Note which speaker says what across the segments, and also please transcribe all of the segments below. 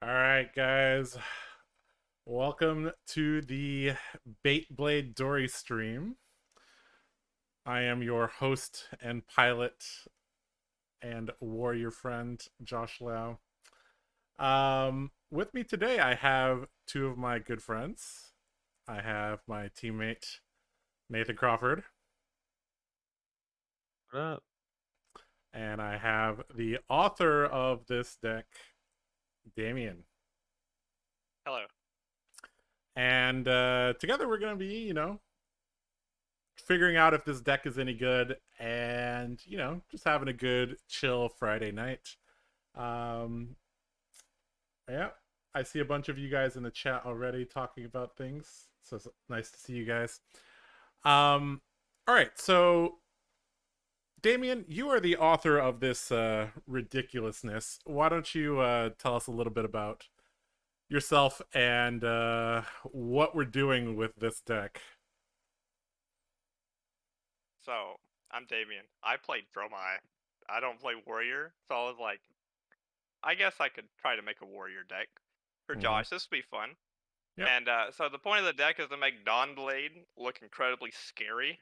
Speaker 1: All right, guys. Welcome to the Bait Blade Dory stream. I am your host and pilot and warrior friend, Josh Lau. With me today, I have two of my good friends. I have my teammate, Nathan Crawford,
Speaker 2: What up?
Speaker 1: and I have the author of this deck, Damien.
Speaker 3: Hello.
Speaker 1: And together we're going to be, figuring out if this deck is any good and just having a good chill Friday night. Yeah, I see a bunch of you guys in the chat already talking about things, so it's nice to see you guys. All right, so Damien, you are the author of this ridiculousness. Why don't you tell us a little bit about yourself and what we're doing with this deck?
Speaker 3: So, I'm Damien. I play Dromai. I don't play Warrior, so I was like, I guess I could try to make a Warrior deck for
Speaker 1: Mm-hmm.
Speaker 3: Josh. This would be fun.
Speaker 1: Yep.
Speaker 3: And so the point of the deck is to make Dawnblade look incredibly scary.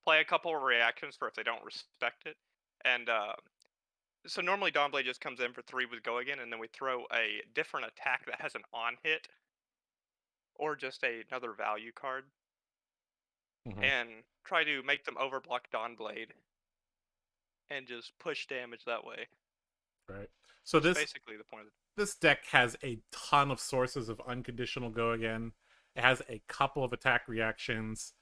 Speaker 3: Play a couple of reactions for if they don't respect it. And so normally Dawnblade just comes in for 3 with Go Again, and then we throw a different attack that has an on hit, or just another value card,
Speaker 1: Mm-hmm.
Speaker 3: and try to make them overblock Dawnblade and just push damage that way.
Speaker 1: Right. So
Speaker 3: That's
Speaker 1: this
Speaker 3: basically the point of
Speaker 1: this deck has a ton of sources of unconditional go again. It has a couple of attack reactions.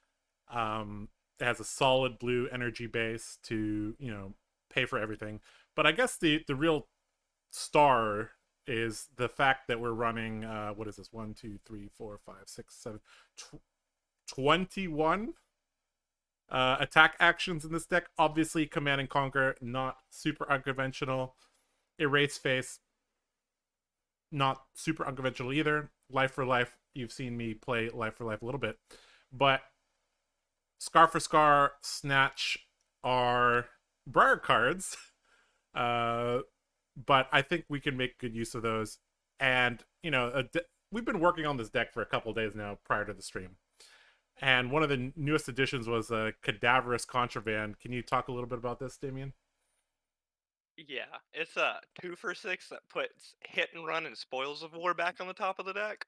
Speaker 1: It has a solid blue energy base to pay for everything. But I guess the real star is the fact that we're running what is this, 1 2 3 4 5 6 7 21 attack actions in this deck. Obviously, Command and Conquer, not super unconventional. Erase Face, not super unconventional either. Life for Life, you've seen me play Life for Life a little bit. But Scar for Scar, Snatch are Briar cards. But I think we can make good use of those. And, we've been working on this deck for a couple days now prior to the stream. And one of the newest additions was a Cadaverous Contraband. Can you talk a little bit about this, Damien?
Speaker 3: Yeah, it's a 2 for 6 that puts Hit and Run and Spoils of War back on the top of the deck.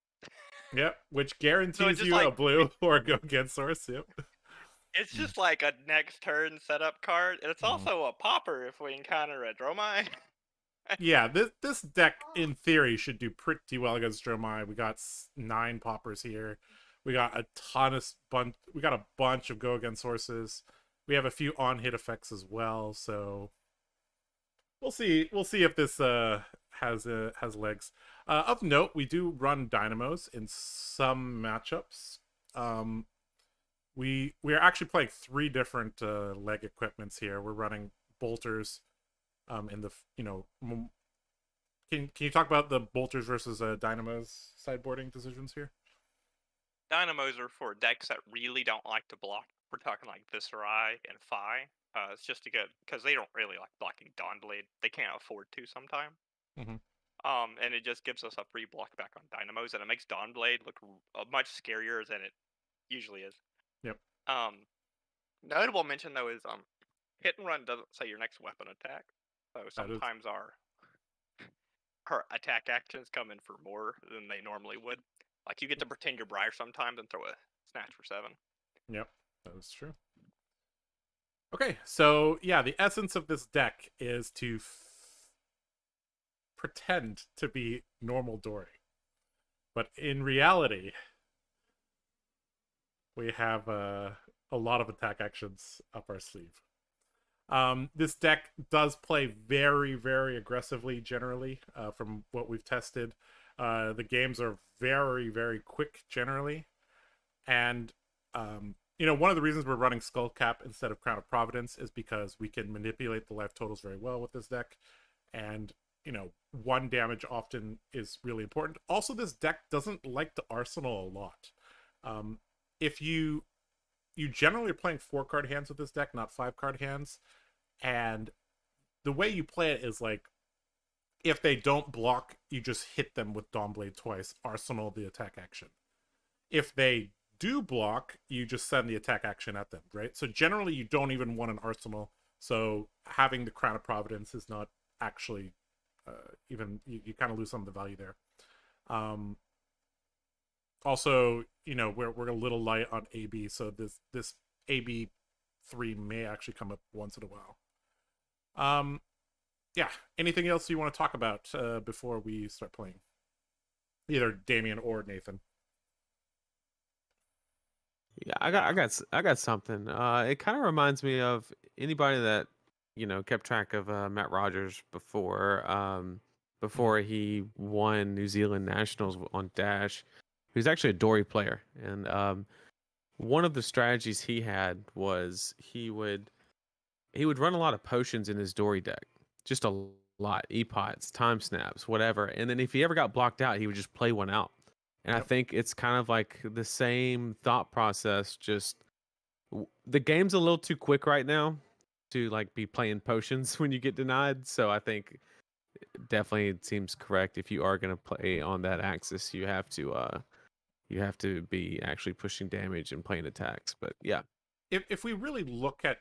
Speaker 1: Yep, which
Speaker 3: So
Speaker 1: guarantees
Speaker 3: it's just
Speaker 1: you a
Speaker 3: like
Speaker 1: blue or a go against source. Yep.
Speaker 3: it's just like a next turn setup card, and it's
Speaker 1: Mhm.
Speaker 3: also a popper if we encounter a Dromai.
Speaker 1: Yeah, this deck in theory should do pretty well against Dromai. We got 9 poppers here. We got a ton of We got a bunch of go against sources. We have a few on hit effects as well. So we'll see. We'll see if this has legs. Of note, we do run dynamos in some matchups. We are actually playing 3 different leg equipments here. We're running bolters in the can you talk about the bolters versus dynamos sideboarding decisions here?
Speaker 3: Dynamos are for decks that really don't like to block. We're talking like Viscerai and Phi. It's just to get because they don't really like blocking Dawnblade. They can't afford to sometimes.
Speaker 1: Mm-hmm.
Speaker 3: And it just gives us a free block back on Dynamos, and it makes Dawnblade look much scarier than it usually is.
Speaker 1: Yep.
Speaker 3: Notable mention though is Hit and Run doesn't say your next weapon attack, so
Speaker 1: That is
Speaker 3: sometimes our attack actions come in for more than they normally would. Like you get to pretend you're Briar sometimes and throw a Snatch for 7.
Speaker 1: Yep, that is true. Okay, so yeah, the essence of this deck is to pretend to be normal Dory, but in reality, we have a lot of attack actions up our sleeve. This deck does play very, very aggressively generally, from what we've tested. The games are very, very quick generally. And, one of the reasons we're running Skull Cap instead of Crown of Providence is because we can manipulate the life totals very well with this deck. And, 1 damage often is really important. Also, this deck doesn't like to arsenal a lot. If you generally are playing 4-card hands with this deck, not 5-card hands. And the way you play it is like If they don't block, you just hit them with Dawnblade twice, arsenal the attack action. If they do block, you just send the attack action at them, right? So generally, you don't even want an arsenal. So having the Crown of Providence is not actually even you kind of lose some of the value there. Um, Also, we're a little light on AB, so this AB3 may actually come up once in a while. Yeah. Anything else you want to talk about before we start playing? Either Damien or Nathan.
Speaker 2: Yeah, I got something. It kind of reminds me of anybody that kept track of Matt Rogers before he won New Zealand Nationals on Dash. He was actually a Dori player, and one of the strategies he had was he would run a lot of potions in his Dory deck, just a lot, epots, time snaps, whatever. And then if he ever got blocked out, he would just play one out. And I think it's kind of like the same thought process. Just the game's a little too quick right now to like be playing potions when you get denied. So I think definitely it seems correct. If you are going to play on that axis, you have to be actually pushing damage and playing attacks. But yeah,
Speaker 1: If we really look at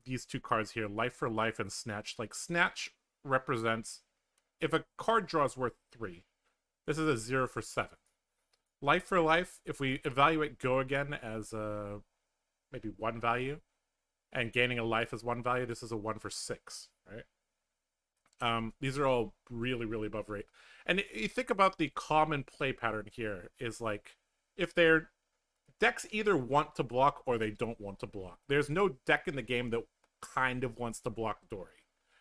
Speaker 1: these two cards here, Life for Life and Snatch, like Snatch represents if a card draws worth 3, this is a 0 for 7. Life for Life, if we evaluate Go Again as maybe 1 value, and gaining a life as 1 value, this is a 1 for 6, right? These are all really, really above rate. And you think about the common play pattern here is like, if their decks either want to block or they don't want to block. There's no deck in the game that kind of wants to block Dori.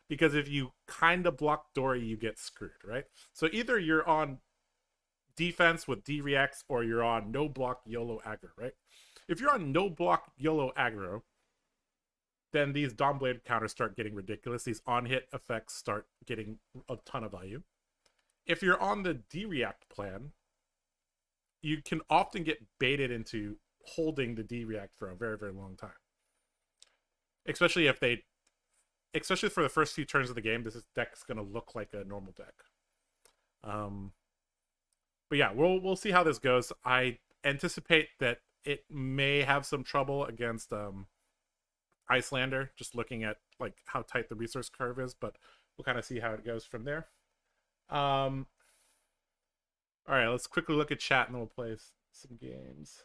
Speaker 1: Because if you kind of block Dori, you get screwed, right? So either you're on defense with D-Reacts or you're on no block YOLO aggro, right? If you're on no block YOLO aggro, then these Dawnblade counters start getting ridiculous. These on-hit effects start getting a ton of value. If you're on the D-React plan, you can often get baited into holding the D-React for a very, very long time. Especially for the first few turns of the game, this deck's going to look like a normal deck. But yeah, we'll see how this goes. I anticipate that it may have some trouble against Icelander, just looking at like how tight the resource curve is, but we'll kind of see how it goes from there. All right, let's quickly look at chat and then we'll play some games.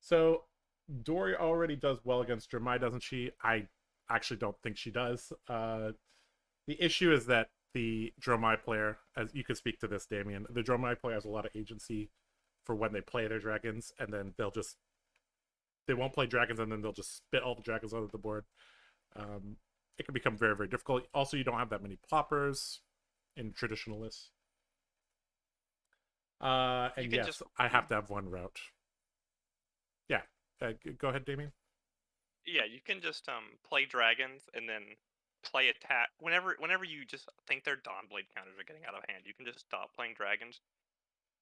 Speaker 1: So Dori already does well against Dramai, doesn't she? I actually don't think she does. The issue is that the Dromai player, as you could speak to this, Damien, the Dromai player has a lot of agency for when they play their dragons, and then they won't play dragons, and then they'll just spit all the dragons onto the board. It can become very, very difficult. Also, you don't have that many ploppers in traditional lists. And yes, I have to have 1 route. Yeah, go ahead, Damien.
Speaker 3: Yeah, you can just play dragons and then play attack whenever you just think their Dawnblade counters are getting out of hand. You can just stop playing dragons.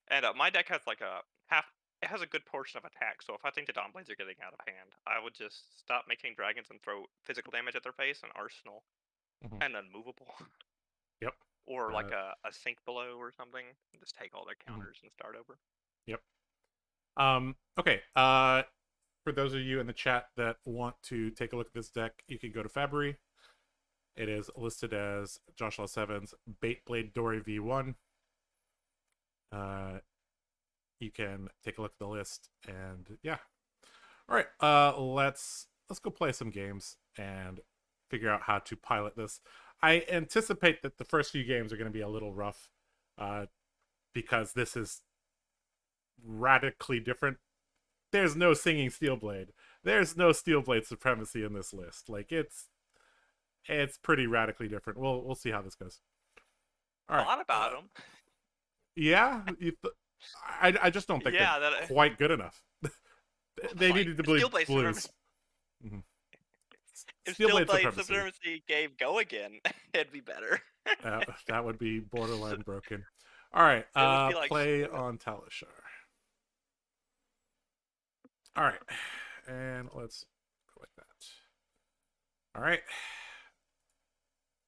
Speaker 3: And my deck has like it has a good portion of attack, so if I think the Dawnblades are getting out of hand, I would just stop making dragons and throw physical damage at their face and arsenal and unmovable.
Speaker 1: Yep.
Speaker 3: Or like a sink below or something. And just take all their counters and start over.
Speaker 1: Yep. Okay. For those of you in the chat that want to take a look at this deck, you can go to Fabry. It is listed as Joshua Sevens Baitblade Dori V1. You can take a look at the list, and yeah. All right, let's go play some games and figure out how to pilot this. I anticipate that the first few games are going to be a little rough, because this is radically different. There's no singing Steelblade. There's no Steelblade supremacy in this list. Like it's pretty radically different. We'll see how this goes. All right.
Speaker 3: A lot about them.
Speaker 1: Yeah, I just don't think they're quite good enough. They needed to believe blues.
Speaker 3: If Steelblade supremacy gave Go Again, it'd be better.
Speaker 1: That would be borderline broken. All right, play on Talishar. All right, and let's go like that. All right.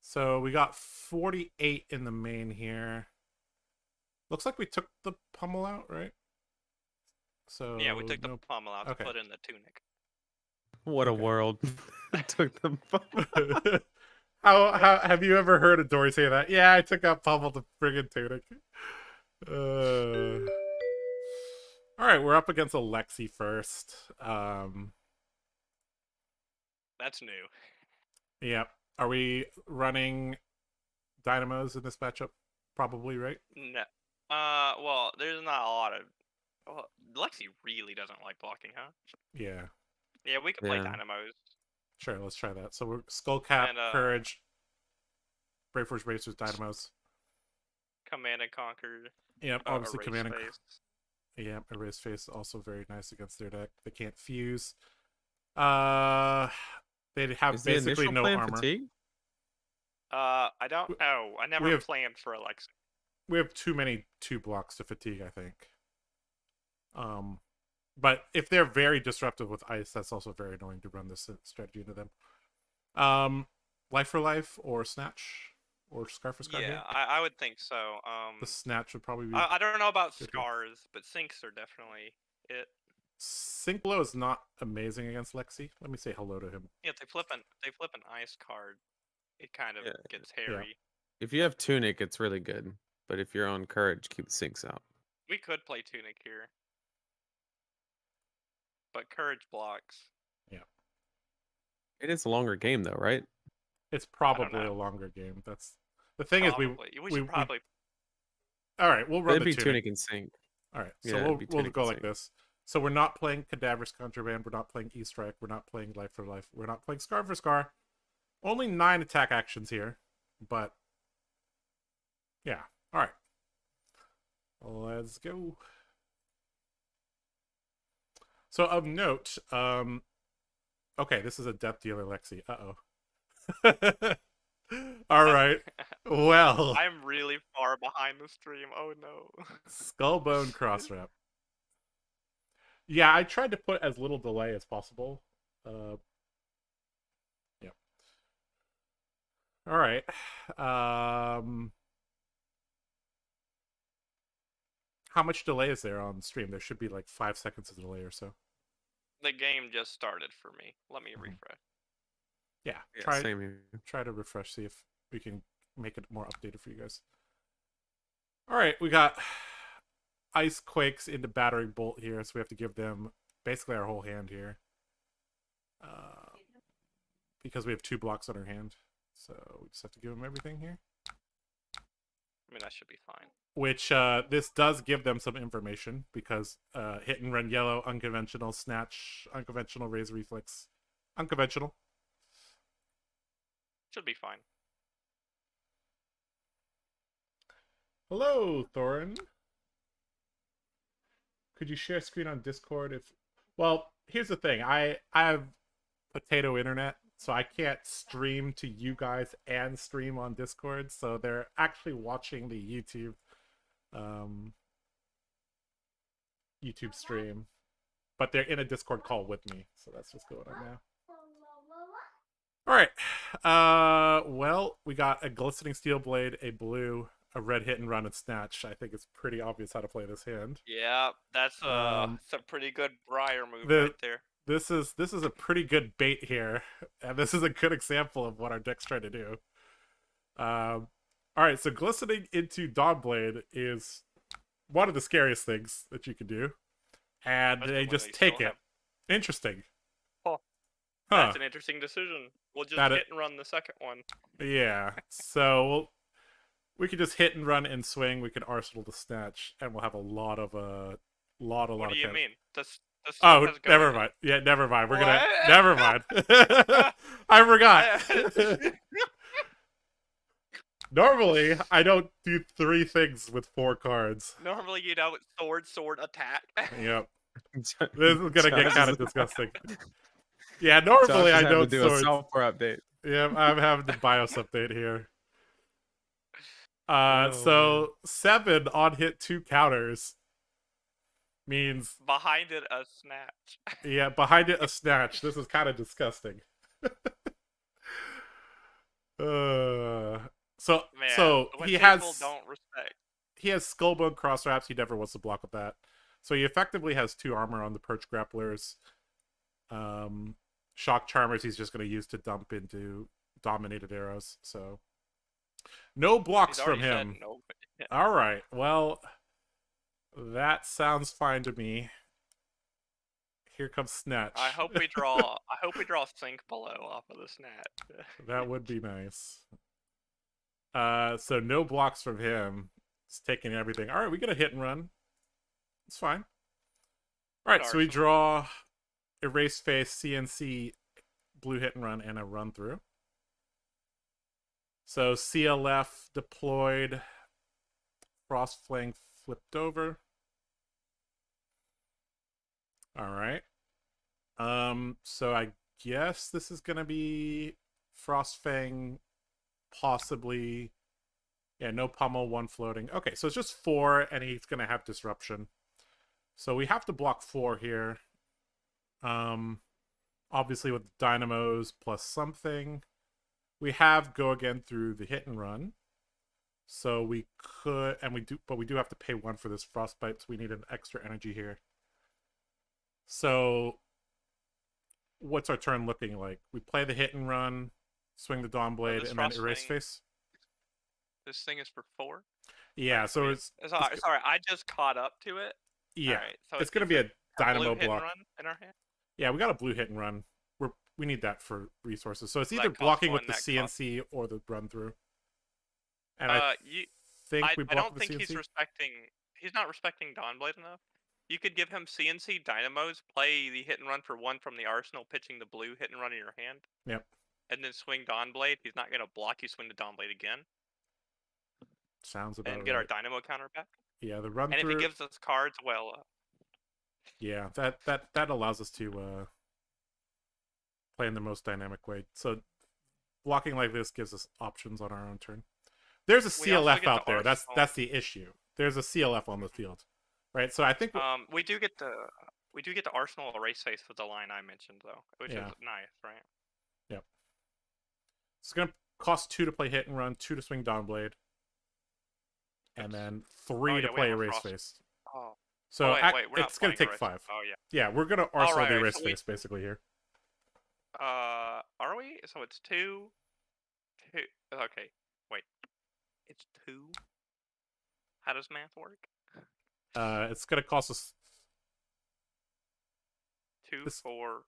Speaker 1: So we got 48 in the main here. Looks like we took the pummel out, right? So
Speaker 3: Yeah, we took the
Speaker 1: no.
Speaker 3: pommel out
Speaker 1: Okay.
Speaker 3: to put in the tunic.
Speaker 2: What a
Speaker 1: Okay.
Speaker 2: world! Took them.
Speaker 1: how have you ever heard a Dori say that? Yeah, I took out pummel to friggin' tunic. All right, we're up against Alexi first.
Speaker 3: That's new.
Speaker 1: Yep. Are we running dynamos in this matchup? Probably, right?
Speaker 3: No. Well, there's not a lot of. Well, Lexi really doesn't like blocking, huh?
Speaker 1: Yeah.
Speaker 3: Yeah, we could play
Speaker 2: Yeah.
Speaker 3: Dynamos.
Speaker 1: Sure, let's try that. So we're Skull Cap,
Speaker 3: And,
Speaker 1: Courage, Brave Force Racers, Dynamos.
Speaker 3: Command and Conquer.
Speaker 1: Yep, obviously
Speaker 3: Erase
Speaker 1: Command and
Speaker 3: Face.
Speaker 1: yeah, Erase Face also very nice against their deck. They can't fuse. They have
Speaker 2: Is the
Speaker 1: basically
Speaker 2: initial
Speaker 1: no
Speaker 2: plan
Speaker 1: armor.
Speaker 2: fatigue?
Speaker 3: I don't know. I never
Speaker 1: have-
Speaker 3: planned for Alexi.
Speaker 1: We have too many 2 blocks to fatigue, I think. But if they're very disruptive with ice, that's also very annoying to run this strategy into them. Life for Life or Snatch or Scar for Scar.
Speaker 3: Yeah,
Speaker 1: here?
Speaker 3: I would think so.
Speaker 1: The Snatch would probably be.
Speaker 3: I don't know about
Speaker 1: good here.
Speaker 3: scars, but sinks are definitely it.
Speaker 1: Sync Blow is not amazing against Lexi. Let me say hello to him.
Speaker 3: Yeah, if they flip an ice card, it kind of
Speaker 2: Yeah.
Speaker 3: gets hairy.
Speaker 2: If you have tunic, it's really good. But if you're on courage, keep the sinks out.
Speaker 3: We could play Tunic here. But Courage blocks.
Speaker 2: It is a longer game though, right?
Speaker 1: It's probably
Speaker 3: know.
Speaker 1: a longer game. That's the thing. Is we
Speaker 3: should probably
Speaker 1: all right. We'll run
Speaker 2: It'd
Speaker 1: the
Speaker 2: be
Speaker 1: tunic.
Speaker 2: tunic and sink.
Speaker 1: All right, so
Speaker 2: Yeah, it'd be
Speaker 1: we'll
Speaker 2: tunic
Speaker 1: go
Speaker 2: and
Speaker 1: like
Speaker 2: sync.
Speaker 1: this. So we're not playing Cadaverous Contraband. We're not playing E-Strike. We're not playing Life for Life. We're not playing Scar for Scar. Only 9 attack actions here, but yeah. All right, let's go. So of note, okay, this is a Death Dealer Lexi. All right. Well,
Speaker 3: I'm really far behind the stream. Oh no.
Speaker 1: Skullbone Crosswrap. Yeah, I tried to put as little delay as possible. Yeah. All right. How much delay is there on stream? There should be like 5 seconds of delay or so.
Speaker 3: The game just started for me. Let me refresh.
Speaker 1: Yeah.
Speaker 2: Yeah, same here.
Speaker 1: Try to refresh, see if we can make it more updated for you guys. All right, we got Ice Quakes into Battering Bolt here, so we have to give them basically our whole hand here. Because we have 2 blocks on our hand. So we just have to give them everything here.
Speaker 3: I mean, that should be fine.
Speaker 1: Which this does give them some information because hit and run yellow, unconventional, snatch, unconventional, raise reflex, unconventional.
Speaker 3: Should be fine.
Speaker 1: Hello, Thorin. Could you share screen on Discord if... Well, here's the thing. I have potato internet, so I can't stream to you guys and stream on Discord, so they're actually watching the YouTube stream, but they're in a Discord call with me, so that's what's going on now. All right. Well, we got a glistening steel blade, a blue, a red hit and run, and snatch. I think it's pretty obvious how to play this hand.
Speaker 3: Yeah, that's it's a pretty good Briar move
Speaker 1: the-
Speaker 3: right there.
Speaker 1: This is a pretty good bait here, and this is a good example of what our deck's trying to do. All right, so glistening into Dawnblade is one of the scariest things that you can do, and
Speaker 3: Especially
Speaker 1: they
Speaker 3: when
Speaker 1: just
Speaker 3: they
Speaker 1: take
Speaker 3: still
Speaker 1: it. Interesting.
Speaker 3: Huh.
Speaker 1: Huh.
Speaker 3: That's an interesting decision. We'll just
Speaker 1: That
Speaker 3: hit and run the second one.
Speaker 1: Yeah. So we could just hit and run and swing. We could arsenal the snatch, and we'll have a lot of
Speaker 3: What
Speaker 1: of
Speaker 3: do you
Speaker 1: count.
Speaker 3: mean? This
Speaker 1: Oh,
Speaker 3: has
Speaker 1: never
Speaker 3: going-
Speaker 1: mind. Yeah, never mind. We're gonna
Speaker 3: What?
Speaker 1: never mind. I forgot. Normally, I don't do 3 things with 4 cards.
Speaker 3: Normally, sword, attack.
Speaker 1: Yep. This is gonna get
Speaker 2: Josh
Speaker 1: kind of
Speaker 2: is-
Speaker 1: disgusting. Yeah,
Speaker 2: Josh
Speaker 1: normally
Speaker 2: is
Speaker 1: I
Speaker 2: having
Speaker 1: don't
Speaker 2: to do a
Speaker 1: swords.
Speaker 2: software update.
Speaker 1: Yeah, I'm having the BIOS update here.
Speaker 2: Oh,
Speaker 1: So 7 on hit 2 counters. means
Speaker 3: Behind it, a snatch.
Speaker 1: yeah, behind it a snatch. This is kind of disgusting. uh, so
Speaker 3: Man,
Speaker 1: so
Speaker 3: when
Speaker 1: he
Speaker 3: people
Speaker 1: has
Speaker 3: don't respect.
Speaker 1: he has Skullbone cross wraps. He never wants to block with that. So he effectively has 2 armor on the perch grapplers. Shock charmers he's just going to use to dump into dominated arrows. So no blocks
Speaker 3: He's
Speaker 1: from
Speaker 3: already said
Speaker 1: him.
Speaker 3: no.
Speaker 1: All right. Well, that sounds fine to me. Here comes Snatch.
Speaker 3: I hope we draw. I hope we draw Sink Below off of the snatch.
Speaker 1: That would be nice. So no blocks from him. It's taking everything. All right, we get a hit and run. It's fine. All right, so we draw Erase Face, CNC, blue hit and run, and a run through. So CLF deployed, Frost Fang flipped over. All right. So I guess this is gonna be Frost Fang, possibly. Yeah, no pummel, 1 floating. Okay, so it's just 4, and he's gonna have disruption. So we have to block 4 here. Obviously with dynamos plus something. We have go again through the hit and run. So we could, and we do, but we do have to pay 1 for this frostbite, so we need an extra energy here. So what's our turn looking like? We play the hit and run, swing the Dawn Blade, and then Erase Face.
Speaker 3: This thing is for 4.
Speaker 1: Yeah,
Speaker 3: right,
Speaker 1: so
Speaker 3: sorry, I just caught up to it.
Speaker 1: Yeah,
Speaker 3: right, so
Speaker 1: it's gonna be a dynamo
Speaker 3: blue
Speaker 1: block.
Speaker 3: Hit and run in our hand.
Speaker 1: Yeah, we got a blue hit and run. We need that for resources. So it's either
Speaker 3: That costs
Speaker 1: blocking
Speaker 3: 1,
Speaker 1: with the
Speaker 3: that
Speaker 1: CNC or the run through. And
Speaker 3: I
Speaker 1: we block
Speaker 3: don't
Speaker 1: with the
Speaker 3: think
Speaker 1: CNC.
Speaker 3: he's not respecting Dawnblade enough. You could give him CNC dynamos, play the hit and run for 1 from the arsenal, pitching the blue hit and run in your hand.
Speaker 1: Yep.
Speaker 3: And then swing Dawnblade. He's not gonna block. You swing the Dawnblade again.
Speaker 1: Sounds about
Speaker 3: and get
Speaker 1: right.
Speaker 3: our dynamo counter back.
Speaker 1: Yeah, the run
Speaker 3: and
Speaker 1: through.
Speaker 3: if he gives us cards, well.
Speaker 1: Yeah, that allows us to play in the most dynamic way. So blocking like this gives us options on our own turn. There's a CLF out there. That's the issue. There's a CLF on the field, right? So I think
Speaker 3: we do get the Arsenal Erase Face with the line I mentioned though, which is nice, right?
Speaker 1: Yep. It's gonna cost 2 to play hit and run, 2 to swing Dawnblade, and then 3 to play Erase Face.
Speaker 3: Oh.
Speaker 1: So
Speaker 3: wait,
Speaker 1: it's gonna take 5.
Speaker 3: Oh yeah.
Speaker 1: Yeah, we're gonna Arsenal the Erase Face basically here.
Speaker 3: Are we? So it's 2. Okay, wait. It's 2. How does math work?
Speaker 1: It's gonna cost us
Speaker 3: 2, 4.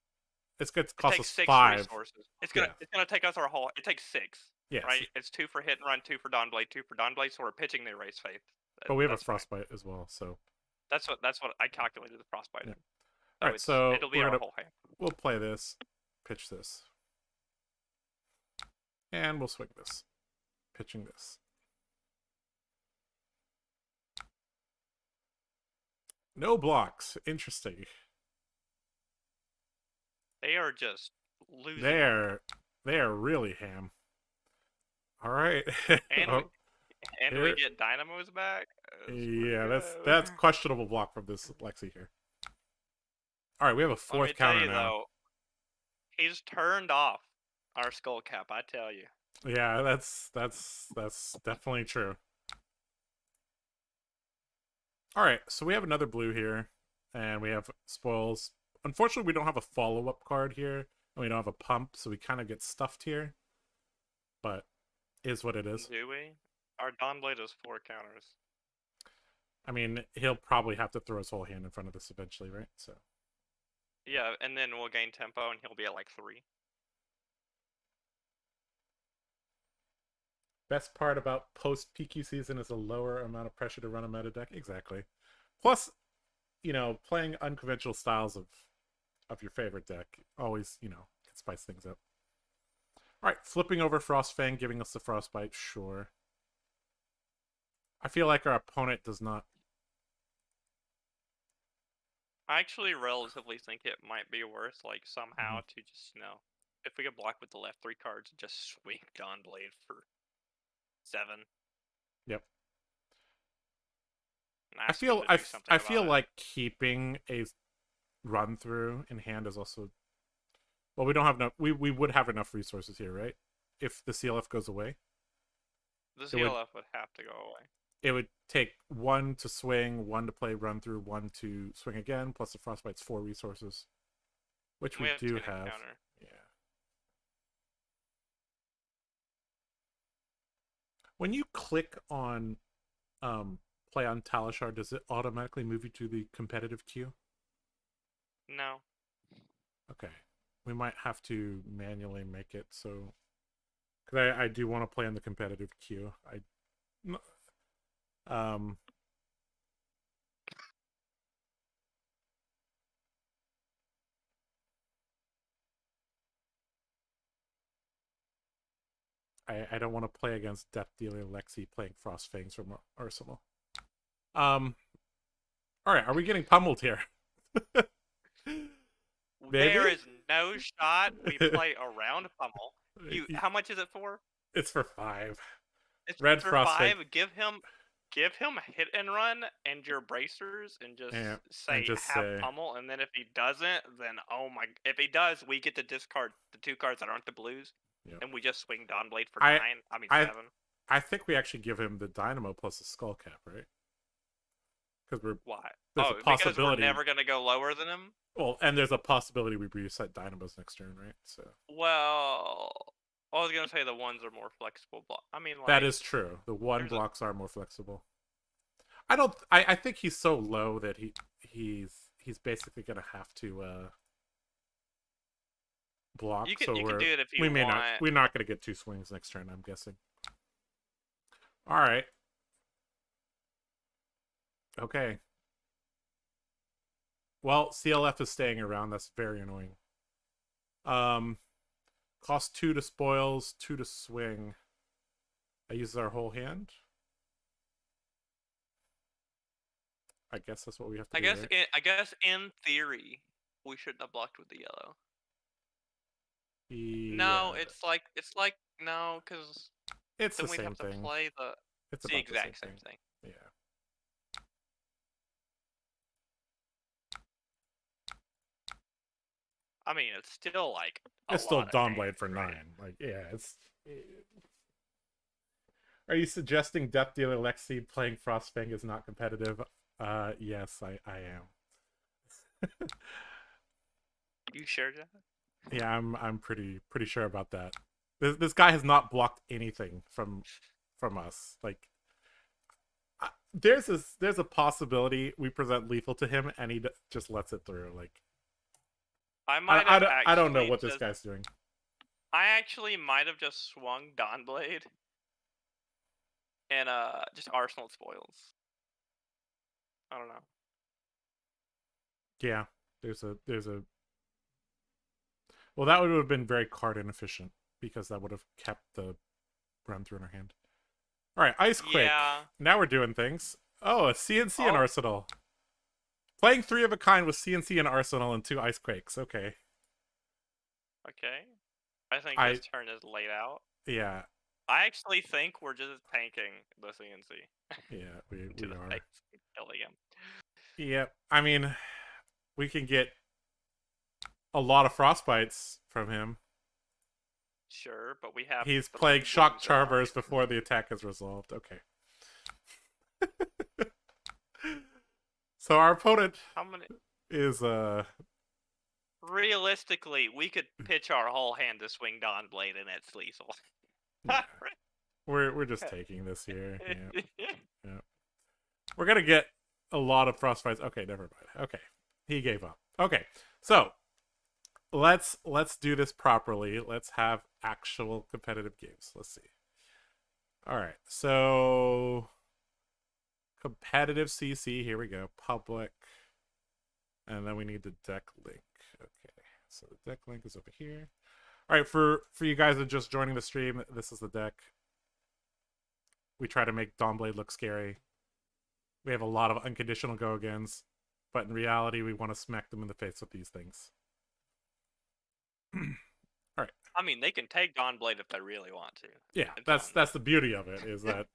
Speaker 1: It's gonna cost us
Speaker 3: 6
Speaker 1: 5
Speaker 3: resources. It's gonna take us our whole. It takes 6.
Speaker 1: Yes.
Speaker 3: Right. It's 2 for hit and run, 2 for Dawnblade, 2 for Dawnblade. So we're pitching the Erase Faith.
Speaker 1: But we have a Frostbite as well, so.
Speaker 3: That's what I calculated the Frostbite.
Speaker 1: Yeah.
Speaker 3: So
Speaker 1: all right, so
Speaker 3: it'll be our whole hand.
Speaker 1: We'll play this, pitch this, and we'll swing this, pitching this. No blocks. Interesting.
Speaker 3: They are just losing.
Speaker 1: They are really ham. All right.
Speaker 3: And we get dynamos back.
Speaker 1: Yeah, that's questionable block from this Lexi here. All right, we have a 4th counter now.
Speaker 3: Though, he's turned off our skull cap. I tell you.
Speaker 1: Yeah, that's definitely true. All right, so we have another blue here, and we have spoils. Unfortunately, we don't have a follow-up card here, and we don't have a pump, so we kind of get stuffed here. But is what it is.
Speaker 3: Do we? Our Dawnblade is 4 counters.
Speaker 1: I mean, he'll probably have to throw his whole hand in front of this eventually, right? So.
Speaker 3: Yeah, and then we'll gain tempo, and he'll be at like 3.
Speaker 1: Best part about post-PQ season is a lower amount of pressure to run a meta deck. Exactly. Plus, playing unconventional styles of your favorite deck always, can spice things up. All right, flipping over Frostfang, giving us the Frostbite, sure. I feel like our opponent does not.
Speaker 3: I actually relatively think it might be worth, like, somehow to just, if we get blocked with the left 3 cards, just swing Dawnblade for 7.
Speaker 1: Yep.
Speaker 3: ask him to do something
Speaker 1: I
Speaker 3: about
Speaker 1: feel
Speaker 3: it.
Speaker 1: like keeping a run through in hand is also, well, we don't have enough. We would have enough resources here, right? If the CLF goes away,
Speaker 3: The
Speaker 1: it would
Speaker 3: CLF would have to go away.
Speaker 1: it would take 1 to swing, 1 to play run through, 1 to swing again, plus the frostbite's 4 resources, which we
Speaker 3: have
Speaker 1: do
Speaker 3: 10
Speaker 1: have.
Speaker 3: encounter.
Speaker 1: Yeah. When you click on play on Talishar, does it automatically move you to the competitive queue?
Speaker 3: No.
Speaker 1: Okay. We might have to manually make it so, because I do want to play in the competitive queue. Um I don't want to play against Death Dealer Lexi playing Frost Fangs from Arsenal. All right, are we getting pummeled here? Maybe?
Speaker 3: There is no shot we play around pummel. How much is it for?
Speaker 1: It's for 5.
Speaker 3: It's
Speaker 1: Red
Speaker 3: for
Speaker 1: Frost
Speaker 3: 5.
Speaker 1: Fang.
Speaker 3: Give him hit and run and your bracers, and just
Speaker 1: Yeah,
Speaker 3: say
Speaker 1: and just
Speaker 3: have
Speaker 1: say,
Speaker 3: pummel. And then if he doesn't, then oh my! If he does, we get to discard the 2 cards that aren't the blues,
Speaker 1: yeah.
Speaker 3: and we just swing Dawnblade for
Speaker 1: I
Speaker 3: 9. I mean
Speaker 1: I
Speaker 3: 7.
Speaker 1: I think we actually give him the Dynamo plus the Skull Cap, right? Because
Speaker 3: Why?
Speaker 1: there's a
Speaker 3: Because we're
Speaker 1: possibility.
Speaker 3: never gonna go lower than him.
Speaker 1: Well, and there's a possibility we reset Dynamos next turn, right? So
Speaker 3: Well, I was gonna say the ones are more flexible. I mean, like,
Speaker 1: that is true. The 1
Speaker 3: there's
Speaker 1: blocks are more flexible. I think he's so low that he's basically gonna have to block.
Speaker 3: You can
Speaker 1: so
Speaker 3: do it if you
Speaker 1: we may
Speaker 3: want.
Speaker 1: not. We're not gonna get 2 swings next turn, I'm guessing. All right. Okay. Well, CLF is staying around. That's very annoying. Cost 2 to spoils, 2 to swing. That uses our whole hand. I guess that's what we have to do. Right?
Speaker 3: I guess in theory we shouldn't have blocked with the yellow.
Speaker 1: Yeah.
Speaker 3: No, it's like no, because
Speaker 1: it's
Speaker 3: then
Speaker 1: the
Speaker 3: we'd
Speaker 1: same
Speaker 3: have to
Speaker 1: thing.
Speaker 3: play the
Speaker 1: It's
Speaker 3: the
Speaker 1: about
Speaker 3: exact
Speaker 1: the
Speaker 3: same thing.
Speaker 1: Yeah.
Speaker 3: I mean, it's still like
Speaker 1: It's still Dawnblade for 9. Like, yeah, it's. Are you suggesting Death Dealer Lexi playing Frostfang is not competitive? Yes, I am.
Speaker 3: You sure, Jeff?
Speaker 1: Yeah, I'm pretty sure about that. This guy has not blocked anything from us. Like, there's a possibility we present lethal to him and he just lets it through. Like, I don't know what this guy's doing.
Speaker 3: I actually might have just swung Dawnblade and just Arsenal spoils. I don't know.
Speaker 1: Yeah, there's a well, that would have been very card inefficient because that would have kept the run through in our hand. All right, Ice Quake.
Speaker 3: Yeah.
Speaker 1: Now we're doing things. Oh, a CNC and
Speaker 3: Oh.
Speaker 1: Arsenal. Playing 3 of a kind with CNC and Arsenal and 2 Ice Quakes. Okay.
Speaker 3: Okay. I think this turn is laid out.
Speaker 1: Yeah.
Speaker 3: I actually think we're just tanking the CNC.
Speaker 1: Yeah, we are.
Speaker 3: Killing him.
Speaker 1: Yep. I mean, we can get a lot of frostbites from him.
Speaker 3: Sure, but we have.
Speaker 1: He's playing Shock Charmers before the attack is resolved. Okay. So our opponent is
Speaker 3: realistically, we could pitch our whole hand to swing Dawnblade and it's lethal.
Speaker 1: Yeah. We're just taking this here. Yeah. Yeah. We're gonna get a lot of frostbites. Okay, never mind. Okay. He gave up. Okay. So let's do this properly. Let's have actual competitive games. Let's see. All right. So competitive CC, here we go. Public. And then we need the deck link. Okay. So the deck link is over here. All right, for you guys that are just joining the stream, this is the deck. We try to make Dawnblade look scary. We have a lot of unconditional go-agains, but in reality, we want to smack them in the face with these things. All right.
Speaker 3: I mean, they can take Dawnblade if they really want to.
Speaker 1: Yeah, that's the beauty of it, is that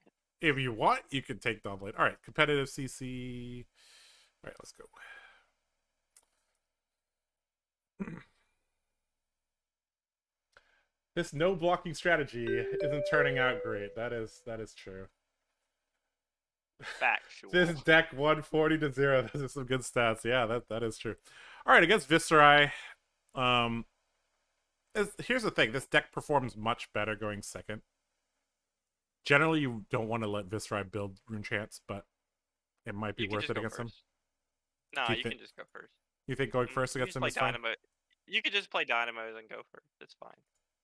Speaker 1: If you want, you can take Dawnblade. All right, competitive CC. All right, let's go. This no blocking strategy isn't turning out great. That is true.
Speaker 3: Factual.
Speaker 1: This deck 140 to 0. Those are some good stats. Yeah, that is true. All right, against Viscerai, here's the thing. This deck performs much better going second. Generally, you don't want to let Viscerai build Rune Chants, but it might be worth it against him.
Speaker 3: No, you can just go first.
Speaker 1: You think going first against him is fine?
Speaker 3: You could just play Dynamos and go first. It's fine.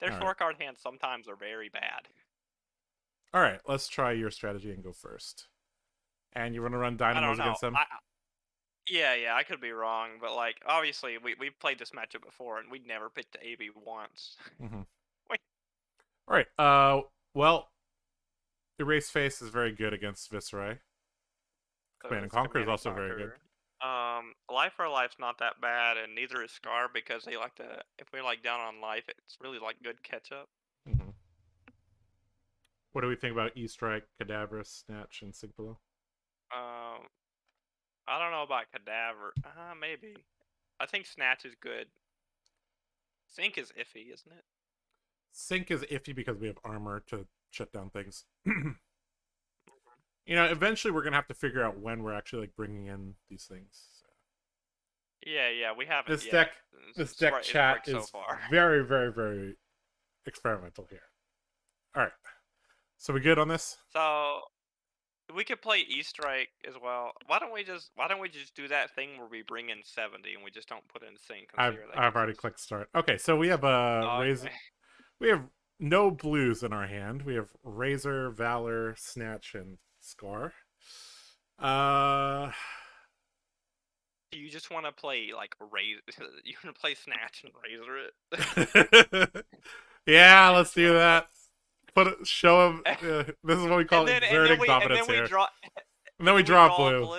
Speaker 3: Their
Speaker 1: All
Speaker 3: 4-card hands sometimes are very bad.
Speaker 1: All right, let's try your strategy and go first. And you want to run Dynamos against him?
Speaker 3: Yeah, I could be wrong, but like obviously we've played this matchup before and we'd never picked the AB once.
Speaker 1: Mm-hmm.
Speaker 3: Wait.
Speaker 1: All right. Well, Erase Face is very good against Viscerai. Command and Conquer is also very good.
Speaker 3: Life for Life's not that bad, and neither is Scar because they like to. If we're like down on life, it's really like good catch up.
Speaker 1: Mm-hmm. What do we think about E-Strike, Cadaverous, Snatch, and Sink Below?
Speaker 3: I don't know about Cadaver. Maybe. I think Snatch is good. Sink is iffy, isn't it?
Speaker 1: Sink is iffy because we have armor to shut down things. You know, eventually we're gonna have to figure out when we're actually like bringing in these things. So.
Speaker 3: Yeah, we haven't.
Speaker 1: This deck chat is so very, very, very experimental here. All right, so we good on this?
Speaker 3: So we could play E-Strike as well. Why don't we just do that thing where we bring in 70 and we just don't put in Sync?
Speaker 1: I've already clicked start. Okay, so we have a Razor. We have no blues in our hand. We have Razor, Valor, Snatch, and Scar.
Speaker 3: You just want to play like Razor? You want to play Snatch and Razor it?
Speaker 1: Yeah, let's do that. Show him. This is what we call exerting dominance here. And then we draw blue.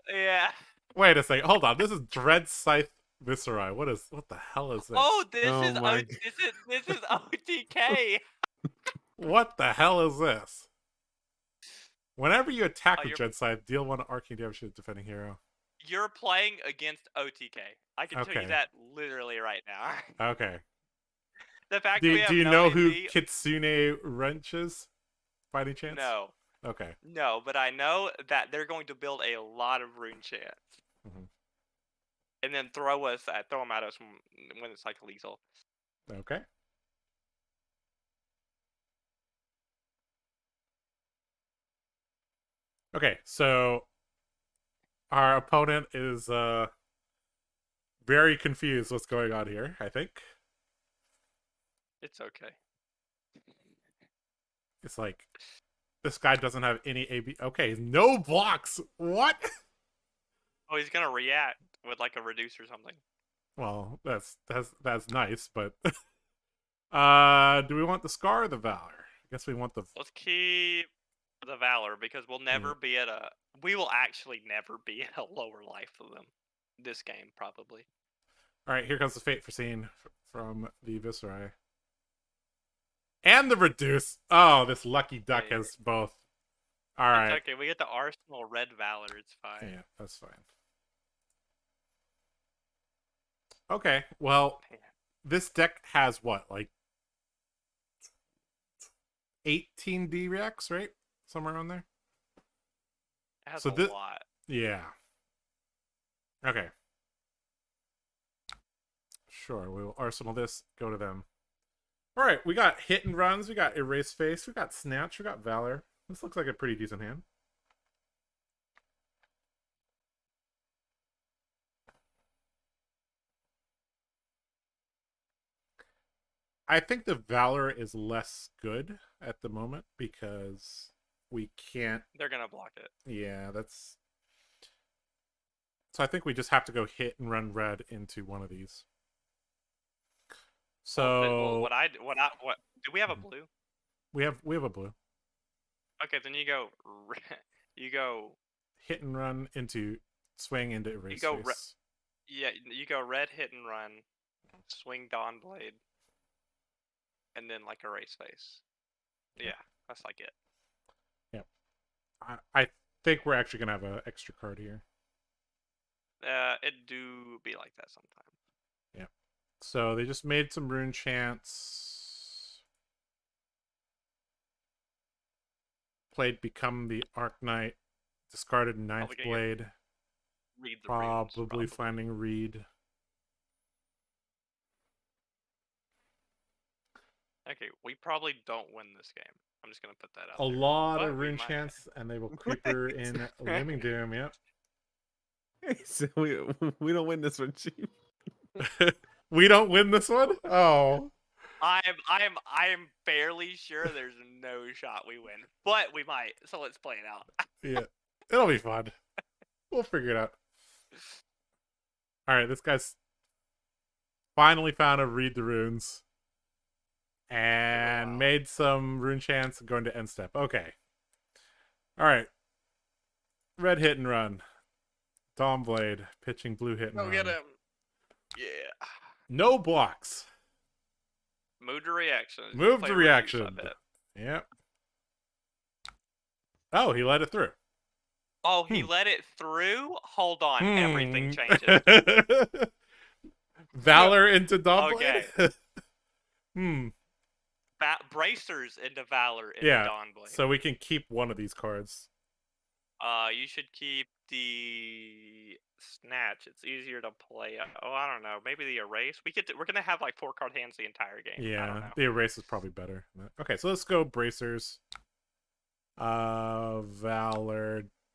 Speaker 3: Yeah.
Speaker 1: Wait a second. Hold on. This is Dread Scythe Viscerai. What the hell is this?
Speaker 3: Oh, this is OTK.
Speaker 1: What the hell is this? Whenever you attack with Dread Scythe, deal 1 arcane damage to the defending hero.
Speaker 3: You're playing against OTK. I can tell you that literally right now.
Speaker 1: Okay.
Speaker 3: The fact
Speaker 1: do you know who Kitsune Wrench is? By any chance?
Speaker 3: No.
Speaker 1: Okay.
Speaker 3: No, but I know that they're going to build a lot of Rune Chants.
Speaker 1: Mm-hmm.
Speaker 3: And then throw them at us when it's like lethal.
Speaker 1: Okay. Okay, so our opponent is very confused what's going on here, I think.
Speaker 3: It's okay.
Speaker 1: It's like this guy doesn't have any AB. Okay, no blocks. What?
Speaker 3: Oh, he's gonna react with like a reduce or something.
Speaker 1: Well, that's nice, but do we want the Scar or the Valor? I guess we want the.
Speaker 3: Let's keep the Valor because we'll never be at a. We will actually never be at a lower life than them. This game probably.
Speaker 1: All right, here comes the Fate Foreseen from the Viscerai. And the Reduce. Oh, this lucky duck has both. All right.
Speaker 3: It's okay, we get the Arsenal Red Valor. It's fine.
Speaker 1: Yeah, that's fine. Okay, well, this deck has what, like 18 D-Reacts, right? Somewhere around there?
Speaker 3: It has a lot.
Speaker 1: Yeah. Okay. Sure, we will Arsenal this, go to them. All right, we got Hit and Runs, we got Erase Face, we got Snatch, we got Valor. This looks like a pretty decent hand. I think the Valor is less good at the moment because we can't...
Speaker 3: They're going to block it.
Speaker 1: Yeah, that's... So I think we just have to go Hit and Run red into one of these. So...
Speaker 3: Do we have a blue?
Speaker 1: We have a blue.
Speaker 3: Okay, then you go
Speaker 1: Hit and Run into... Swing into Erase Face.
Speaker 3: You go red Hit and Run, swing Dawnblade. And then like Erase Face. Yeah, that's like it.
Speaker 1: Yep. I think we're actually gonna have an extra card here.
Speaker 3: It do be like that sometimes.
Speaker 1: Yeah. So they just made some rune chants. Played Become the Arc Knight. Discarded Ninth
Speaker 3: Probably gonna
Speaker 1: Blade.
Speaker 3: Read the runes,
Speaker 1: Probably finding Reed.
Speaker 3: Okay, we probably don't win this game. I'm just gonna put that out
Speaker 1: A
Speaker 3: there.
Speaker 1: lot
Speaker 3: But
Speaker 1: of
Speaker 3: we
Speaker 1: rune
Speaker 3: might.
Speaker 1: chants, and they will creeper in Looming Doom. Yep.
Speaker 2: So we don't win this one, Chief.
Speaker 1: We don't win this one. Oh.
Speaker 3: I'm fairly sure there's no shot we win, but we might. So let's play it out.
Speaker 1: Yeah. It'll be fun. We'll figure it out. All right, this guy's finally found a read the runes and made some rune chants going to end step. Okay. All right. Red hit and run. Dawnblade pitching blue hit and
Speaker 3: Go
Speaker 1: run.
Speaker 3: get him. Yeah.
Speaker 1: No blocks.
Speaker 3: Move to reaction.
Speaker 1: Move
Speaker 3: Play
Speaker 1: to
Speaker 3: reduce, I
Speaker 1: reaction.
Speaker 3: bet.
Speaker 1: Yep. Oh, he let it through.
Speaker 3: Oh, he let it through? Hold on. Everything changes.
Speaker 1: Valor into Dawnblade?
Speaker 3: Okay. Bracers into Valor into
Speaker 1: Yeah,
Speaker 3: Dawnblade.
Speaker 1: so we can keep one of these cards.
Speaker 3: You should keep the Snatch. It's easier to play. Oh, I don't know. Maybe the Erase. We're gonna have like 4-card hands the entire game. I don't
Speaker 1: Yeah,
Speaker 3: know.
Speaker 1: the Erase is probably better. Okay, so let's go Bracers. Valor,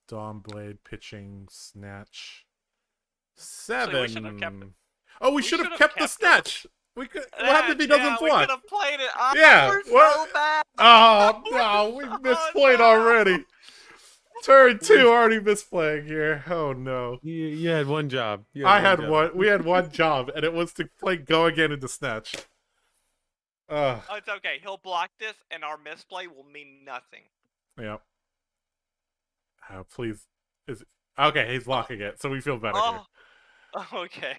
Speaker 1: Dawnblade, pitching, Snatch. 7.
Speaker 3: So we should have kept it.
Speaker 1: Oh, we should have kept the Snatch. We could. What happened if he doesn't
Speaker 3: We
Speaker 1: block?
Speaker 3: could have played it. Oh,
Speaker 1: Yeah,
Speaker 3: we're
Speaker 1: what?
Speaker 3: so bad.
Speaker 1: Oh no, we misplayed already. Turn 2 already misplaying here. Oh no.
Speaker 2: You had one job.
Speaker 1: I had one. We had one job, and it was to play Go Again into Snatch.
Speaker 3: Oh, it's okay. He'll block this, and our misplay will mean nothing.
Speaker 1: Yep. Oh, please. Okay, he's blocking it, so we feel better here.
Speaker 3: Okay.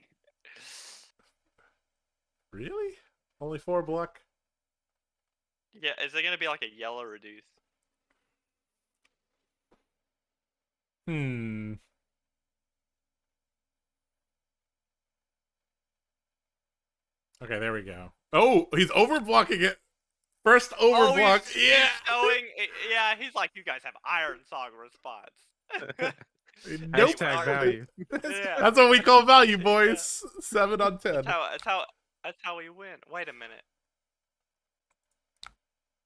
Speaker 1: Really? Only 4 block?
Speaker 3: Yeah, is it gonna be like a yellow reduce?
Speaker 1: Okay, there we go. Oh, he's overblocking it. First overblock. Yeah.
Speaker 3: Yeah, he's like, you guys have Iron Song response.
Speaker 1: Nope.
Speaker 2: Hashtag value.
Speaker 3: Yeah.
Speaker 1: That's what we call value, boys. 7 on 10.
Speaker 3: That's how we win. Wait a minute.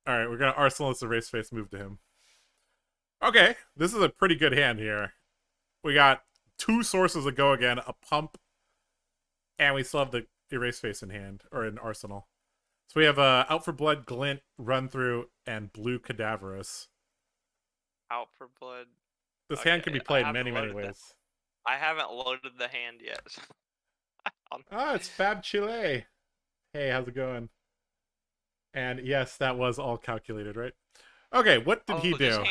Speaker 1: All right, we're gonna Arsenal this Erase Face move to him. Okay, this is a pretty good hand here. We got 2 sources of Go Again, a pump, and we still have the Erase Face in hand, or in Arsenal. So we have Out for Blood, Glint, Run Through, and Blue Cadaverous.
Speaker 3: Out for Blood.
Speaker 1: This hand can be played in many ways.
Speaker 3: I haven't loaded the hand yet.
Speaker 1: Ah, it's Fab Chile. Hey, how's it going? And yes, that was all calculated, right? Okay, what did he do?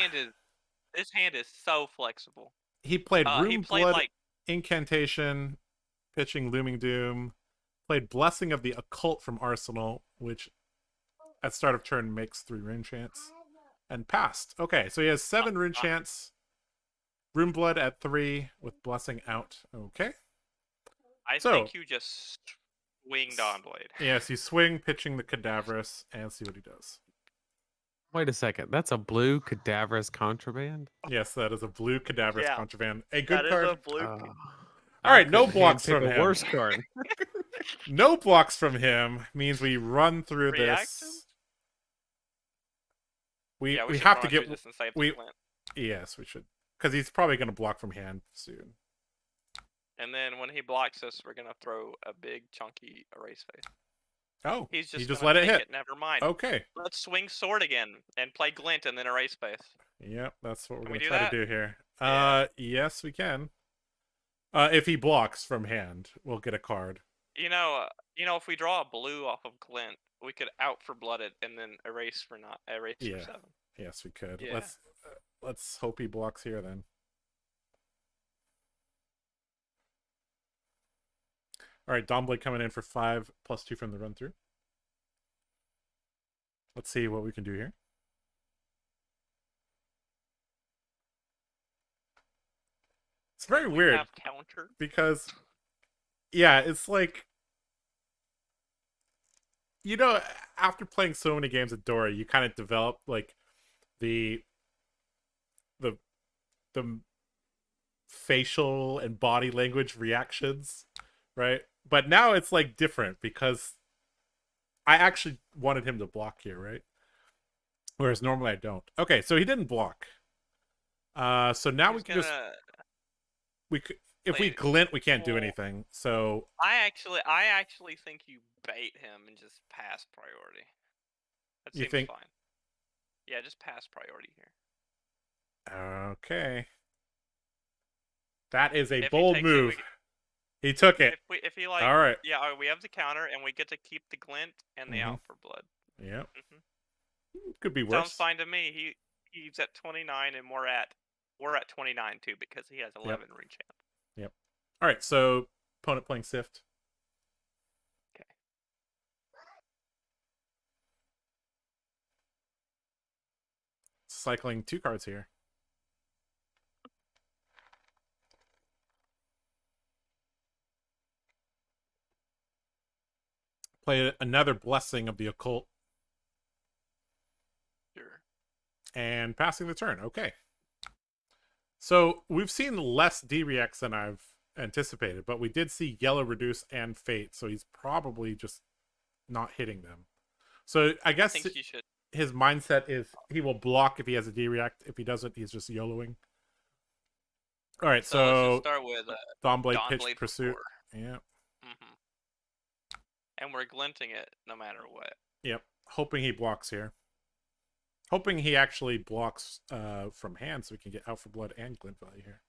Speaker 3: This hand is so flexible.
Speaker 1: He played Room Blood,
Speaker 3: like
Speaker 1: Incantation, pitching Looming Doom, played Blessing of the Occult from Arsenal, which at start of turn makes 3 rune chants, and passed. Okay, so he has 7 rune chants. Room Blood at 3 with Blessing out. Okay.
Speaker 3: I think you just swing Dawnblade.
Speaker 1: Yes, you swing, pitching the Cadaverous, and see what he does.
Speaker 2: Wait a second. That's a blue cadaverous contraband?
Speaker 1: Yes, that is a blue Cadaverous contraband. A good card.
Speaker 3: Is a blue.
Speaker 1: All right, no blocks from him.
Speaker 2: Worst card.
Speaker 1: No blocks from him means we run through this. We have to get
Speaker 3: this and save
Speaker 1: we
Speaker 3: the Glint.
Speaker 1: Yes, we should, because he's probably going to block from hand soon.
Speaker 3: And then when he blocks us, we're gonna throw a big chunky Erase Face.
Speaker 1: Oh,
Speaker 3: he
Speaker 1: just let it hit.
Speaker 3: Never mind.
Speaker 1: Okay.
Speaker 3: Let's swing Sword again and play Glint and then Erase Face.
Speaker 1: Yep, that's what we're going to
Speaker 3: try
Speaker 1: to do here.
Speaker 3: Yeah.
Speaker 1: Yes, we can. If he blocks from hand, we'll get a card.
Speaker 3: You know, if we draw a blue off of Glint, we could Out for Blood it and then erase for 7.
Speaker 1: Yes, we could.
Speaker 3: Yeah.
Speaker 1: Let's hope he blocks here then. All right, Dawnblade coming in for 5 plus 2 from the run through. Let's see what we can do here. It's very
Speaker 3: We
Speaker 1: weird
Speaker 3: have counter.
Speaker 1: because, yeah, it's like, you know, after playing so many games of Dora, you kind of develop like the the the facial and body language reactions, right? But now it's like different because I actually wanted him to block here, right? Whereas normally I don't. Okay, so he didn't block. So now we
Speaker 3: He's
Speaker 1: can just
Speaker 3: gonna
Speaker 1: if we
Speaker 3: play.
Speaker 1: glint, we can't do
Speaker 3: Well,
Speaker 1: anything. So
Speaker 3: I actually think you bait him and just pass priority. That
Speaker 1: you
Speaker 3: seems
Speaker 1: think?
Speaker 3: fine. Yeah, just pass priority here.
Speaker 1: Okay, that is a
Speaker 3: If he
Speaker 1: bold
Speaker 3: takes it,
Speaker 1: move. He took it.
Speaker 3: if he like,
Speaker 1: All right.
Speaker 3: yeah, we have the counter and we get to keep the glint and the out for blood.
Speaker 1: Yep.
Speaker 3: hmm
Speaker 1: Could be
Speaker 3: Sounds
Speaker 1: worse.
Speaker 3: fine to me. He's at 29 and we're at 29 too because he has 11 rechamp.
Speaker 1: Yep. All right. So opponent playing Sift.
Speaker 3: Okay.
Speaker 1: Cycling 2 cards here. Play another Blessing of the Occult.
Speaker 3: Sure.
Speaker 1: And passing the turn. Okay. So we've seen less D-Reacts than I've anticipated, but we did see Yellow Reduce and Fate, so he's probably just not hitting them. So I guess
Speaker 3: I think you should.
Speaker 1: his mindset is he will block if he has a D-React. If he doesn't, he's just YOLOing. All right,
Speaker 3: So let's
Speaker 1: so
Speaker 3: just start with
Speaker 1: Dawnblade Pitch
Speaker 3: Dawnblade
Speaker 1: Pursuit.
Speaker 3: 4.
Speaker 1: Yeah.
Speaker 3: And we're glinting it no matter what.
Speaker 1: Yep. Hoping he blocks here. Hoping he actually blocks from hand so we can get out for blood and glint value here.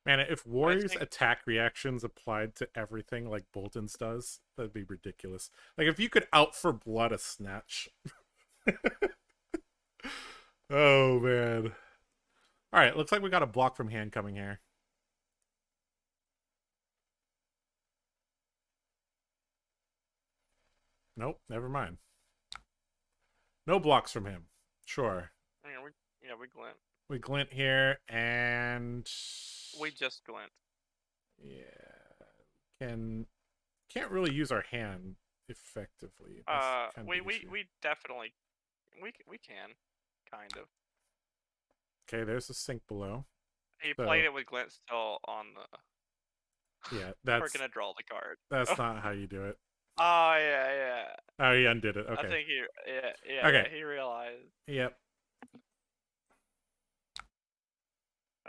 Speaker 1: Man, if Warriors attack reactions applied to everything like Bolton's does, that'd be ridiculous. Like if you could out for blood a snatch. Oh man. Alright, looks like we got a block from hand coming here. Nope, never mind. No blocks from him. Sure.
Speaker 3: We glint.
Speaker 1: We glint here, and
Speaker 3: we just glint.
Speaker 1: Yeah, can't really use our hand effectively.
Speaker 3: We definitely we can kind of.
Speaker 1: Okay, there's the sink below.
Speaker 3: He played it with glint still on the.
Speaker 1: Yeah, that's.
Speaker 3: We're gonna draw the card.
Speaker 1: That's not how you do it.
Speaker 3: Oh yeah.
Speaker 1: Oh, he undid it. Okay.
Speaker 3: I think
Speaker 1: Okay.
Speaker 3: He realized.
Speaker 1: Yep.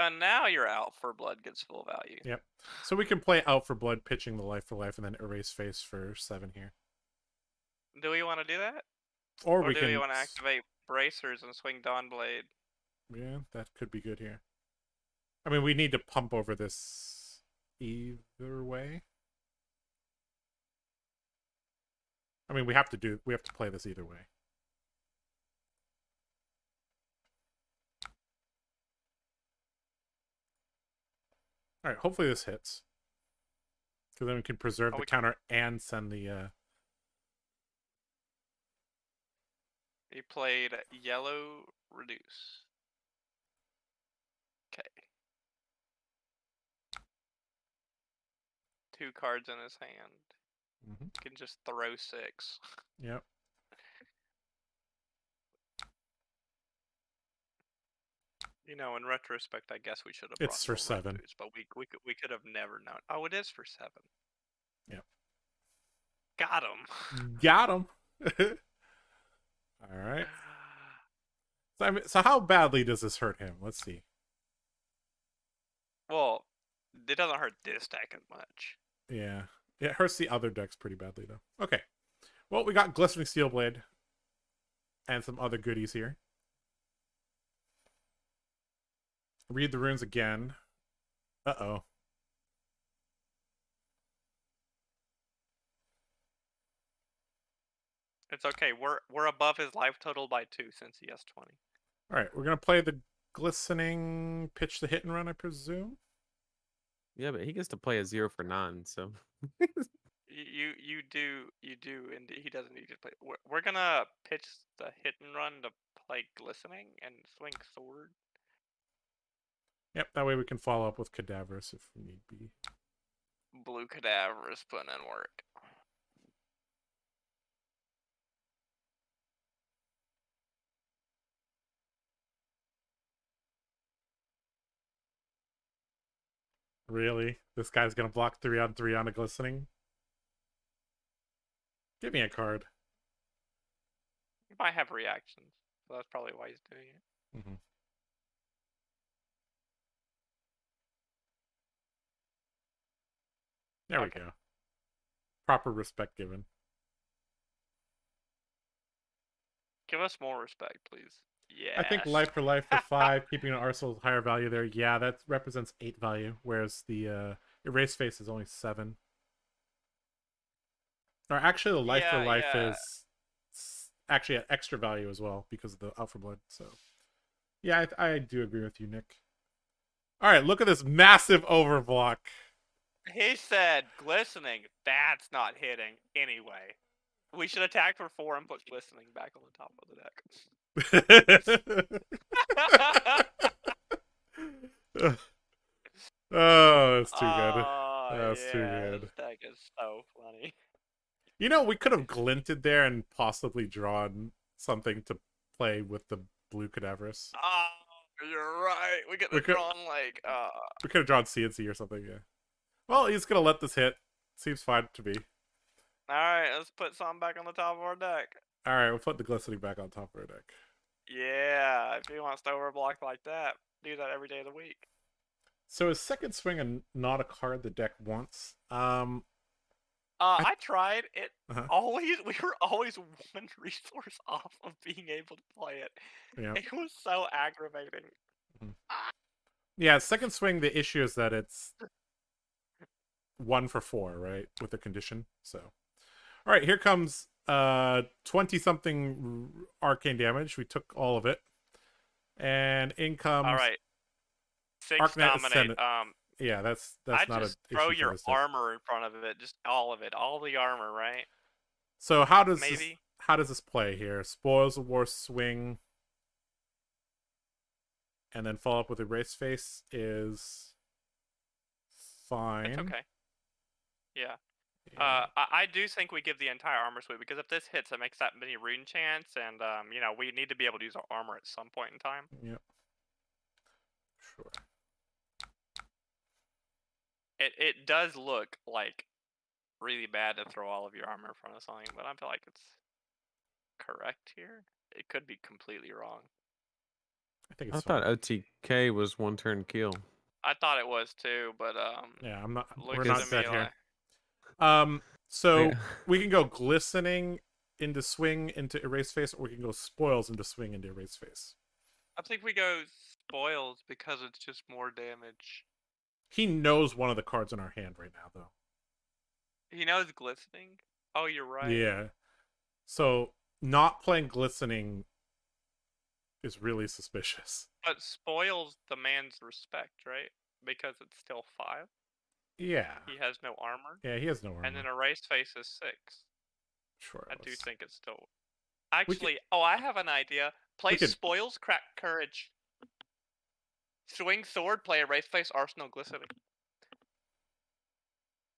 Speaker 3: And now your out for blood gets full value.
Speaker 1: Yep. So we can play out for blood, pitching the life for life, and then erase face for 7 here.
Speaker 3: Do we want to do that?
Speaker 1: Or
Speaker 3: do we want to activate bracers and swing Dawnblade?
Speaker 1: Yeah, that could be good here. I mean, we need to pump over this either way. I mean, we have to play this either way. All right, hopefully this hits. Because then we can preserve the counter and send the...
Speaker 3: He played Yellow Reduce. Okay. 2 cards in his hand. Can just throw 6.
Speaker 1: Yep.
Speaker 3: You know, in retrospect, I guess we should have.
Speaker 1: It's for 7,
Speaker 3: Reduce, but we could have never known. Oh, it is for 7.
Speaker 1: Yep.
Speaker 3: Got him.
Speaker 1: Got him. All right. So how badly does this hurt him? Let's see.
Speaker 3: Well, it doesn't hurt this deck as much.
Speaker 1: Yeah. It hurts the other decks pretty badly, though. Okay. Well, we got Glistening Steelblade and some other goodies here. Read the runes again. Uh-oh.
Speaker 3: It's okay. We're above his life total by 2 since he has 20.
Speaker 1: All right, we're gonna play the Glistening, pitch the hit and run, I presume.
Speaker 2: Yeah, but he gets to play a 0 for 9, so.
Speaker 3: You do, and he doesn't need to play. We're gonna pitch the hit and run to play glistening and swing sword.
Speaker 1: Yep, that way we can follow up with cadavers if need be.
Speaker 3: Blue cadaver is putting in work.
Speaker 1: Really? This guy's gonna block 3-on-3 on a glistening? Give me a card.
Speaker 3: He might have reactions, so that's probably why he's doing it.
Speaker 1: Mm-hmm. There we go. Proper respect given.
Speaker 3: Give us more respect, please. Yeah.
Speaker 1: I think life for life for 5, keeping an arsenal higher value there. Yeah, that represents 8 value, whereas the erase face is only 7. Or actually, the life for life is actually at extra value as well because of the Out for Blood. So, yeah, I do agree with you, Nick. All right, look at this massive overblock.
Speaker 3: He said glistening. That's not hitting anyway. We should attack for 4 and put glistening back on the top of the deck.
Speaker 1: Oh, that's too good.
Speaker 3: Oh,
Speaker 1: That's
Speaker 3: yeah,
Speaker 1: too good.
Speaker 3: This deck is so funny.
Speaker 1: You know, we could have glinted there and possibly drawn something to play with the blue cadaverous.
Speaker 3: Oh, you're right. We could have drawn like
Speaker 1: we could have drawn CNC or something, yeah. Well, he's gonna let this hit. Seems fine to me.
Speaker 3: Alright, let's put something back on the top of our deck.
Speaker 1: Alright, we'll put the glistening back on top of our deck.
Speaker 3: Yeah, if he wants to overblock like that, do that every day of the week.
Speaker 1: So is second swing not a card the deck wants?
Speaker 3: I tried it. We were always 1 resource off of being able to play it.
Speaker 1: Yeah.
Speaker 3: It was so aggravating.
Speaker 1: Yeah, second swing, the issue is that it's 1 for 4, right? With the condition. So, all right, here comes 20-something arcane damage. We took all of it, and in comes.
Speaker 3: All right. 6 dominate.
Speaker 1: Yeah, that's
Speaker 3: I'd
Speaker 1: not
Speaker 3: just
Speaker 1: a
Speaker 3: throw your armor in front of it, just all of it, all the armor, right?
Speaker 1: So how does this play here? Spoils of War swing, and then follow up with Erase Face is fine.
Speaker 3: It's okay. Yeah. I do think we give the entire armor sweep because if this hits, it makes that many rune chance, and you know, we need to be able to use our armor at some point in time.
Speaker 1: Yep. Sure.
Speaker 3: It does look like really bad to throw all of your armor in front of something, but I feel like it's correct here. It could be completely wrong.
Speaker 2: I thought OTK was 1 turn kill.
Speaker 3: I thought it was too, but
Speaker 1: yeah, I'm not.
Speaker 3: We're not
Speaker 1: set here. So
Speaker 2: Yeah.
Speaker 1: we can go glistening into swing into Erase Face, or we can go spoils into swing into Erase Face.
Speaker 3: I think we go spoils because it's just more damage.
Speaker 1: He knows one of the cards in our hand right now, though.
Speaker 3: He knows glistening. Oh, you're right.
Speaker 1: Yeah. So not playing glistening is really suspicious.
Speaker 3: But spoils demands respect, right? Because it's still 5.
Speaker 1: Yeah.
Speaker 3: He has no armor.
Speaker 1: Yeah, he has no armor.
Speaker 3: And then Erase Face is 6.
Speaker 1: Sure.
Speaker 3: I do think it's still. Actually, I have an idea. Play spoils, crack courage. Swing sword, play Erase Face, arsenal glistening.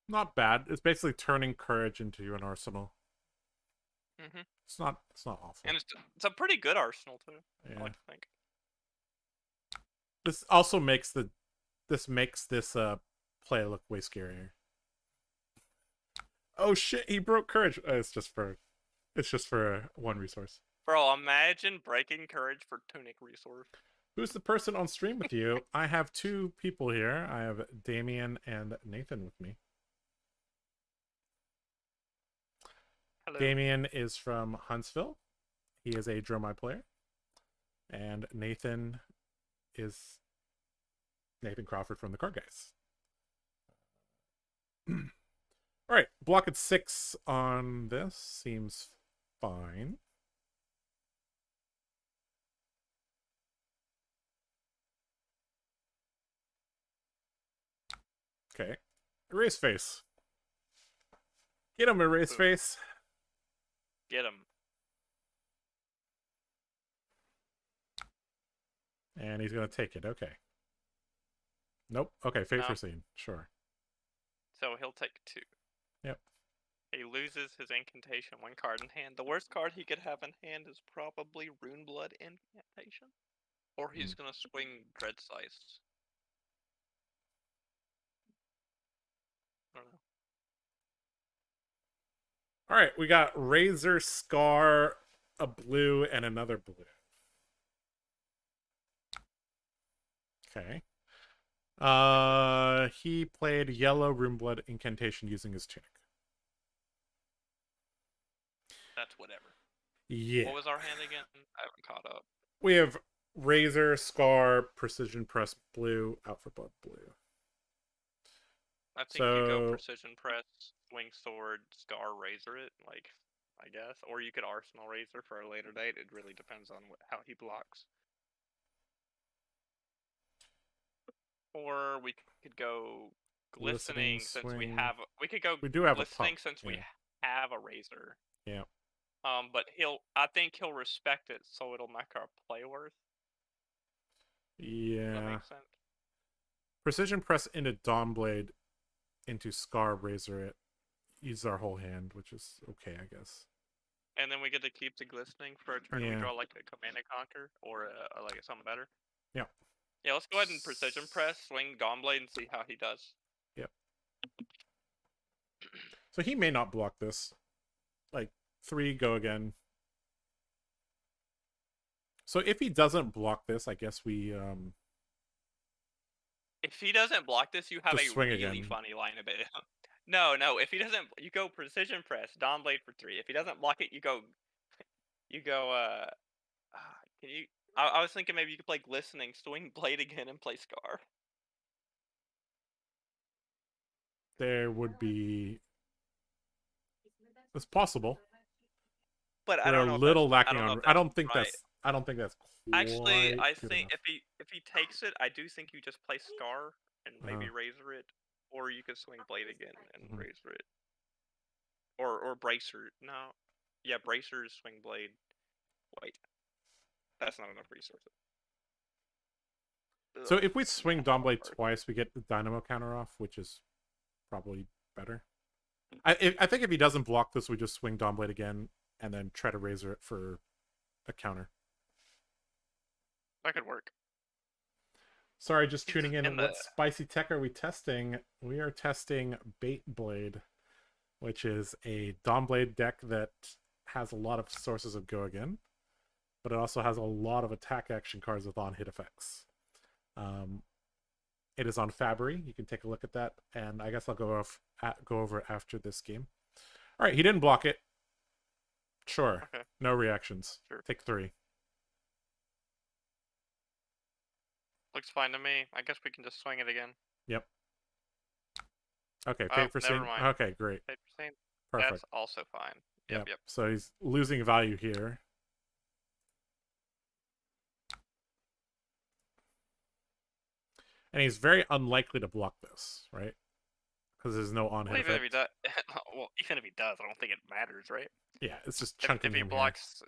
Speaker 1: Not bad. It's basically turning courage into an arsenal.
Speaker 3: Mm-hmm.
Speaker 1: It's not awful.
Speaker 3: And it's a pretty good arsenal too.
Speaker 1: Yeah.
Speaker 3: I like to think.
Speaker 1: This also makes this play look way scarier. Oh shit! He broke courage. It's just for 1 resource.
Speaker 3: Bro, imagine breaking courage for tunic resource.
Speaker 1: Who's the person on stream with you? I have 2 people here. I have Damien and Nathan with me.
Speaker 3: Hello.
Speaker 1: Damien is from Huntsville. He is a Dromai player. And Nathan is Nathan Crawford from the Card Guys. All right, block at 6 on this seems fine. Okay, Erase Face. Get him, Erase
Speaker 3: Boom.
Speaker 1: Face.
Speaker 3: Get him.
Speaker 1: And he's going to take it. Okay. Nope. Okay, Fate
Speaker 3: No.
Speaker 1: Foreseen. Sure.
Speaker 3: So he'll take 2.
Speaker 1: Yep.
Speaker 3: He loses his incantation, 1 card in hand. The worst card he could have in hand is probably Runeblood Incantation. Or he's gonna swing Dreadsize. I don't know.
Speaker 1: All right, we got Razor, Scar, a blue, and another blue. Okay. He played yellow Runeblood Incantation using his tunic.
Speaker 3: That's whatever.
Speaker 1: Yeah.
Speaker 3: What was our hand again? I haven't caught up.
Speaker 1: We have Razor, Scar, Precision Press blue, Out for Blood blue.
Speaker 3: I think you go
Speaker 1: So-
Speaker 3: Precision Press, Swing Sword, Scar, Razor it, like, I guess. Or you could Arsenal Razor for a later date. It really depends on how he blocks. Or we could go Glistening,
Speaker 1: Glistening,
Speaker 3: since
Speaker 1: swing.
Speaker 3: we could go
Speaker 1: We do have a
Speaker 3: Glistening
Speaker 1: pump,
Speaker 3: since we
Speaker 1: yeah.
Speaker 3: have a Razor.
Speaker 1: Yeah.
Speaker 3: But I think he'll respect it, so it'll make our play worth. Does that
Speaker 1: Yeah.
Speaker 3: make sense?
Speaker 1: Precision Press into Dawnblade, into Scar, Razor it. Use our whole hand, which is okay, I guess.
Speaker 3: And then we get to keep the Glistening for a turn.
Speaker 1: Yeah.
Speaker 3: We draw like a Command and Conquer or like something better.
Speaker 1: Yeah.
Speaker 3: Yeah, let's go ahead and Precision Press, swing Dawnblade, and see how he does.
Speaker 1: Yep. So he may not block this. Like, 3, go again. So if he doesn't block this, I guess we
Speaker 3: If he doesn't block this, you have
Speaker 1: Just
Speaker 3: a
Speaker 1: swing
Speaker 3: really
Speaker 1: again.
Speaker 3: funny line of it. No, if he doesn't, you go Precision Press, Dawnblade for 3. If he doesn't block it, you go, can you, I was thinking maybe you could play Glistening, swing Blade again, and play Scar.
Speaker 1: there would be it's possible.
Speaker 3: But I
Speaker 1: We're
Speaker 3: don't
Speaker 1: a
Speaker 3: know.
Speaker 1: little
Speaker 3: if
Speaker 1: lacking
Speaker 3: don't know
Speaker 1: on
Speaker 3: if
Speaker 1: I don't think
Speaker 3: right.
Speaker 1: that's
Speaker 3: Actually, I
Speaker 1: quite good
Speaker 3: think
Speaker 1: enough.
Speaker 3: if he takes it, I do think you just play Scar and maybe Razor it, or you could swing Blade again and
Speaker 1: Mhm.
Speaker 3: Razor it, or Bracer. No, yeah, Bracers, swing Blade. Wait, that's not enough resources.
Speaker 1: So
Speaker 3: Ugh,
Speaker 1: if we swing Dawnblade
Speaker 3: hard.
Speaker 1: twice, we get the Dynamo counter off, which is probably better. I think if he doesn't block this, we just swing Dawnblade again and then try to Razor it for a counter.
Speaker 3: That could work.
Speaker 1: Sorry, just
Speaker 3: He's
Speaker 1: tuning in.
Speaker 3: in
Speaker 1: What
Speaker 3: the-
Speaker 1: spicy tech are we testing? We are testing Bait Blade, which is a Dawnblade deck that has a lot of sources of Go Again, but it also has a lot of attack action cards with on-hit effects. It is on Fabry. You can take a look at that, and I guess I'll go over it after this game. All right, he didn't block it. Sure.
Speaker 3: Okay.
Speaker 1: No reactions.
Speaker 3: Sure.
Speaker 1: Take 3.
Speaker 3: Looks fine to me. I guess we can just swing it again.
Speaker 1: Yep. Okay,
Speaker 3: Oh,
Speaker 1: Fate for
Speaker 3: never
Speaker 1: Saint.
Speaker 3: mind.
Speaker 1: Okay, great. Perfect.
Speaker 3: That's also fine. Yep.
Speaker 1: So he's losing value here. And he's very unlikely to block this, right? Because there's no on-hit
Speaker 3: Well, even if he
Speaker 1: effect.
Speaker 3: does, even if he does, I don't think it matters, right?
Speaker 1: Yeah, it's just
Speaker 3: If
Speaker 1: chunking
Speaker 3: he
Speaker 1: him here.
Speaker 3: blocks,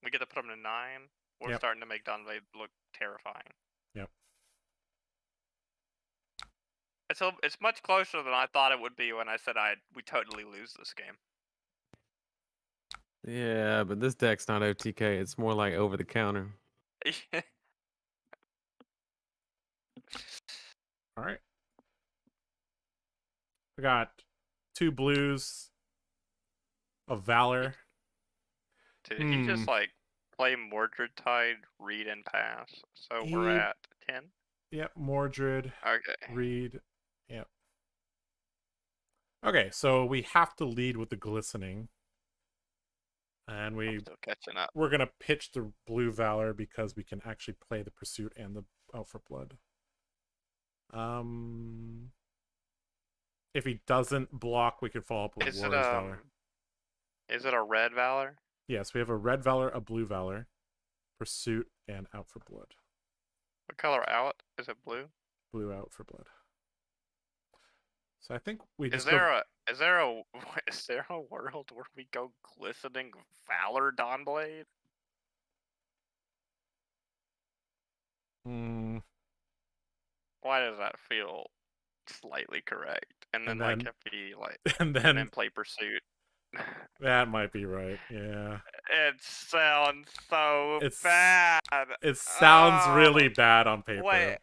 Speaker 3: we get to put him to 9. We're
Speaker 1: Yep.
Speaker 3: starting to make Dawnblade look terrifying.
Speaker 1: Yep.
Speaker 3: It's much closer than I thought it would be when I said we totally lose this game.
Speaker 2: Yeah, but this deck's not OTK. It's more like over the counter.
Speaker 1: All right. We got 2 blues, a Valor.
Speaker 3: Did he just like play Mordred Tide, read and pass? So we're
Speaker 1: He-
Speaker 3: at 10.
Speaker 1: Yep, Mordred,
Speaker 3: Okay.
Speaker 1: Reed. Yep. Okay, so we have to lead with the Glistening. And
Speaker 3: I'm still catching up.
Speaker 1: we're gonna pitch the blue Valor because we can actually play the Pursuit and the Out for Blood. If he doesn't block, we can follow up with
Speaker 3: Is
Speaker 1: Warrior's Valor.
Speaker 3: Is it a red Valor?
Speaker 1: Yes, we have a red Valor, a blue Valor, Pursuit, and Out for Blood.
Speaker 3: What color out? Is it blue?
Speaker 1: Blue Out for Blood. So I think we
Speaker 3: Is
Speaker 1: just
Speaker 3: there
Speaker 1: go.
Speaker 3: a is there a is there a world where we go glistening Valor Dawnblade?
Speaker 1: Mm,
Speaker 3: Why does that feel slightly correct? And then
Speaker 1: and
Speaker 3: like
Speaker 1: then
Speaker 3: if he like
Speaker 1: and
Speaker 3: and then
Speaker 1: then
Speaker 3: play Pursuit.
Speaker 1: that might be right. Yeah.
Speaker 3: It sounds so
Speaker 1: It's
Speaker 3: bad.
Speaker 1: it sounds
Speaker 3: Oh,
Speaker 1: really bad on
Speaker 3: wait.
Speaker 1: paper.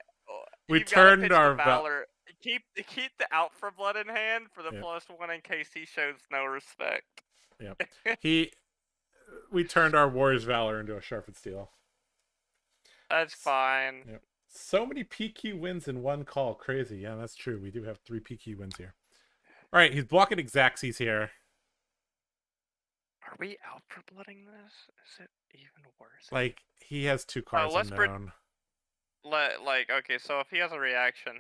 Speaker 1: We
Speaker 3: You've got to
Speaker 1: turned
Speaker 3: pitch the
Speaker 1: our
Speaker 3: Valor. Keep the Out for Blood in hand for the
Speaker 1: yeah,
Speaker 3: +1 in case he shows no respect.
Speaker 1: yeah. He we turned our Warrior's Valor into a Sharpened Steel.
Speaker 3: That's fine.
Speaker 1: Yep. So many PQ wins in one call. Crazy. Yeah, that's true. We do have 3 PQ wins here. All right, he's blocking Exacxies here.
Speaker 3: Are we out for blooding this? Is it even worse?
Speaker 1: Like, he has 2 cards
Speaker 3: let's
Speaker 1: unknown.
Speaker 3: okay, so if he has a reaction,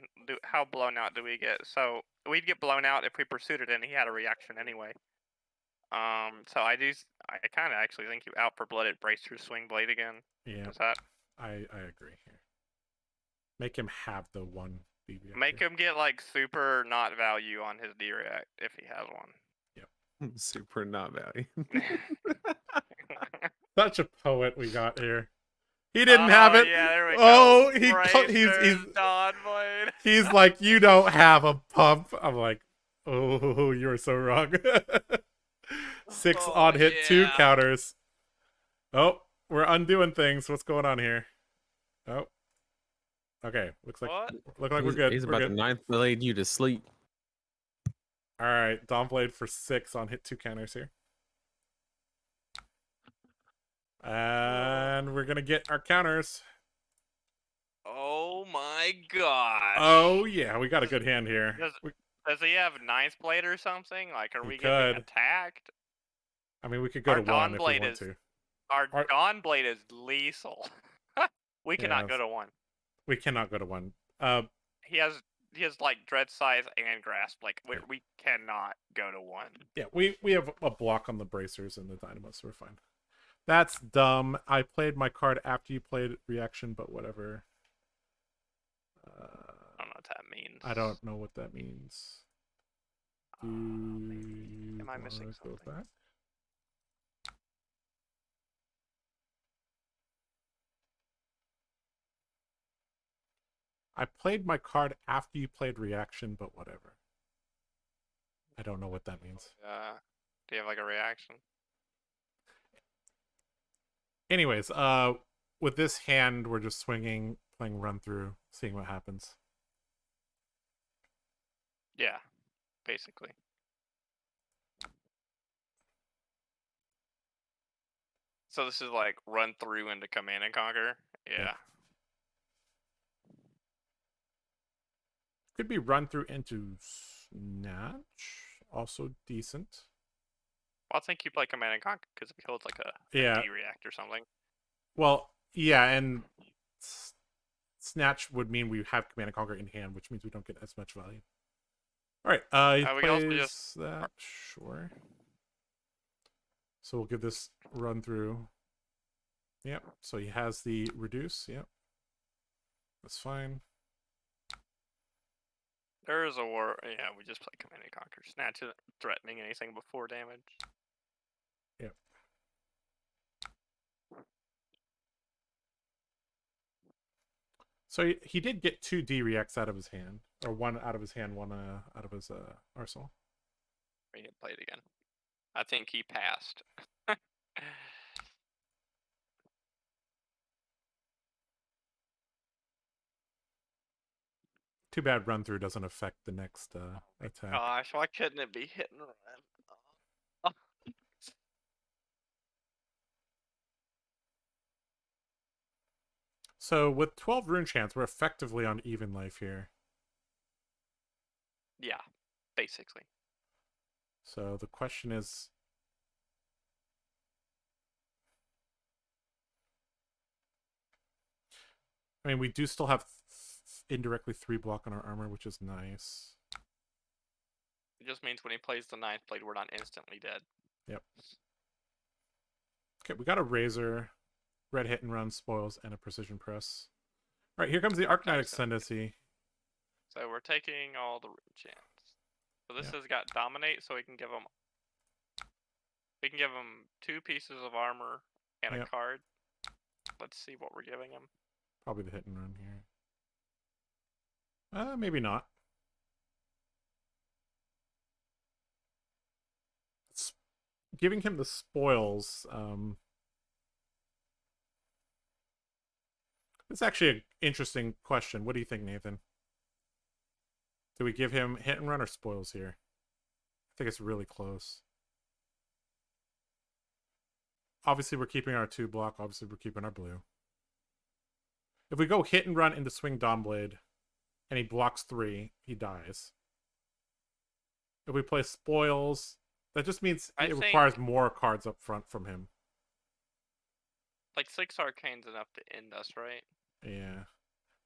Speaker 3: how blown out do we get? So we'd get blown out if we pursued it and he had a reaction anyway. So I kind of actually think you out for blooded brace through swing blade again.
Speaker 1: Yeah.
Speaker 3: Is that?
Speaker 1: I agree here. Make him have the 1 B reactor.
Speaker 3: Make him get like super not value on his D react if he has one.
Speaker 2: Super not value.
Speaker 1: Such a poet we got here. He didn't have it.
Speaker 3: Yeah, there we
Speaker 1: oh,
Speaker 3: go.
Speaker 1: he's like, you don't have a pump. I'm like, oh, you're so wrong. 6 on hit, 2 counters. Oh, we're undoing things. What's going on here? Oh, okay. Looks like we're good.
Speaker 2: He's
Speaker 1: we're
Speaker 2: about
Speaker 1: good.
Speaker 2: to 9th blade you to sleep.
Speaker 1: All right, Dawnblade for 6 on hit, 2 counters here. And we're gonna get our counters.
Speaker 3: Oh my gosh.
Speaker 1: Oh yeah, we got a good hand here.
Speaker 3: Does he have 9th blade or something? Like, are we
Speaker 1: could.
Speaker 3: getting attacked?
Speaker 1: I mean, we could go to 1 if we want to.
Speaker 3: Our Dawnblade is lethal. We cannot go to 1.
Speaker 1: We cannot go to 1.
Speaker 3: He has like Dread Scythe and Grasp. Like, we cannot go to 1.
Speaker 1: Yeah, we have a block on the bracers and the dynamo, so we're fine. That's dumb. I played my card after you played reaction, but whatever.
Speaker 3: I don't know what that means.
Speaker 1: I don't know what that means.
Speaker 3: Am I missing something?
Speaker 1: Back? I played my card after you played reaction, but whatever. I don't know what that means.
Speaker 3: Do you have like a reaction?
Speaker 1: Anyways, with this hand, we're just swinging, playing run through, seeing what happens.
Speaker 3: Yeah, basically. So this is like run through into Command and Conquer. Yeah.
Speaker 1: Could be run through into Snatch. Also decent.
Speaker 3: Well, I think you play Command and Conquer because if he holds like a D-react or something.
Speaker 1: Well, yeah, and Snatch would mean we have Command and Conquer in hand, which means we don't get as much value. All right, he plays that. Sure. So we'll give this run through. Yep. So he has the reduce. Yep. That's fine.
Speaker 3: There is a war. Yeah, we just play Command and Conquer. Snatch isn't threatening anything before damage.
Speaker 1: Yep. So he did get 2 D-reacts out of his hand. Or 1 out of his hand, 1 out of his arsenal.
Speaker 3: We can play it again. I think he passed.
Speaker 1: Too bad run through doesn't affect the next attack.
Speaker 3: Gosh, why couldn't it be hit and run?
Speaker 1: So with 12 rune chance, we're effectively on even life here.
Speaker 3: Yeah, basically.
Speaker 1: So the question is, I mean, we do still have indirectly 3 block on our armor, which is nice.
Speaker 3: It just means when he plays the 9th blade, we're not instantly dead.
Speaker 1: Yep. Okay, we got a razor, red hit and run, spoils, and a precision press. All right, here comes the Arknight Ascendancy.
Speaker 3: So we're taking all the rune chance. So this
Speaker 1: Yep.
Speaker 3: has got dominate, so we can give him 2 pieces of armor and a
Speaker 1: Yep.
Speaker 3: card. Let's see what we're giving him.
Speaker 1: Probably the hit and run here. Maybe not. Giving him the spoils. It's actually an interesting question. What do you think, Nathan? Do we give him hit and run or spoils here? I think it's really close. Obviously, we're keeping our 2 block. Obviously, we're keeping our blue. If we go hit and run into swing Dawnblade, and he blocks 3, he dies. If we play spoils, that just means it requires more cards up front from him.
Speaker 3: Like 6 arcane's enough to end us, right?
Speaker 1: Yeah.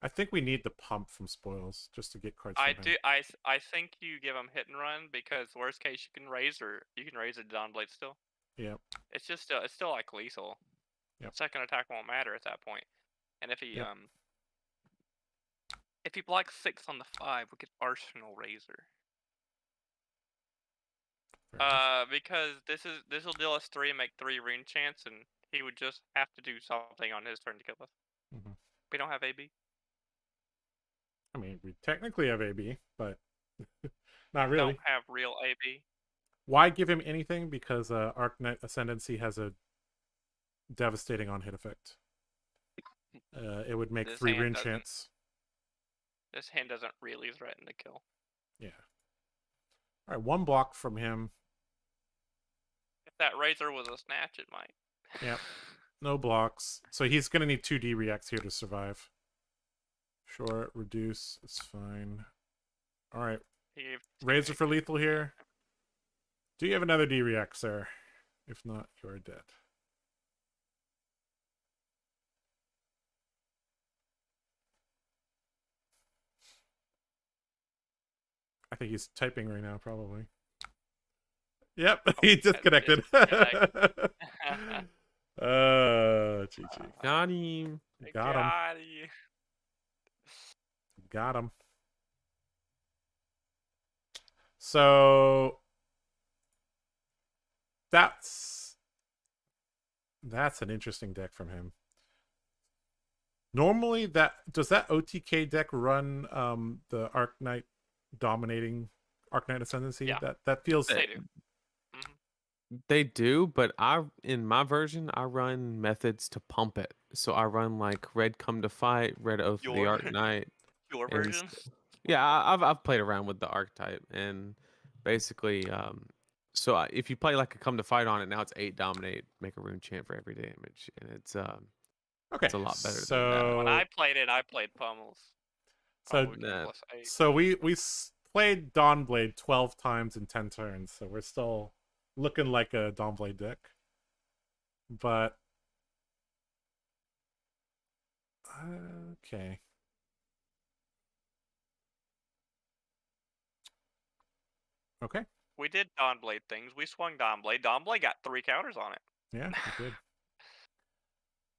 Speaker 1: I think we need the pump from spoils just to get cards from him.
Speaker 3: I think you give him hit and run because worst case you can raise a Dawnblade still.
Speaker 1: Yep.
Speaker 3: It's still like lethal.
Speaker 1: Yep.
Speaker 3: Second attack won't matter at that point. And if he
Speaker 1: Yep.
Speaker 3: if he blocks 6 on the 5, we get Arsenal Razor. Because this will deal us 3 and make 3 rune chance, and he would just have to do something on his turn to kill us.
Speaker 1: Mm-hmm.
Speaker 3: We don't have AB.
Speaker 1: I mean, we technically have AB, but not really.
Speaker 3: Don't have real AB.
Speaker 1: Why give him anything? Because Arknight Ascendancy has a devastating on-hit effect. It would make 3 rune chance.
Speaker 3: This hand doesn't really threaten to kill.
Speaker 1: Yeah. All right, 1 block from him.
Speaker 3: If that Razor was a snatch, it might.
Speaker 1: Yep. No blocks. So he's going to need 2 D-reacts here to survive. Sure, reduce. It's fine. All right. Razor for lethal here. Do you have another D-react, sir? If not, you're dead. I think he's typing right now, probably. Yep, he disconnected. GG.
Speaker 2: Got him.
Speaker 1: Got him. Got him. So that's an interesting deck from him. Normally, does that OTK deck run the Arknight dominating Arknight Ascendancy?
Speaker 3: Yeah.
Speaker 1: That feels.
Speaker 3: They do.
Speaker 2: They do, but in my version, I run methods to pump it. So I run like red come to fight, red oath of the Arknight.
Speaker 3: Your version?
Speaker 2: Yeah, I've played around with the archetype, and basically, so if you play like a come to fight on it, now it's 8 dominate, make a rune chant for every damage, and it's
Speaker 1: okay.
Speaker 2: It's a lot better
Speaker 1: so,
Speaker 2: than that.
Speaker 3: When I played it, I played pummels.
Speaker 1: So we played Dawnblade 12 times in 10 turns, so we're still looking like a Dawnblade deck. But okay. Okay.
Speaker 3: We did Dawnblade things. We swung Dawnblade. Dawnblade got 3 counters on it.
Speaker 1: Yeah, we did.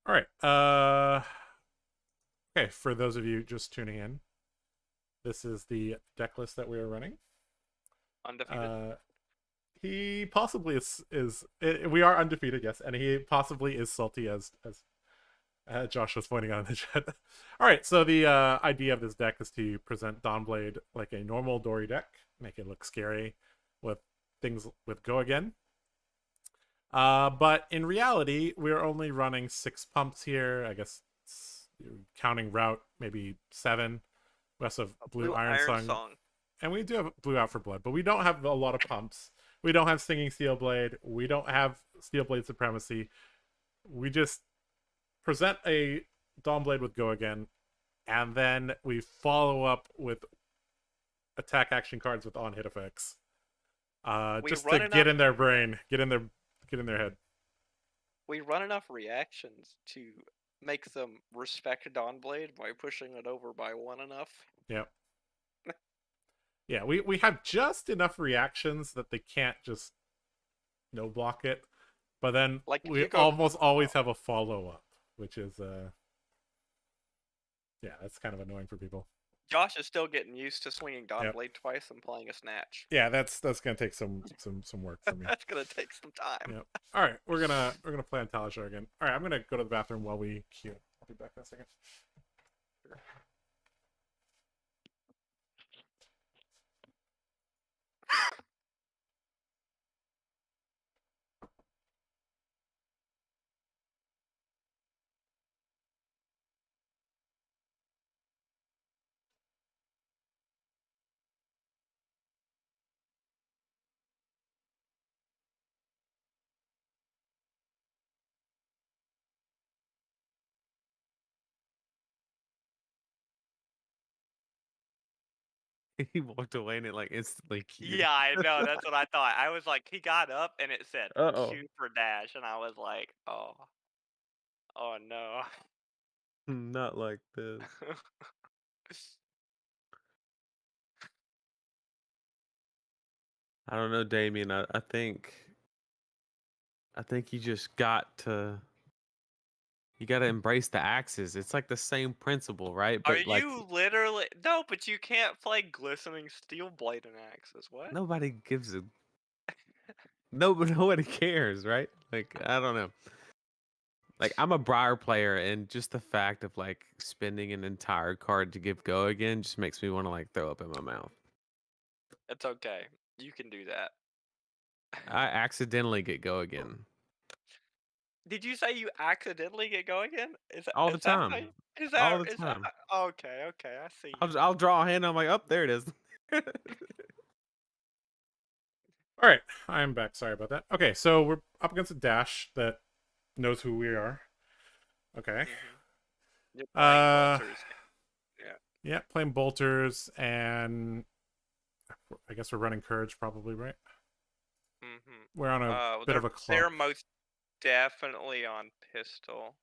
Speaker 1: All right. Okay, for those of you just tuning in, this is the deck list that we are running.
Speaker 3: Undefeated.
Speaker 1: He possibly is we are undefeated, yes, and he possibly is salty as Josh was pointing out in the chat. All right, so the idea of this deck is to present Dawnblade like a normal Dori deck, make it look scary with things with Go Again. But in reality, we're only running 6 pumps here. I guess counting route, maybe 7. We also have Blue Iron Song. And we do have Blue Out for Blood, but we don't have a lot of pumps. We don't have Singing Steel Blade. We don't have Steel Blade Supremacy. We just present a Dawnblade with Go Again, and then we follow up with attack action cards with on-hit effects. Just to get in their brain, get in their head.
Speaker 3: We run enough reactions to make them respect Dawnblade by pushing it over by 1 enough.
Speaker 1: Yep. Yeah, we have just enough reactions that they can't just no block it, but then we almost always have a follow up, which is yeah, that's kind of annoying for people.
Speaker 3: Josh is still getting used to swinging Dawnblade twice and playing a Snatch.
Speaker 1: Yeah, that's gonna take some work for me.
Speaker 3: That's gonna take some time.
Speaker 1: Yep. All right, we're gonna play on Talishar again. All right, I'm gonna go to the bathroom while we queue. I'll be back in a second.
Speaker 2: He walked away and it like instantly queued.
Speaker 3: Yeah, I know. That's what I thought. I was like, he got up and it said
Speaker 2: Uh-oh.
Speaker 3: "Shoot for dash," and I was like, oh no.
Speaker 2: Not like this. I don't know, Damien. I think you just got to embrace the axes. It's like the same principle, right?
Speaker 3: Are
Speaker 2: But like
Speaker 3: you literally no? But you can't play glistening steel blade and axes. What?
Speaker 2: nobody gives a nobody cares, right? Like I don't know. Like I'm a Briar player, and just the fact of like spending an entire card to give go again just makes me want to like throw up in my mouth.
Speaker 3: It's okay. You can do that.
Speaker 2: I accidentally get go again
Speaker 3: Did you say you accidentally get go again? Is that
Speaker 2: all the
Speaker 3: is that how
Speaker 2: time.
Speaker 3: you- is
Speaker 2: All
Speaker 3: that
Speaker 2: the
Speaker 3: is that
Speaker 2: time.
Speaker 3: okay? Okay, I see you.
Speaker 2: I'll draw a hand. I'm like, oh, there it is.
Speaker 1: All right, I'm back. Sorry about that. Okay, so we're up against a dash that knows who we are. Okay.
Speaker 3: You're playing bolters.
Speaker 1: Yeah, playing bolters, and I guess we're running courage, probably, right? We're on a bit of a clock.
Speaker 3: They're most definitely on pistol.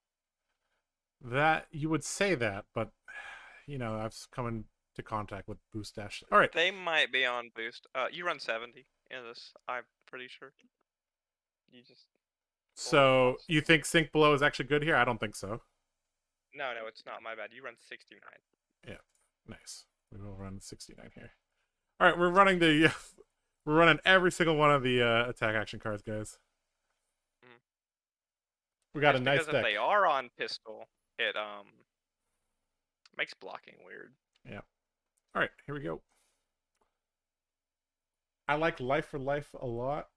Speaker 1: That you would say that, but you know, I've come into contact with boost dash. All right,
Speaker 3: They might be on boost. You run 70 in this. I'm pretty sure. You just
Speaker 1: so you think sink below is actually good here? I don't think so.
Speaker 3: no, it's not. My bad. You run 69.
Speaker 1: Yeah, nice. We will run 69 here. All right, we're running the we're running every single one of the attack action cards, guys. We got
Speaker 3: Just
Speaker 1: a nice
Speaker 3: because
Speaker 1: deck.
Speaker 3: if they are on pistol, it makes blocking weird.
Speaker 1: Yeah. All right, here we go. I like Life for Life a lot.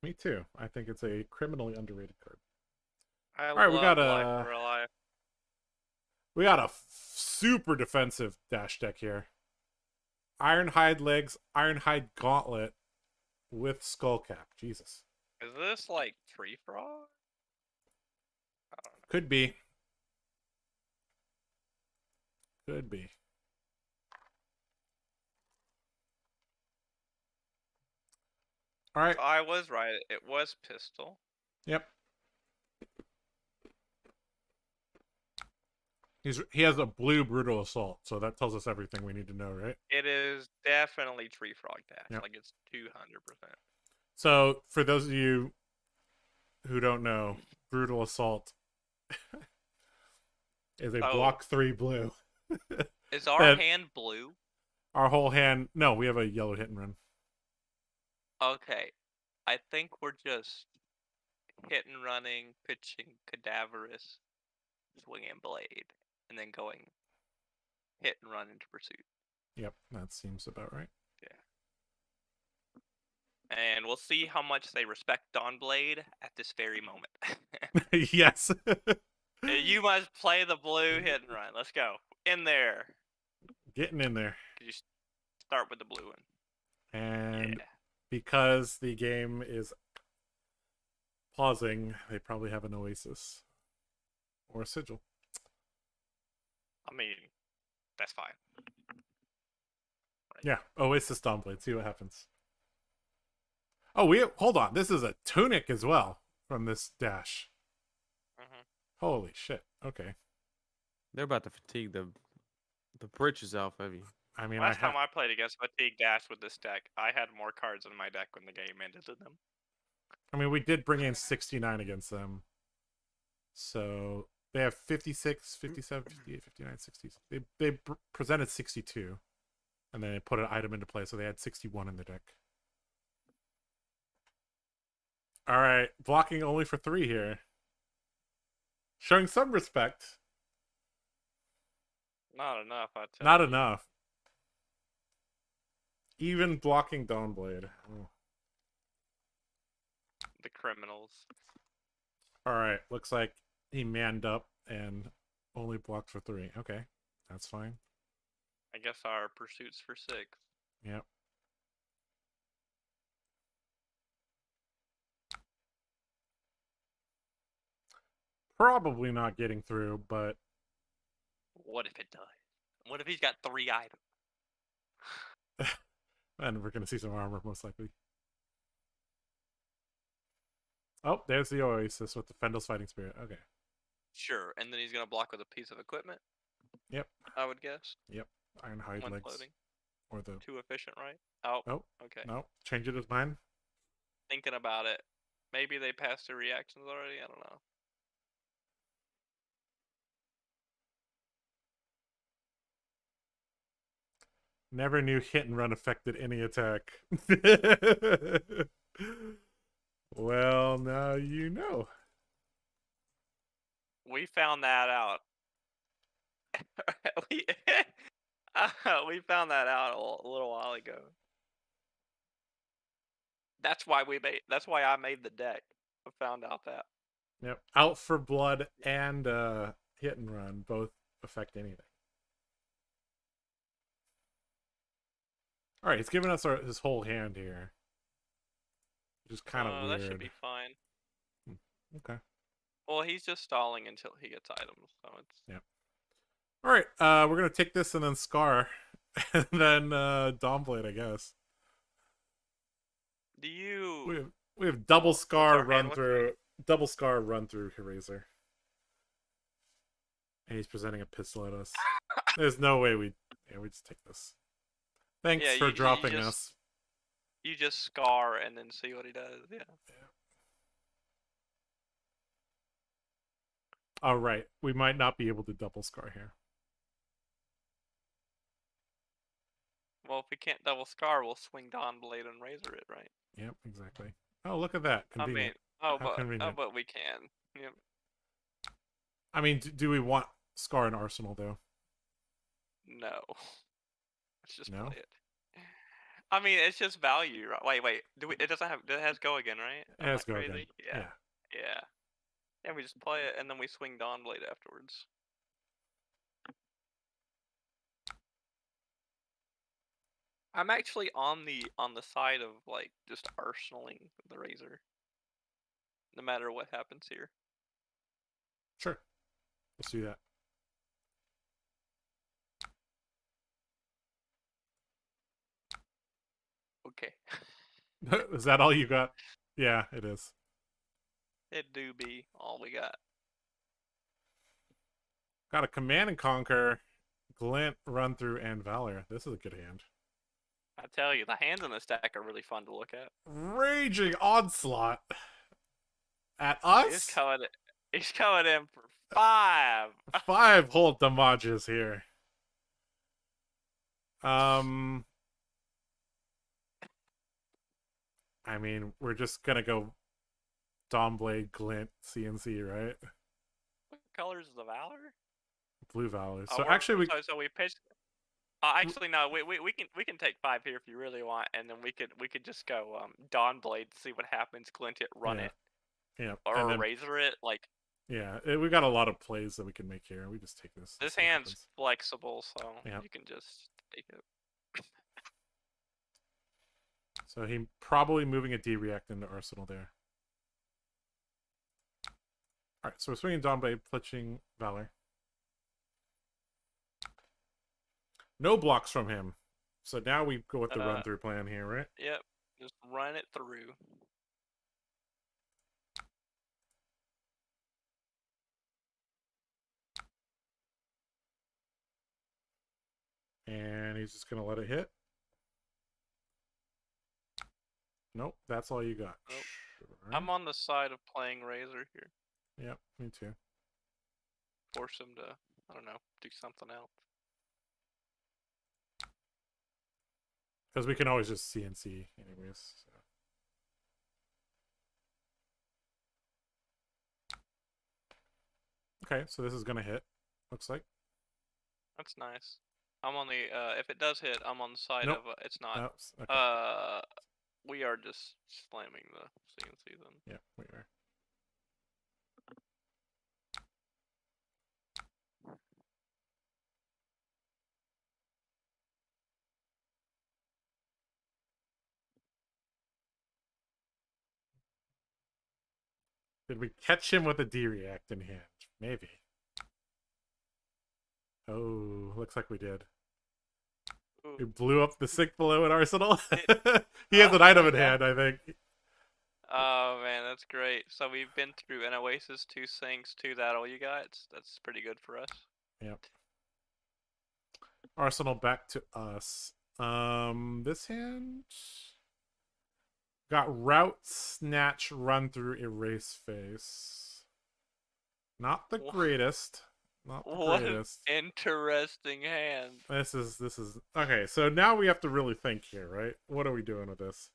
Speaker 1: Me too. I think it's a criminally underrated card.
Speaker 3: All
Speaker 1: right, we got a
Speaker 3: Life for Life.
Speaker 1: We got a super defensive dash deck here. Ironhide legs, Ironhide gauntlet with skullcap. Jesus.
Speaker 3: Is this like Tree Frog? I don't know.
Speaker 1: Could be. Could be. All right.
Speaker 3: I was right. It was pistol.
Speaker 1: Yep. He has a blue brutal assault, so that tells us everything we need to know, right?
Speaker 3: It is definitely Tree Frog dash.
Speaker 1: Yep.
Speaker 3: Like it's 200%.
Speaker 1: So for those of you who don't know, brutal assault is a block 3 blue.
Speaker 3: Is our hand blue?
Speaker 1: Our whole hand. No, we have a yellow hit and run.
Speaker 3: Okay. I think we're just hit and running, pitching cadaverous, swinging blade, and then going hit and run into pursuit.
Speaker 1: Yep, that seems about right.
Speaker 3: Yeah. And we'll see how much they respect Dawnblade at this very moment.
Speaker 1: Yes.
Speaker 3: You must play the blue hit and run. Let's go. In there.
Speaker 1: Getting in there.
Speaker 3: You start with the blue one.
Speaker 1: And because the game is pausing, they probably have an Oasis. Or a Sigil.
Speaker 3: I mean, that's fine.
Speaker 1: Right. Yeah, Oasis Dawnblade. See what happens. Oh, hold on. This is a tunic as well from this dash. Holy shit. Okay.
Speaker 2: They're about to fatigue the britches off of you.
Speaker 1: I mean,
Speaker 3: last time I played against Fatigue Dash with this deck, I had more cards in my deck when the game ended than them.
Speaker 1: I mean, we did bring in 69 against them. So They have 56, 57, 58, 59, 60. They presented 62, and then they put an item into play, so they had 61 in the deck. All right, blocking only for 3 here. Showing some respect.
Speaker 3: Not enough, I tell
Speaker 1: Not
Speaker 3: you.
Speaker 1: enough. Even blocking Dawnblade. Oh.
Speaker 3: The criminals.
Speaker 1: All right, looks like he manned up and only blocked for 3. Okay, that's fine.
Speaker 3: I guess our pursuit's for 6.
Speaker 1: Yep. Probably not getting through, but
Speaker 3: What if it does? What if he's got 3 items?
Speaker 1: and we're gonna see some armor most likely. Oh, there's the Oasis with the Fendel's Fighting Spirit. Okay.
Speaker 3: Sure, and then he's gonna block with a piece of equipment.
Speaker 1: Yep.
Speaker 3: I would guess.
Speaker 1: Yep. Ironhide
Speaker 3: When
Speaker 1: legs.
Speaker 3: floating.
Speaker 1: Or the
Speaker 3: Too efficient, right? Oh.
Speaker 1: Oh,
Speaker 3: Okay.
Speaker 1: no. Change it as mine.
Speaker 3: Thinking about it. Maybe they passed their reactions already. I don't know.
Speaker 1: Never knew hit and run affected any attack. Well, now you know.
Speaker 3: We found that out. we we found that out a little while ago. That's why I made the deck. I found out that.
Speaker 1: Yep. Out for blood and hit and run both affect anything. All right, he's giving us his whole hand here, which is kind of weird.
Speaker 3: That should be fine.
Speaker 1: Okay.
Speaker 3: Well, he's just stalling until he gets items, so it's.
Speaker 1: Yep. All right, we're gonna take this and then Scar, and then Dawnblade, I guess.
Speaker 3: Do you?
Speaker 1: We have double Scar
Speaker 3: our hand
Speaker 1: run through, Eraser, and he's presenting a pistol at us. There's no way we just take this. Thanks for dropping us.
Speaker 3: You just Scar and then see what he does. Yeah.
Speaker 1: All right, we might not be able to double Scar here.
Speaker 3: Well, if we can't double Scar, we'll swing Dawnblade and Razor it, right?
Speaker 1: Yep, exactly. Oh, look at that. Convenient.
Speaker 3: Convenient. But we can. Yep.
Speaker 1: I mean, do we want Scar in Arsenal, though?
Speaker 3: No. Let's just
Speaker 1: No?
Speaker 3: play it. I mean, it's just value, right? Wait. It doesn't have. It has go again, right?
Speaker 1: It has go again. Yeah.
Speaker 3: Yeah. Yeah, we just play it and then we swing Dawnblade afterwards. I'm actually on the side of like just arsenaling the Razor. No matter what happens here.
Speaker 1: Sure. Let's do that.
Speaker 3: Okay.
Speaker 1: Is that all you got? Yeah, it is.
Speaker 3: It do be all we got.
Speaker 1: Got a Command and Conquer, Glint, Run Through, and Valor. This is a good hand.
Speaker 3: I tell you, the hands in this deck are really fun to look at.
Speaker 1: Raging Onslaught at us.
Speaker 3: He's coming in for 5.
Speaker 1: 5 whole damages here. I mean, we're just gonna go Dawnblade, Glint, CNC, right?
Speaker 3: What colors is the Valor?
Speaker 1: Blue Valor. So actually,
Speaker 3: so we pitched. Actually, no. We can take 5 here if you really want, and then we could just go Dawnblade, see what happens, Glint it, run it,
Speaker 1: yeah,
Speaker 3: or then, Razor it. Like,
Speaker 1: yeah, we got a lot of plays that we can make here. We just take this.
Speaker 3: This hand's flexible, so you can just take it.
Speaker 1: So he probably moving a D-React into Arsenal there. Alright, so we're swinging Dawnblade, Plitching Valor. No blocks from him. So now we go with the run-through plan here, right?
Speaker 3: Yep, just run it through.
Speaker 1: And he's just going to let it hit. Nope, that's all you got.
Speaker 3: Nope.
Speaker 1: Sure.
Speaker 3: I'm on the side of playing Razor here.
Speaker 1: Yep, me too.
Speaker 3: force him to, I don't know, do something else.
Speaker 1: Because we can always just CNC anyways. So. Okay, so this is gonna hit. Looks like.
Speaker 3: That's nice. I'm on the, if it does hit, I'm on the side
Speaker 1: Nope.
Speaker 3: of, it's not.
Speaker 1: Oops, okay.
Speaker 3: We are just slamming the CNC then.
Speaker 1: Yeah, we are. Did we catch him with a D-React in hand? Maybe. Oh, looks like we did.
Speaker 3: Ooh.
Speaker 1: We blew up the sink below at Arsenal. He has an item in hand, I think.
Speaker 3: Oh man, that's great. So we've been through an Oasis, 2 sinks, 2 that all you got. That's pretty good for us.
Speaker 1: Yep. Arsenal back to us. This hand got route, snatch, run through, erase face. Not the greatest. Not the
Speaker 3: What
Speaker 1: greatest.
Speaker 3: an interesting hand.
Speaker 1: This is okay. So now we have to really think here, right? What are we doing with this?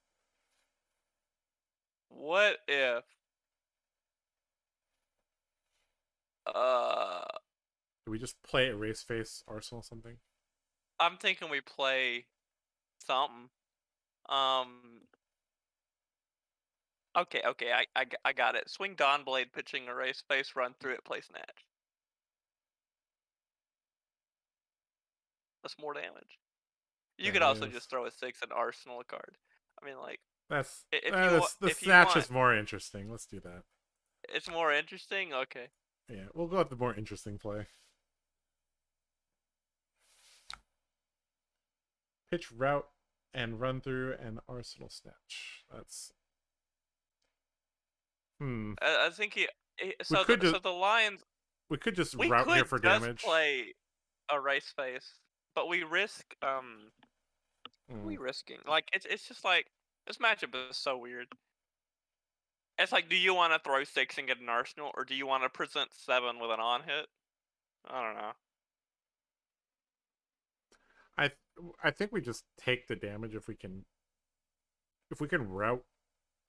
Speaker 3: What if
Speaker 1: Do we just play erase face Arsenal something?
Speaker 3: I'm thinking we play something. Okay, I got it. Swing Dawnblade, pitching erase face, run through it, play snatch. That's more damage. You could also just throw a 6 and Arsenal a card. I mean, like,
Speaker 1: That's
Speaker 3: if
Speaker 1: the
Speaker 3: you
Speaker 1: snatch
Speaker 3: want,
Speaker 1: is more interesting. Let's do that.
Speaker 3: it's more interesting. Okay.
Speaker 1: Yeah, we'll go with the more interesting play. Pitch route and run through and Arsenal snatch. That's
Speaker 3: I think he so the Lions.
Speaker 1: We could just
Speaker 3: We
Speaker 1: route
Speaker 3: could
Speaker 1: here for
Speaker 3: just
Speaker 1: damage.
Speaker 3: play a race face, but we risk what are we risking? Like it's just like this matchup is so weird. It's like, do you want to throw 6 and get an Arsenal, or do you want to present 7 with an on hit? I don't know.
Speaker 1: I think we just take the damage if we can. If we can route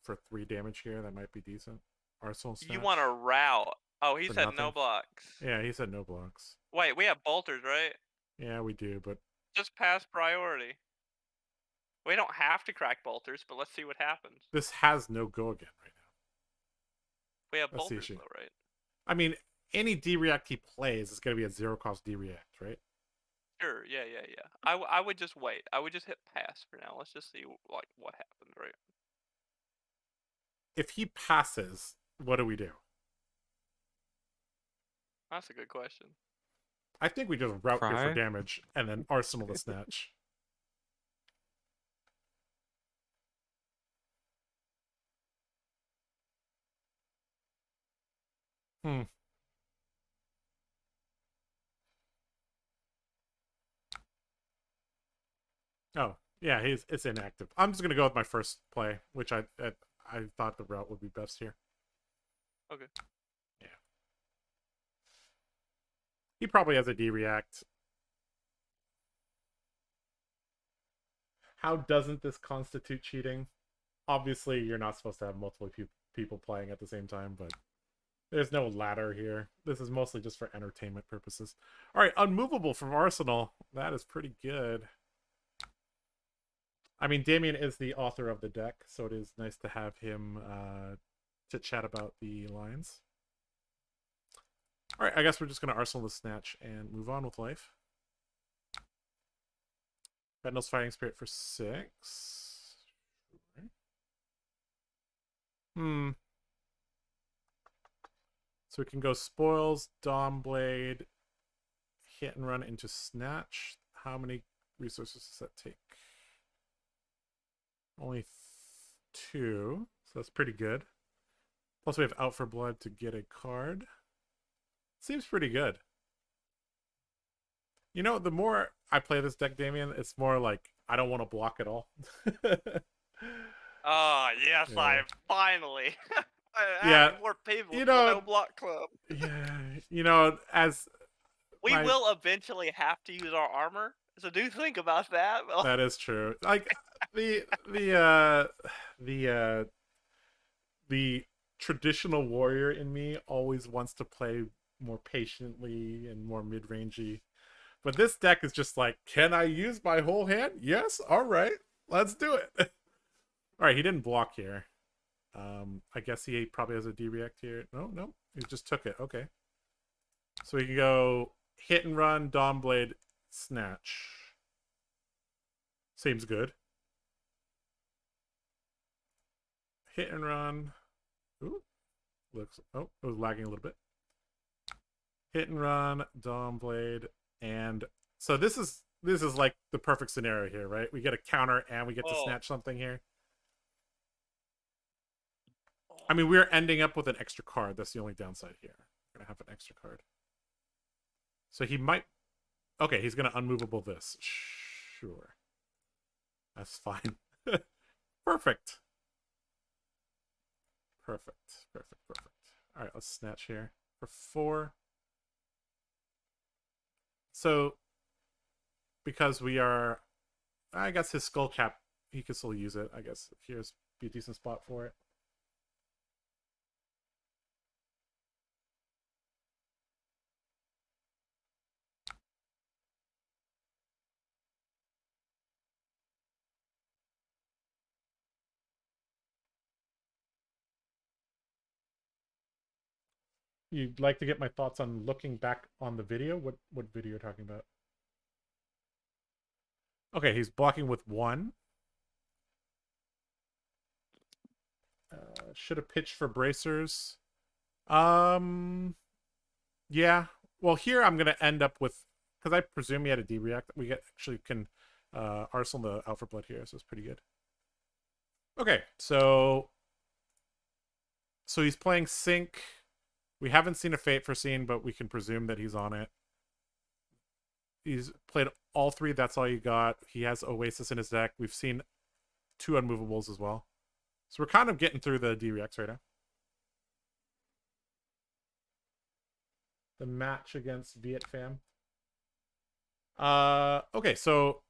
Speaker 1: for 3 damage here, that might be decent. Arsenal snatch.
Speaker 3: You want to route? Oh, he said no blocks.
Speaker 1: Yeah, he said no blocks.
Speaker 3: Wait, we have bolters, right?
Speaker 1: Yeah, we do, but
Speaker 3: just pass priority. We don't have to crack bolters, but let's see what happens.
Speaker 1: This has no go again right now.
Speaker 3: We have bolters though, right?
Speaker 1: I mean, any D-React he plays is going to be a 0-cost D-React, right?
Speaker 3: Sure, yeah. I would just wait. I would just hit pass for now. Let's just see like what happens, right?
Speaker 1: If he passes, what do we do?
Speaker 3: That's a good question.
Speaker 1: I think we just route here for damage and then Arsenal the snatch. Oh, yeah, it's inactive. I'm just gonna go with my first play, which I thought the route would be best here.
Speaker 3: Okay.
Speaker 1: Yeah. He probably has a D-React. How doesn't this constitute cheating? Obviously, you're not supposed to have multiple people playing at the same time, but there's no ladder here. This is mostly just for entertainment purposes. All right, Unmovable from Arsenal. That is pretty good. I mean, Damien is the author of the deck, so it is nice to have him to chat about the lines. All right, I guess we're just going to Arsenal the snatch and move on with life. Vendal's Fighting Spirit for 6. So we can go Spoils, Dawnblade, hit and run into Snatch. How many resources does that take? Only 2, so that's pretty good. Plus we have Out for Blood to get a card. Seems pretty good. You know, the more I play this deck, Damien, it's more like I don't want to block at all.
Speaker 3: Oh, yes, yeah. I finally.
Speaker 1: Yeah,
Speaker 3: more people
Speaker 1: you know,
Speaker 3: no block club.
Speaker 1: Yeah, You know, as
Speaker 3: We
Speaker 1: my
Speaker 3: will eventually have to use our armor, so do think about that.
Speaker 1: that is true. Like the the traditional warrior in me always wants to play more patiently and more mid-rangey. But this deck is just like, can I use my whole hand? Yes. All right. Let's do it. All right, he didn't block here. I guess he probably has a D-react here. No, he just took it. Okay. So we can go hit and run, Dawnblade, Snatch. Seems good. Hit and run. Ooh. Looks, oh, it was lagging a little bit. Hit and run, Dawnblade, and so this is like the perfect scenario here, right? We get a counter and we get to snatch something here. I mean, we're ending up with an extra card. That's the only downside here. We're gonna have an extra card. So he might. Okay, he's gonna unmovable this. Sure. That's fine. Perfect. Perfect. All right, let's snatch here for 4. So, because we are, I guess his skull cap, he could still use it. I guess here's be a decent spot for it. You'd like to get my thoughts on looking back on the video? What video you're talking about? Okay, he's blocking with 1. Should have pitched for bracers. Yeah. Well, here I'm gonna end up with, because I presume he had a D-react. We actually can arsenal the Alpha Blood here, so it's pretty good. Okay, so he's playing Sync. We haven't seen a Fate Foreseen, but we can presume that he's on it. He's played all 3. That's all you got. He has Oasis in his deck. We've seen 2 unmovables as well. So we're kind of getting through the D-Reacts right now. The match against Viet Fam. Okay, so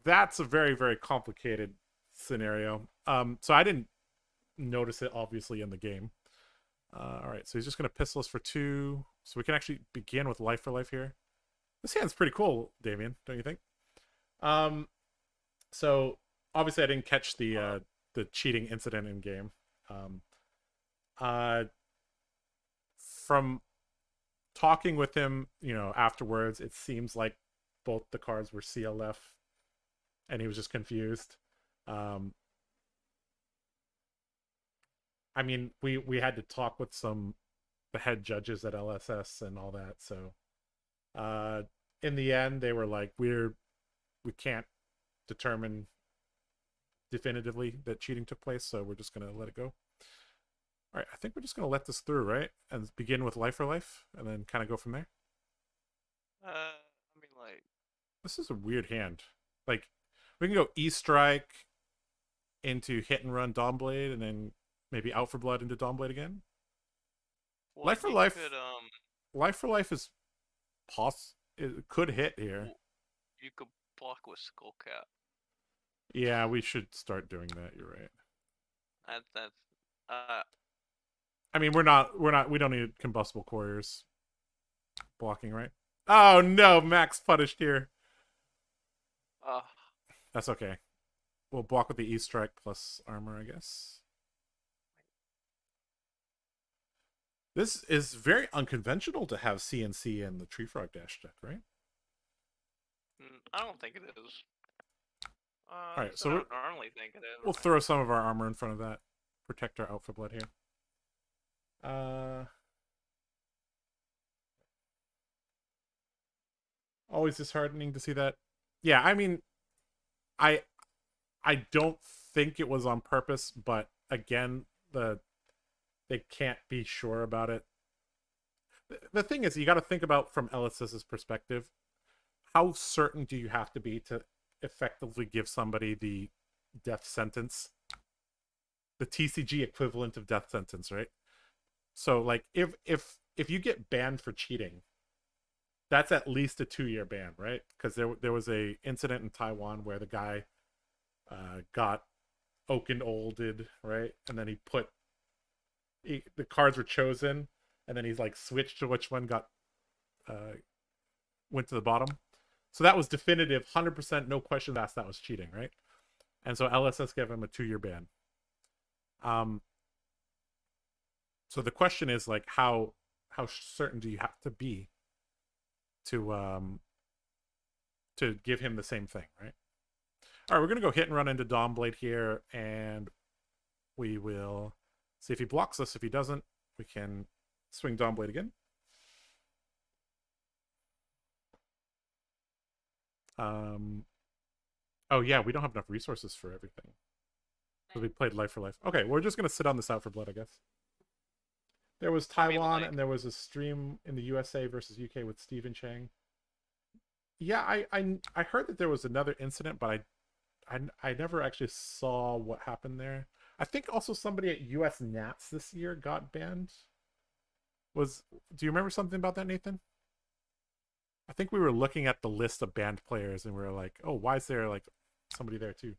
Speaker 1: that's a very, very complicated scenario. So I didn't notice it, obviously, in the game. All right, so he's just going to pistol us for 2. So we can actually begin with life for life here. This hand's pretty cool, Damien, don't you think? So obviously I didn't catch the cheating incident in game. From talking with him, you know, afterwards, it seems like both the cards were CLF, and he was just confused. I mean, we had to talk with the head judges at LSS and all that. So, in the end, they were like, we can't determine definitively that cheating took place, so we're just gonna let it go. All right, I think we're just gonna let this through, right? And begin with life for life, and then kind of go from there.
Speaker 3: I mean, like,
Speaker 1: this is a weird hand. Like, we can go E-Strike into hit and run Dawnblade, and then maybe out for blood into Dawnblade again.
Speaker 3: well,
Speaker 1: Life for
Speaker 3: you
Speaker 1: life.
Speaker 3: Could,
Speaker 1: Life for life is it could hit here.
Speaker 3: You could block with Skull Cap.
Speaker 1: Yeah, we should start doing that. You're right.
Speaker 3: That's
Speaker 1: I mean, we don't need combustible couriers blocking, right? Oh no, Max punished here. That's okay. We'll block with the E-Strike plus armor, I guess. This is very unconventional to have CNC in the Tree Frog Dash deck, right?
Speaker 3: I don't think it is.
Speaker 1: Alright, so
Speaker 3: I don't normally think it is.
Speaker 1: We'll throw some of our armor in front of that. Protect our out for blood here. Always disheartening to see that. Yeah, I mean, I don't think it was on purpose, but again, they can't be sure about it. The thing is, you got to think about from LSS's perspective. How certain do you have to be to effectively give somebody the death sentence? The TCG equivalent of death sentence, right? So like if you get banned for cheating, that's at least a 2-year ban, right? Because there was a incident in Taiwan where the guy got Oaken olded, right? And then the cards were chosen, and then he's like switched to which one got went to the bottom. So that was definitive, 100%, no questions asked. That was cheating, right? And so LSS gave him a 2-year ban. So the question is like, how certain do you have to be to give him the same thing, right? All right, we're gonna go hit and run into Dawnblade here, and we will see if he blocks us. If he doesn't, we can swing Dawnblade again. Oh yeah, we don't have enough resources for everything. So we played Life for Life. Okay, we're just gonna sit on this out for blood, I guess. There was Taiwan, and there was a stream in the USA versus UK with Stephen Chang. Yeah, I heard that there was another incident, but I never actually saw what happened there. I think also somebody at US Nats this year got banned. Do you remember something about that, Nathan? I think we were looking at the list of banned players, and we were like, oh, why is there like somebody there too?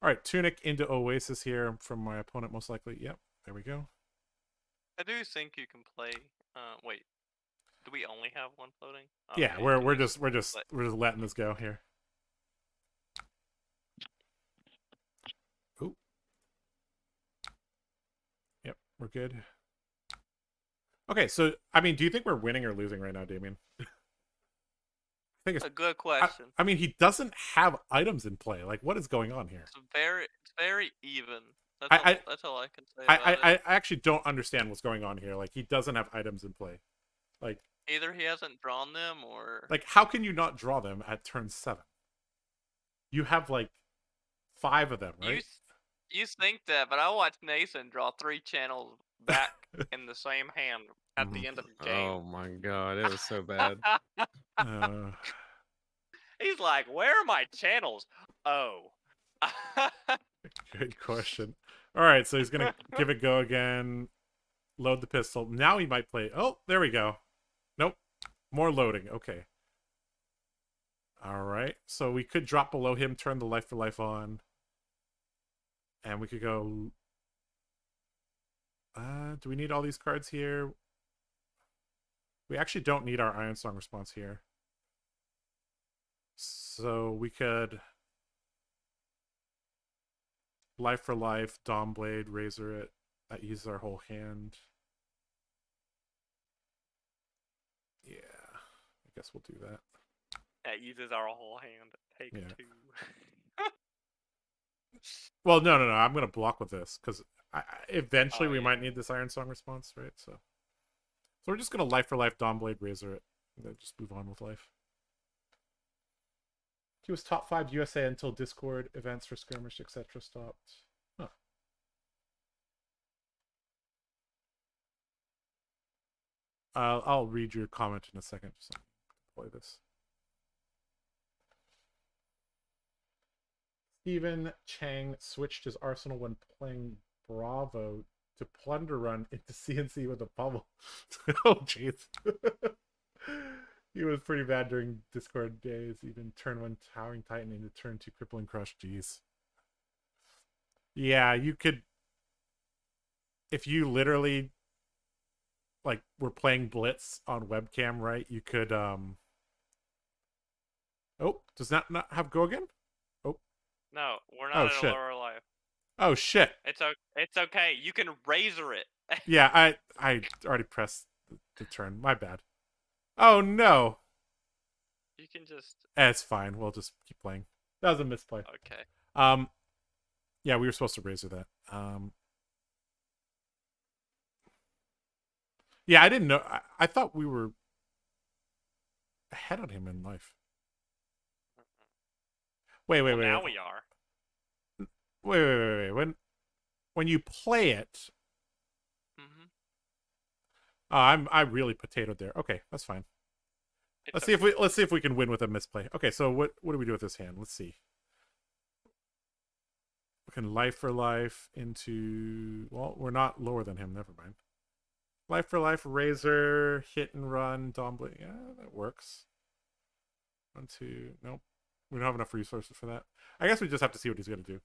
Speaker 1: All right, Tunic into Oasis here from my opponent, most likely. Yep, there we go.
Speaker 3: I do think you can play. Wait, do we only have one floating? Oh,
Speaker 1: Yeah, we're just letting this go here. Ooh. Yep, we're good. Okay, so I mean, do you think we're winning or losing right now, Damien? I think it's
Speaker 3: a good question.
Speaker 1: I mean, he doesn't have items in play. Like, what is going on here?
Speaker 3: It's very even. That's all I can say about
Speaker 1: I actually don't understand what's going on here. Like, he doesn't have items in play. Like,
Speaker 3: either he hasn't drawn them, or
Speaker 1: like, how can you not draw them at turn 7? You have like 5 of them, right?
Speaker 3: You think that, but I watched Nathan draw 3 channels back in the same hand at the end of the game.
Speaker 2: Oh my god, it was so bad.
Speaker 3: He's like, where are my channels? Oh.
Speaker 1: Good question. All right, so he's gonna give it go again. Load the pistol. Now he might play. Oh, there we go. Nope. More loading. Okay. All right. So we could drop below him, turn the Life for Life on, and we could go. Do we need all these cards here? We actually don't need our Iron Song response here. So we could Life for Life, Dawnblade, Razor it. That uses our whole hand. Yeah, I guess we'll do that.
Speaker 3: That uses our whole hand. Take 2.
Speaker 1: Well, no. I'm gonna block with this because eventually we might need this Iron Song response, right? So we're just gonna Life for Life, Dawnblade, Razor it, and then just move on with life. He was top 5 USA until Discord events for skirmish, etc. stopped. Huh. I'll read your comment in a second. Just play this. Stephen Chang switched his arsenal when playing Bravo to Plunder Run into CNC with a bubble. Oh, jeez. He was pretty bad during Discord days. Even turn 1 Towering Titan into turn 2 Crippling Crush. Jeez. Yeah, you could... If you literally... Like, were playing Blitz on webcam, right? You could... Oh, does that not have go again? Oh.
Speaker 3: No, we're not at a lower life.
Speaker 1: Oh, shit.
Speaker 3: It's okay. You can Razor it.
Speaker 1: Yeah, I already pressed the turn. My bad. Oh, no.
Speaker 3: You can just...
Speaker 1: It's fine. We'll just keep playing. That was a misplay.
Speaker 3: Okay.
Speaker 1: Yeah, we were supposed to Razor that. Yeah, I didn't know. I thought we were ahead on him in life. Wait.
Speaker 3: Now we are.
Speaker 1: Wait. When you play it... I really potatoed there. Okay, that's fine. Let's see if we can win with a misplay. Okay, so what do we do with this hand? Let's see. We can Life for Life into... Well, we're not lower than him. Never mind. Life for life, razor, hit and run, Dawnblade. Yeah, that works. 1, 2. Nope. We don't have enough resources for that. I guess we just have to see what he's going to do.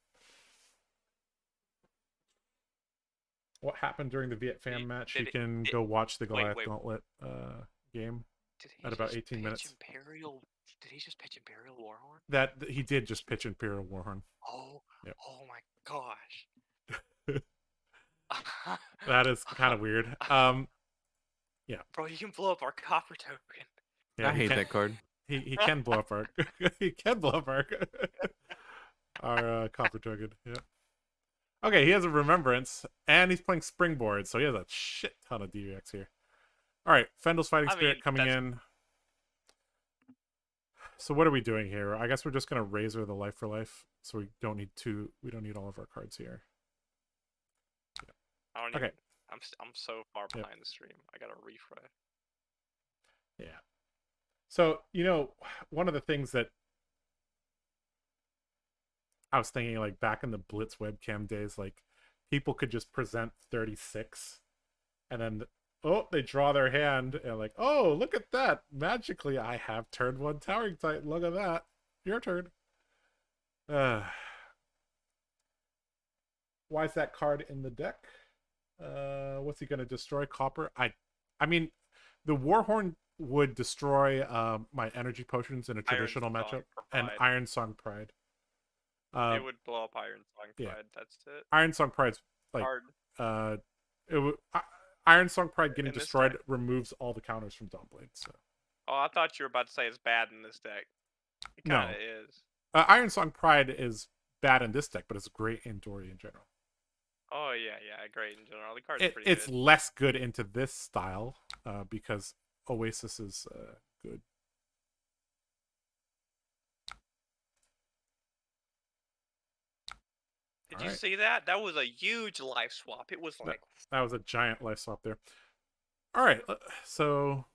Speaker 1: What happened during the Viet Fam match? You can go watch the Goliath Gauntlet game at about 18 minutes.
Speaker 3: Did he just pitch Imperial Warhorn?
Speaker 1: That he did just pitch Imperial Warhorn.
Speaker 3: Oh,
Speaker 1: yep.
Speaker 3: Oh my gosh.
Speaker 1: That is kind of weird. Yeah.
Speaker 3: Bro, you can blow up our copper token.
Speaker 2: Yeah, I hate that card.
Speaker 1: He can blow up our he can blow up our copper token. Yeah. Okay, he has a remembrance, and he's playing Springboard, so he has a shit ton of DVX here. All right, Fendel's Fighting Spirit coming in. So what are we doing here? I guess we're just gonna razor the life for life, so we don't need all of our cards here.
Speaker 3: Yeah. Okay. I'm so far behind the stream. I gotta refresh.
Speaker 1: Yeah. So one of the things that I was thinking, like back in the Blitz webcam days, like people could just present 36, and then they draw their hand and like, oh, look at that! Magically, I have turn 1 Towering Titan. Look at that. Your turn. Why is that card in the deck? What's he gonna destroy? Copper. I mean, the Warhorn would destroy my energy potions in a traditional matchup, and Iron Song Pride.
Speaker 3: It would blow up Iron Song Pride. Yeah. That's it.
Speaker 1: Iron Song Pride's like hard. Iron Song Pride getting destroyed removes all the counters from Dawnblade. So.
Speaker 3: Oh, I thought you were about to say it's bad in this deck. It kind of is.
Speaker 1: Iron Song Pride is bad in this deck, but it's great in Dori in general.
Speaker 3: Oh yeah, great in general. The card's pretty
Speaker 1: it's good. Less good into this style because Oasis is good.
Speaker 3: Did you see that? That was a huge life swap. It was like...
Speaker 1: That was a giant life swap there. All right, so...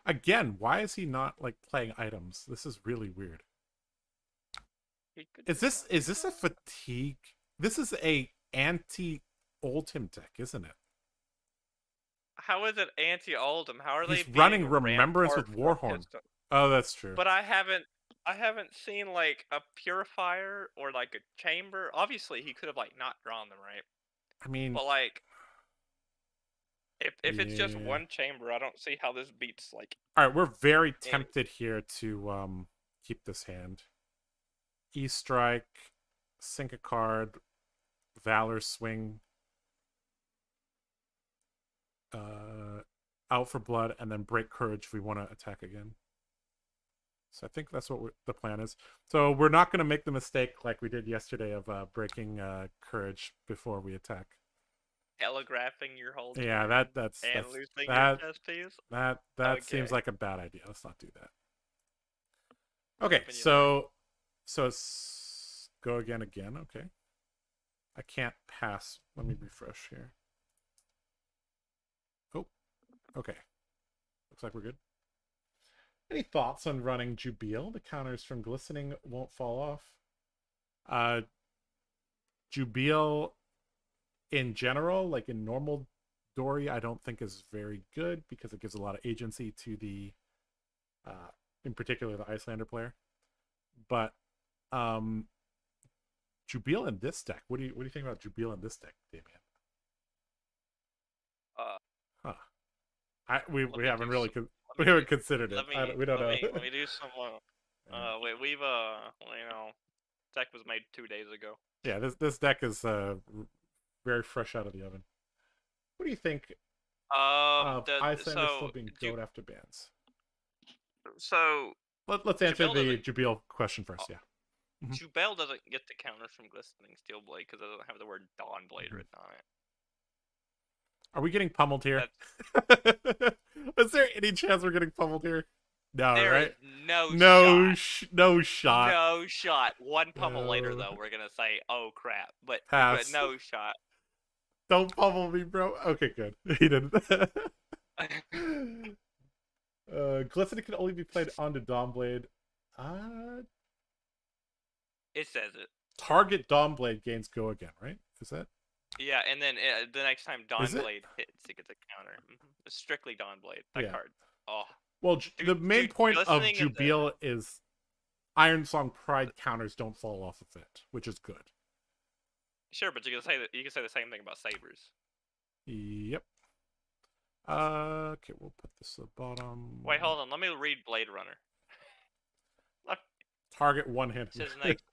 Speaker 1: Again, why is he not, like, playing items? This is really weird. Is this a fatigue? This is a anti-Oldhim deck, isn't it?
Speaker 3: How is it anti-Oldhim? How are
Speaker 1: He's running Remembrance with Warhorn. Oh, that's true.
Speaker 3: But I haven't seen like a purifier or like a chamber. Obviously, he could have like not drawn them, right?
Speaker 1: I mean,
Speaker 3: but like, if it's just one chamber, I don't see how this beats like.
Speaker 1: All right, we're very tempted here to keep this hand. E-Strike, sink a card, Valor Swing, out for blood, and then break Courage if we want to attack again. So I think that's what the plan is. So we're not going to make the mistake like we did yesterday of breaking Courage before we attack.
Speaker 3: Telegraphing your whole turn.
Speaker 1: Yeah, that's
Speaker 3: losing your chess piece.
Speaker 1: That seems like a bad idea. Let's not do that. Okay, so go again. Okay, I can't pass. Let me refresh here. Oh, okay. Looks like we're good. Any thoughts on running Jubil? The counters from Glistening won't fall off. Jubil, in general, like in normal Dori, I don't think is very good because it gives a lot of agency to the, in particular, the Icelander player. But Jubil in this deck, what do you think about Jubil in this deck, Damien? We haven't really we haven't considered it. We don't know.
Speaker 3: Let me do some. We've deck was made 2 days ago.
Speaker 1: Yeah, this deck is very fresh out of the oven. What do you think of Icelander still being goat after bans?
Speaker 3: So
Speaker 1: let's answer the Jubil question first. Yeah.
Speaker 3: Jubil doesn't get the counters from Glistening Steelblade because it doesn't have the word Dawnblade written on it.
Speaker 1: Are we getting pummeled here? Is there any chance we're getting pummeled here? No,
Speaker 3: there
Speaker 1: right?
Speaker 3: Is
Speaker 1: no shot.
Speaker 3: No shot. One pummel later, though, we're gonna say, "Oh crap!" But no shot.
Speaker 1: Don't pummel me, bro. Okay, good. He didn't. Glistening can only be played onto Dawnblade.
Speaker 3: It says it.
Speaker 1: Target Dawnblade gains go again, right? Is that?
Speaker 3: Yeah, and then the next time Dawnblade hits, think it's a counter. It's strictly Dawnblade. That
Speaker 1: Yeah.
Speaker 3: card. Oh,
Speaker 1: Well, the main point of
Speaker 3: listening in the-
Speaker 1: Jubil is Iron Song Pride counters don't fall off of it, which is good.
Speaker 3: Sure, but you can say that. You can say the same thing about Sabers.
Speaker 1: Yep. Okay, we'll put this at the bottom.
Speaker 3: Wait, hold on. Let me read Blade Runner.
Speaker 1: Target one-handed.
Speaker 3: It says next.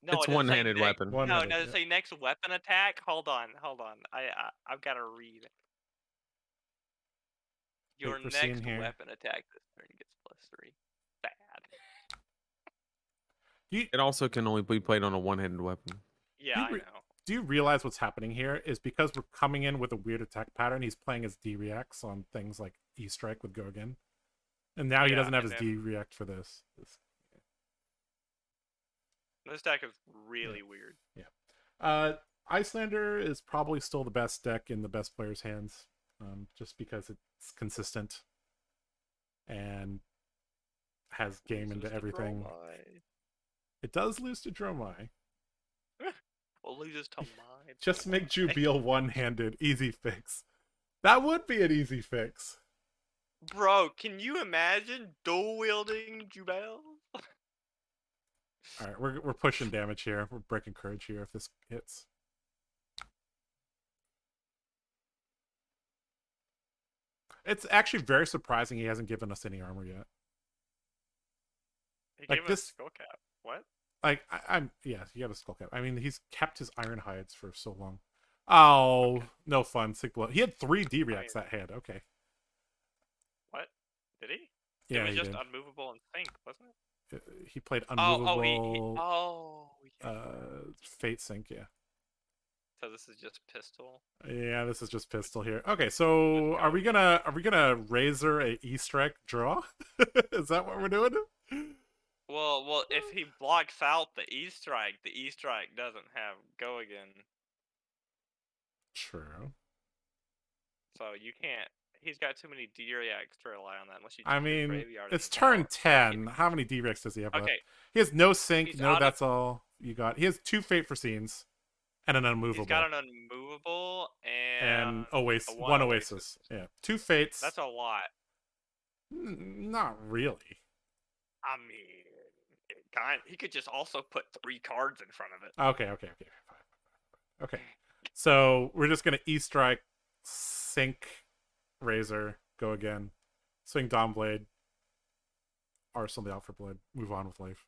Speaker 3: No,
Speaker 2: It's
Speaker 3: it doesn't say
Speaker 2: one-handed
Speaker 3: next-
Speaker 2: weapon.
Speaker 3: No,
Speaker 1: One-handed,
Speaker 3: does it
Speaker 1: yeah.
Speaker 3: say next weapon attack? Hold on. I've got to read. Your
Speaker 1: for seeing
Speaker 3: next
Speaker 1: here.
Speaker 3: weapon attack this turn gets +3. Bad.
Speaker 2: It also can only be played on a one-handed weapon.
Speaker 3: Yeah, I
Speaker 1: re-
Speaker 3: know.
Speaker 1: Do you realize what's happening here is because we're coming in with a weird attack pattern, he's playing his D-reacts on things like E-Strike with Go Again. And now he
Speaker 3: Yeah,
Speaker 1: doesn't have
Speaker 3: and
Speaker 1: his
Speaker 3: then-
Speaker 1: D-react for this.
Speaker 3: This deck is really weird.
Speaker 1: Icelander is probably still the best deck in the best player's hands, just because it's consistent and has game into
Speaker 3: Loses to
Speaker 1: everything.
Speaker 3: Dromai.
Speaker 1: It does lose to Dromai.
Speaker 3: Well, loses to mine.
Speaker 1: Just make Jubil one-handed. Easy fix. That would be an easy fix.
Speaker 3: Bro, can you imagine dual wielding Jubel?
Speaker 1: All right, we're pushing damage here. We're breaking courage here if this hits. It's actually very surprising he hasn't given us any armor yet.
Speaker 3: He
Speaker 1: Like
Speaker 3: gave us
Speaker 1: this-
Speaker 3: skull cap. What?
Speaker 1: Like I'm yeah, he got a skull cap. I mean, he's kept his iron hides for so long. Oh, no fun. Sick blow. He had 3 D-reacts that hand. Okay.
Speaker 3: What? Did he?
Speaker 1: Yeah,
Speaker 3: it was
Speaker 1: he
Speaker 3: just
Speaker 1: did.
Speaker 3: unmovable and sync, wasn't it?
Speaker 1: He played
Speaker 3: Oh,
Speaker 1: unmovable.
Speaker 3: yeah.
Speaker 1: Fate Sync. Yeah.
Speaker 3: So this is just pistol.
Speaker 1: Yeah, this is just pistol here. Okay, so are we gonna razor a E-Strike draw? Is that what we're doing?
Speaker 3: Well, if he blocks out the E strike doesn't have go again,
Speaker 1: True.
Speaker 3: so you can't. He's got too many D-reacts to rely on that unless you.
Speaker 1: I
Speaker 3: check his
Speaker 1: mean,
Speaker 3: graveyard
Speaker 1: it's
Speaker 3: and the
Speaker 1: turn
Speaker 3: power.
Speaker 1: 10. How many D-Rex does he have left?
Speaker 3: Okay,
Speaker 1: He has no sync,
Speaker 3: He's
Speaker 1: no
Speaker 3: out of-
Speaker 1: that's all you got. He has 2 Fate for Scenes and an unmovable.
Speaker 3: he's got an unmovable
Speaker 1: and Oasis,
Speaker 3: one
Speaker 1: one
Speaker 3: Oasis.
Speaker 1: Oasis. Yeah, 2 Fates.
Speaker 3: That's a lot.
Speaker 1: Not really.
Speaker 3: I mean, he could just also put 3 cards in front of it.
Speaker 1: Okay. Fine. Okay. So we're just gonna E-Strike, Sync, Razor, go again, swing Dawnblade, arsenal the Alpha Blade, move on with life.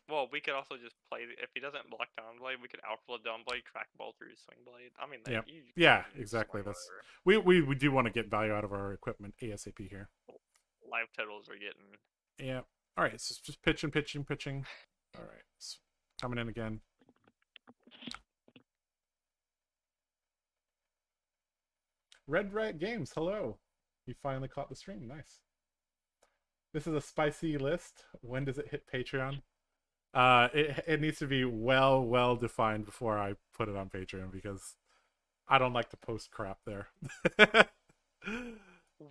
Speaker 3: Well, we could also just play if he doesn't block Dawnblade, we could outflow Dawnblade, crack ball through Swing Blade. I mean,
Speaker 1: Yep.
Speaker 3: you
Speaker 1: Yeah,
Speaker 3: can
Speaker 1: exactly.
Speaker 3: swing
Speaker 1: That's
Speaker 3: whatever.
Speaker 1: we do want to get value out of our equipment ASAP here.
Speaker 3: Life totals are getting.
Speaker 1: Yeah. All right. So it's just pitching. All right. So coming in again. Red Rat Games. Hello. You finally caught the stream. Nice. This is a spicy list. When does it hit Patreon? It needs to be well defined before I put it on Patreon because I don't like to post crap there.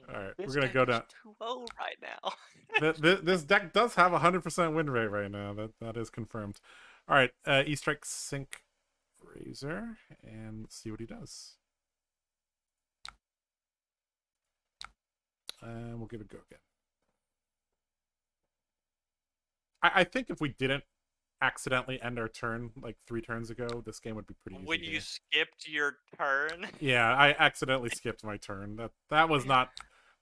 Speaker 1: All right, we're gonna go down.
Speaker 3: 2-0 right now.
Speaker 1: This deck does have 100% win rate right now. That is confirmed. All right, E-Strike Sync Razor, and let's see what he does. And we'll give it a go again. I think if we didn't accidentally end our turn like 3 turns ago, this game would be pretty easy.
Speaker 3: When you
Speaker 1: here.
Speaker 3: skipped your turn,
Speaker 1: Yeah, I accidentally skipped my turn. That was not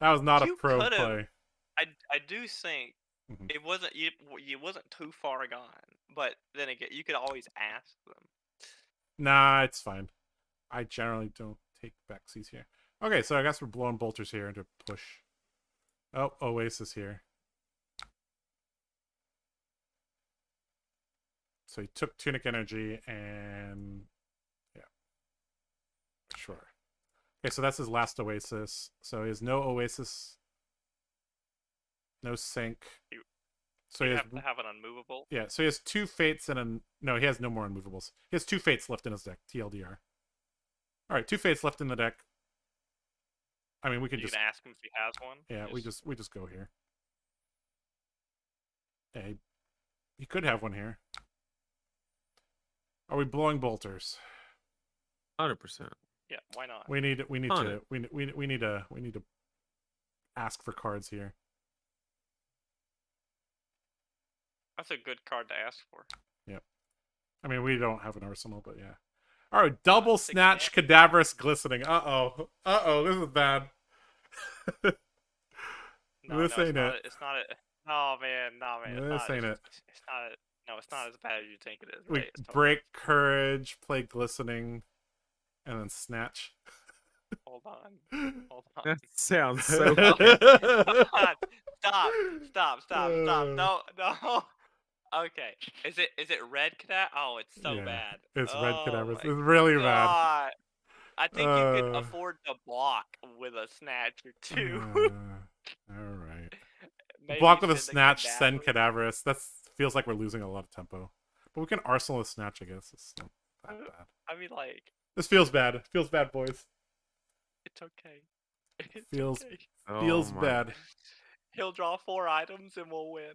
Speaker 1: a
Speaker 3: You
Speaker 1: pro
Speaker 3: could've-
Speaker 1: play.
Speaker 3: I do think
Speaker 1: Mhm.
Speaker 3: it wasn't you wasn't too far gone. But then again, you could always ask them.
Speaker 1: Nah, it's fine. I generally don't take backsies here. Okay, so I guess we're blowing bolters here to push. Oh, Oasis here. So he took Tunic Energy and yeah. Sure. Okay, so that's his last Oasis. So he has no Oasis, no Sync. So
Speaker 3: You
Speaker 1: he has
Speaker 3: have to have an unmovable.
Speaker 1: yeah, so he has 2 Fates and a no, he has no more unmovables. He has 2 Fates left in his deck, TLDR. All right, 2 Fates left in the deck. I mean, we could
Speaker 3: You
Speaker 1: just
Speaker 3: can ask him if he has one.
Speaker 1: yeah, we just go here. Yeah, he could have one here. Are we blowing bolters?
Speaker 2: 100%.
Speaker 3: Yeah, why not?
Speaker 1: We need
Speaker 2: On
Speaker 1: to
Speaker 2: it.
Speaker 1: we need to ask for cards here.
Speaker 3: That's a good card to ask for.
Speaker 1: Yep. I mean, we don't have an arsenal, but yeah. All right, double
Speaker 3: Six
Speaker 1: snatch, cadaverous glistening. Uh-oh, this is bad.
Speaker 3: No,
Speaker 1: This
Speaker 3: no,
Speaker 1: ain't it.
Speaker 3: it's not. No, man, no, man. It's
Speaker 1: This
Speaker 3: not.
Speaker 1: ain't it.
Speaker 3: It's not. No, it's not as bad as you think it is.
Speaker 1: We
Speaker 3: Right? It's totally-
Speaker 1: break courage, play glistening, and then snatch.
Speaker 3: Hold on. Hold on.
Speaker 2: That sounds so.
Speaker 3: God, stop. No. Okay. Is it red cadet? Oh, it's so
Speaker 1: Yeah, It's
Speaker 3: bad.
Speaker 1: red
Speaker 3: Oh
Speaker 1: cadavers.
Speaker 3: my
Speaker 1: It's really bad.
Speaker 3: God. I think you could
Speaker 1: Uh.
Speaker 3: afford to block with a snatch or two.
Speaker 1: All right.
Speaker 3: Maybe
Speaker 1: Block with a
Speaker 3: send
Speaker 1: snatch, send
Speaker 3: cadaver.
Speaker 1: cadaverous. That feels like we're losing a lot of tempo. But we can arsenal a snatch, I guess. It's not that bad.
Speaker 3: I mean, like,
Speaker 1: This feels bad. It feels bad, boys.
Speaker 3: it's okay. It's
Speaker 1: Feels-
Speaker 3: okay.
Speaker 1: Feels
Speaker 2: Oh my.
Speaker 1: bad.
Speaker 3: He'll draw 4 items and we'll win.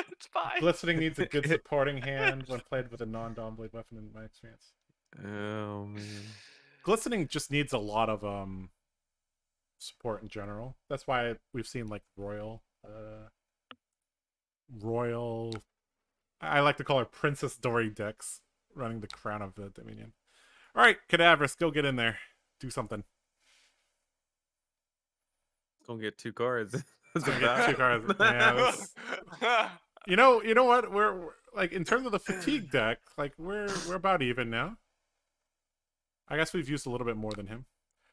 Speaker 3: It's fine.
Speaker 1: Glistening needs a good supporting hand when played with a non-dom blade weapon in my experience.
Speaker 2: Oh man.
Speaker 1: Glistening just needs a lot of support in general. That's why we've seen like royal I like to call her Princess Dori decks running the Crown of the Dominion. All right, Cadaverous, go get in there. Do something.
Speaker 2: Gonna get 2 cards. That's
Speaker 1: Gonna get
Speaker 2: about
Speaker 1: 2 cards. Yeah, that's- You know what? We're like in terms of the fatigue deck, like we're about even now. I guess we've used a little bit more than him.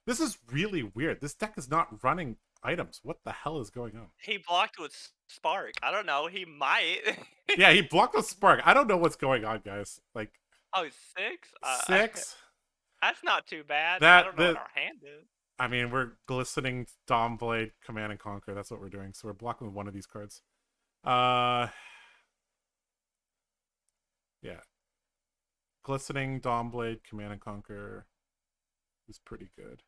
Speaker 1: This is really weird. This deck is not running items. What the hell is going on?
Speaker 3: He blocked with Spark. I don't know. He might.
Speaker 1: Yeah, he blocked with Spark. I don't know what's going on, guys. Like
Speaker 3: Oh, 6?
Speaker 1: 6.
Speaker 3: That's not too bad.
Speaker 1: That-
Speaker 3: I don't know
Speaker 1: that-
Speaker 3: what our hand is.
Speaker 1: I mean, we're glistening Dom Blade, Command and Conquer. That's what we're doing. So we're blocking with one of these cards. Yeah. Glistening Dom Blade, Command and Conquer is pretty good.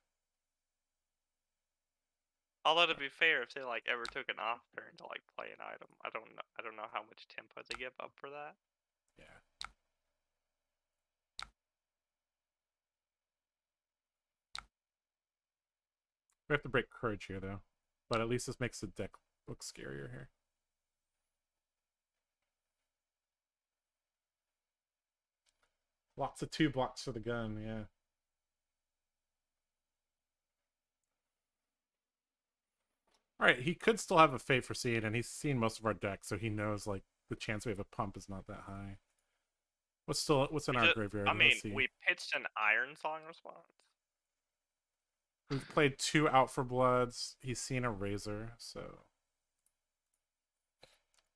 Speaker 3: Although to be fair, if they like ever took an off turn to like play an item, I don't know how much tempo they give up for that.
Speaker 1: Yeah. We have to break courage here, though. But at least this makes the deck look scarier here. Lots of 2 blocks for the gun, yeah. Alright, he could still have a Fate for Seed, and he's seen most of our decks, so he knows, like, the chance we have a pump is not that high. What's in our graveyard?
Speaker 3: I mean,
Speaker 1: Let's see.
Speaker 3: we pitched an Iron Song response.
Speaker 1: We've played 2 Out for Bloods. He's seen a Razor, so...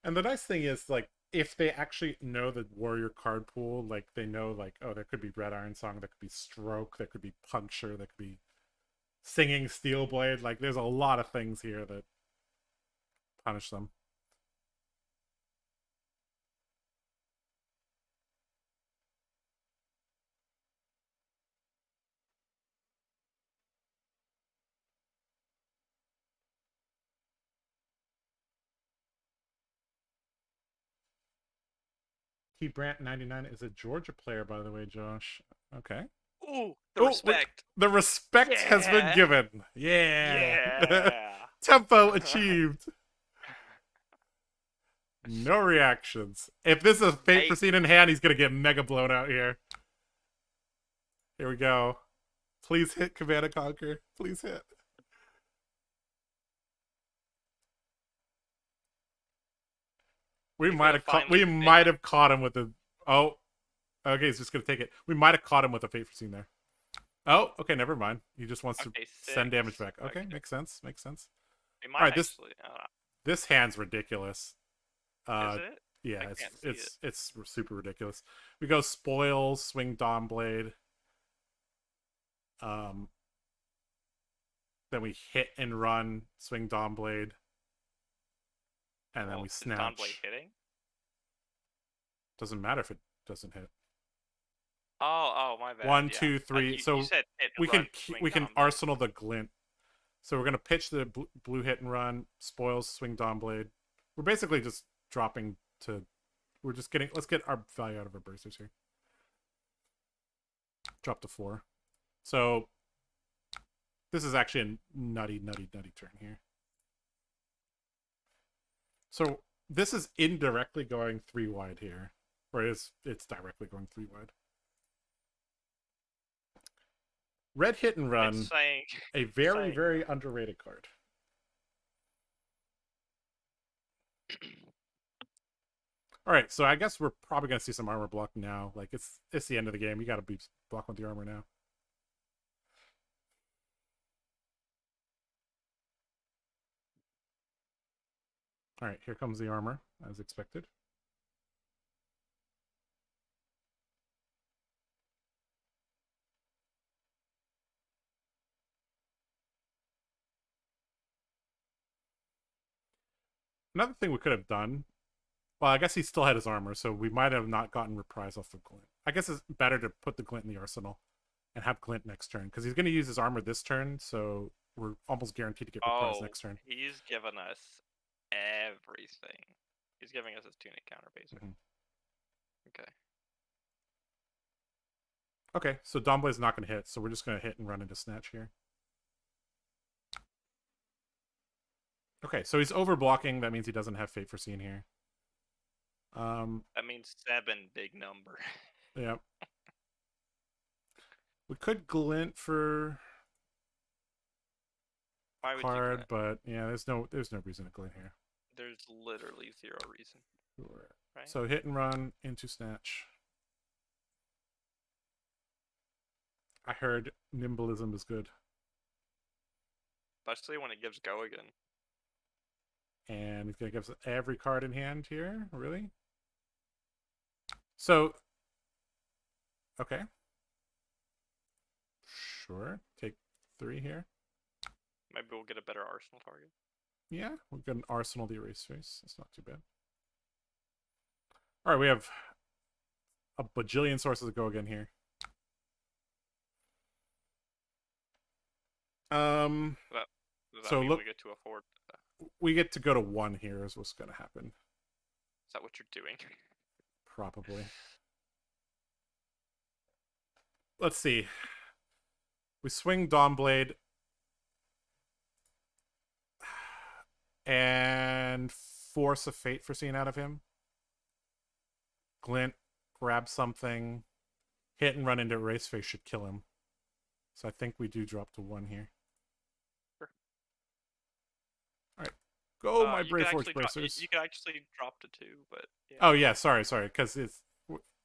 Speaker 1: And the nice thing is, like, if they actually know the Warrior card pool, like, they know, like, oh, there could be Red Iron Song, there could be Stroke, there could be Puncture, there could be Singing Steel Blade. Like, there's a lot of things here that punish them. T Brant 99 is a Georgia player, by the way, Josh. Okay.
Speaker 3: Ooh, the
Speaker 1: Oh,
Speaker 3: respect.
Speaker 1: The respect has been
Speaker 3: Yeah.
Speaker 1: given. Yeah.
Speaker 3: Yeah.
Speaker 1: Tempo achieved. No reactions. If this is Fate for Seed in hand, he's gonna get mega blown out here. Here we go. Please hit Command and Conquer. Please hit. We
Speaker 3: You're
Speaker 1: might
Speaker 3: gonna
Speaker 1: have caught.
Speaker 3: finally
Speaker 1: We
Speaker 3: fit.
Speaker 1: might have caught him with the. Oh, okay. He's just gonna take it. We might have caught him with a Fate for Seed there. Oh, okay. Never mind. He just wants
Speaker 3: Okay,
Speaker 1: to send damage
Speaker 3: 6.
Speaker 1: back. Okay, makes sense. Makes sense.
Speaker 3: We might
Speaker 1: Alright, this-
Speaker 3: actually. I don't know.
Speaker 1: This hand's ridiculous.
Speaker 3: Is it?
Speaker 1: Yeah,
Speaker 3: I
Speaker 1: it's
Speaker 3: can't see
Speaker 1: it's super ridiculous. We go Spoils, swing Dawn Blade. Then we hit and run, swing Dawn Blade. And then
Speaker 3: Well,
Speaker 1: we
Speaker 3: is Dawnblade
Speaker 1: snatch.
Speaker 3: hitting?
Speaker 1: Doesn't matter if it doesn't hit.
Speaker 3: Oh, my bad.
Speaker 1: 1,
Speaker 3: yeah.
Speaker 1: 2, 3.
Speaker 3: You
Speaker 1: So
Speaker 3: said hit and
Speaker 1: we can
Speaker 3: run, swing
Speaker 1: we can
Speaker 3: Dawnblade.
Speaker 1: arsenal the glint. So we're gonna pitch the blue hit and run, Spoils, swing Dawn Blade. We're basically just dropping to. We're just getting. Let's get our value out of our bracers here. Drop to 4. So this is actually a nutty turn here. So this is indirectly going 3 wide here. Or it's directly going 3 wide. Red Hit and Run,
Speaker 3: It's saying
Speaker 1: a very,
Speaker 3: saying
Speaker 1: very underrated card. All right, so I guess we're probably gonna see some armor block now. Like it's the end of the game. You got to be blocking with the armor now. All right, here comes the armor as expected. Another thing we could have done. Well, I guess he still had his armor, so we might have not gotten reprise off the glint. I guess it's better to put the glint in the arsenal and have glint next turn because he's going to use his armor this turn, so we're almost guaranteed to get reprise next turn.
Speaker 3: He's given us everything. He's giving us his tunic counter, basically. Okay.
Speaker 1: Okay, so Dawnblade's not going to hit, so we're just going to hit and run into Snatch here. Okay, so he's overblocking. That means he doesn't have Fate Foreseen here.
Speaker 3: That means 7 big number.
Speaker 1: Yep. We could glint for
Speaker 3: Why would
Speaker 1: card,
Speaker 3: you
Speaker 1: but yeah, there's no reason to glint here.
Speaker 3: There's literally 0 reason.
Speaker 1: Sure.
Speaker 3: Right?
Speaker 1: So hit and run into Snatch. I heard Nimblism is good.
Speaker 3: Especially when it gives go again.
Speaker 1: And he's going to give us every card in hand here, really? So, okay. Sure, take 3 here.
Speaker 3: Maybe we'll get a better arsenal target.
Speaker 1: Yeah, we've got an arsenal the erase face. That's not too bad. All right, we have a bajillion sources to go again here.
Speaker 3: Does that
Speaker 1: So
Speaker 3: mean
Speaker 1: look,
Speaker 3: we get to afford?
Speaker 1: we get to go to 1 here is what's going to happen.
Speaker 3: Is that what you're doing?
Speaker 1: Probably. Let's see. We swing Dawnblade and force a Fate Foreseen out of him. Glint, grab something, hit and run into Erase Face should kill him. So I think we do drop to 1 here.
Speaker 3: Sure.
Speaker 1: All right. Go, my Brave Force
Speaker 3: You
Speaker 1: Bracers.
Speaker 3: could actually drop to 2, but... Yeah.
Speaker 1: Oh, yeah, sorry, because it's...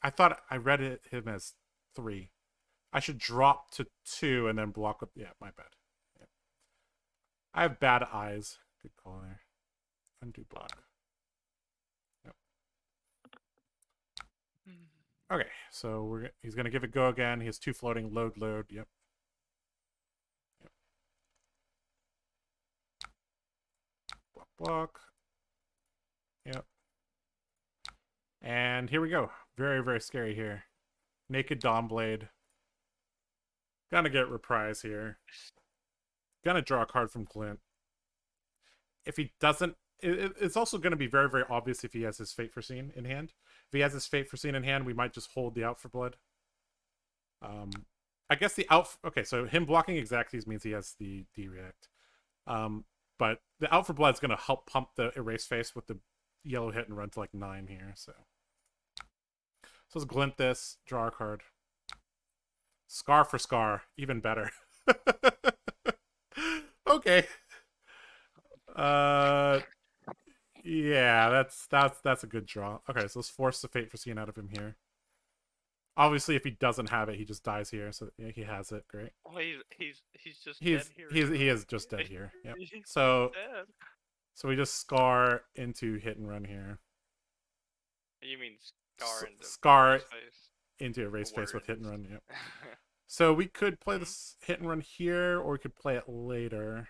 Speaker 1: I thought I read him as 3. I should drop to 2 and then block with... Yeah, my bad. Yeah. I have bad eyes. Good call there. Undo block. Yep. Okay, so he's going to give it go again. He has 2 floating. Load. Yep. Block. Yep. And here we go. Very, very scary here. Naked Dawnblade. Gonna get reprise here. Gonna draw a card from Glint. If he doesn't... It's also going to be very, very obvious if he has his Fate Foreseen in hand. If he has his Fate Foreseen in hand, we might just hold the Out for Blood. I guess the Out... Okay, so him blocking Exacties means he has the D-React. But the Out for Blood is going to help pump the Erase Face with the yellow hit and run to like 9 here. So let's glint this, draw a card. Scar for Scar, even better. Okay. Yeah, that's a good draw. Okay, so let's force the Fate Foreseen out of him here. Obviously, if he doesn't have it, he just dies here. So yeah, he has it. Great.
Speaker 3: Well, he's just dead here.
Speaker 1: He is just dead here. Yep. So
Speaker 3: dead.
Speaker 1: So we just Scar into hit and run here.
Speaker 3: You mean
Speaker 1: Scar
Speaker 3: Erase Face?
Speaker 1: into Erase Face with hit and run. Yep.
Speaker 3: Yep.
Speaker 1: So we could play this hit and run here, or we could play it later.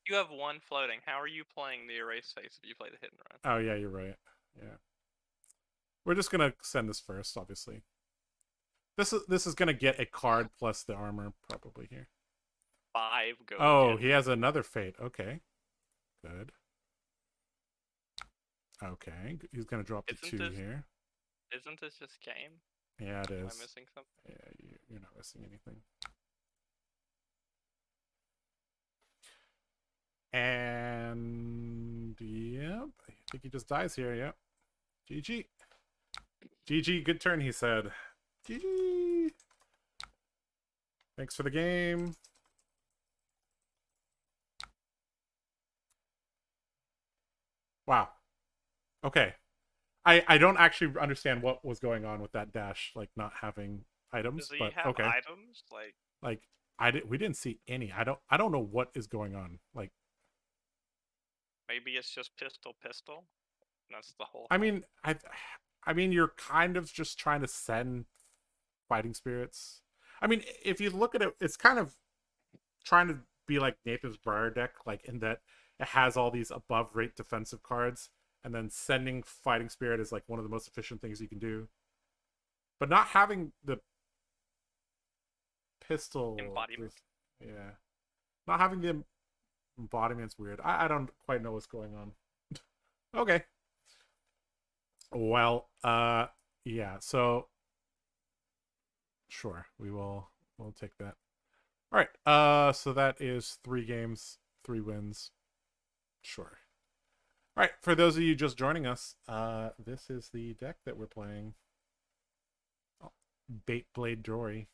Speaker 3: You have 1 floating. How are you playing the Erase Face if you play the hit and run?
Speaker 1: Oh yeah, you're right. Yeah. We're just gonna send this first, obviously. This is gonna get a card plus the armor probably here.
Speaker 3: 5 go.
Speaker 1: Oh,
Speaker 3: again.
Speaker 1: he has another Fate. Okay. Good. Okay, he's gonna drop to 2 here.
Speaker 3: Isn't this just game?
Speaker 1: Yeah, it is.
Speaker 3: Am I missing something?
Speaker 1: Yeah, you're not missing anything. think he just dies here. Yep. GG. GG, good turn, he said. GG. Thanks for the game. Wow. Okay. I don't actually understand what was going on with that dash, like not having items,
Speaker 3: Does he
Speaker 1: but
Speaker 3: have
Speaker 1: okay.
Speaker 3: items?
Speaker 1: Like we didn't see any. I don't know what is going on. Like
Speaker 3: maybe it's just pistol. That's the whole
Speaker 1: I
Speaker 3: thing.
Speaker 1: mean, I mean you're kind of just trying to send fighting spirits. I mean, if you look at it, it's kind of trying to be like Nathan's Briar deck, like in that it has all these above rate defensive cards, and then sending fighting spirit is like one of the most efficient things you can do. But not having the pistol
Speaker 3: Embodiment.
Speaker 1: Yeah. Not having the embodiment's weird. I don't quite know what's going on. Okay. Well, yeah, so sure, we'll take that. All right. So that is 3 games, 3 wins. Sure. All right, for those of you just joining us, this is the deck that we're playing. Oh, Bait Blade Dori.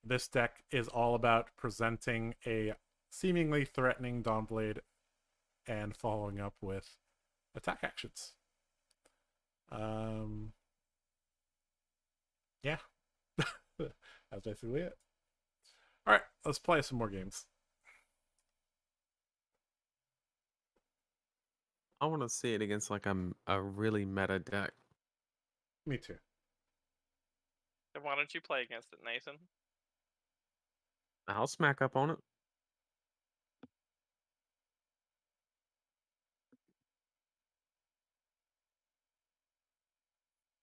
Speaker 1: This deck is all about presenting a seemingly threatening Dawnblade and following up with attack actions. Yeah. That's basically it. All right, let's play some more games.
Speaker 2: I want to see it against like a really meta deck.
Speaker 1: Me too.
Speaker 3: Then why don't you play against it, Nathan?
Speaker 2: I'll smack up on it.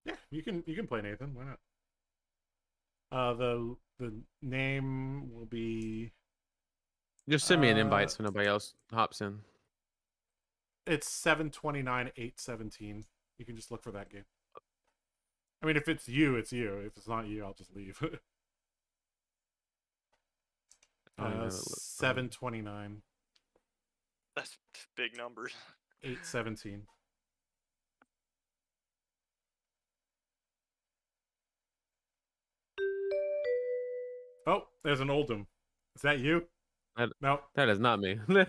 Speaker 1: Yeah, you can play Nathan. Why not? The name will be.
Speaker 2: Just send me an invite so nobody else hops in.
Speaker 1: It's 729-817. You can just look for that game. I mean, if it's you, it's you. If it's not you, I'll just leave.
Speaker 2: I don't even know what it looks like.
Speaker 1: 729.
Speaker 3: That's big numbers.
Speaker 1: 817. Oh, there's an Oldham. Is that you? No.
Speaker 2: That is not me.
Speaker 3: Nathan,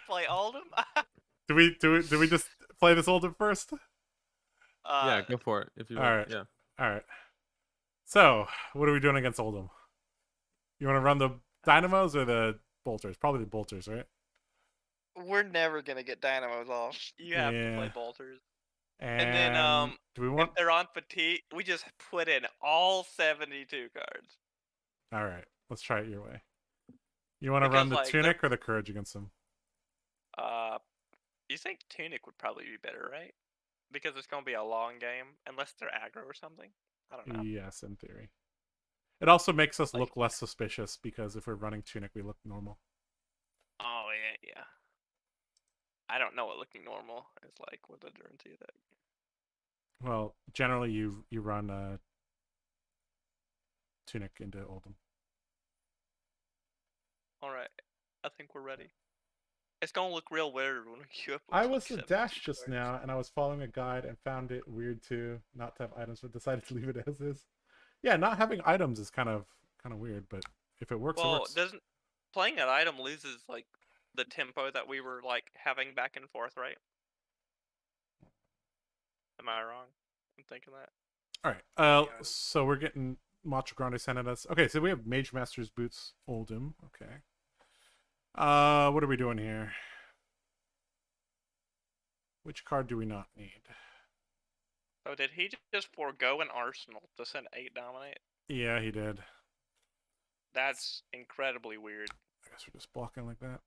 Speaker 3: play Oldham?
Speaker 1: Do we just play this Oldham first?
Speaker 2: Yeah, go for it if you want.
Speaker 1: Alright.
Speaker 2: Yeah.
Speaker 1: Alright. So, what are we doing against Oldham? You want to run the Dynamos or the Bolters? Probably the Bolters, right?
Speaker 4: We're never gonna get Dynamos off.
Speaker 3: You have to
Speaker 1: Yeah.
Speaker 3: play bolters.
Speaker 1: And
Speaker 3: then,
Speaker 1: do we want?
Speaker 3: if they're on fatigue, we just put in all 72 cards.
Speaker 1: All right, let's try it your way. You want to
Speaker 3: Because,
Speaker 1: run the
Speaker 3: like,
Speaker 1: Tunic or the Courage against them?
Speaker 3: You think Tunic would probably be better, right? Because it's gonna be a long game, unless they're aggro or something. I don't know.
Speaker 1: Yes, in theory. It also makes us
Speaker 3: Like-
Speaker 1: look less suspicious because if we're running Tunic, we look normal.
Speaker 3: Oh yeah. I don't know what looking normal is like with a Durante deck.
Speaker 1: Well, generally you run Tunic into Oldham.
Speaker 3: All right, I think we're ready. It's gonna look real weird when we queue up. with,
Speaker 1: I
Speaker 3: like,
Speaker 1: was a
Speaker 3: 72
Speaker 1: dash just
Speaker 3: cards.
Speaker 1: now, and I was following a guide and found it weird too, not to have items, but decided to leave it as is. Yeah, not having items is kind of weird, but if it works, it
Speaker 3: Well,
Speaker 1: works.
Speaker 3: doesn't playing that item loses like the tempo that we were like having back and forth, right? Am I wrong? I'm thinking that.
Speaker 1: All right.
Speaker 3: Yeah.
Speaker 1: So we're getting Macho Grande sent at us. Okay, so we have Mage Master's Boots, Oldham. Okay. What are we doing here? Which card do we not need?
Speaker 3: So did he just forego an arsenal to send 8 dominate?
Speaker 1: Yeah, he did.
Speaker 3: That's incredibly weird.
Speaker 1: I guess we're just blocking like that.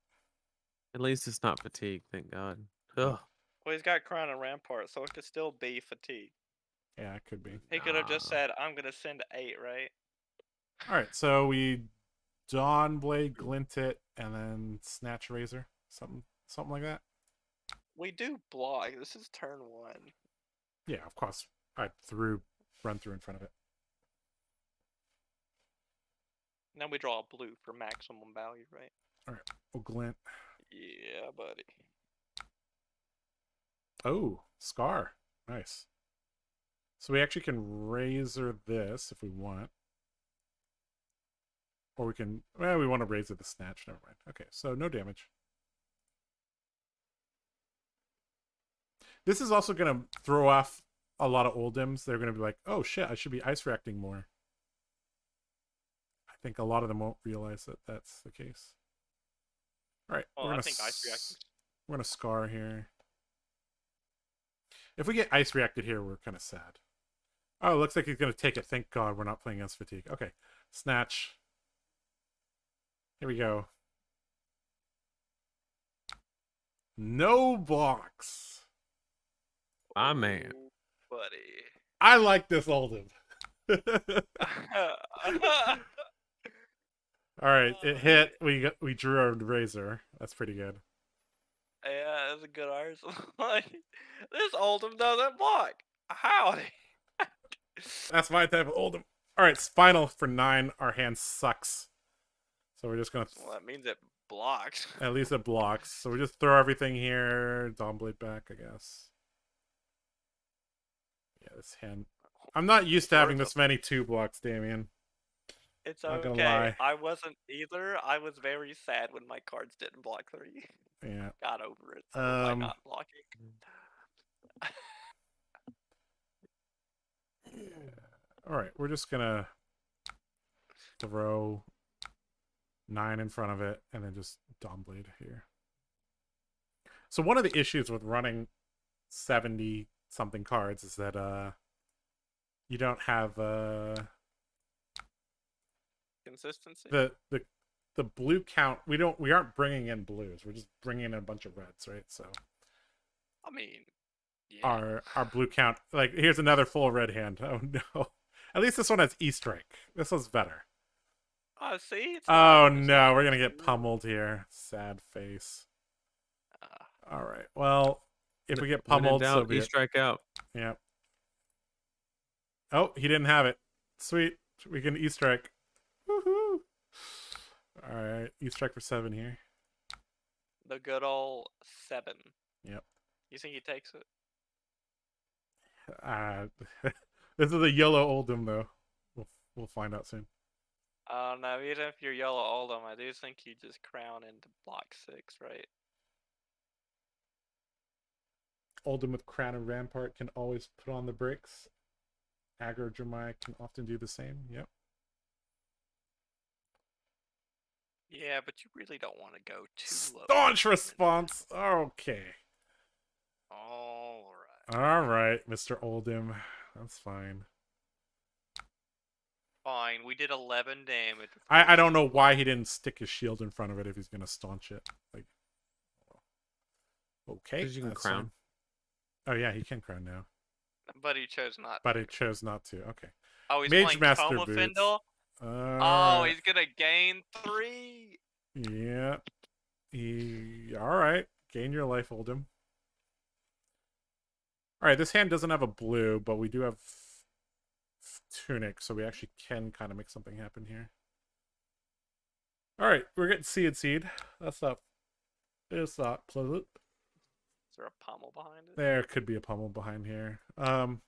Speaker 2: At least it's not fatigue, thank God. Ugh.
Speaker 3: Well, he's got Crown and Rampart, so it could still be fatigue.
Speaker 1: Yeah, it could be.
Speaker 3: He could have just
Speaker 2: Nah.
Speaker 3: said, "I'm gonna send 8," right?
Speaker 1: All right, so we Dawnblade, Glint it, and then Snatch Razor, something like that.
Speaker 3: We do block. This is turn 1.
Speaker 1: Yeah, of course. I run through in front of it.
Speaker 3: Now we draw a blue for maximum value, right?
Speaker 1: Oh, glint.
Speaker 4: Yeah, buddy.
Speaker 1: Oh, Scar. Nice. So we actually can razor this if we want. Or we can... Well, we want to razor the snatch. Never mind. Okay, so no damage. This is also going to throw off a lot of Oldims. They're going to be like, oh shit, I should be ice reacting more. I think a lot of them won't realize that that's the case. All right,
Speaker 3: Well, I think ice reacting.
Speaker 1: we're going to Scar here. If we get ice reacted here, we're kind of sad. Oh, it looks like he's going to take it. Thank God we're not playing against fatigue. Okay, snatch. Here we go. No blocks.
Speaker 2: Ah, man.
Speaker 4: Ooh, buddy.
Speaker 1: I like this Oldham. All right, it hit. We drew our razor. That's pretty good.
Speaker 4: Yeah, that's a good arsenal. This Oldham doesn't block. Howdy.
Speaker 1: That's my type of Oldham. All right, final for 9. Our hand sucks, so we're just gonna.
Speaker 4: Well, that means it blocks.
Speaker 1: At least it blocks. So we just throw everything here. Dawnblade back, I guess. Yeah, this hand. I'm not used to having this many 2 blocks, Damien.
Speaker 4: It's
Speaker 1: Not gonna
Speaker 4: okay.
Speaker 1: lie.
Speaker 4: I wasn't either. I was very sad when my cards didn't block 3.
Speaker 1: Yeah.
Speaker 4: Got over it by not blocking.
Speaker 1: All right, we're just gonna throw 9 in front of it and then just Dawnblade here. So one of the issues with running 70 something cards is that you don't have
Speaker 4: Consistency.
Speaker 1: the blue count. We aren't bringing in blues. We're just bringing in a bunch of reds, right? So
Speaker 4: I mean, yeah.
Speaker 1: our blue count, like, here's another full red hand. Oh no. At least this one has E-Strike. This one's better.
Speaker 4: See? It's
Speaker 1: Oh
Speaker 4: not
Speaker 1: no, we're gonna get pummeled here. Sad face. All right. Well, if we get pummeled, so be
Speaker 2: he
Speaker 1: it.
Speaker 2: strike out.
Speaker 1: Yeah. Oh, he didn't have it. Sweet. We can E-Strike. Woohoo! All right, E-Strike for 7 here.
Speaker 4: the good old 7.
Speaker 1: Yep.
Speaker 4: You think he takes it?
Speaker 1: This is a yellow Oldham, though. We'll find out soon.
Speaker 4: No, even if you're yellow Oldham, I do think you just crown into block 6, right?
Speaker 1: Oldham with Crown and Rampart can always put on the brakes. Aggro Jeremiah can often do the same. Yep.
Speaker 4: Yeah, but you really don't want to go too low.
Speaker 1: Staunch response. Okay.
Speaker 4: All right.
Speaker 1: All right, Mr. Oldham. That's fine.
Speaker 4: Fine. We did 11 damage.
Speaker 1: I don't know why he didn't stick his shield in front of it if he's gonna staunch it. Like, okay.
Speaker 2: Because you can
Speaker 1: that's
Speaker 2: crown.
Speaker 1: fine. Oh yeah, he can crown now.
Speaker 4: But he chose not.
Speaker 1: But he chose not to. Okay.
Speaker 4: Oh, he's
Speaker 1: Mage
Speaker 4: playing
Speaker 1: Master
Speaker 4: Toma
Speaker 1: Boots.
Speaker 4: Findle? Oh, he's gonna gain 3.
Speaker 1: Yeah. All right. Gain your life, Oldham. All right. This hand doesn't have a blue, but we do have Tunic, so we actually can kind of make something happen here. All right, we're getting Seed. That's not. It's not pleasant.
Speaker 4: Is there a pommel behind it?
Speaker 1: There could be a pummel behind here.
Speaker 4: I mean,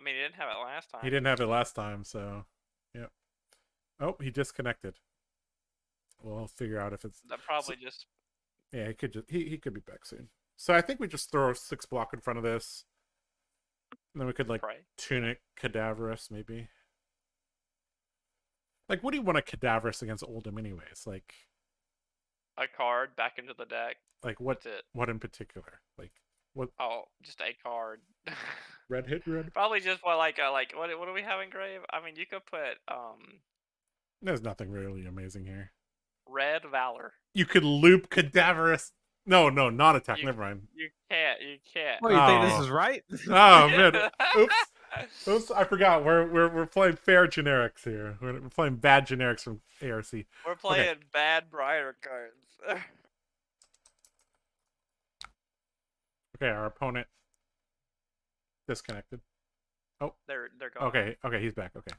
Speaker 4: he didn't have it last time.
Speaker 1: He didn't have it last time, so yep. Oh, he disconnected. We'll figure out if it's
Speaker 4: That probably just.
Speaker 1: yeah. He could just he could be back soon. So I think we just throw a 6 block in front of this, and then we could like
Speaker 4: Pray.
Speaker 1: Tunic Cadaverous maybe. Like, what do you want a Cadaverous against Oldham anyways? Like
Speaker 4: A card back into the deck.
Speaker 1: what?
Speaker 4: That's it.
Speaker 1: What in particular? Like what?
Speaker 4: Oh, just a card.
Speaker 1: Red hit red?
Speaker 4: Probably just what what do we have in grave? I mean, you could put
Speaker 1: There's nothing really amazing here.
Speaker 4: Red Valor.
Speaker 1: You could loop Cadaverous. No, not attack. Never mind.
Speaker 4: You can't. You can't.
Speaker 2: Well, you think
Speaker 1: Oh.
Speaker 2: this is right?
Speaker 1: Oh man! Oops! I forgot. We're playing fair generics here. We're playing bad generics from ARC.
Speaker 4: We're playing bad Briar cards.
Speaker 1: Okay, our opponent disconnected.
Speaker 4: They're gone.
Speaker 1: Okay, he's back. Okay.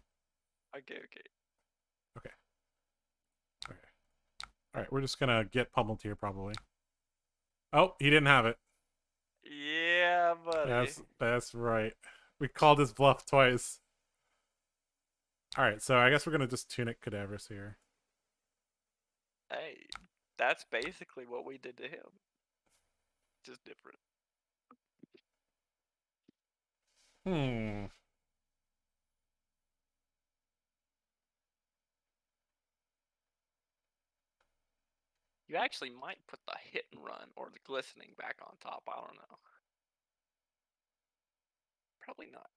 Speaker 1: All right, we're just gonna get pummeled here probably. Oh, he didn't have it.
Speaker 4: Yeah, buddy.
Speaker 1: That's right. We called his bluff twice. All right, so I guess we're gonna just tunic cadavers here.
Speaker 4: Hey, that's basically what we did to him. Just different.
Speaker 1: Hmm.
Speaker 4: You actually might put the hit and run or the glistening back on top. I don't know. Probably not.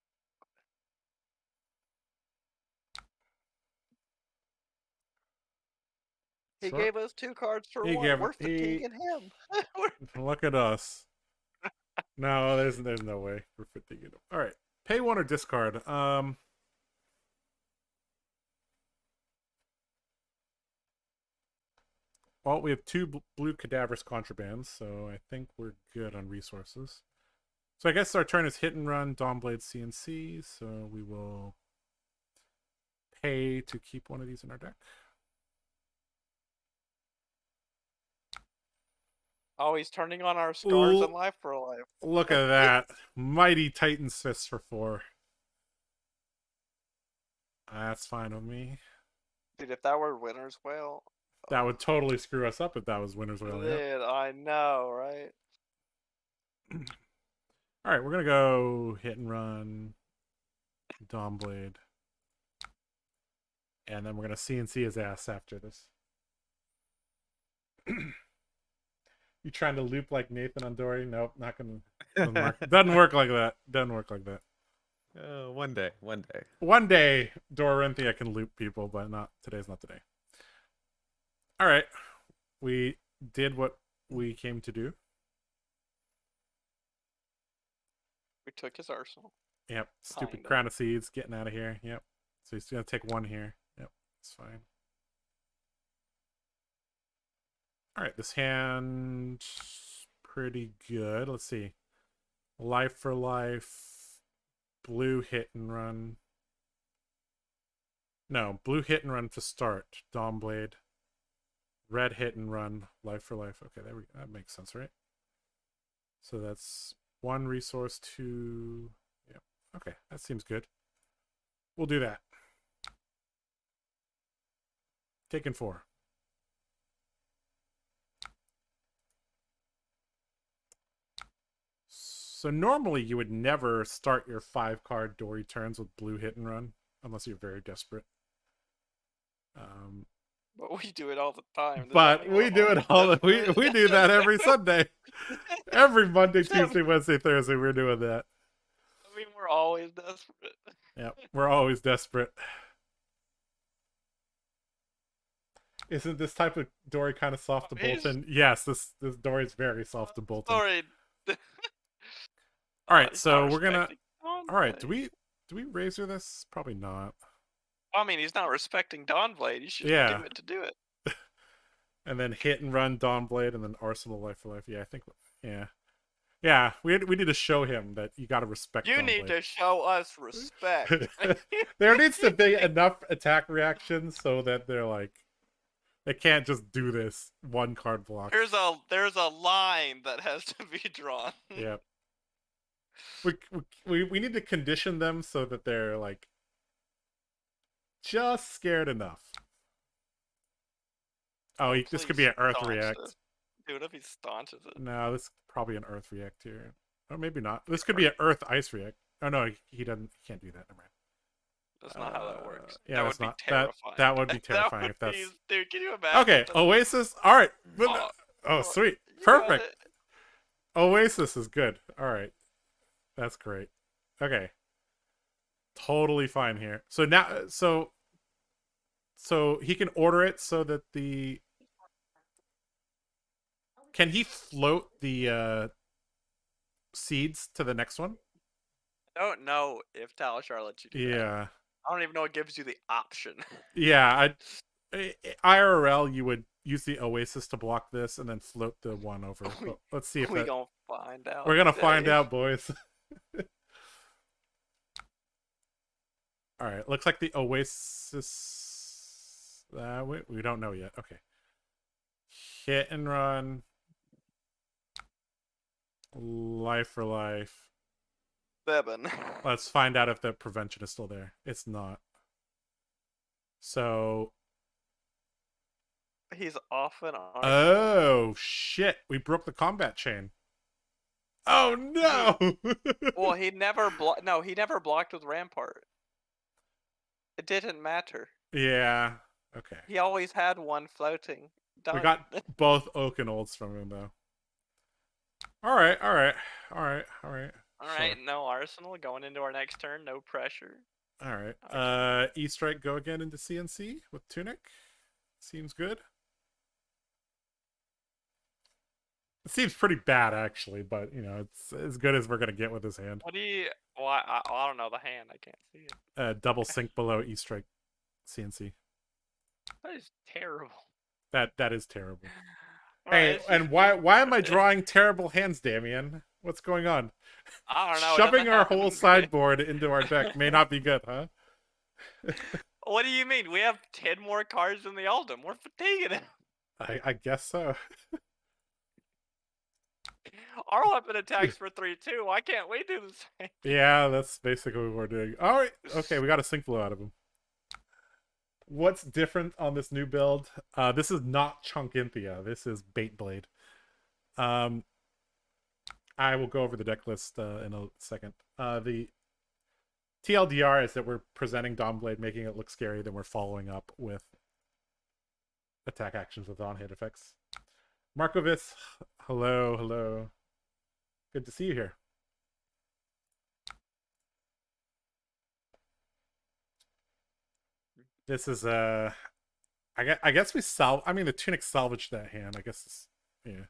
Speaker 4: He
Speaker 1: Sure.
Speaker 4: gave us 2 cards for
Speaker 1: He
Speaker 4: 1.
Speaker 1: gave-
Speaker 4: We're
Speaker 1: he-
Speaker 4: fatiguing him.
Speaker 1: Look at us. No, there's no way we're fatiguing him. All right, pay 1 or discard. Well, we have 2 blue cadaverous contrabands, so I think we're good on resources. So I guess our turn is hit and run, Dawnblade CNC, so we will pay to keep one of these in our deck.
Speaker 4: Oh, he's turning on our scars
Speaker 1: Ooh.
Speaker 4: and life for life.
Speaker 1: Look at that. Mighty Titan's Fist for 4. That's fine with me.
Speaker 4: Dude, if that were winner's whale.
Speaker 1: That would totally screw us up if that was winner's wheel.
Speaker 4: Dude,
Speaker 1: Yeah.
Speaker 4: I know, right?
Speaker 1: All right, we're gonna go hit and run, Dawnblade, and then we're gonna CNC his ass after this. You trying to loop like Nathan on Dori? Nope, not gonna. Doesn't work like that. Doesn't work like that.
Speaker 2: One day.
Speaker 1: One day, Dorinthia can loop people, but not today's not today. All right, we did what we came to do.
Speaker 4: We took his arsenal.
Speaker 1: Yep, stupid
Speaker 4: Kinda.
Speaker 1: crown of seeds, getting out of here. Yep, so he's gonna take 1 here. Yep, it's fine. All right, this hand pretty good. Let's see. Life for life, blue hit and run. No, blue hit and run to start. Dawnblade. Red hit and run. Life for life. Okay, there we go. That makes sense, right? So that's 1 resource, 2. Yep. Okay, that seems good. We'll do that. Taking 4. So normally you would never start your 5-card Dori turns with blue hit and run unless you're very desperate.
Speaker 4: But we do it all the time.
Speaker 1: But we do it all. We do that every Sunday, every Monday, Tuesday, Wednesday, Thursday. We're doing that.
Speaker 4: I mean, we're always desperate.
Speaker 1: Yeah, we're always desperate. Isn't this type of Dori kind of soft to Bolton? Yes, this Dori is very soft to Bolton.
Speaker 4: Sorry.
Speaker 1: All right,
Speaker 4: He's
Speaker 1: so
Speaker 4: not
Speaker 1: we're gonna.
Speaker 4: respecting
Speaker 1: All right,
Speaker 4: Dawnblade.
Speaker 1: do we razor this? Probably not.
Speaker 4: I mean, he's not respecting Dawnblade. You should
Speaker 1: Yeah.
Speaker 4: do it to do it.
Speaker 1: And then hit and run Dawnblade, and then Arsenal Life for Life. Yeah, I think. Yeah. We need to show him that you got to respect.
Speaker 4: You
Speaker 1: Dawnblade.
Speaker 4: need to show us respect.
Speaker 1: There needs to be enough attack reactions so that they're like, they can't just do this 1-card block.
Speaker 4: There's a line that has to be drawn.
Speaker 1: Yeah. We need to condition them so that they're like just scared enough. Oh, this could be an Earth React.
Speaker 4: Dude, if he staunches it.
Speaker 1: No, this is probably an Earth React here. Oh, maybe not. This could be an Earth Ice React. Oh no, he doesn't. He can't do that. Never mind.
Speaker 4: That's not how that works.
Speaker 1: Yeah,
Speaker 4: that
Speaker 1: that's
Speaker 4: would
Speaker 1: not
Speaker 4: be terrifying.
Speaker 1: that would be
Speaker 4: That
Speaker 1: terrifying
Speaker 4: would
Speaker 1: if that's.
Speaker 4: be- Dude, can you imagine?
Speaker 1: Okay,
Speaker 4: the-
Speaker 1: Oasis. All right.
Speaker 4: Oh,
Speaker 1: Oh, sweet.
Speaker 4: you got
Speaker 1: Perfect.
Speaker 4: it.
Speaker 1: Oasis is good. All right. That's great. Okay. Totally fine here. So now, so he can order it so that the. Can he float the seeds to the next one?
Speaker 4: I don't know if Talishar lets you do that.
Speaker 1: Yeah.
Speaker 4: I don't even know it gives you the option.
Speaker 1: Yeah. IRL, you would use the Oasis to block this and then float the one over. But let's see if
Speaker 4: We're
Speaker 1: that.
Speaker 4: gonna find out.
Speaker 1: We're gonna find
Speaker 4: today.
Speaker 1: out, boys. All right. Looks like the Oasis. We don't know yet. Okay. Hit and run. Life for life.
Speaker 4: Seven.
Speaker 1: Let's find out if the prevention is still there. It's not. So.
Speaker 4: He's off and on.
Speaker 1: Oh, shit. We broke the combat chain. Oh, no.
Speaker 4: Well, he never blocked. No, he never blocked with Rampart. It didn't matter.
Speaker 1: Yeah. Okay.
Speaker 4: He always had one floating. Done.
Speaker 1: We got both Oak and Olds from him, though. All right.
Speaker 4: Alright, no Arsenal. Going into our next turn, no pressure.
Speaker 1: All right. E-Strike go again into CNC with Tunic. Seems good. It seems pretty bad, actually, but, you know, it's as good as we're going to get with his hand.
Speaker 4: What do you... Well, I don't know the hand. I can't see it.
Speaker 1: Double sync below E-Strike CNC.
Speaker 4: That is terrible.
Speaker 1: That is terrible.
Speaker 4: Alright,
Speaker 1: Hey, and why am I drawing terrible hands, Damien? What's going on?
Speaker 4: I don't know. it
Speaker 1: Shoving
Speaker 4: doesn't
Speaker 1: our
Speaker 4: happen.
Speaker 1: whole sideboard into our deck may not be good, huh?
Speaker 4: What do you mean? We have 10 more cards in the Oldham. We're fatiguing him.
Speaker 1: I guess so.
Speaker 4: Our weapon attacks for 3-2. Why can't we do the same?
Speaker 1: Yeah, that's basically what we're doing. All right, okay, we got a sync flow out of him. What's different on this new build? This is not Chunkinthia. This is Baitblade. I will go over the deck list in a second. The TLDR is that we're presenting Dawnblade, making it look scary, then we're following up with attack actions with on-hit effects. Markovitz, hello. Good to see you here. This is I guess we the Tunic salvaged that hand. I guess it's, yeah.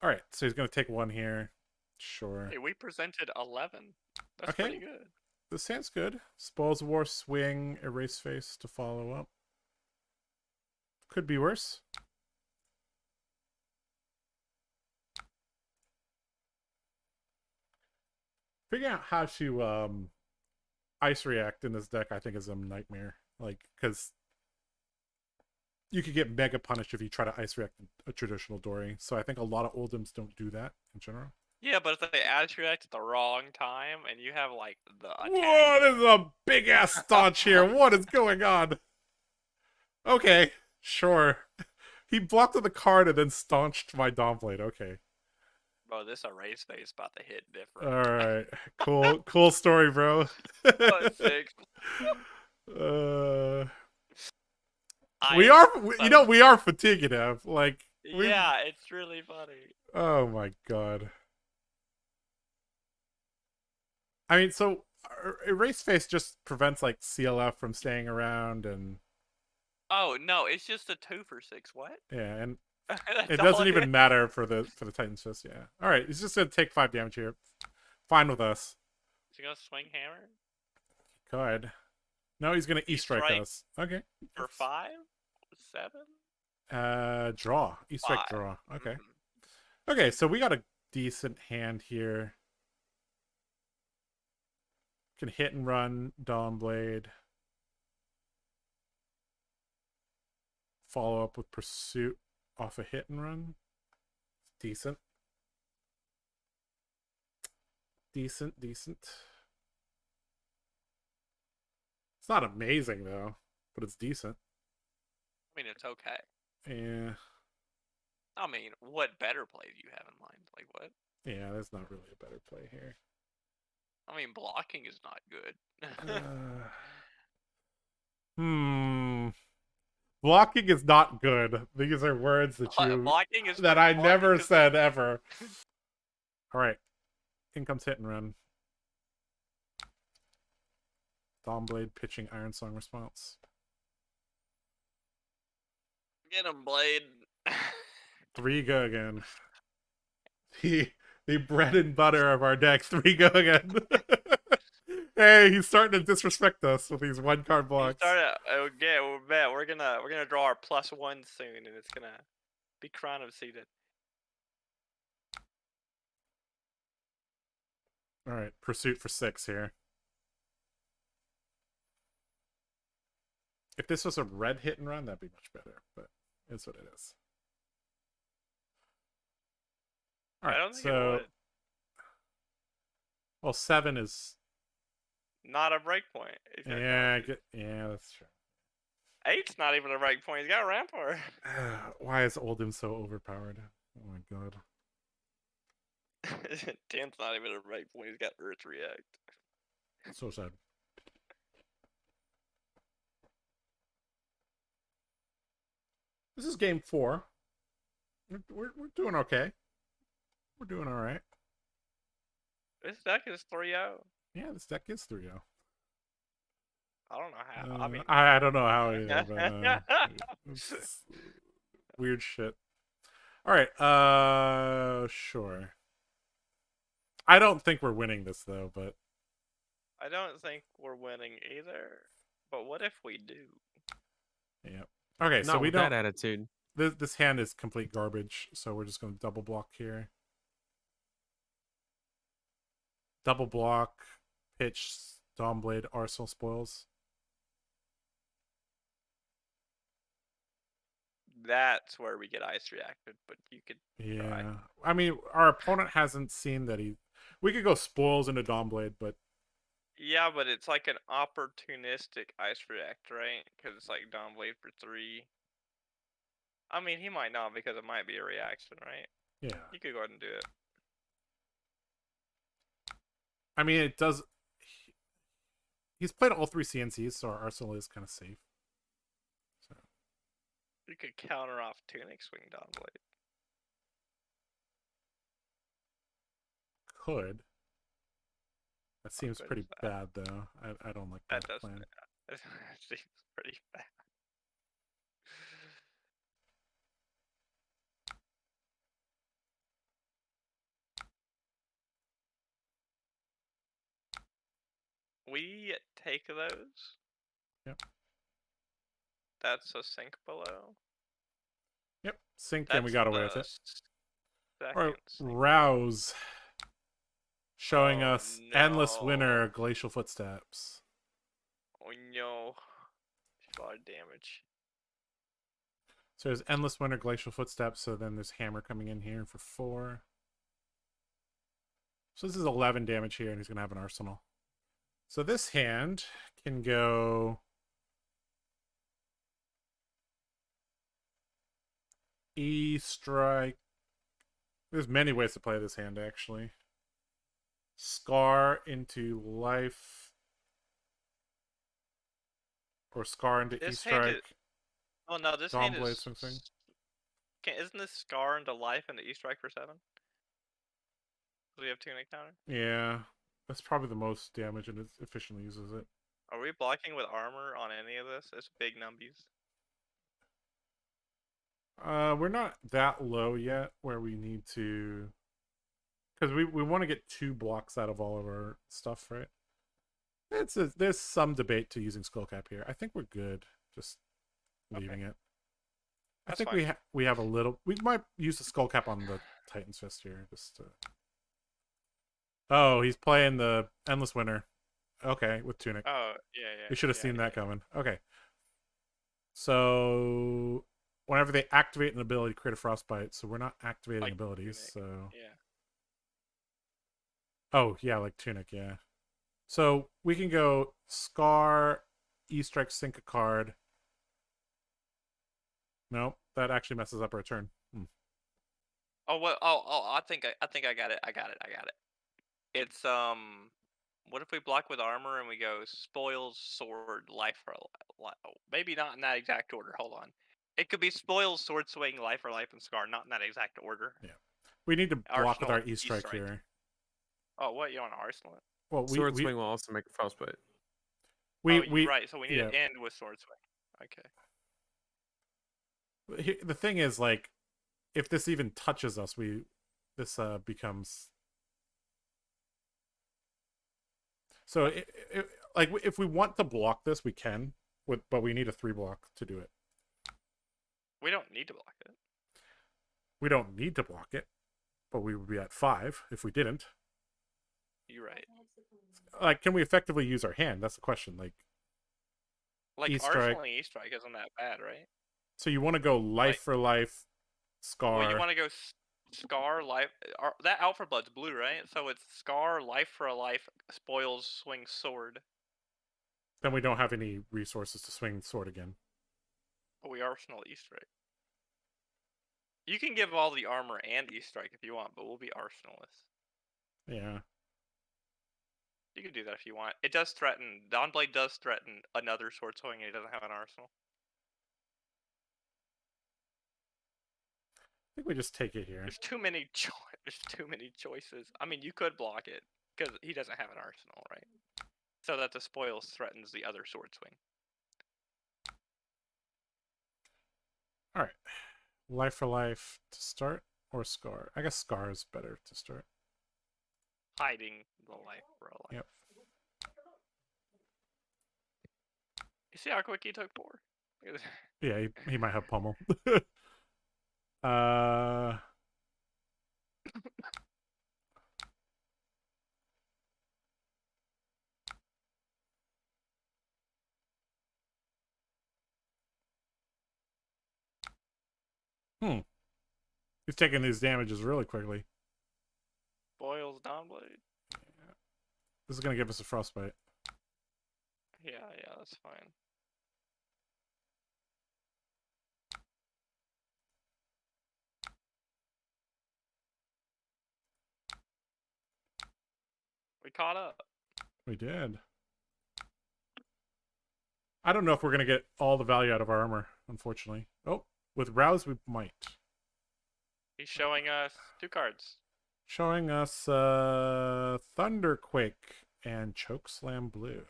Speaker 1: All right, so he's gonna take one here. Sure.
Speaker 4: Hey, we presented 11. That's
Speaker 1: Okay.
Speaker 4: pretty good.
Speaker 1: This hand's good. Spoils of War, swing, erase face to follow up. Could be worse. Figuring out how to ice react in this deck, I think, is a nightmare. Like, because you could get mega punished if you try to ice react a traditional Dori. So I think a lot of Oldhams don't do that in general.
Speaker 4: Yeah, but if they ice react at the wrong time and you have like the attack.
Speaker 1: Whoa, this is a big ass staunch here. What is going on? Okay, sure. He blocked with the card and then staunched my Dawnblade. Okay.
Speaker 4: Bro, this erase face about to hit different.
Speaker 1: All right. Cool story, bro.
Speaker 4: Oh, sick.
Speaker 1: We are fatiguing him. Like,
Speaker 4: yeah, it's really funny.
Speaker 1: Oh my god. I mean, so erase face just prevents like CLF from staying around, and
Speaker 4: Oh no, it's just a 2 for 6. What?
Speaker 1: yeah, and
Speaker 4: That's
Speaker 1: it
Speaker 4: all
Speaker 1: doesn't
Speaker 4: it
Speaker 1: even
Speaker 4: is.
Speaker 1: matter for the Titan's Fist. Yeah. All right, he's just gonna take 5 damage here. Fine with us.
Speaker 4: Is he gonna swing hammer
Speaker 1: Good. No, he's gonna E-strike
Speaker 4: E-strike.
Speaker 1: us. Okay.
Speaker 4: for 5? 7?
Speaker 1: Draw. E-strike
Speaker 4: 5.
Speaker 1: draw. Okay.
Speaker 4: Mhm.
Speaker 1: Okay, so we got a decent hand here. Can hit and run Dawnblade. Follow up with Pursuit off a hit and run. Decent. Decent. It's not amazing, though, but it's decent.
Speaker 4: I mean, it's okay.
Speaker 1: Yeah.
Speaker 4: I mean, what better play do you have in mind? Like what?
Speaker 1: Yeah, there's not really a better play here.
Speaker 4: I mean, blocking is not good.
Speaker 1: Blocking is not good. These are words that
Speaker 4: Blocking is
Speaker 1: that
Speaker 4: good.
Speaker 1: I
Speaker 4: Blocking
Speaker 1: never
Speaker 4: is-
Speaker 1: said ever. All right. In comes hit and run. Dawnblade pitching Iron Song response.
Speaker 4: Get him, Blade.
Speaker 1: 3 go again. The bread and butter of our deck. 3 go again. Hey, he's starting to disrespect us with these 1-card blocks.
Speaker 4: Okay, we're gonna draw our +1 soon, and it's gonna be crown seated.
Speaker 1: All right, Pursuit for 6 here. If this was a red hit and run, that'd be much better, but it's what it is. All
Speaker 3: I
Speaker 1: right,
Speaker 3: don't think it
Speaker 1: so
Speaker 3: would.
Speaker 1: well, 7 is
Speaker 3: Not a breakpoint. He's got
Speaker 1: yeah,
Speaker 3: garbage.
Speaker 1: yeah, that's true.
Speaker 3: 8's not even a breakpoint. He's got Rampart.
Speaker 1: Why is Oldham so overpowered? Oh my god.
Speaker 3: 10's not even a breakpoint. He's got Earth React.
Speaker 1: So sad. This is game 4. We're doing okay. We're doing all right.
Speaker 3: This deck is 3-0.
Speaker 1: Yeah, this deck is 3-0.
Speaker 3: I don't know how. I mean,
Speaker 1: I don't know how either, but it's weird shit. All right, sure. I don't think we're winning this though, but
Speaker 3: I don't think we're winning either. But what if we do?
Speaker 1: yeah. Okay,
Speaker 2: Not
Speaker 1: so we
Speaker 2: with
Speaker 1: don't.
Speaker 2: that attitude.
Speaker 1: This hand is complete garbage, so we're just going to double block here. Double block, pitch, Dawnblade, Arsenal spoils.
Speaker 3: That's where we get ice reacted. But you could.
Speaker 1: Yeah,
Speaker 3: Right.
Speaker 1: I mean, our opponent hasn't seen that he. We could go spoils into Dawnblade, but
Speaker 3: Yeah, but it's like an opportunistic ice react, right? Because it's like Dawnblade for 3. I mean, he might not because it might be a reaction, right?
Speaker 1: yeah.
Speaker 3: You could go ahead and do it.
Speaker 1: I mean, it does. He's played all 3 CNCs, so our arsenal is kind of safe. So
Speaker 3: You could counter off Tunic Swing Dawnblade.
Speaker 1: could. That seems
Speaker 3: good
Speaker 1: pretty
Speaker 3: is that?
Speaker 1: bad, though. I don't like
Speaker 3: That
Speaker 1: that
Speaker 3: does
Speaker 1: plan.
Speaker 3: It seems pretty bad. We take those.
Speaker 1: Yep.
Speaker 3: That's a sink below.
Speaker 1: Yep, sink,
Speaker 3: That's
Speaker 1: and we got away with
Speaker 3: the
Speaker 1: it.
Speaker 3: second
Speaker 1: All right,
Speaker 3: sink.
Speaker 1: Rouse. Showing
Speaker 3: Oh,
Speaker 1: us Endless
Speaker 3: no.
Speaker 1: Winter, Glacial Footsteps.
Speaker 3: Oh no. A lot of damage.
Speaker 1: So there's Endless Winter, Glacial Footsteps, so then there's Hammer coming in here for 4. So this is 11 damage here, and he's going to have an Arsenal. So this hand can go E-Strike. There's many ways to play this hand, actually. Scar into Life. Or Scar into
Speaker 3: This hand
Speaker 1: E-Strike.
Speaker 3: is- Oh no, this hand
Speaker 1: Dawnblade
Speaker 3: is.
Speaker 1: something.
Speaker 3: Isn't this Scar into life and the E-Strike for 7? Do we have Tunic counter?
Speaker 1: Yeah. That's probably the most damage, and it efficiently uses it.
Speaker 3: Are we blocking with armor on any of this? It's big numbies.
Speaker 1: We're not that low yet where we need to... Because we want to get 2 blocks out of all of our stuff, right? There's some debate to using Skullcap here. I think we're good just leaving it. I
Speaker 3: That's
Speaker 1: think
Speaker 3: fine.
Speaker 1: we have a little... We might use the Skullcap on the Titan's Fist here, just to... Oh, he's playing the Endless Winter. Okay, with Tunic.
Speaker 3: Oh, yeah.
Speaker 1: We should have
Speaker 3: yeah,
Speaker 1: seen
Speaker 3: yeah.
Speaker 1: that coming. Okay. So whenever they activate an ability, create a frostbite. So we're not activating
Speaker 3: Like
Speaker 1: abilities.
Speaker 3: Tunic,
Speaker 1: So
Speaker 3: Yeah.
Speaker 1: oh yeah, like Tunic, yeah. So we can go Scar, E-Strike, sink a card. Nope, that actually messes up our turn.
Speaker 3: Oh, what? Oh, I think I got it. I got it. It's what if we block with armor and we go spoils, sword, life for maybe not in that exact order. Hold on. It could be spoils, sword swing, life for life, and scar. Not in that exact order.
Speaker 1: We need to block with
Speaker 3: Arsenal
Speaker 1: our
Speaker 3: and
Speaker 1: E-Strike
Speaker 3: E-Strike.
Speaker 1: here.
Speaker 3: Oh, what? You want to arsenal it?
Speaker 1: Well,
Speaker 2: Sword swing will also make a frostbite.
Speaker 1: we
Speaker 3: Right. So we need
Speaker 1: yeah.
Speaker 3: to end with sword swing. Okay.
Speaker 1: The thing is, like, if this even touches us, this becomes... So, like, if we want to block this, we can, but we need a 3 block to do it.
Speaker 3: We don't need to block it.
Speaker 1: We don't need to block it, but we would be at 5 if we didn't.
Speaker 3: You're right.
Speaker 1: Like, can we effectively use our hand? That's the question. Like
Speaker 4: Like
Speaker 1: E-strike.
Speaker 4: Arsenal and E-strike isn't that bad, right?
Speaker 1: So you want to go life
Speaker 4: Like-
Speaker 1: for life, scar.
Speaker 4: Well, you want to go Scar, life. That Alpha Blood's blue, right? So it's Scar, life for a life, spoils, swing, sword.
Speaker 1: Then we don't have any resources to swing sword again.
Speaker 4: But we Arsenal E-strike. You can give all the armor and E-strike if you want, but we'll be Arsenalists.
Speaker 1: Yeah.
Speaker 4: You can do that if you want. It does threaten. Dawnblade does threaten another sword swing, and he doesn't have an arsenal.
Speaker 1: I think we just take it here.
Speaker 4: There's too many. There's too many choices. I mean, you could block it because he doesn't have an arsenal, right? So that the spoils threatens the other sword swing.
Speaker 1: All right. Life for life to start or scar? I guess scar is better to start.
Speaker 4: Hiding the life for a life.
Speaker 1: Yep.
Speaker 4: You see how quick he took 4? Look at this.
Speaker 1: Yeah, he might have pummel. He's taking these damages really quickly.
Speaker 4: Spoils Dawnblade.
Speaker 1: This is gonna give us a frostbite.
Speaker 4: Yeah, that's fine. We caught up.
Speaker 1: We did. I don't know if we're gonna get all the value out of our armor, unfortunately. Oh, with Rouse we might.
Speaker 4: He's showing us 2 cards.
Speaker 1: Showing us Thunderquake and Chokeslam Blue.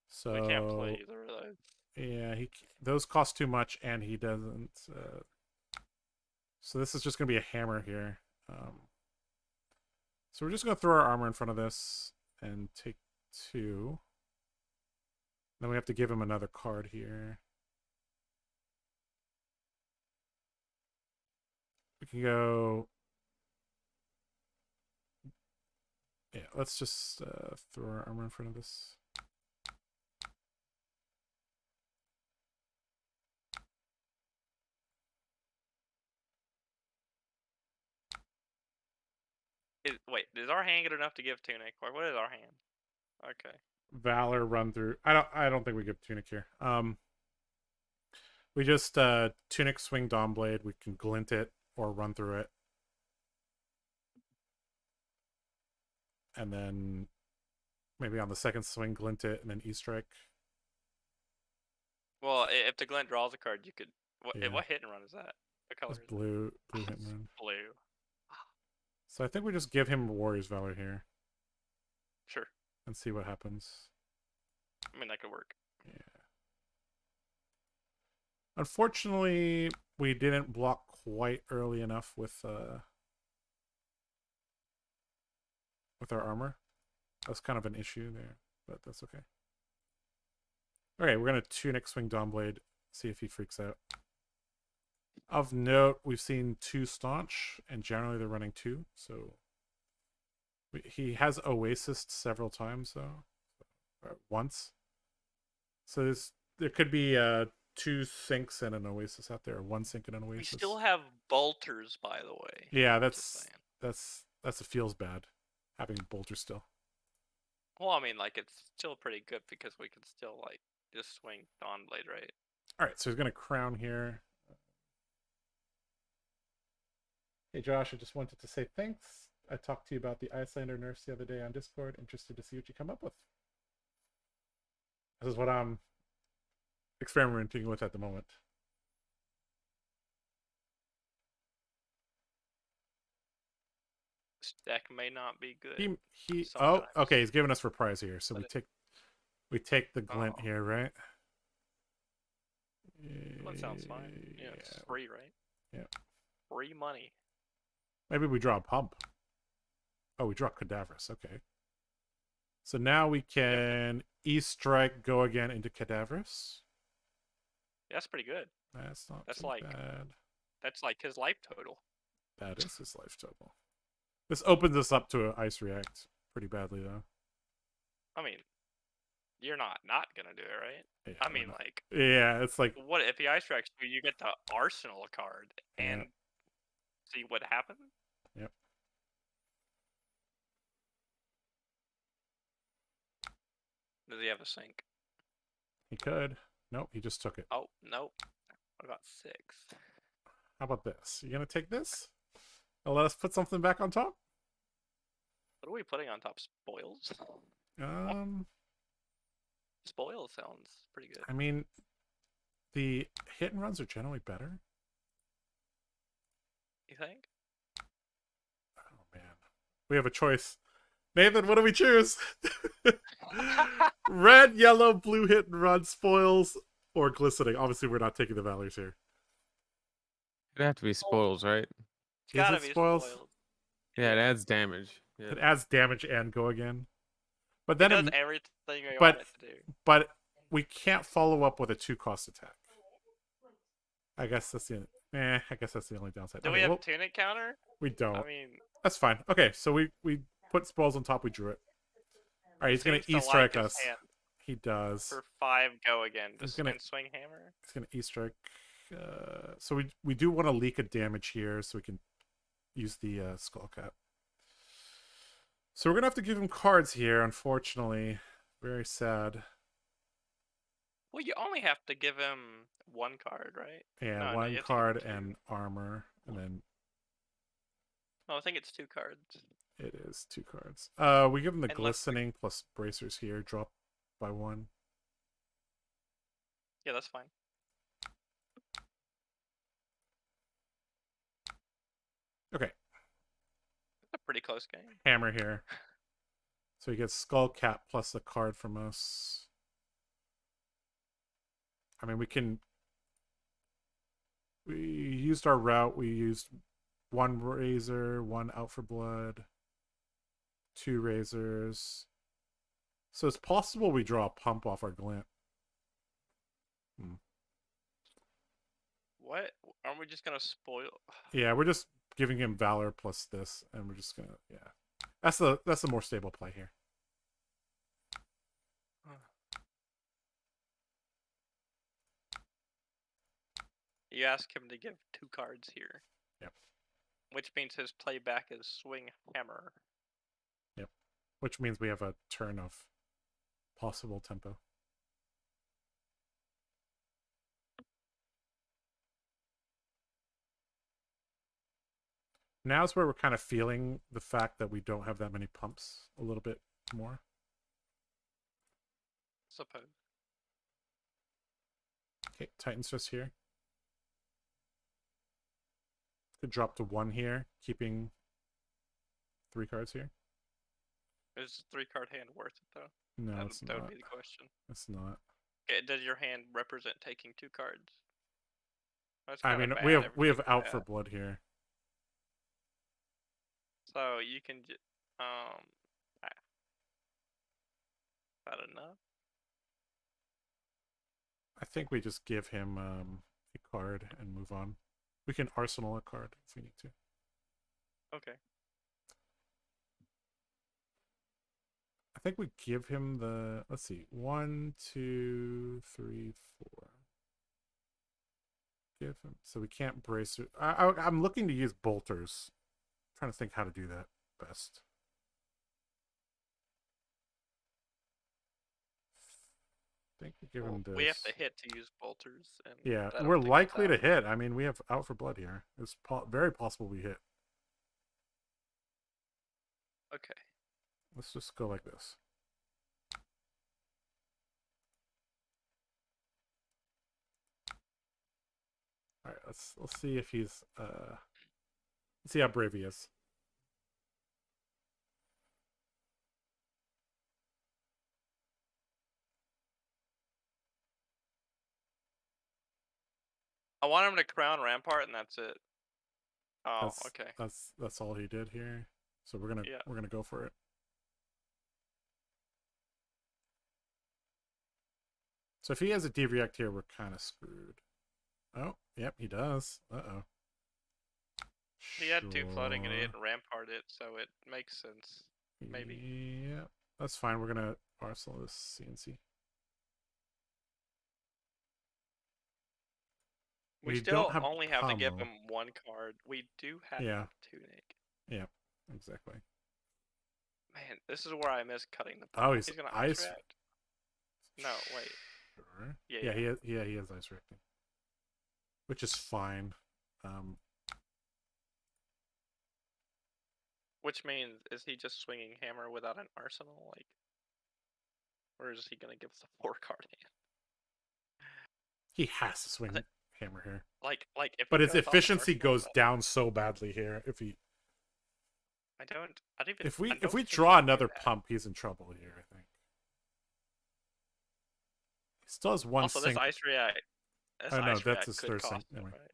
Speaker 1: So
Speaker 4: We can't play either of those.
Speaker 1: yeah, those cost too much, and he doesn't. So this is just gonna be a hammer here. So we're just gonna throw our armor in front of this and take 2. Then we have to give him another card here. We can go. Yeah, let's just throw our armor in front of this.
Speaker 4: Wait, is our hand good enough to give Tunic? What is our hand? Okay.
Speaker 1: Valor run through. I don't think we give Tunic here. We just Tunic swing Dawnblade. We can glint it or run through it. And then maybe on the second swing glint it and then E-strike.
Speaker 4: Well, if the glint draws a card, you could.
Speaker 1: Yeah.
Speaker 4: What hit and run is that? What color?
Speaker 1: It's
Speaker 4: is
Speaker 1: blue hit and run.
Speaker 4: Blue.
Speaker 1: So I think we just give him Warrior's Valor here
Speaker 4: Sure.
Speaker 1: and see what happens.
Speaker 4: I mean, that could work.
Speaker 1: Yeah. Unfortunately, we didn't block quite early enough with our armor. That's kind of an issue there, but that's okay. Okay, we're gonna Tunic swing Dawnblade, see if he freaks out. Of note, we've seen 2 staunch, and generally they're running 2, so he has Oasis several times though, once. So there could be 2 sinks and an Oasis out there, or 1 sink and an Oasis.
Speaker 4: We still have bolters, by the way.
Speaker 1: Yeah,
Speaker 4: Just saying.
Speaker 1: it feels bad having bolter still.
Speaker 4: Well, I mean, like it's still pretty good because we can still like just swing Dawnblade, right?
Speaker 1: All right, so he's gonna crown here. Hey Josh, I just wanted to say thanks. I talked to you about the Icelander nerfs the other day on Discord. Interested to see what you come up with. This is what I'm experimenting with at the moment.
Speaker 4: This deck may not be good.
Speaker 1: He
Speaker 4: sometimes.
Speaker 1: okay, he's giving us reprise here. So
Speaker 4: But
Speaker 1: we take the glint
Speaker 4: Oh.
Speaker 1: here, right?
Speaker 4: That sounds fine. Yeah, it's free, right?
Speaker 1: Yeah.
Speaker 4: Free money.
Speaker 1: Maybe we draw a pump. Oh, we draw Cadaverous. Okay. So now we can E-strike, go again into Cadaverous.
Speaker 4: Yeah, that's pretty good.
Speaker 1: That's not
Speaker 4: That's
Speaker 1: too
Speaker 4: like-
Speaker 1: bad.
Speaker 4: That's like his life total.
Speaker 1: That is his life total. This opens us up to an Ice React pretty badly, though.
Speaker 4: I mean, you're not gonna do it, right?
Speaker 1: Yeah,
Speaker 4: I
Speaker 1: we're
Speaker 4: mean,
Speaker 1: not.
Speaker 4: like,
Speaker 1: Yeah, it's like
Speaker 4: what if he ice strikes you? You get the arsenal card
Speaker 1: Yeah.
Speaker 4: and see what happens.
Speaker 1: Yep.
Speaker 4: Does he have a sink?
Speaker 1: He could. Nope, he just took it.
Speaker 4: Oh, nope. What about 6?
Speaker 1: How about this? You gonna take this? And let us put something back on top?
Speaker 4: What are we putting on top? Spoils?
Speaker 1: Um,
Speaker 4: Spoil sounds pretty good.
Speaker 1: I mean, the hit and runs are generally better.
Speaker 4: You think?
Speaker 1: Oh man, we have a choice. Nathan, what do we choose? Red, yellow, blue hit and run, spoils, or glistening. Obviously, we're not taking the valors here.
Speaker 2: It'd have to be spoils, right?
Speaker 4: It's gotta
Speaker 1: it
Speaker 4: be
Speaker 1: spoils?
Speaker 4: spoiled.
Speaker 2: Yeah, it adds damage. Yeah.
Speaker 1: It adds damage and go again. But
Speaker 4: It
Speaker 1: then
Speaker 4: does
Speaker 1: it,
Speaker 4: everything you
Speaker 1: but-
Speaker 4: want it to do.
Speaker 1: but we can't follow up with a 2-cost attack. I guess that's the only downside.
Speaker 4: Do
Speaker 1: Okay,
Speaker 4: we have
Speaker 1: well,
Speaker 4: tunic counter?
Speaker 1: we don't.
Speaker 4: I mean,
Speaker 1: That's fine. Okay, so we put spoils on top. We drew it. All right, he's gonna
Speaker 4: seems to
Speaker 1: E-strike
Speaker 4: like his
Speaker 1: us.
Speaker 4: hand.
Speaker 1: He does.
Speaker 4: For 5, go again.
Speaker 1: He's
Speaker 4: Just
Speaker 1: gonna-
Speaker 4: spin swing hammer.
Speaker 1: He's gonna E-strike. So we do want to leak a damage here, so we can use the skull cap. So we're gonna have to give him cards here. Unfortunately, very sad.
Speaker 4: Well, you only have to give him 1 card, right?
Speaker 1: Yeah,
Speaker 4: No, you
Speaker 1: one
Speaker 4: have to
Speaker 1: card
Speaker 4: give him
Speaker 1: and armor, and then
Speaker 4: No, I think it's 2 cards.
Speaker 1: it is 2 cards. We give him the
Speaker 4: And let's-
Speaker 1: glistening plus bracers here. Drop by 1.
Speaker 4: Yeah, that's fine.
Speaker 1: Okay,
Speaker 4: It's a pretty close game.
Speaker 1: hammer here. So he gets skull cap plus a card from us. I mean, we used our route. We used 1 razor, 1 out for blood, 2 razors. So it's possible we draw a pump off our glint.
Speaker 4: What? Aren't we just gonna spoil?
Speaker 1: Yeah, we're just giving him valor plus this, and we're just gonna That's the more stable play here.
Speaker 4: You ask him to give 2 cards here.
Speaker 1: Yep.
Speaker 4: Which means his playback is swing hammer.
Speaker 1: Which means we have a turn of possible tempo. Now's where we're kind of feeling the fact that we don't have that many pumps a little bit more.
Speaker 4: Suppose.
Speaker 1: Okay, Titan's just here. Could drop to 1 here, keeping 3 cards here.
Speaker 4: Is 3-card hand worth it though?
Speaker 1: No,
Speaker 4: that,
Speaker 1: it's
Speaker 4: that
Speaker 1: not.
Speaker 4: would be the question.
Speaker 1: It's not.
Speaker 4: Okay, does your hand represent taking 2 cards? That's
Speaker 1: I
Speaker 4: kinda
Speaker 1: mean,
Speaker 4: bad,
Speaker 1: we have
Speaker 4: everything's
Speaker 1: out
Speaker 4: bad.
Speaker 1: for blood here.
Speaker 4: So you can about enough.
Speaker 1: I think we just give him a card and move on. We can arsenal a card if we need to.
Speaker 4: Okay.
Speaker 1: I think we give him the, let's see, 1, 2, 3, 4. Give him, so we can't brace it. I'm looking to use bolters. I'm trying to think how to do that best. I think we give him this.
Speaker 4: We have to hit to use bolters. And
Speaker 1: Yeah,
Speaker 4: I don't
Speaker 1: we're
Speaker 4: think
Speaker 1: likely to
Speaker 4: it's out.
Speaker 1: hit. I mean, we have out for blood here. It's very possible we hit.
Speaker 4: Okay.
Speaker 1: Let's just go like this. All right, let's see if he's let's see how brave he is.
Speaker 4: I want him to crown rampart, and that's it. Oh,
Speaker 1: That's,
Speaker 4: okay.
Speaker 1: That's all he did here. So we're gonna go for it. So if he has a D-React here, we're kind of screwed. Oh, yep, he does. Uh-oh.
Speaker 4: He had 2 floating, and he didn't rampart it, so it makes sense. Maybe.
Speaker 1: Yeah, that's fine. We're gonna arsenal this CNC.
Speaker 3: We
Speaker 1: We
Speaker 3: still
Speaker 1: don't have
Speaker 3: only have to give
Speaker 1: Pommel.
Speaker 3: him one card. We do have
Speaker 1: Yeah.
Speaker 3: Tunic.
Speaker 1: Yeah, exactly.
Speaker 3: Man, this is where I miss cutting the
Speaker 1: Oh,
Speaker 3: Pommel.
Speaker 1: he's
Speaker 3: gonna
Speaker 1: ice.
Speaker 3: react. No, wait.
Speaker 1: Sure.
Speaker 3: Yeah,
Speaker 1: He has ice reacting, which is fine.
Speaker 3: Which means, is he just swinging hammer without an arsenal? Like, or is he gonna give us a 4-card hand?
Speaker 1: He has to swing hammer here,
Speaker 3: Like if.
Speaker 1: but
Speaker 3: he
Speaker 1: his
Speaker 3: goes off an
Speaker 1: efficiency
Speaker 3: arsenal,
Speaker 1: goes down so badly here. If he
Speaker 3: I don't even.
Speaker 1: if
Speaker 3: I
Speaker 1: we
Speaker 3: don't think
Speaker 1: draw
Speaker 3: he'll do
Speaker 1: another
Speaker 3: that.
Speaker 1: pump, he's in trouble here. I think he still has one
Speaker 3: Also,
Speaker 1: sync.
Speaker 3: this ice react. This
Speaker 1: Oh no,
Speaker 3: ice
Speaker 1: that's
Speaker 3: react
Speaker 1: his
Speaker 3: could
Speaker 1: third
Speaker 3: cost
Speaker 1: sync.
Speaker 3: him,
Speaker 1: Never mind.
Speaker 3: right?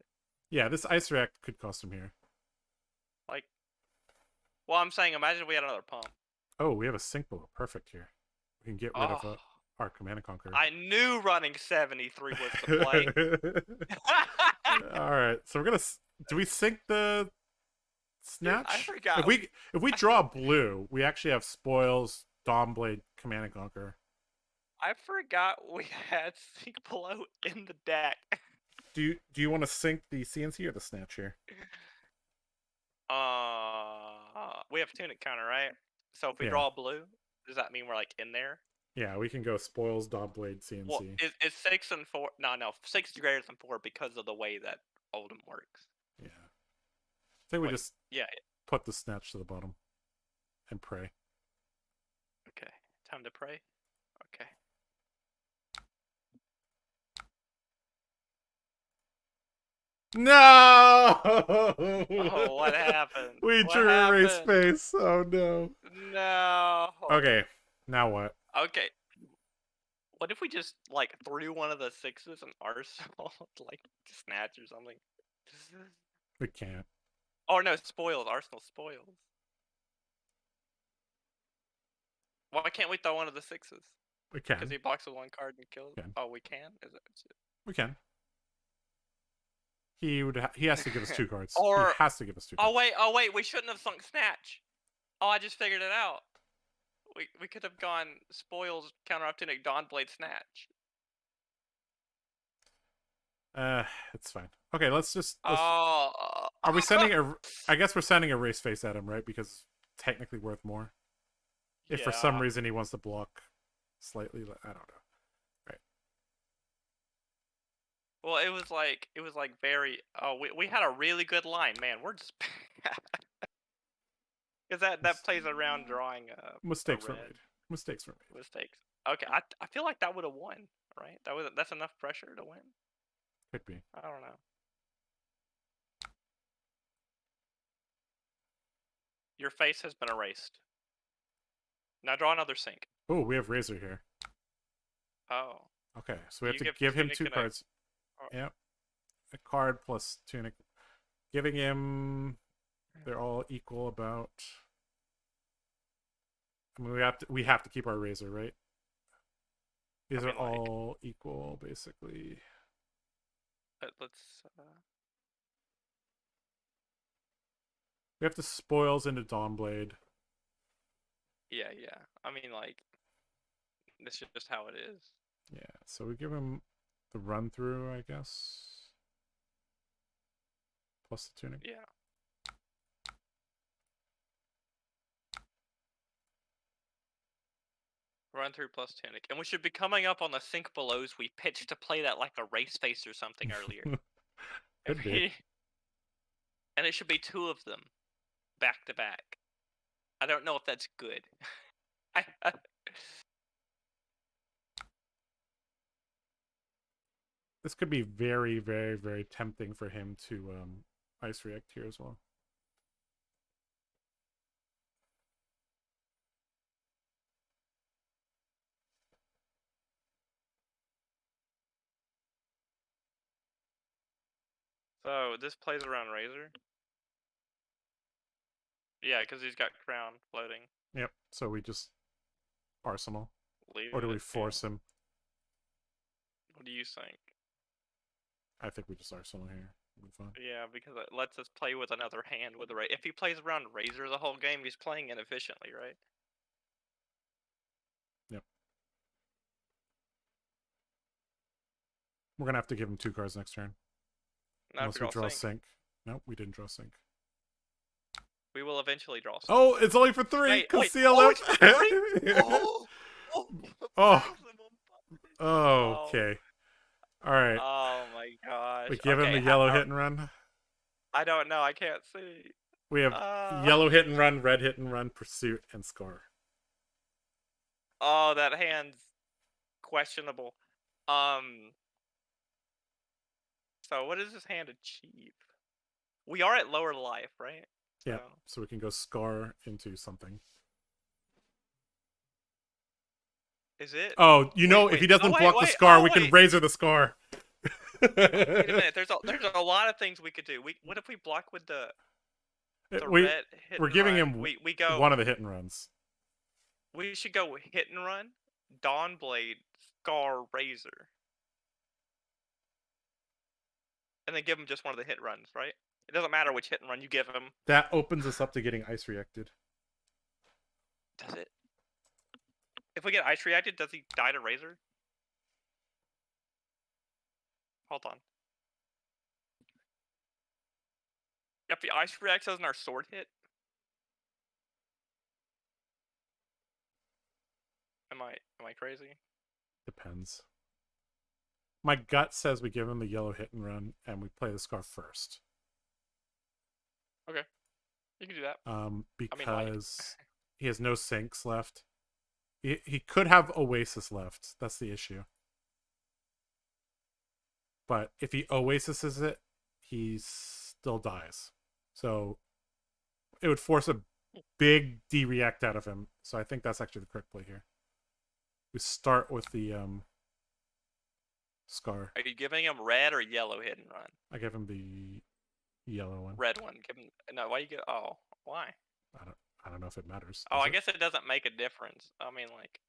Speaker 1: Yeah, this ice react could cost him here.
Speaker 3: Like, well, I'm saying, imagine we had another pump.
Speaker 1: Oh, we have a sync below. Perfect here. We can get rid of
Speaker 3: Oh,
Speaker 1: our Command and Conquer.
Speaker 3: I knew running 73 was the play.
Speaker 1: All right, so we're gonna. Do we sync the snatch?
Speaker 3: I forgot.
Speaker 1: If we draw blue, we actually have spoils, Dawnblade, Command and Conquer.
Speaker 3: I forgot we had Sink Below in the deck.
Speaker 1: Do you want to sync the CNC or the snatch here?
Speaker 3: We have Tunic counter, right? So if we
Speaker 1: Yeah.
Speaker 3: draw blue, does that mean we're like in there?
Speaker 1: Yeah, we can go spoils, Dawnblade, CNC.
Speaker 3: Well, is 6 and 4? No, 6 is greater than 4 because of the way that Oldham works.
Speaker 1: Yeah. I think we
Speaker 3: Wait,
Speaker 1: just
Speaker 3: Yeah.
Speaker 1: put the snatch to the bottom and pray.
Speaker 3: Okay. Time to pray. Okay.
Speaker 1: No!
Speaker 3: Oh, what happened?
Speaker 1: We
Speaker 3: What
Speaker 1: drew a race
Speaker 3: happened?
Speaker 1: face. Oh no.
Speaker 3: No.
Speaker 1: Okay, now what?
Speaker 3: Okay. What if we just like threw one of the 6s and arsenal, like snatch or something?
Speaker 1: We can't.
Speaker 3: Oh no, spoils. Arsenal spoils. Why can't we throw one of the 6s?
Speaker 1: We
Speaker 3: Because
Speaker 1: can.
Speaker 3: he blocks with one card and kills.
Speaker 1: Can.
Speaker 3: Oh, we can. Is it?
Speaker 1: We can. He has to give us 2 cards.
Speaker 3: Or-
Speaker 1: he has to give us 2 cards.
Speaker 3: Oh wait. We shouldn't have sunk snatch. Oh, I just figured it out. We could have gone spoils, counter up Tunic, Dawnblade, snatch.
Speaker 1: It's fine. Okay, let's
Speaker 3: Oh.
Speaker 1: Are we sending a? I guess we're sending a race face at him, right? Because it's technically worth more. If for some
Speaker 3: Yeah.
Speaker 1: reason he wants to block slightly, I don't know.
Speaker 3: Well, it was like very. Oh, we had a really good line, man. We're just because that plays around drawing
Speaker 1: Mistakes were
Speaker 3: red.
Speaker 1: made. Mistakes were made.
Speaker 3: Mistakes. Okay, I feel like that would have won, right? That's enough pressure to win.
Speaker 1: Could be.
Speaker 3: I don't know. Your face has been erased. Now draw another sink.
Speaker 1: Oh, we have Razor here.
Speaker 3: Oh.
Speaker 1: Okay, so we have
Speaker 3: You
Speaker 1: to
Speaker 3: give
Speaker 1: give him
Speaker 3: Tunic
Speaker 1: 2
Speaker 3: and a-
Speaker 1: cards.
Speaker 3: Oh.
Speaker 1: Yep. A card plus Tunic. Giving him. They're all equal about. I mean, we have to keep our Razor, right? These
Speaker 3: I
Speaker 1: are
Speaker 3: mean, like-
Speaker 1: all equal, basically.
Speaker 3: Let's.
Speaker 1: We have to spoils into Dawnblade.
Speaker 3: Yeah. I mean, like, this is just how it is.
Speaker 1: Yeah, so we give him the run through, I guess. Plus the Tunic.
Speaker 3: Yeah. Run through plus Tunic. And we should be coming up on the sink belows we pitched to play that like a race face or something earlier.
Speaker 1: Could be.
Speaker 3: And it should be 2 of them back to back. I don't know if that's good.
Speaker 1: This could be very, very, very tempting for him to ice react here as well.
Speaker 3: So this plays around Razor? Yeah, because he's got Crown floating.
Speaker 1: Yep, so we just Arsenal.
Speaker 3: Leave
Speaker 1: Or do
Speaker 3: it,
Speaker 1: we
Speaker 3: yeah.
Speaker 1: force him?
Speaker 3: What do you think?
Speaker 1: I think we just Arsenal here. It'll be fine.
Speaker 3: Yeah, because it lets us play with another hand with the If he plays around Razor the whole game, he's playing inefficiently, right?
Speaker 1: Yep. We're gonna have to give him 2 cards next turn.
Speaker 3: Not
Speaker 1: Unless
Speaker 3: if
Speaker 1: we
Speaker 3: we
Speaker 1: draw
Speaker 3: sync.
Speaker 1: sync. Nope, we didn't draw sync.
Speaker 3: We will eventually draw sync.
Speaker 1: Oh, it's only for 3.
Speaker 3: Wait,
Speaker 1: Conceal
Speaker 3: oh,
Speaker 1: it.
Speaker 3: it's for 3? Oh,
Speaker 1: Oh.
Speaker 3: maximum punish.
Speaker 1: Oh, okay. All right.
Speaker 3: Oh my gosh.
Speaker 1: We give him
Speaker 3: Okay,
Speaker 1: the yellow hit and run.
Speaker 3: I don't know. I can't see.
Speaker 1: We have yellow hit and run, red hit and run, pursuit, and score.
Speaker 3: Oh, that hand's questionable. So what does this hand achieve? We are at lower life, right?
Speaker 1: Yeah. So we can go scar into something.
Speaker 3: Is it?
Speaker 1: Oh, you know,
Speaker 3: wait.
Speaker 1: if he doesn't
Speaker 3: Oh,
Speaker 1: block the
Speaker 3: wait.
Speaker 1: scar,
Speaker 3: Oh,
Speaker 1: we can
Speaker 3: wait.
Speaker 1: razor the scar.
Speaker 3: Wait a minute. There's a lot of things we could do. What if we block with the red hit
Speaker 1: We're
Speaker 3: and
Speaker 1: giving
Speaker 3: run?
Speaker 1: him
Speaker 3: we go
Speaker 1: one of the hit and runs.
Speaker 3: We should go hit and run, Dawnblade, Scar, Razor. And then give him just one of the hit runs, right? It doesn't matter which hit and run you give him.
Speaker 1: That opens us up to getting ice reacted.
Speaker 3: Does it? If we get ice reacted, does he die to Razor? Hold on. If the ice reacts doesn't our sword hit? Am I crazy?
Speaker 1: Depends. My gut says we give him the yellow hit and run, and we play the scar first.
Speaker 3: Okay, you can do that.
Speaker 1: Because he has no sinks left. He could have Oasis left. That's the issue. But if he Oasises it, he still dies. So it would force a big D-react out of him. So I think that's actually the correct play here. We start with the scar.
Speaker 3: Are you giving him red or yellow hit and run?
Speaker 1: I give him the yellow one.
Speaker 3: Red one. Give him no. Why you get? Oh, why?
Speaker 1: I don't know if it matters.
Speaker 3: Oh, I guess it doesn't make a difference. I mean, like.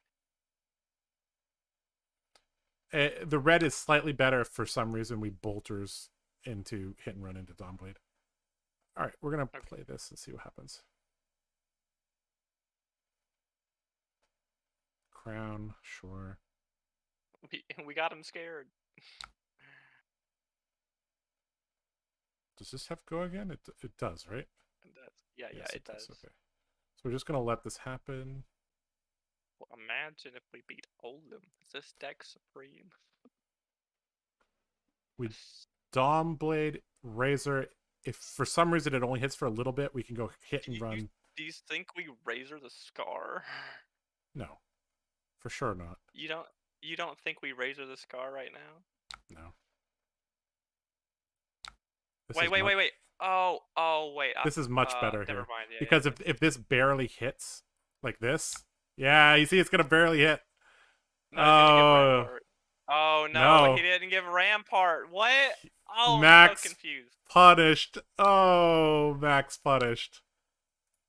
Speaker 1: The red is slightly better if for some reason we bolters into hit and run into Dawnblade. All right, we're gonna play this and see what happens. Crown, sure.
Speaker 3: We got him scared.
Speaker 1: Does this have go again? It does, right?
Speaker 3: It does. Yeah,
Speaker 1: Yes,
Speaker 3: it does.
Speaker 1: Okay. So we're just gonna let this happen.
Speaker 3: Well, imagine if we beat Oldham. Is this deck supreme?
Speaker 1: We Dawnblade, Razor. If for some reason it only hits for a little bit, we can go hit and run.
Speaker 3: Do you think we Razor the Scar?
Speaker 1: No, for sure not.
Speaker 3: You don't think we Razor the Scar right now?
Speaker 1: No.
Speaker 3: Wait. Oh, wait.
Speaker 1: This is much better
Speaker 3: never
Speaker 1: here.
Speaker 3: mind. Yeah,
Speaker 1: Because if this barely hits like this, yeah, you see it's gonna barely hit.
Speaker 3: No, he's gonna give
Speaker 1: Oh,
Speaker 3: Rampart. Oh no, he didn't give Rampart. What? Oh, I'm
Speaker 1: Max
Speaker 3: so confused.
Speaker 1: punished. Oh, Max punished.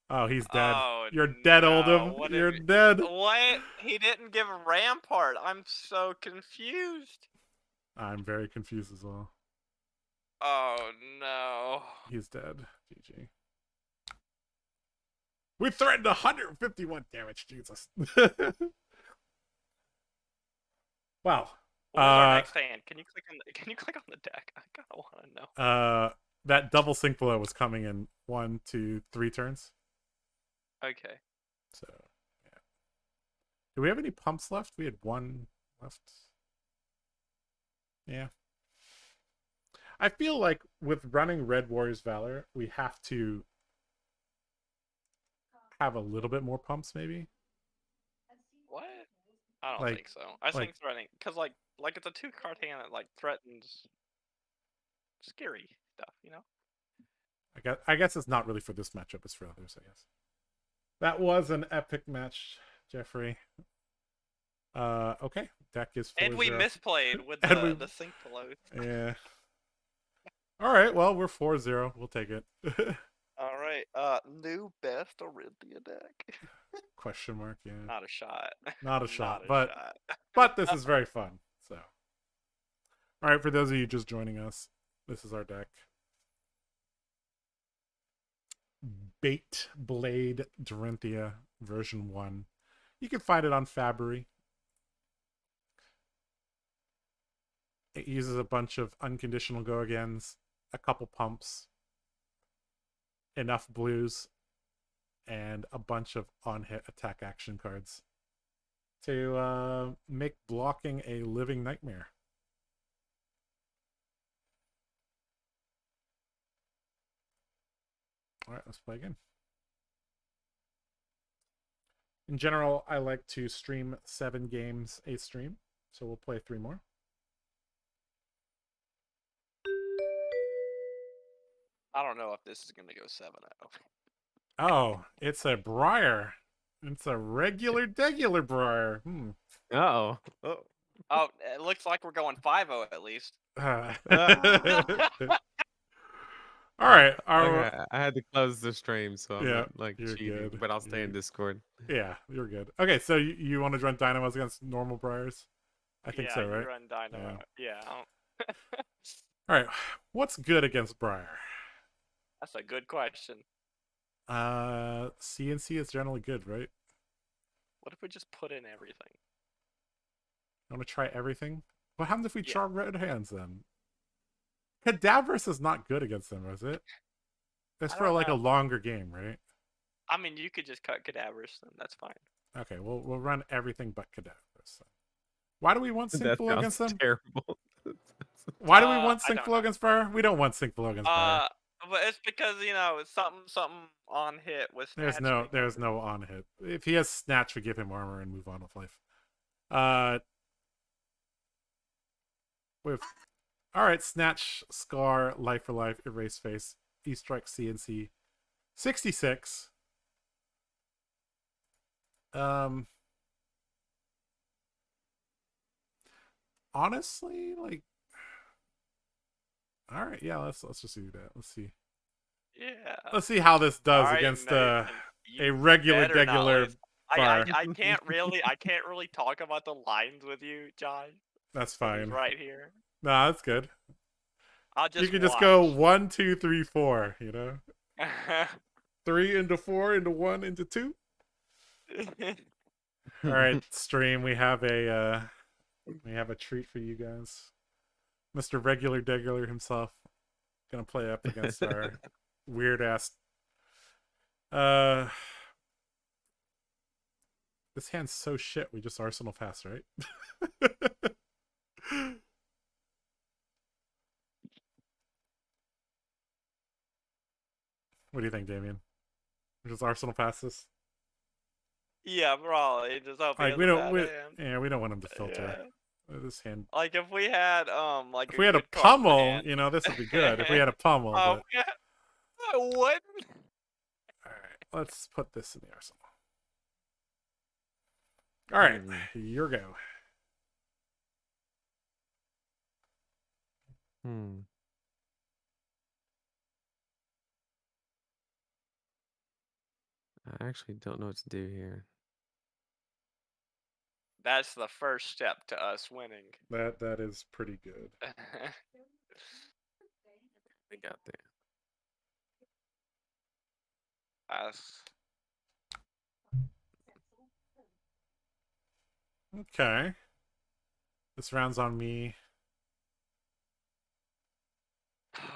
Speaker 1: Oh, he's dead.
Speaker 3: Oh,
Speaker 1: You're dead,
Speaker 3: no.
Speaker 1: Oldham.
Speaker 3: What
Speaker 1: You're
Speaker 3: if he-
Speaker 1: dead.
Speaker 3: What? He didn't give Rampart. I'm so confused.
Speaker 1: I'm very confused as well.
Speaker 3: Oh no.
Speaker 1: He's dead. GG. We threatened 151 damage. Jesus. Wow.
Speaker 3: What was our next hand? Can you click on the deck? I kinda wanna know.
Speaker 1: That double sync blow was coming in 1, 2, 3 turns.
Speaker 3: Okay.
Speaker 1: So yeah. Do we have any pumps left? We had 1 left. Yeah. I feel like with running Red Warriors Valor, we have to have a little bit more pumps, maybe.
Speaker 3: What? I don't
Speaker 1: Like-
Speaker 3: think so. I think threatening, cause like it's a 2-card hand that like threatens scary stuff, you know?
Speaker 1: I guess it's not really for this matchup. It's for others, I guess. That was an epic match, Jeffrey. Okay. Deck is 4-0.
Speaker 3: And we misplayed with
Speaker 1: And
Speaker 3: the sync below.
Speaker 1: Yeah. All right. Well, we're 4-0. We'll take it.
Speaker 3: All right. New best Orinthia deck.
Speaker 1: Question mark. Yeah.
Speaker 3: Not a shot.
Speaker 1: Not a shot.
Speaker 3: Not a
Speaker 1: But
Speaker 3: shot.
Speaker 1: but this is very fun. So. All right. For those of you just joining us, this is our deck. Bait Blade Dorinthia version 1. You can find it on Fabry. It uses a bunch of unconditional go agains a couple pumps, enough blues, and a bunch of on-hit attack action cards to make blocking a living nightmare. All right, let's play again. In general, I like to stream 7 games a stream, so we'll play 3 more.
Speaker 4: I don't know if this is gonna go 7-0.
Speaker 1: Oh, it's a Briar. It's a regular Briar.
Speaker 2: Oh.
Speaker 4: Oh, it looks like we're going 5-0 at least.
Speaker 1: All right.
Speaker 2: Okay, I had to close the stream, so I'm
Speaker 1: Yeah,
Speaker 2: not like
Speaker 1: you're
Speaker 2: cheating,
Speaker 1: good.
Speaker 2: but I'll stay in
Speaker 1: You-
Speaker 2: Discord.
Speaker 1: Yeah, you're good. Okay, so you want to run Dynamos against normal Briars? I think
Speaker 4: yeah,
Speaker 1: so,
Speaker 4: you
Speaker 1: right?
Speaker 4: run Dynamo. Yeah.
Speaker 1: All right. What's good against Briar?
Speaker 4: That's a good question.
Speaker 1: CNC is generally good, right?
Speaker 4: What if we just put in everything?
Speaker 1: You want to try everything? What happens if we
Speaker 4: Yeah.
Speaker 1: charm red hands then? Cadaverous is not good against them, is it? It's
Speaker 4: I
Speaker 1: for
Speaker 4: don't
Speaker 1: like
Speaker 4: know.
Speaker 1: a longer game, right?
Speaker 4: I mean, you could just cut cadavers, then that's fine.
Speaker 1: Okay, we'll run everything but Cadaverous. Then. Why do we want sync
Speaker 2: That
Speaker 1: flow against
Speaker 2: sounds
Speaker 1: them?
Speaker 2: terrible.
Speaker 1: Why do we want
Speaker 4: I
Speaker 1: sync
Speaker 4: don't
Speaker 1: flow
Speaker 4: know.
Speaker 1: against Briar? We don't want sync flow against Briar.
Speaker 4: But it's because it's something on hit with.
Speaker 1: There's
Speaker 4: Snatch
Speaker 1: no on hit. If he has snatch, we give him armor and move on with life. With all right, snatch, scar, life for life, erase face, E strike, CNC, 66. Honestly, like, all right, yeah, let's just do that. Let's see.
Speaker 4: Yeah.
Speaker 1: Let's see how this does
Speaker 4: Alright,
Speaker 1: against
Speaker 4: Nathan,
Speaker 1: a
Speaker 4: you
Speaker 1: regular
Speaker 4: better not
Speaker 1: degular
Speaker 4: lose.
Speaker 1: bar.
Speaker 4: I can't really talk about the lines with you, Josh.
Speaker 1: That's
Speaker 4: He's
Speaker 1: fine.
Speaker 4: right here.
Speaker 1: Nah, that's good.
Speaker 4: I'll just.
Speaker 1: You can just go
Speaker 4: watch.
Speaker 1: 1, 2, 3, 4. You know, 3 into 4 into 1 into 2. All right, stream. We have a treat for you guys. Mr. Regular Degular himself gonna play up against our weird ass. This hand's so shit. We just Arsenal pass, right? What do you think, Damien? We just Arsenal pass this?
Speaker 4: Yeah, probably. Just hope he
Speaker 1: Like
Speaker 4: has
Speaker 1: we
Speaker 4: a
Speaker 1: don't,
Speaker 4: bad hand.
Speaker 1: we don't want him to filter.
Speaker 4: Yeah.
Speaker 1: This hand.
Speaker 4: Like if we had
Speaker 1: If
Speaker 4: a
Speaker 1: we had a
Speaker 4: good card
Speaker 1: pummel,
Speaker 4: hand.
Speaker 1: this would be good. If we had a pummel,
Speaker 4: Oh,
Speaker 1: but...
Speaker 4: yeah. I wouldn't.
Speaker 1: All right, let's put this in the arsenal. All right, your go.
Speaker 2: I actually don't know what to do here.
Speaker 4: That's the first step to us winning.
Speaker 1: That is pretty good.
Speaker 2: I got there.
Speaker 4: Us.
Speaker 1: Okay. This round's on me.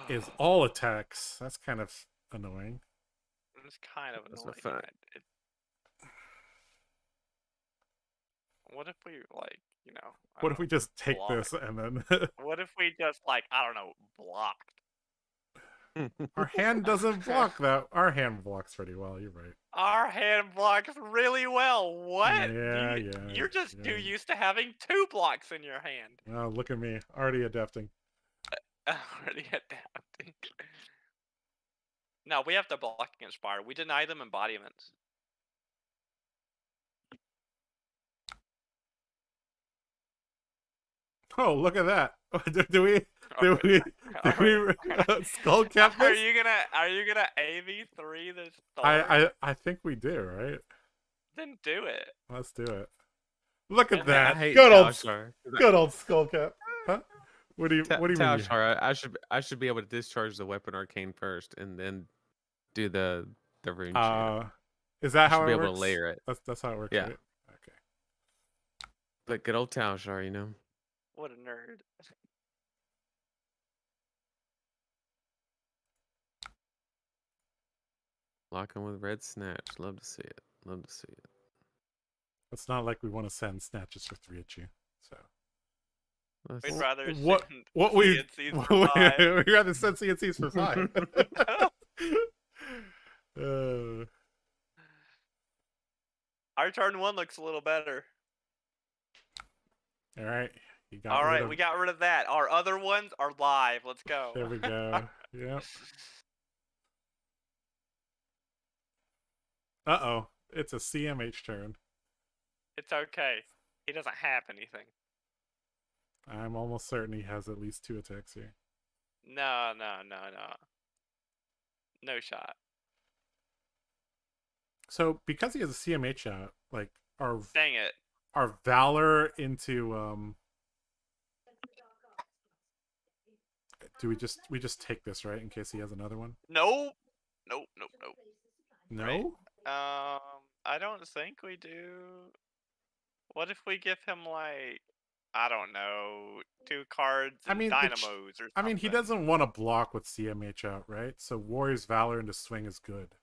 Speaker 1: Is all attacks. That's kind of annoying.
Speaker 4: It's kind of
Speaker 2: That's a
Speaker 4: annoying.
Speaker 2: fact.
Speaker 4: What if we like, I
Speaker 1: What
Speaker 4: don't
Speaker 1: if we just take
Speaker 4: block.
Speaker 1: this and then
Speaker 4: What if we just like, I don't know, blocked?
Speaker 1: our hand doesn't block that? Our hand blocks pretty well. You're right.
Speaker 4: Our hand blocks really well. What?
Speaker 1: Yeah,
Speaker 4: You're just too
Speaker 1: yeah.
Speaker 4: used to having 2 blocks in your hand.
Speaker 1: Oh, look at me, already adapting.
Speaker 4: Already adapting. No, we have to block against fire. We deny them embodiments.
Speaker 1: Oh, look at that. Do we skull cap
Speaker 4: Are
Speaker 1: this?
Speaker 4: you gonna AV3 this Thor?
Speaker 1: I think we do, right?
Speaker 4: Then do it.
Speaker 1: Let's do it. Look at
Speaker 4: I
Speaker 1: that.
Speaker 2: hate
Speaker 1: Good old
Speaker 2: Taushar.
Speaker 1: good old skull cap. Huh? What do you mean?
Speaker 2: Taushar, I should be able to discharge the weapon arcane first and then do the rune chant.
Speaker 1: Is that
Speaker 2: I
Speaker 1: how
Speaker 2: should
Speaker 1: it
Speaker 2: be
Speaker 1: works?
Speaker 2: able to layer it.
Speaker 1: That's how it works,
Speaker 2: Yeah.
Speaker 1: right? Okay.
Speaker 2: But good old Taushar,
Speaker 4: What a nerd.
Speaker 2: Blocking with red snatch. Love to see it. Love to see it.
Speaker 1: It's not like we want to send snatches for 3 at you. So
Speaker 2: Let's-
Speaker 3: We'd rather
Speaker 1: what
Speaker 3: send
Speaker 1: we
Speaker 3: CNCs for 5.
Speaker 1: we'd rather send CNCs for 5. uh,
Speaker 3: Our turn 1 looks a little better.
Speaker 1: all right, you got
Speaker 3: All
Speaker 1: rid
Speaker 3: right,
Speaker 1: of-
Speaker 3: we got rid of that. Our other ones are live. Let's go.
Speaker 1: There we go. Yep. Uh-oh. It's a CMH turn.
Speaker 3: It's okay. He doesn't have anything.
Speaker 1: I'm almost certain he has at least 2 attacks here.
Speaker 3: No. No shot.
Speaker 1: So because he has a CMH out, like our
Speaker 3: Dang it.
Speaker 1: Valor into do we just take this, right, in case he has another one?
Speaker 3: Nope.
Speaker 1: No?
Speaker 3: Right. I don't think we do. What if we give him like, I don't know, 2 cards
Speaker 1: I
Speaker 3: and
Speaker 1: mean,
Speaker 3: dynamos or something?
Speaker 1: I mean, he doesn't want to block with CMH out, right? So Warrior's Valor into swing is good.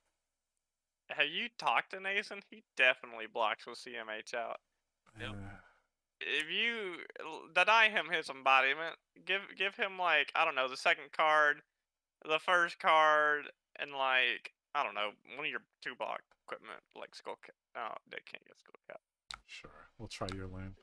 Speaker 3: Have you talked to Nathan? He definitely blocks with CMH out.
Speaker 2: Yep.
Speaker 3: If you deny him his embodiment, give him like, I don't know, the second card, the first card, and like, I don't know, one of your 2 block equipment, like Skull Cap. Oh, they can't get Skull Cap.
Speaker 1: Sure. We'll try your land.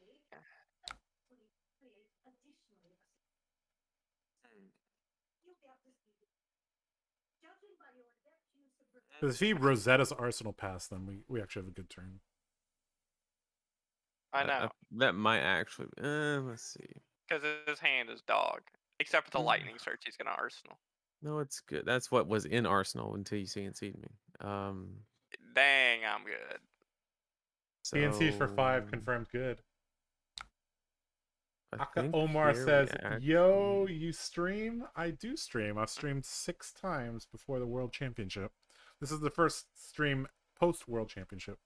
Speaker 1: Because if he Rosetta's Arsenal pass, then we actually have a good turn.
Speaker 3: I know,
Speaker 2: that might actually. Let's see.
Speaker 3: because his hand is dog. Except for the lightning search, he's gonna Arsenal.
Speaker 2: No, it's good. That's what was in Arsenal until you CNC'd me.
Speaker 3: Dang, I'm good.
Speaker 1: CNC for 5
Speaker 2: so
Speaker 1: confirmed good.
Speaker 2: I
Speaker 1: Aka
Speaker 2: think
Speaker 1: Omar
Speaker 2: here we
Speaker 1: says, "Yo,
Speaker 2: actually-
Speaker 1: you stream? I do stream. I've streamed 6 times before the World Championship. This is the first stream post World Championship.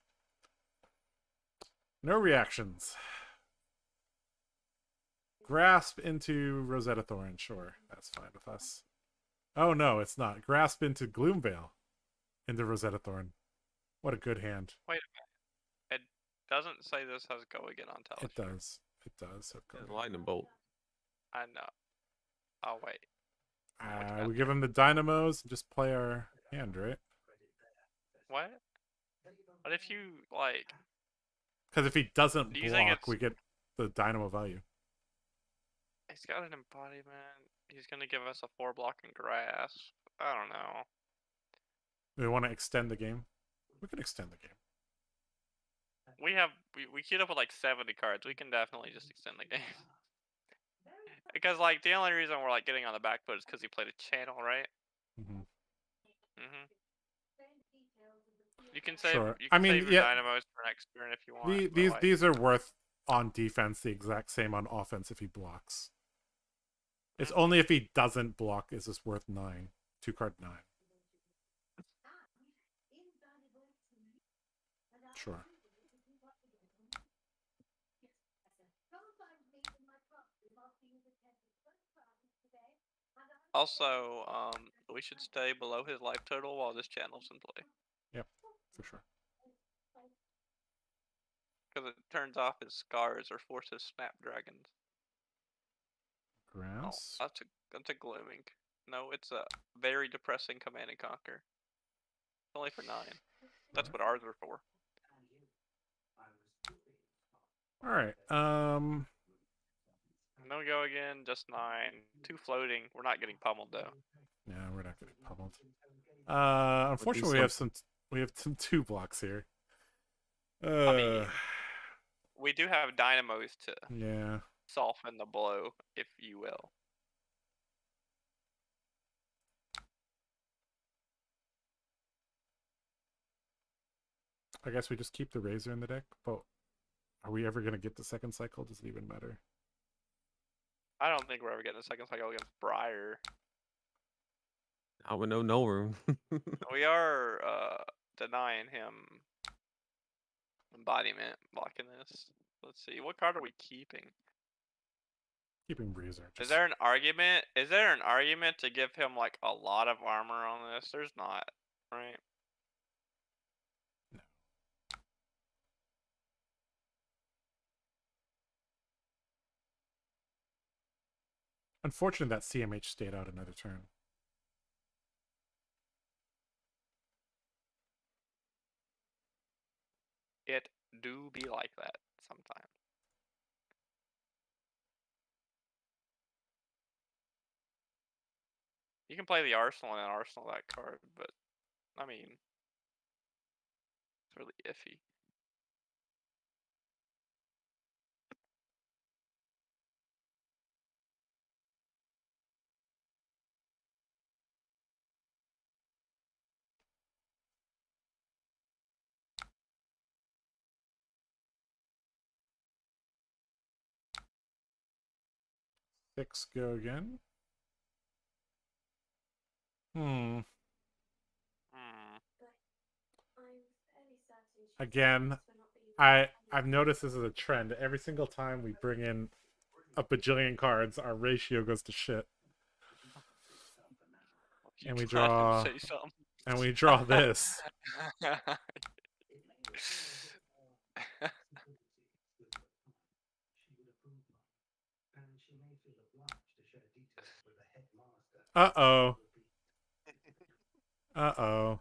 Speaker 1: No reactions. Grasp into Rosetta Thorn. Sure, that's fine with us. Oh no, it's not. Grasp into Gloomveil into Rosetta Thorn. What a good hand.
Speaker 3: Wait a minute. It doesn't say this has go again on television.
Speaker 1: It does. It does.
Speaker 2: It's lightning bolt.
Speaker 3: I know. Oh wait.
Speaker 1: We give him the dynamos and just play our hand, right?
Speaker 3: What? What if you like?
Speaker 1: Because if he doesn't
Speaker 3: Do you think
Speaker 1: block,
Speaker 3: it's-
Speaker 1: we get the dynamo value.
Speaker 3: He's got an embodiment. He's gonna give us a 4 block and grasp. I don't know.
Speaker 1: We want to extend the game. We can extend the game.
Speaker 3: We queued up with like 70 cards. We can definitely just extend the game. Because like the only reason we're like getting on the back foot is because he played a channel, right?
Speaker 1: Mm-hmm.
Speaker 3: Mhm. You can save.
Speaker 1: Sure.
Speaker 3: You
Speaker 1: I
Speaker 3: can
Speaker 1: mean,
Speaker 3: save your
Speaker 1: yeah,
Speaker 3: dynamos for next turn if you want. but, like,
Speaker 1: These are worth on defense the exact same on offense if he blocks. It's only if he doesn't block is this worth 9. 2 card 9. Sure.
Speaker 3: Also, we should stay below his life total while this channel's in play.
Speaker 1: Yep, for sure.
Speaker 3: Because it turns off his scars or forces snapdragons. Oh,
Speaker 1: Grass.
Speaker 3: that's a glooming. No, it's a very depressing command and conquer. Only for 9. That's what ours are for.
Speaker 1: All right.
Speaker 3: No go again, just 9. 2 floating. We're not getting pummeled though.
Speaker 1: Yeah, we're not getting pummeled. Unfortunately, we have some 2 blocks here.
Speaker 3: I mean, we do have dynamos to
Speaker 1: Yeah.
Speaker 3: soften the blow, if you will.
Speaker 1: I guess we just keep the Razor in the deck, but are we ever going to get the second cycle? Does it even matter?
Speaker 3: I don't think we're ever getting a second cycle against Briar.
Speaker 2: I would know no room.
Speaker 3: We are denying him embodiment blocking this. Let's see, what card are we keeping?
Speaker 1: Keeping Razor.
Speaker 3: Is there an argument? Is there an argument to give him like a lot of armor on this? There's not, right?
Speaker 1: Unfortunate that CMH stayed out another turn.
Speaker 4: It do be like that sometimes. You can play the Arsenal and Arsenal that card, but I mean, it's really iffy.
Speaker 1: Six go again. Hmm. Again, I've noticed this is a trend. Every single time we bring in a bajillion cards, our ratio goes to shit.
Speaker 4: You
Speaker 1: And we
Speaker 4: trying to
Speaker 1: draw
Speaker 4: say something.
Speaker 1: and we draw this. Uh-oh. Uh-oh.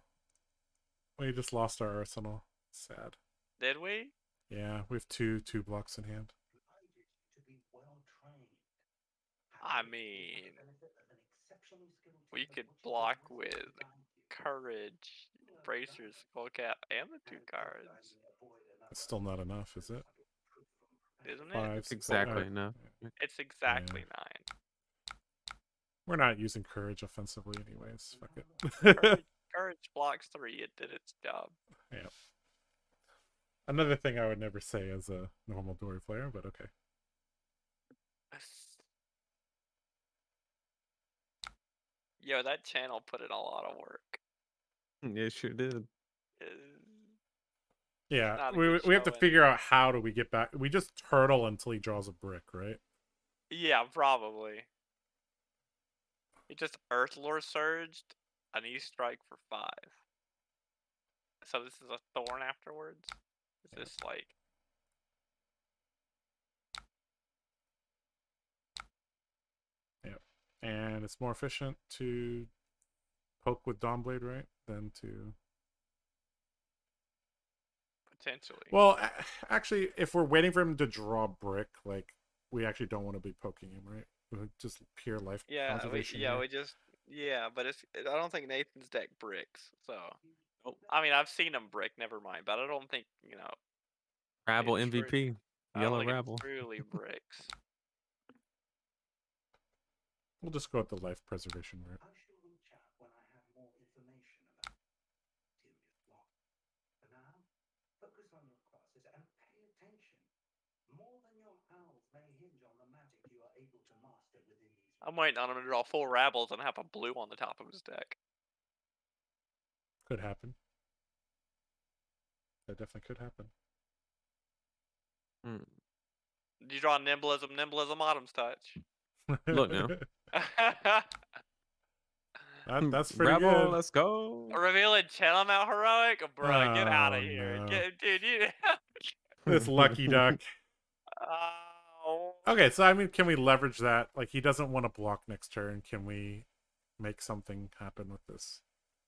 Speaker 1: We just lost our arsenal. Sad.
Speaker 4: Did we?
Speaker 1: Yeah, we have two blocks in hand.
Speaker 4: I mean, we could block with courage, bracers, skullcap, and the 2 cards,
Speaker 1: It's still not enough, is it?
Speaker 4: isn't it?
Speaker 1: 5, 6,
Speaker 2: Exactly enough.
Speaker 4: It's exactly 9.
Speaker 1: We're not using courage offensively anyways. Fuck it.
Speaker 4: Courage blocks 3. It did its job.
Speaker 1: Yeah. Another thing I would never say as a normal Dori player, but okay.
Speaker 4: Yo, that channel put in a lot of work.
Speaker 2: Yeah, it sure did.
Speaker 1: Yeah,
Speaker 4: not a
Speaker 1: we
Speaker 4: good
Speaker 1: have to
Speaker 4: showing.
Speaker 1: figure out how do we get back. We just turtle until he draws a brick, right?
Speaker 4: Yeah, probably. He just Earth Lore surged, an E-strike for 5. So this is a thorn afterwards? Is this like...
Speaker 1: Yep. And it's more efficient to poke with Dawnblade, right? Than to...
Speaker 4: Potentially.
Speaker 1: Well, actually, if we're waiting for him to draw brick, like, we actually don't want to be poking him, right? Just pure life conservation.
Speaker 4: But I don't think Nathan's deck bricks, so... I mean, I've seen him brick, never mind, but I don't think,
Speaker 2: Rabble
Speaker 4: It's true.
Speaker 2: MVP.
Speaker 4: I don't
Speaker 2: Yellow
Speaker 4: think it
Speaker 2: Rabble.
Speaker 4: truly bricks.
Speaker 1: We'll just go with the life preservation route.
Speaker 4: I'm waiting on him to draw 4 Rabbles and have a blue on the top of his deck.
Speaker 1: Could happen. That definitely could happen.
Speaker 4: Did you draw Nimblism, Autumn's Touch?
Speaker 2: Look now.
Speaker 1: That's pretty
Speaker 2: Rebel,
Speaker 1: good.
Speaker 2: let's go.
Speaker 4: Revealing Channel Mount Heroic? Bro, get out of
Speaker 1: Oh,
Speaker 4: here.
Speaker 1: no.
Speaker 4: Dude, you...
Speaker 1: This lucky duck.
Speaker 4: Oh.
Speaker 1: Okay, so I mean, can we leverage that? Like, he doesn't want to block next turn. Can we make something happen with this?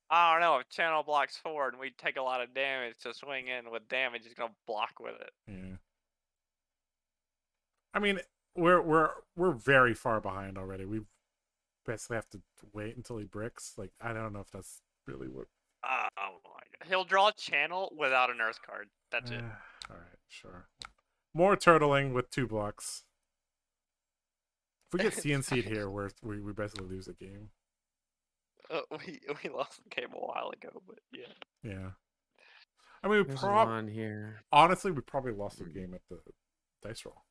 Speaker 4: I don't know. If Channel blocks 4 and we take a lot of damage to swing in with damage, he's gonna block with it.
Speaker 1: Yeah. I mean, we're very far behind already. We basically have to wait until he bricks. Like, I don't know if that's really what.
Speaker 4: Oh my god. He'll draw Channel without an Earth card. That's it.
Speaker 1: All right, sure. More turtling with 2 blocks. If we get CNC'd here, we basically lose the game.
Speaker 4: We lost the game a while ago, but yeah.
Speaker 1: Yeah. I mean,
Speaker 2: There's one here.
Speaker 1: honestly, we probably lost the game at the dice roll.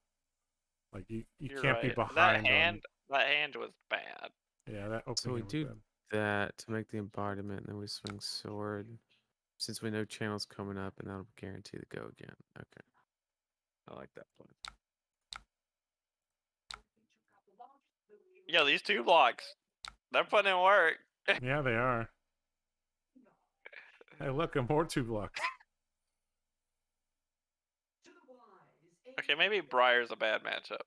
Speaker 1: Like, you
Speaker 4: You're
Speaker 1: can't be
Speaker 4: right.
Speaker 1: behind.
Speaker 4: That hand was bad.
Speaker 1: Yeah, that opening.
Speaker 2: So we
Speaker 1: was
Speaker 2: do
Speaker 1: bad.
Speaker 2: that to make the embodiment, and then we swing sword. Since we know channel's coming up, and that'll guarantee the go again. Okay. I like that plan.
Speaker 4: Yo, these 2 blocks. They're putting in work.
Speaker 1: Yeah, they are. Hey, look, more 2 blocks.
Speaker 4: Okay, maybe Briar's a bad matchup,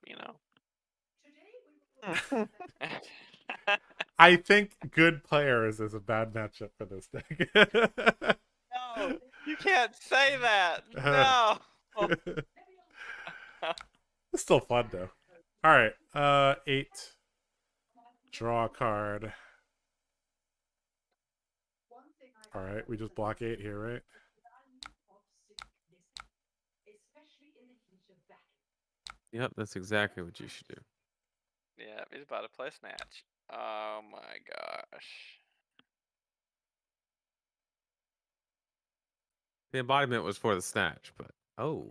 Speaker 1: I think good players is a bad matchup for this deck.
Speaker 4: No, you can't say that. No.
Speaker 1: It's still fun though. All right, 8. Draw a card. All right, we just block 8 here, right?
Speaker 2: Yep, that's exactly what you should do.
Speaker 4: Yeah, he's about to play Snatch. Oh my gosh.
Speaker 2: The embodiment was for the snatch, but
Speaker 4: Bro,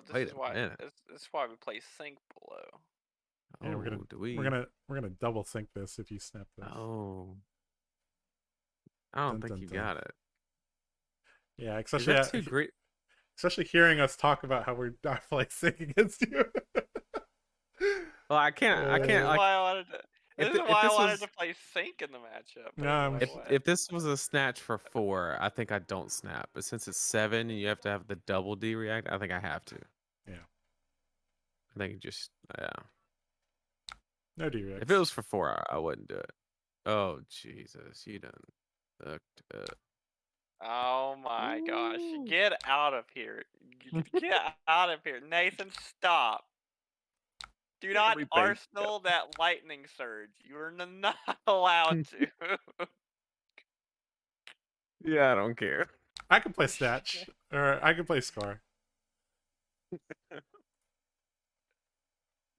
Speaker 4: this
Speaker 2: wait
Speaker 4: is
Speaker 2: a
Speaker 4: why
Speaker 2: minute.
Speaker 4: this is why we play Sync Below.
Speaker 1: Yeah,
Speaker 2: Oh, do we?
Speaker 1: we're gonna double sync this if you snap this.
Speaker 2: Oh, I don't
Speaker 1: Dun,
Speaker 2: think
Speaker 1: dun,
Speaker 2: you
Speaker 1: dun.
Speaker 2: got it.
Speaker 1: Yeah,
Speaker 2: Is
Speaker 1: especially
Speaker 2: that too great?
Speaker 1: especially hearing us talk about how we're not playing sync against you.
Speaker 2: Well, I can't.
Speaker 1: This is
Speaker 2: Like,
Speaker 4: Why I wanted to. This is
Speaker 2: if
Speaker 4: why I
Speaker 2: this
Speaker 4: wanted
Speaker 2: was
Speaker 4: to play Sync in the matchup. but
Speaker 1: No,
Speaker 4: anyway,
Speaker 1: I'm-
Speaker 4: what?
Speaker 2: if this was a snatch for 4, I think I don't snap. But since it's 7 and you have to have the double D react, I think I have to.
Speaker 1: Yeah.
Speaker 2: I think just
Speaker 1: No D-Rex.
Speaker 2: If it was for 4, I wouldn't do it. Oh Jesus, you done fucked up.
Speaker 4: Oh my gosh.
Speaker 2: Ooh.
Speaker 4: Get out of here. Get out of here. Nathan, stop. Do not
Speaker 2: Everything.
Speaker 4: arsenal that lightning surge. You are not allowed to.
Speaker 2: Yeah, I don't care.
Speaker 1: I can play Snatch, or I can play Scar.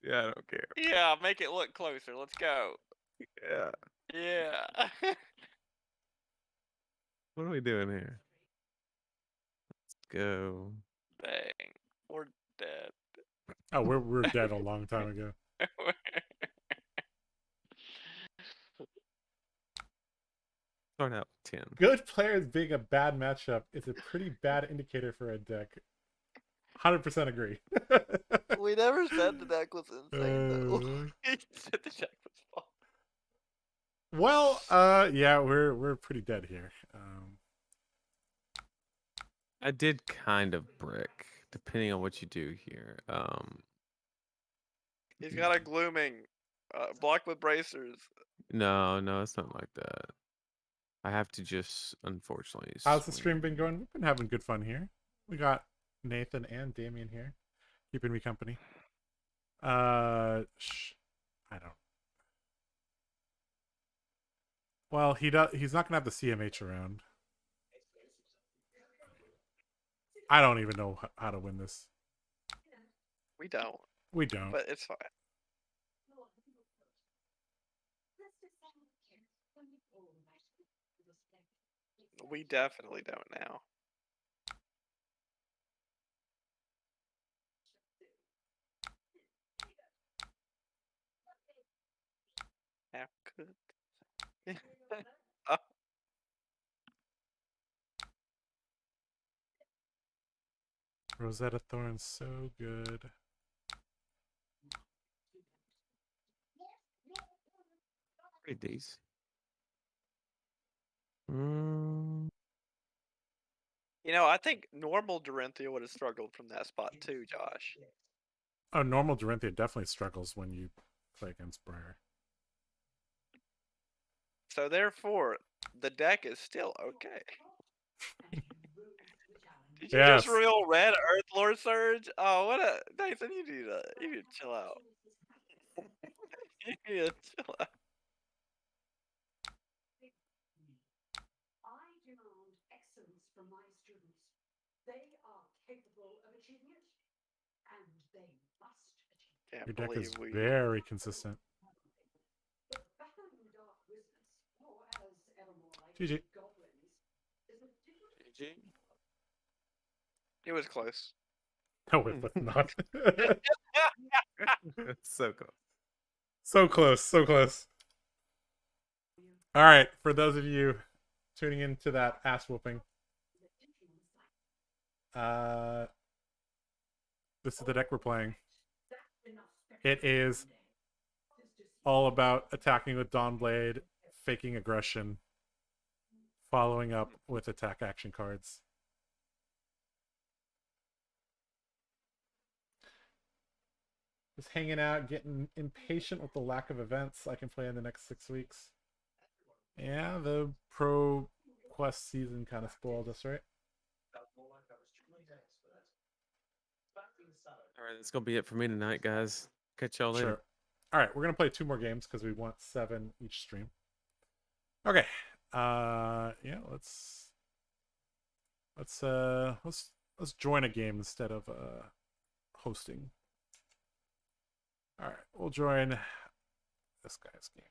Speaker 2: Yeah, I don't care.
Speaker 4: Yeah, make it look closer. Let's go.
Speaker 2: Yeah.
Speaker 4: Yeah.
Speaker 2: What are we doing here? Let's go.
Speaker 4: Dang. We're dead.
Speaker 1: Oh, we're dead a long time ago.
Speaker 2: Start out with 10.
Speaker 1: Good players being a bad matchup is a pretty bad indicator for a deck. 100% agree.
Speaker 4: We never said the deck was insane, though. We said the deck was fun.
Speaker 1: Well, yeah, we're pretty dead here.
Speaker 2: I did kind of brick, depending on what you do here.
Speaker 4: He's got a glooming. Block with bracers.
Speaker 2: No, it's not like that. I have to just, unfortunately.
Speaker 1: How's the
Speaker 2: swing.
Speaker 1: stream been going? We've been having good fun here. We got Nathan and Damien here, keeping me company. I don't. Well, he's not gonna have the CMH around. I don't even know how to win this.
Speaker 4: We don't,
Speaker 1: We don't.
Speaker 4: but it's fine. We definitely don't now. How could? Oh,
Speaker 1: Rosetta Thorn's so good.
Speaker 2: Great days. Mm,
Speaker 4: you know, I think normal Dorinthia would have struggled from that spot too, Josh.
Speaker 1: Oh, normal Dorinthia definitely struggles when you play against Briar.
Speaker 4: So therefore, the deck is still okay. Did you
Speaker 1: Yes.
Speaker 4: just real red Earth Lord Surge? Oh, what a Nathan! You need to chill out. You need to chill out.
Speaker 5: I demand excellence from my students. They are capable of achieving it, and they must achieve it.
Speaker 4: Can't
Speaker 1: Your deck is
Speaker 4: believe we.
Speaker 1: very consistent.
Speaker 5: But battling dark wizards, or as evermore like
Speaker 1: GG.
Speaker 5: goblins, is a different.
Speaker 4: GG. It was close.
Speaker 1: No, it was not.
Speaker 2: it's so cool.
Speaker 1: So close, so close. All right, for those of you tuning into that ass whooping, this is the deck we're playing. It is all about attacking with Dawnblade, faking aggression, following up with attack action cards. Just hanging out, getting impatient with the lack of events I can play in the next 6 weeks. Yeah, the Pro Quest season kind of spoiled us, right?
Speaker 2: All right, that's gonna be it for me tonight, guys. Catch y'all later.
Speaker 1: Sure. All right, we're gonna play 2 more games because we want 7 each stream. Okay. Yeah, let's join a game instead of hosting. All right, we'll join this guy's game.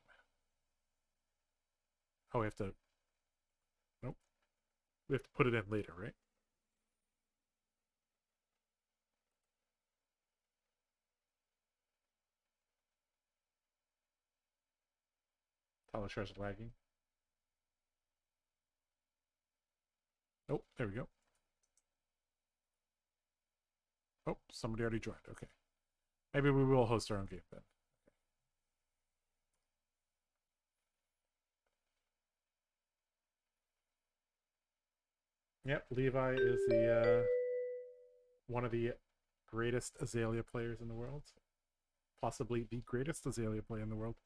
Speaker 1: Oh, we have to. Nope. We have to put it in later, right? Tyler shares lagging. Oh, there we go. Oh, somebody already joined. Okay. Maybe we will host our own game then. Yep, Levi is the one of the greatest Azalea players in the world. Possibly the greatest Azalea player in the world.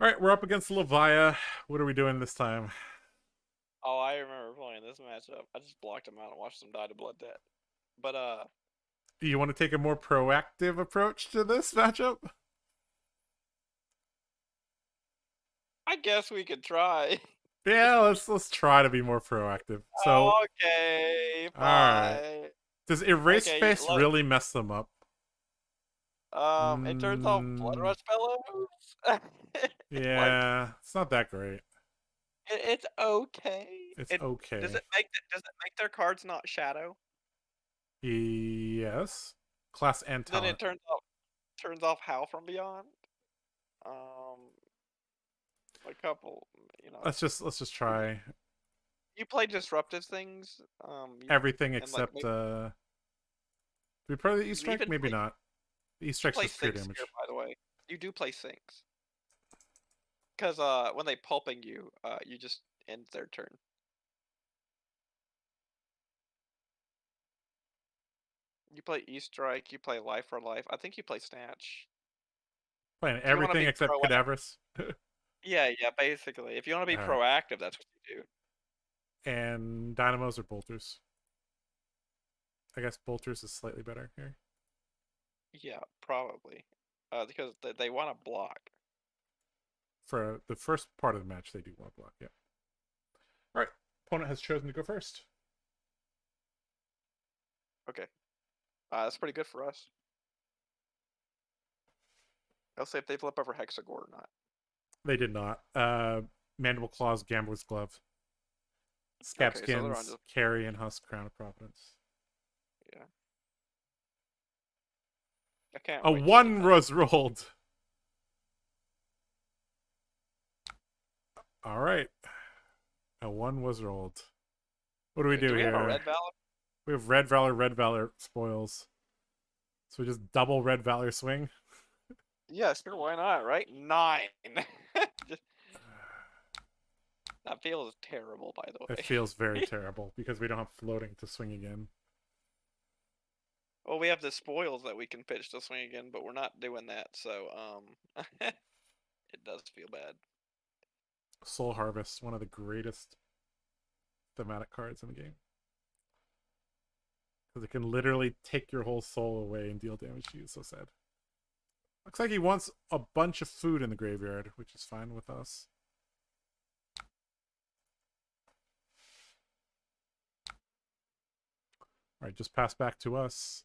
Speaker 1: All right, we're up against Leviah. What are we doing this time?
Speaker 4: Oh, I remember playing this matchup. I just blocked him out and watched him die to blood debt. But
Speaker 1: Do you want to take a more proactive approach to this matchup?
Speaker 4: I guess we could try.
Speaker 1: Yeah, let's try to be more proactive. So,
Speaker 4: Okay,
Speaker 1: all right.
Speaker 4: fine.
Speaker 1: Does Erase
Speaker 4: Okay,
Speaker 1: Face
Speaker 4: look.
Speaker 1: really mess them up?
Speaker 4: It turns out Blood Rush Fellows.
Speaker 1: Yeah, it's not that great.
Speaker 4: It's okay.
Speaker 1: It's okay.
Speaker 4: Does it make their cards not shadow?
Speaker 1: Yes. Class and
Speaker 4: Then
Speaker 1: talent.
Speaker 4: it turns off Howl from Beyond. A couple,
Speaker 1: Let's just try
Speaker 4: You play disruptive things.
Speaker 1: everything
Speaker 4: and,
Speaker 1: except
Speaker 4: like,
Speaker 1: do we play the E-Strike?
Speaker 4: even
Speaker 1: Maybe
Speaker 4: play-
Speaker 1: not. The
Speaker 4: you
Speaker 1: E-Strike's
Speaker 4: play
Speaker 1: just pure
Speaker 4: sinks
Speaker 1: damage.
Speaker 4: here, by the way. You do play sinks. Because when they pulping you, you just end their turn. You play E-Strike, you play Life for Life. I think you play Snatch.
Speaker 1: Playing
Speaker 4: you wanna
Speaker 1: everything
Speaker 4: be
Speaker 1: except
Speaker 4: proactive-
Speaker 1: Cadaverous.
Speaker 4: Yeah, basically. If you want to be
Speaker 1: Alright.
Speaker 4: proactive, that's what you do.
Speaker 1: And Dynamos or Bolters? I guess Bolters is slightly better here.
Speaker 4: Yeah, probably. Because they want to block.
Speaker 1: For the first part of the match, they do want to block, yeah. Alright, opponent has chosen to go first.
Speaker 4: Okay. That's pretty good for us. I'll see if they flip over Hexagore or not.
Speaker 1: They did not. Mandible Claws, Gambler's Glove.
Speaker 4: Okay, so they're on
Speaker 1: Scabskins,
Speaker 4: just-
Speaker 1: Carry, and Husk, Crown of Providence.
Speaker 4: Yeah. I can't
Speaker 1: A
Speaker 4: wait to
Speaker 1: 1
Speaker 4: get
Speaker 1: was rolled. Alright. A 1 was rolled. What do we
Speaker 4: that.
Speaker 1: do
Speaker 4: Do we
Speaker 1: here?
Speaker 4: have a Red Valor?
Speaker 1: We have Red Valor spoils. So we just double Red Valor swing.
Speaker 4: Yeah, sure, why not, right? 9. Just- that feels terrible, by the way.
Speaker 1: It feels very terrible because we don't have floating to swing again.
Speaker 4: Well, we have the spoils that we can pitch to swing again, but we're not doing that, so it does feel bad.
Speaker 1: Soul Harvest, one of the greatest thematic cards in the game. Because it can literally take your whole soul away and deal damage to you. So sad. Looks like he wants a bunch of food in the graveyard, which is fine with us. Alright, just pass back to us.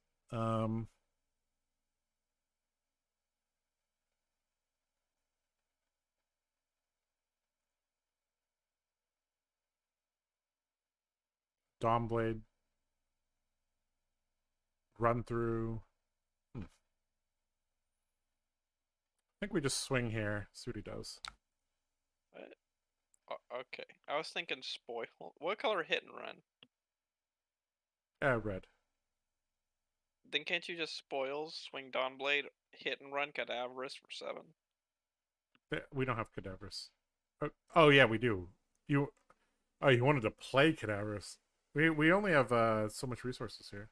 Speaker 1: Dawnblade. Run through. I think we just swing here. See what he does.
Speaker 4: Okay, I was thinking spoil. What color hit and run?
Speaker 1: Red.
Speaker 4: Then can't you just spoils, swing Dawnblade, hit and run Cadaverous for 7?
Speaker 1: We don't have Cadaverous. Oh yeah, we do. You wanted to play Cadaverous. We only have so much resources here.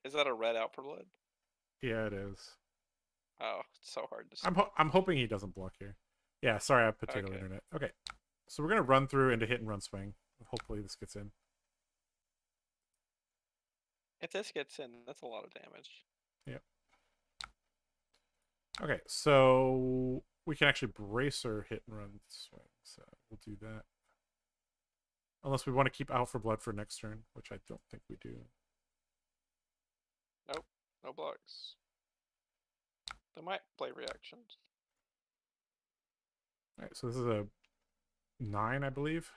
Speaker 4: Is that a red out for blood?
Speaker 1: Yeah, it is.
Speaker 4: Oh, it's so hard to see.
Speaker 1: I'm hoping he doesn't block here. Yeah, sorry, I have potato
Speaker 4: Okay.
Speaker 1: internet. Okay, so we're gonna run through into hit and run swing. Hopefully this gets in.
Speaker 4: If this gets in, that's a lot of damage.
Speaker 1: Yep. Okay, so we can actually brace our hit and run swing. So we'll do that. Unless we want to keep out for blood for next turn, which I don't think we do.
Speaker 4: Nope, no blocks. They might play reactions.
Speaker 1: All right, so this is a 9, I believe.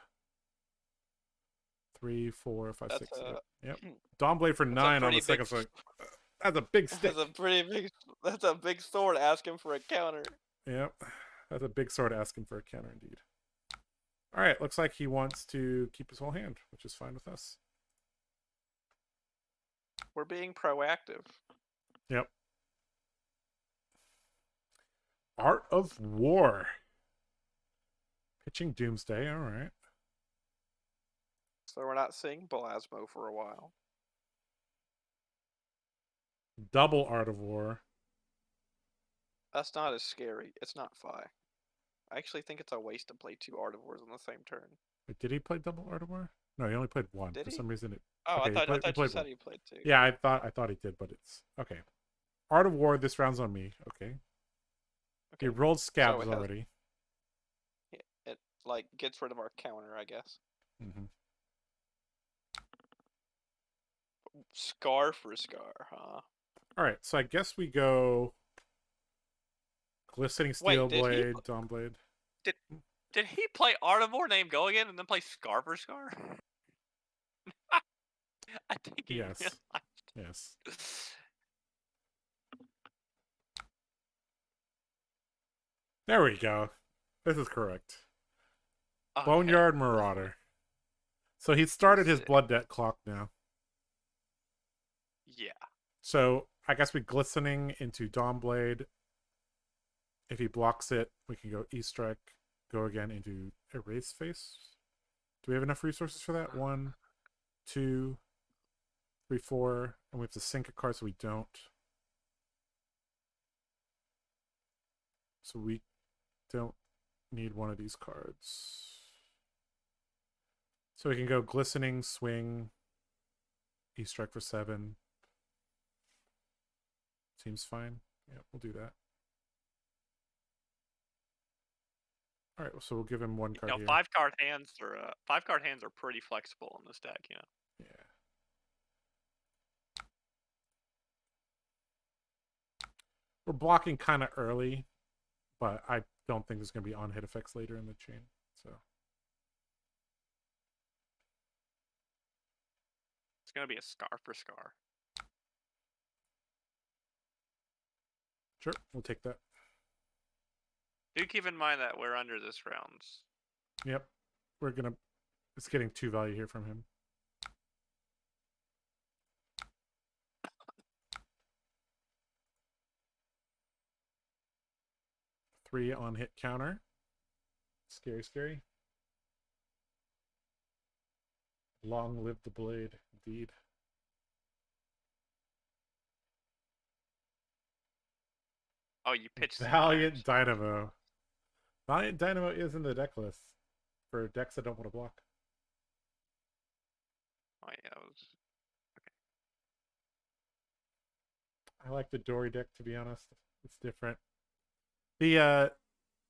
Speaker 1: 3, 4, 5,
Speaker 4: That's
Speaker 1: 6.
Speaker 4: a
Speaker 1: Yep. Dawn blade for
Speaker 4: that's a
Speaker 1: 9 on
Speaker 4: pretty
Speaker 1: the second
Speaker 4: big.
Speaker 1: swing. That's a big stick.
Speaker 4: That's a pretty big. That's a big sword asking for a counter.
Speaker 1: Yep. That's a big sword asking for a counter indeed. All right, looks like he wants to keep his whole hand, which is fine with us.
Speaker 4: We're being proactive.
Speaker 1: Yep. Art of War. Pitching Doomsday, all right.
Speaker 4: So we're not seeing Belasmo for a while.
Speaker 1: Double Art of War.
Speaker 4: That's not as scary. It's not Phi. I actually think it's a waste to play 2 Art of Wars on the same turn.
Speaker 1: Wait, did he play double Art of War? No, he only played 1.
Speaker 4: Did
Speaker 1: For
Speaker 4: he?
Speaker 1: some reason it.
Speaker 4: Oh,
Speaker 1: Okay,
Speaker 4: I
Speaker 1: he
Speaker 4: thought you
Speaker 1: played
Speaker 4: said
Speaker 1: one.
Speaker 4: he played 2.
Speaker 1: Yeah, I thought he did, but it's okay. Art of War. This round's on me. Okay. He
Speaker 4: Okay.
Speaker 1: rolled scabs
Speaker 4: it has-
Speaker 1: already.
Speaker 4: It like gets rid of our counter, I guess.
Speaker 1: Mm-hmm.
Speaker 4: Scar for Scar, huh?
Speaker 1: All right, so I guess we go Glistening Steel
Speaker 4: Wait, did he
Speaker 1: Blade, Dawn Blade.
Speaker 4: Did he play Art of War Name Go Again and then play Scar for Scar? I think he
Speaker 1: Yes. Yes. There we go. This is correct.
Speaker 4: Okay.
Speaker 1: Boneyard Marauder. So he started his
Speaker 4: Sick.
Speaker 1: blood debt clock now.
Speaker 4: Yeah.
Speaker 1: So I guess we Glistening into Dawnblade. If he blocks it, we can go E-Strike, go again into Erase Face. Do we have enough resources for that? 1, 2, 3, 4. And we have to sink a card so we don't. So we don't need one of these cards. So we can go Glistening, Swing, E-Strike for 7. Seems fine. Yeah, we'll do that. All right, so we'll give him 1 card
Speaker 4: You know,
Speaker 1: here.
Speaker 4: 5-card hands are pretty flexible in this deck, you know.
Speaker 1: Yeah. We're blocking kind of early, but I don't think there's going to be on-hit effects later in the chain. So
Speaker 4: It's gonna be a Scar for Scar.
Speaker 1: sure, we'll take that.
Speaker 4: Do keep in mind that we're under this rounds.
Speaker 1: Yep, we're gonna. It's getting 2 value here from him. Three on-hit counter. Scary, scary. Long live the blade, indeed.
Speaker 4: Oh, you pitched some
Speaker 1: Valiant
Speaker 4: irons.
Speaker 1: Dynamo. Valiant Dynamo is in the deck list for decks that don't want to block.
Speaker 4: Oh yeah, it was...
Speaker 1: I like the Dori deck, to be honest. It's different. The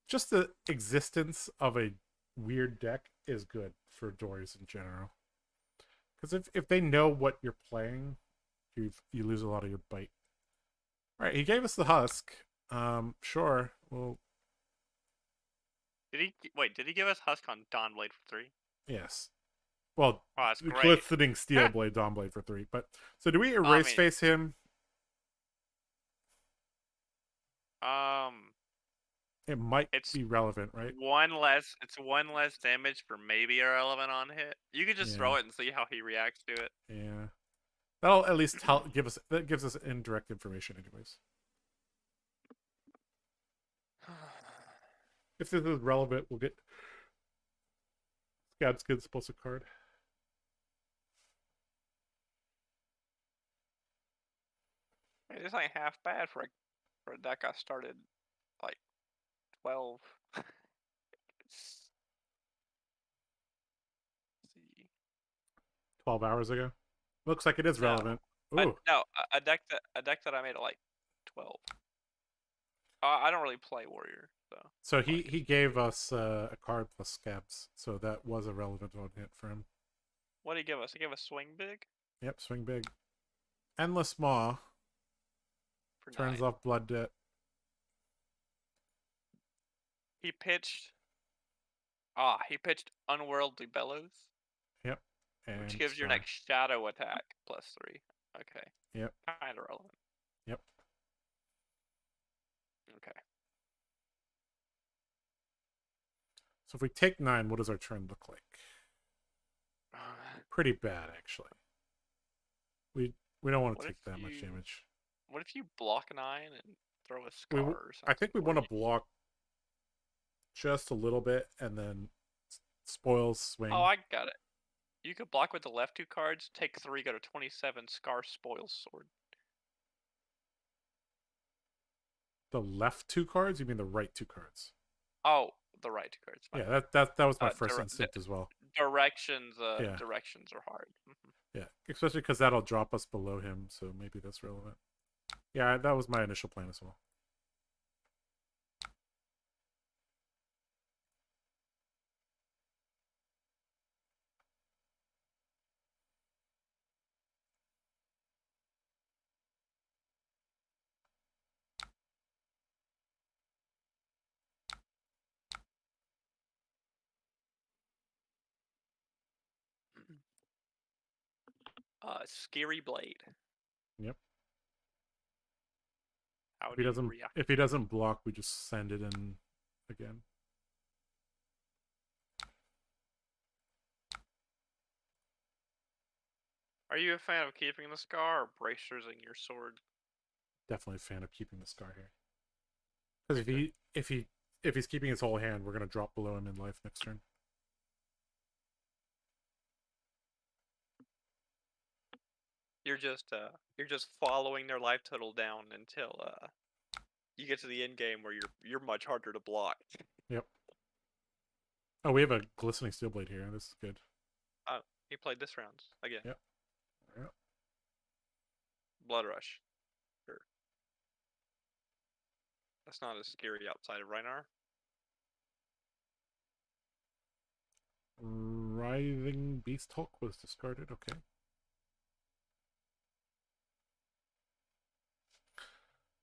Speaker 1: just the existence of a weird deck is good for Doris in general. Because if they know what you're playing, you lose a lot of your bite. All right, he gave us the husk. Sure. Well,
Speaker 4: Did he give us Husk on Dawnblade for 3?
Speaker 1: yes. Well,
Speaker 4: Oh, that's
Speaker 1: the
Speaker 4: great.
Speaker 1: glistening steel blade, Dawnblade for 3. But so do we erase
Speaker 4: mean-
Speaker 1: face him? It might
Speaker 4: It's
Speaker 1: be relevant, right?
Speaker 4: It's one less damage for maybe irrelevant on hit. You could just throw
Speaker 1: Yeah.
Speaker 4: it and see how he reacts to it.
Speaker 1: Yeah. That'll at least gives us indirect information anyways. If this is relevant, we'll get Scab's Kid's Explosive card.
Speaker 4: this ain't half bad for a deck I started like 12. Let's see.
Speaker 1: 12 hours ago. Looks like it is
Speaker 4: No.
Speaker 1: relevant.
Speaker 4: A,
Speaker 1: Ooh.
Speaker 4: no, a deck that I made at like 12. I don't really play Warrior, so.
Speaker 1: So he gave us a card plus scabs, so that was a relevant one hit for him.
Speaker 4: What did he give us? He gave us Swing Big
Speaker 1: Yep, swing big. Endless Maw
Speaker 4: for
Speaker 1: turns
Speaker 4: 9.
Speaker 1: off Blood Debt.
Speaker 4: He pitched Unworldly Bellows,
Speaker 1: Yep. And
Speaker 4: which gives your
Speaker 1: Scar.
Speaker 4: next shadow attack +3. Okay.
Speaker 1: Yep.
Speaker 4: Kind of relevant.
Speaker 1: Yep.
Speaker 4: Okay.
Speaker 1: So if we take 9, what does our turn look like? Pretty bad, actually. We don't want to
Speaker 4: What
Speaker 1: take
Speaker 4: if
Speaker 1: that much
Speaker 4: you-
Speaker 1: damage.
Speaker 4: What if you block 9 and throw a Scar or something?
Speaker 1: I think we want to
Speaker 4: to
Speaker 1: block just a little bit and then spoils swing.
Speaker 4: Oh, I got it. You could block with the left 2 cards, take 3, go to 27, Scar spoils sword.
Speaker 1: The left 2 cards? You mean the right 2 cards?
Speaker 4: Oh, the right 2 cards. my
Speaker 1: Yeah,
Speaker 4: bad.
Speaker 1: that was my first
Speaker 4: dire-
Speaker 1: instinct as well.
Speaker 4: Directions.
Speaker 1: Yeah.
Speaker 4: Directions are hard.
Speaker 1: Yeah, especially because that'll drop us below him, so maybe that's relevant. Yeah, that was my initial plan as well.
Speaker 4: Scary Blade.
Speaker 1: Yep.
Speaker 4: How
Speaker 1: If
Speaker 4: do
Speaker 1: he
Speaker 4: you
Speaker 1: doesn't
Speaker 4: react?
Speaker 1: if he doesn't block, we just send it in again.
Speaker 4: Are you a fan of keeping the Scar or bracers-ing your sword?
Speaker 1: Definitely a fan of keeping the Scar here. Because if he's keeping his whole hand, we're gonna drop below him in life next turn.
Speaker 4: You're just following their life total down until you get to the end game where you're much harder to block.
Speaker 1: Yep. Oh, we have a glistening steel blade here. This is good.
Speaker 4: He played this round again.
Speaker 1: Yep. Yep.
Speaker 4: Blood Rush. Sure. That's not as scary outside of Reinar.
Speaker 1: Writhing Beast Hulk was discarded. Okay.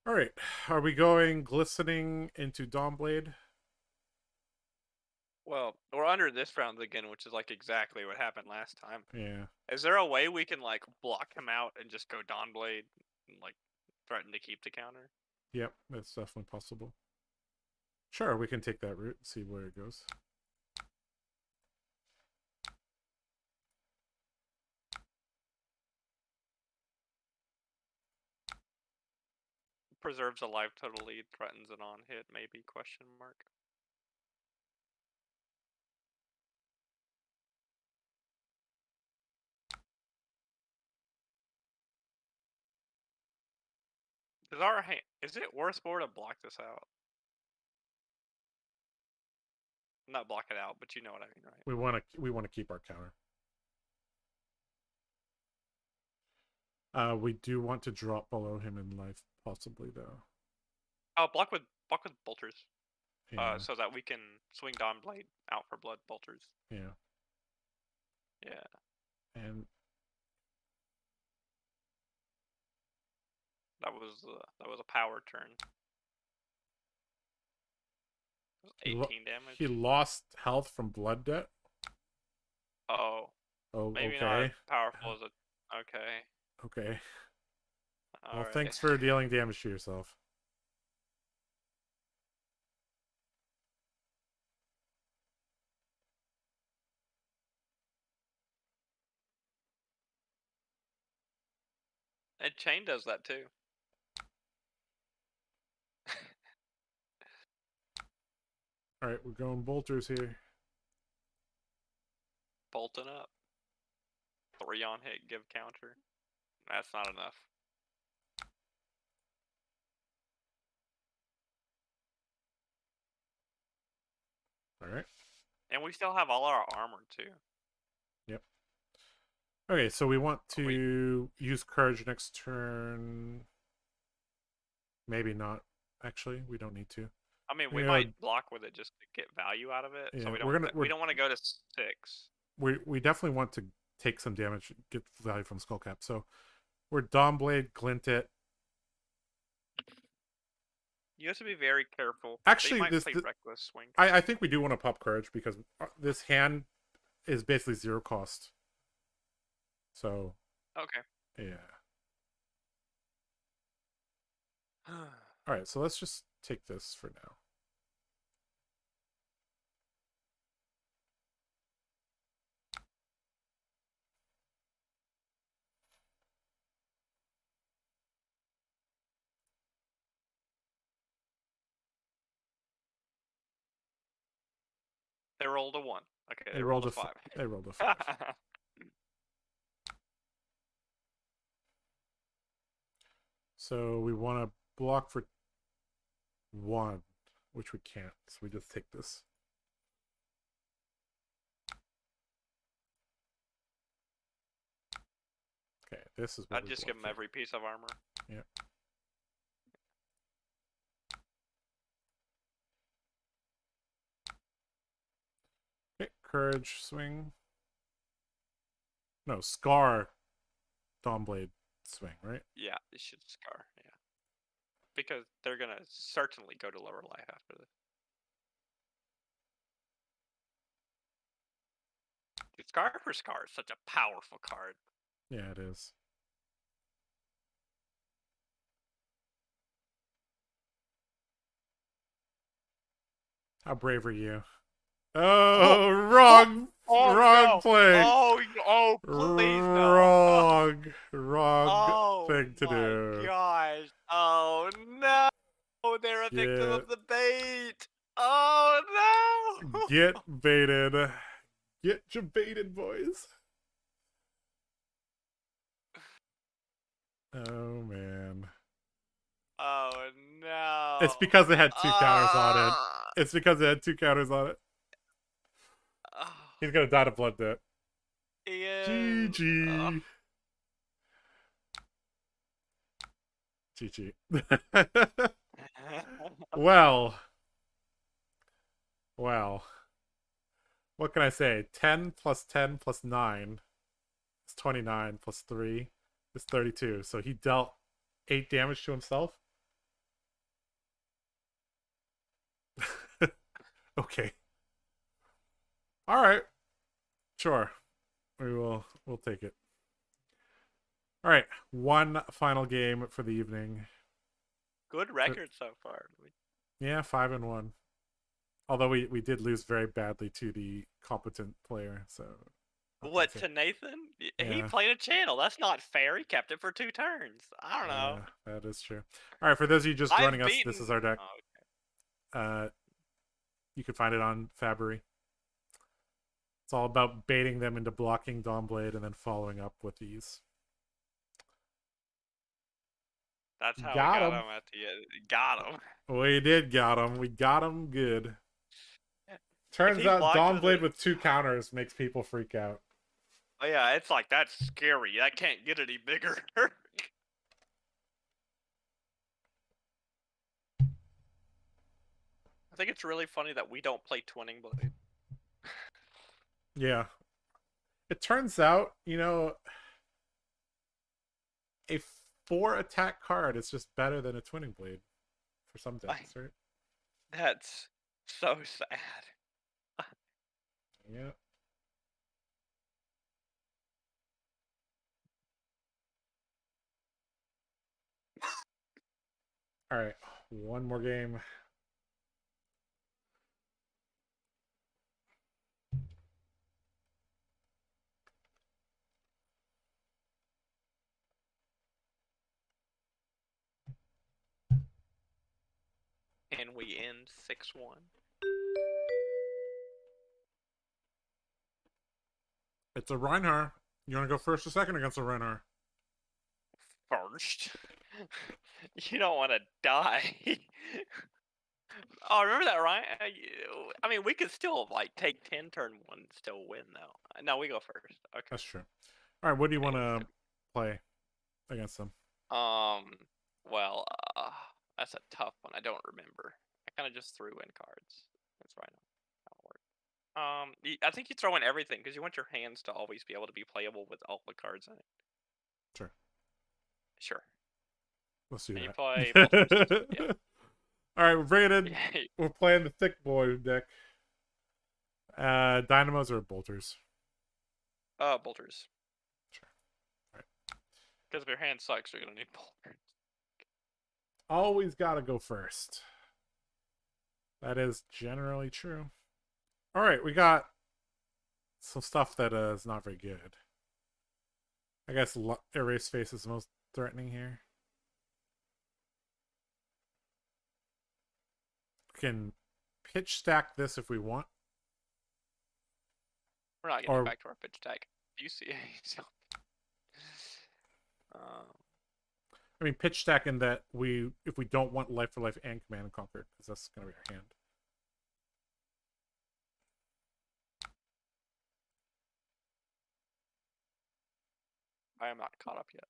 Speaker 1: All right. Are we going glistening into Dawnblade?
Speaker 4: Well, we're under this round again, which is like exactly what happened last time.
Speaker 1: Yeah.
Speaker 4: Is there a way we can like block him out and just go Dawnblade and like threaten to keep the counter?
Speaker 1: Yep, that's definitely possible. Sure, we can take that route and see where it goes.
Speaker 4: Preserves a life total lead, threatens an on hit, maybe, question mark. Is it worth more to block this out? Not block it out, but you know what I mean, right?
Speaker 1: We want to keep our counter. We do want to drop below him in life, possibly though.
Speaker 4: Oh, block with bolters.
Speaker 1: Yeah.
Speaker 4: So that we can swing Dawnblade out for blood bolters.
Speaker 1: Yeah.
Speaker 4: Yeah.
Speaker 1: And
Speaker 4: That was a power turn. It was 18 damage.
Speaker 1: he lost health from blood debt.
Speaker 4: Oh.
Speaker 1: Oh,
Speaker 4: Maybe
Speaker 1: okay.
Speaker 4: not as powerful as a. Okay.
Speaker 1: Okay. Well,
Speaker 4: Alright.
Speaker 1: thanks for dealing damage to yourself.
Speaker 4: And Chain does that too.
Speaker 1: All right, we're going bolters here.
Speaker 4: Bolting up. 3 on hit, give counter. That's not enough.
Speaker 1: right.
Speaker 4: And we still have all our armor too.
Speaker 1: Okay, so we want to use courage next turn. Maybe not. Actually, we don't need to.
Speaker 4: I mean, we
Speaker 1: Yeah.
Speaker 4: might block with it just to get value out of it.
Speaker 1: Yeah,
Speaker 4: So
Speaker 1: we're
Speaker 4: we don't want to go to 6.
Speaker 1: We definitely want to take some damage, get value from Skullcap. So we're Dawnblade, Glint it.
Speaker 4: You have to be very careful.
Speaker 1: Actually,
Speaker 4: they might
Speaker 1: this-
Speaker 4: play
Speaker 1: th-
Speaker 4: reckless swing.
Speaker 1: I think we do want to pop courage because this hand is basically 0 cost. So
Speaker 4: Okay.
Speaker 1: yeah. All right, so let's just take this for now.
Speaker 4: They rolled a 1. Okay,
Speaker 1: They rolled a
Speaker 4: 5.
Speaker 1: They rolled a 5. So we want to block for 1, which we can't. So we just take this. Okay, this is what
Speaker 4: I'd
Speaker 1: we
Speaker 4: just
Speaker 1: block
Speaker 4: give them
Speaker 1: for.
Speaker 4: every piece of armor.
Speaker 1: Yeah. Okay, courage swing. No, scar Dawnblade swing, right?
Speaker 4: Yeah, it should scar. Yeah, because they're gonna certainly go to lower life after this. Dude, Scar for Scar is such a powerful card.
Speaker 1: Yeah, it is. How brave are you? Oh, wrong, wrong
Speaker 4: no.
Speaker 1: play.
Speaker 4: Oh, please no.
Speaker 1: Wrong thing to
Speaker 4: my
Speaker 1: do.
Speaker 4: gosh. Oh no. They're a victim
Speaker 1: Yeah.
Speaker 4: of the bait. Oh no.
Speaker 1: Get baited. Get you baited, boys. Oh man.
Speaker 4: Oh no.
Speaker 1: It's because it had 2 counters on it.
Speaker 4: Ah.
Speaker 1: It's because it had 2 counters on it.
Speaker 4: Oh,
Speaker 1: He's gonna die to blood debt.
Speaker 4: he is.
Speaker 1: GG. GG. Well. What can I say? 10 plus 10 plus 9 is 29 plus 3 is 32. So he dealt 8 damage to himself. Okay. All right. Sure. We'll take it. All right. One final game for the evening.
Speaker 4: Good record so far.
Speaker 1: Yeah, 5-1. Although we did lose very badly to the competent player, so
Speaker 4: What,
Speaker 1: that's
Speaker 4: to
Speaker 1: it.
Speaker 4: Nathan? He
Speaker 1: Yeah.
Speaker 4: played a channel. That's not fair. He kept it for 2 turns. I don't know.
Speaker 1: Yeah, that is true. All right, for those of you just
Speaker 4: I've
Speaker 1: joining us,
Speaker 4: beaten...
Speaker 1: this is our deck.
Speaker 4: Oh,
Speaker 1: You can find it on Fabry. It's all about baiting them into blocking Dawnblade and then following up with these.
Speaker 4: that's how
Speaker 1: Got
Speaker 4: we
Speaker 1: him.
Speaker 4: got him at the end. Got him.
Speaker 1: We did got him. We got him good. Turns
Speaker 4: he
Speaker 1: out
Speaker 4: blocked with
Speaker 1: Dawnblade
Speaker 4: it-
Speaker 1: with 2 counters makes people freak out.
Speaker 4: Oh, yeah, it's like, that's scary. That can't get any bigger. I think it's really funny that we don't play Twinning Blade.
Speaker 1: Yeah. It turns out, a 4 attack card is just better than a Twinning Blade for some decks, right?
Speaker 4: That's so sad.
Speaker 1: Yeah. All right, one more game.
Speaker 4: And we end 6-1.
Speaker 1: It's a Reinhardt. You want to go first or second against a Reinhardt?
Speaker 4: First. You don't want to die. Oh, remember that, Ryan? I mean, we could still like take 10 turn 1 and still win though. No, we go first. Okay.
Speaker 1: That's true. All right, what do you
Speaker 4: Okay,
Speaker 1: want to play against them?
Speaker 4: Well, that's a tough one. I don't remember. I kind of just threw in cards. That's right. That'll work. I think you throw in everything because you want your hands to always be able to be playable with all the cards in it.
Speaker 1: Sure.
Speaker 4: Sure.
Speaker 1: Let's do
Speaker 4: And you
Speaker 1: that.
Speaker 4: play bolters. Yeah.
Speaker 1: All right, we're bringing in.
Speaker 4: Yeah.
Speaker 1: We're playing the thick boy deck. Dynamos or bolters?
Speaker 4: Bolters.
Speaker 1: Sure. All right.
Speaker 4: Because if your hand sucks, you're gonna need bolters.
Speaker 1: Always gotta go first. That is generally true. All right, we got some stuff that is not very good. I guess Erase Face is the most threatening here. We can pitch stack this if we want.
Speaker 4: We're not getting
Speaker 1: Or-
Speaker 4: back to our pitch stack. You see,
Speaker 1: I mean, pitch stack in that if we don't want Life for Life and Command and Conquer, because that's going to be our hand.
Speaker 4: I am not caught up yet.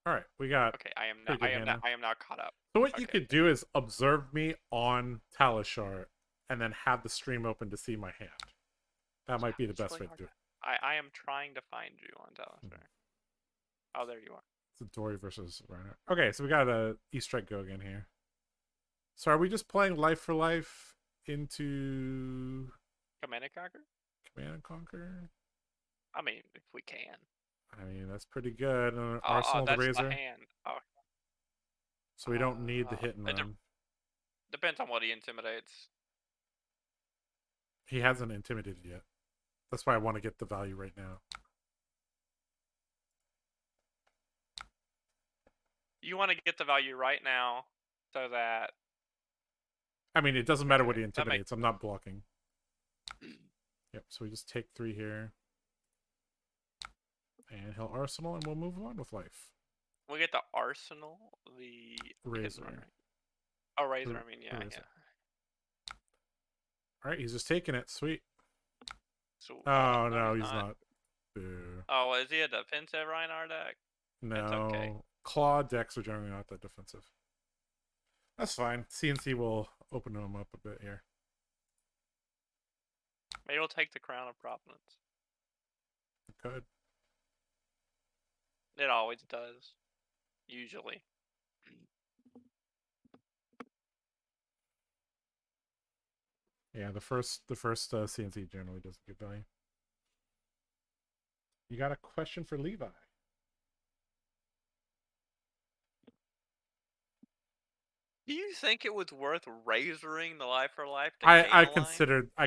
Speaker 1: All right, we got.
Speaker 4: Okay, I am
Speaker 1: Pretty
Speaker 4: not.
Speaker 1: good
Speaker 4: I am
Speaker 1: hand
Speaker 4: not.
Speaker 1: now.
Speaker 4: I am not caught up.
Speaker 1: So what you
Speaker 4: Okay.
Speaker 1: could do is observe me on Talishar, and then have the stream open to see my hand. That might be the
Speaker 4: It's
Speaker 1: best
Speaker 4: really
Speaker 1: way to
Speaker 4: hard
Speaker 1: do it.
Speaker 4: I am trying to find you on Talister. Oh, there you are.
Speaker 1: It's a Dori versus Rhino. Okay, so we got a East Strike go again here. So are we just playing Life for Life into
Speaker 4: Command and Conquer?
Speaker 1: Command and Conquer?
Speaker 4: I mean, if we can.
Speaker 1: I mean, that's pretty good.
Speaker 4: Oh,
Speaker 1: Arsenal the
Speaker 4: that's
Speaker 1: Razor.
Speaker 4: the hand. Oh,
Speaker 1: So we don't need the hit and
Speaker 4: it de-
Speaker 1: run.
Speaker 4: depends on what he intimidates.
Speaker 1: He hasn't intimidated yet. That's why I want to get the value right now.
Speaker 4: You want to get the value right now so that
Speaker 1: I mean, it doesn't matter what
Speaker 4: Okay,
Speaker 1: he
Speaker 4: that makes-
Speaker 1: intimidates. I'm not blocking. Yep, so we just take 3 here. And he'll Arsenal, and we'll move on with life.
Speaker 4: we get the Arsenal, the hit and
Speaker 1: Razor.
Speaker 4: run, right? Oh, Razor.
Speaker 1: R-
Speaker 4: I mean, yeah,
Speaker 1: Razor.
Speaker 4: yeah.
Speaker 1: All right, he's just taking it. Sweet.
Speaker 4: So,
Speaker 1: Oh, no, he's not. Boo.
Speaker 4: Oh, is he a defensive Reinhardt deck?
Speaker 1: No.
Speaker 4: okay.
Speaker 1: Claw decks are generally not that defensive. That's fine. CNC will open him up a bit here.
Speaker 4: Maybe he'll take the Crown of Providence.
Speaker 1: Good.
Speaker 4: It always does. Usually.
Speaker 1: Yeah, the first CNC generally doesn't give value. You got a question for Levi?
Speaker 4: Do you think it was worth razoring the Life for Life to
Speaker 1: I
Speaker 4: gain a line?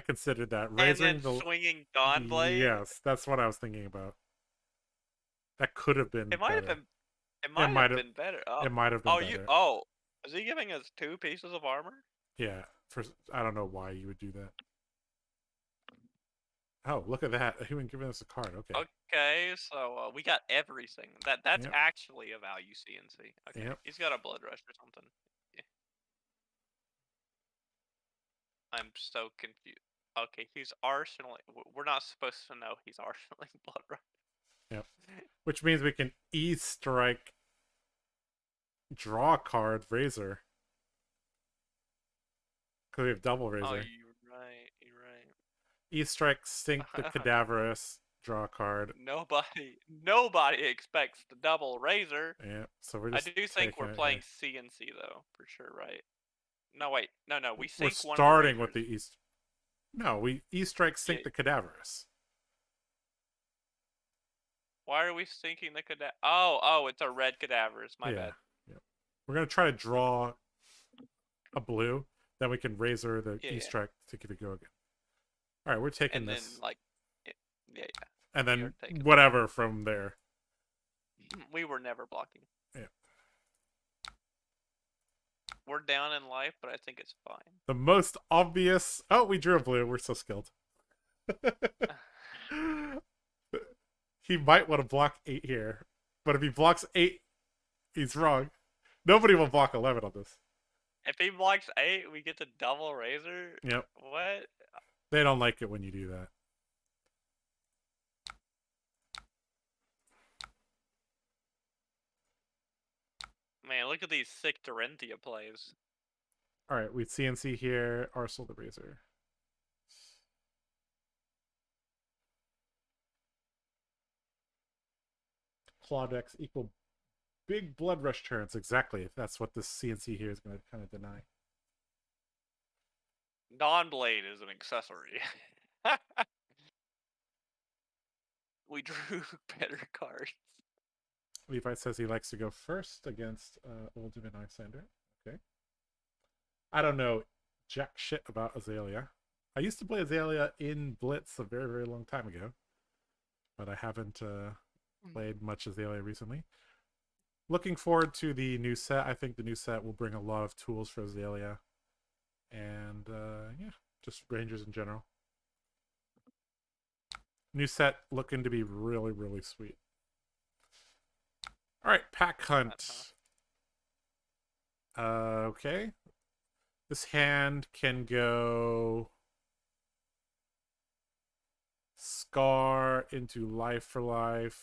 Speaker 1: considered that
Speaker 4: And
Speaker 1: raising
Speaker 4: then
Speaker 1: the
Speaker 4: swinging Dawnblade?
Speaker 1: Yes, that's what I was thinking about. That could have been.
Speaker 4: It might have
Speaker 1: better.
Speaker 4: been. It might
Speaker 1: might
Speaker 4: have
Speaker 1: have-
Speaker 4: been better. Oh,
Speaker 1: It might have been better.
Speaker 4: Oh, is he giving us 2 pieces of armor?
Speaker 1: Yeah. I don't know why you would do that. Oh, look at that! He even giving us a card. Okay.
Speaker 4: Okay, so we got everything. That's
Speaker 1: Yep.
Speaker 4: actually a value CNC. Okay,
Speaker 1: Yep.
Speaker 4: he's got a Blood Rush or something. Yeah. I'm so confused. Okay, he's arsenaling. We're not supposed to know he's arsenaling Blood Rush.
Speaker 1: Which means we can E-strike, draw a card, Razor. Because we have double Razor.
Speaker 4: Oh, you're right. You're right.
Speaker 1: E-strike, sink the Cadaverous, draw a card.
Speaker 4: Nobody expects the double Razor.
Speaker 1: Yeah, so we're
Speaker 4: I
Speaker 1: just
Speaker 4: do think we're
Speaker 1: taking it
Speaker 4: playing
Speaker 1: here.
Speaker 4: CNC though, for sure, right? No, wait, no, we
Speaker 1: We're
Speaker 4: sync one.
Speaker 1: starting
Speaker 4: of
Speaker 1: with
Speaker 4: the
Speaker 1: the East. No, we E-strike, sink
Speaker 4: Yeah.
Speaker 1: the Cadaverous.
Speaker 4: Why are we syncing the cadaver? Oh, it's a red cadaverous. My bad.
Speaker 1: Yep. We're gonna try to draw a blue, then we can Razor the
Speaker 4: Yeah,
Speaker 1: E-strike to give it go again. All right, we're taking
Speaker 4: And
Speaker 1: this,
Speaker 4: then like, yeah.
Speaker 1: and
Speaker 4: you're
Speaker 1: then
Speaker 4: taking-
Speaker 1: whatever from there.
Speaker 4: We were never blocking.
Speaker 1: Yeah.
Speaker 4: We're down in life, but I think it's fine.
Speaker 1: The most obvious. Oh, we drew a blue. We're so skilled. He might want to block 8 here, but if he blocks 8, he's wrong. Nobody will block 11 on this.
Speaker 4: If he blocks 8, we get to double Razor?
Speaker 1: Yep.
Speaker 4: What?
Speaker 1: They don't like it when you do that.
Speaker 4: Man, look at these sick Dorinthia plays.
Speaker 1: All right, we CNC here. Arsenal the Razor. Clawdex equal big blood rush turns. Exactly. That's what this CNC here is going to kind of deny.
Speaker 4: Non-blade is an accessory. We drew better cards.
Speaker 1: Levi says he likes to go first against Oldham and Alexander. Okay. I don't know jack shit about Azalea. I used to play Azalea in Blitz a very, very long time ago, but I haven't played much Azalea recently. Looking forward to the new set. I think the new set will bring a lot of tools for Azalea. And yeah, just Rangers in general. New set looking to be really, really sweet. All right, pack hunt. Okay. This hand can go Scar into Life for Life.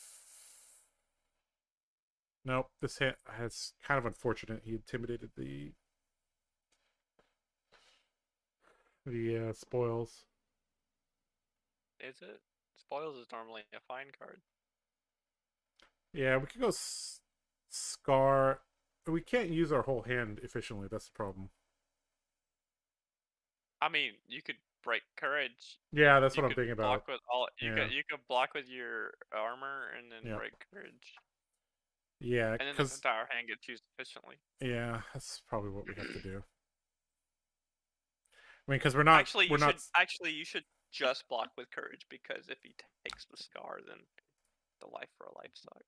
Speaker 1: Nope, this hand has kind of unfortunate. He intimidated the spoils.
Speaker 4: Is it? Spoils is normally a fine card.
Speaker 1: Yeah, we could go Scar. We can't use our whole hand efficiently. That's the problem.
Speaker 4: I mean, you could break courage.
Speaker 1: Yeah, that's
Speaker 4: You
Speaker 1: what I'm
Speaker 4: could
Speaker 1: thinking
Speaker 4: block
Speaker 1: about.
Speaker 4: with all.
Speaker 1: Yeah.
Speaker 4: You could block with your armor and then
Speaker 1: Yep.
Speaker 4: break courage,
Speaker 1: Yeah,
Speaker 4: and then the
Speaker 1: because
Speaker 4: entire hand gets used efficiently.
Speaker 1: yeah, that's probably what we have to do. I mean, because we're not
Speaker 4: You should just block with courage, because if he takes the scar, then the life for a life suck.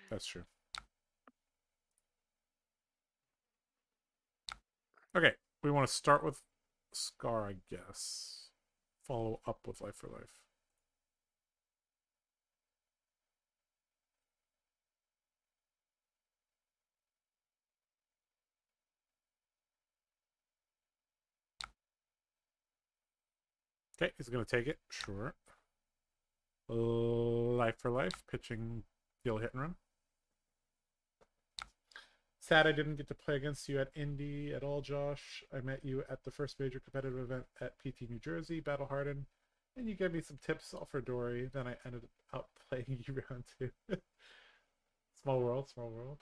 Speaker 1: That's true. Okay, we want to start with Scar, I guess. Follow up with Life for Life. Okay, he's going to take it. Sure. Life for Life. Pitching, deal, hit and run. Sad I didn't get to play against you at Indy at all, Josh. I met you at the first major competitive event at PT New Jersey, Battle Harden, and you gave me some tips all for Dori. Then I ended up playing you round 2. Small world, small world.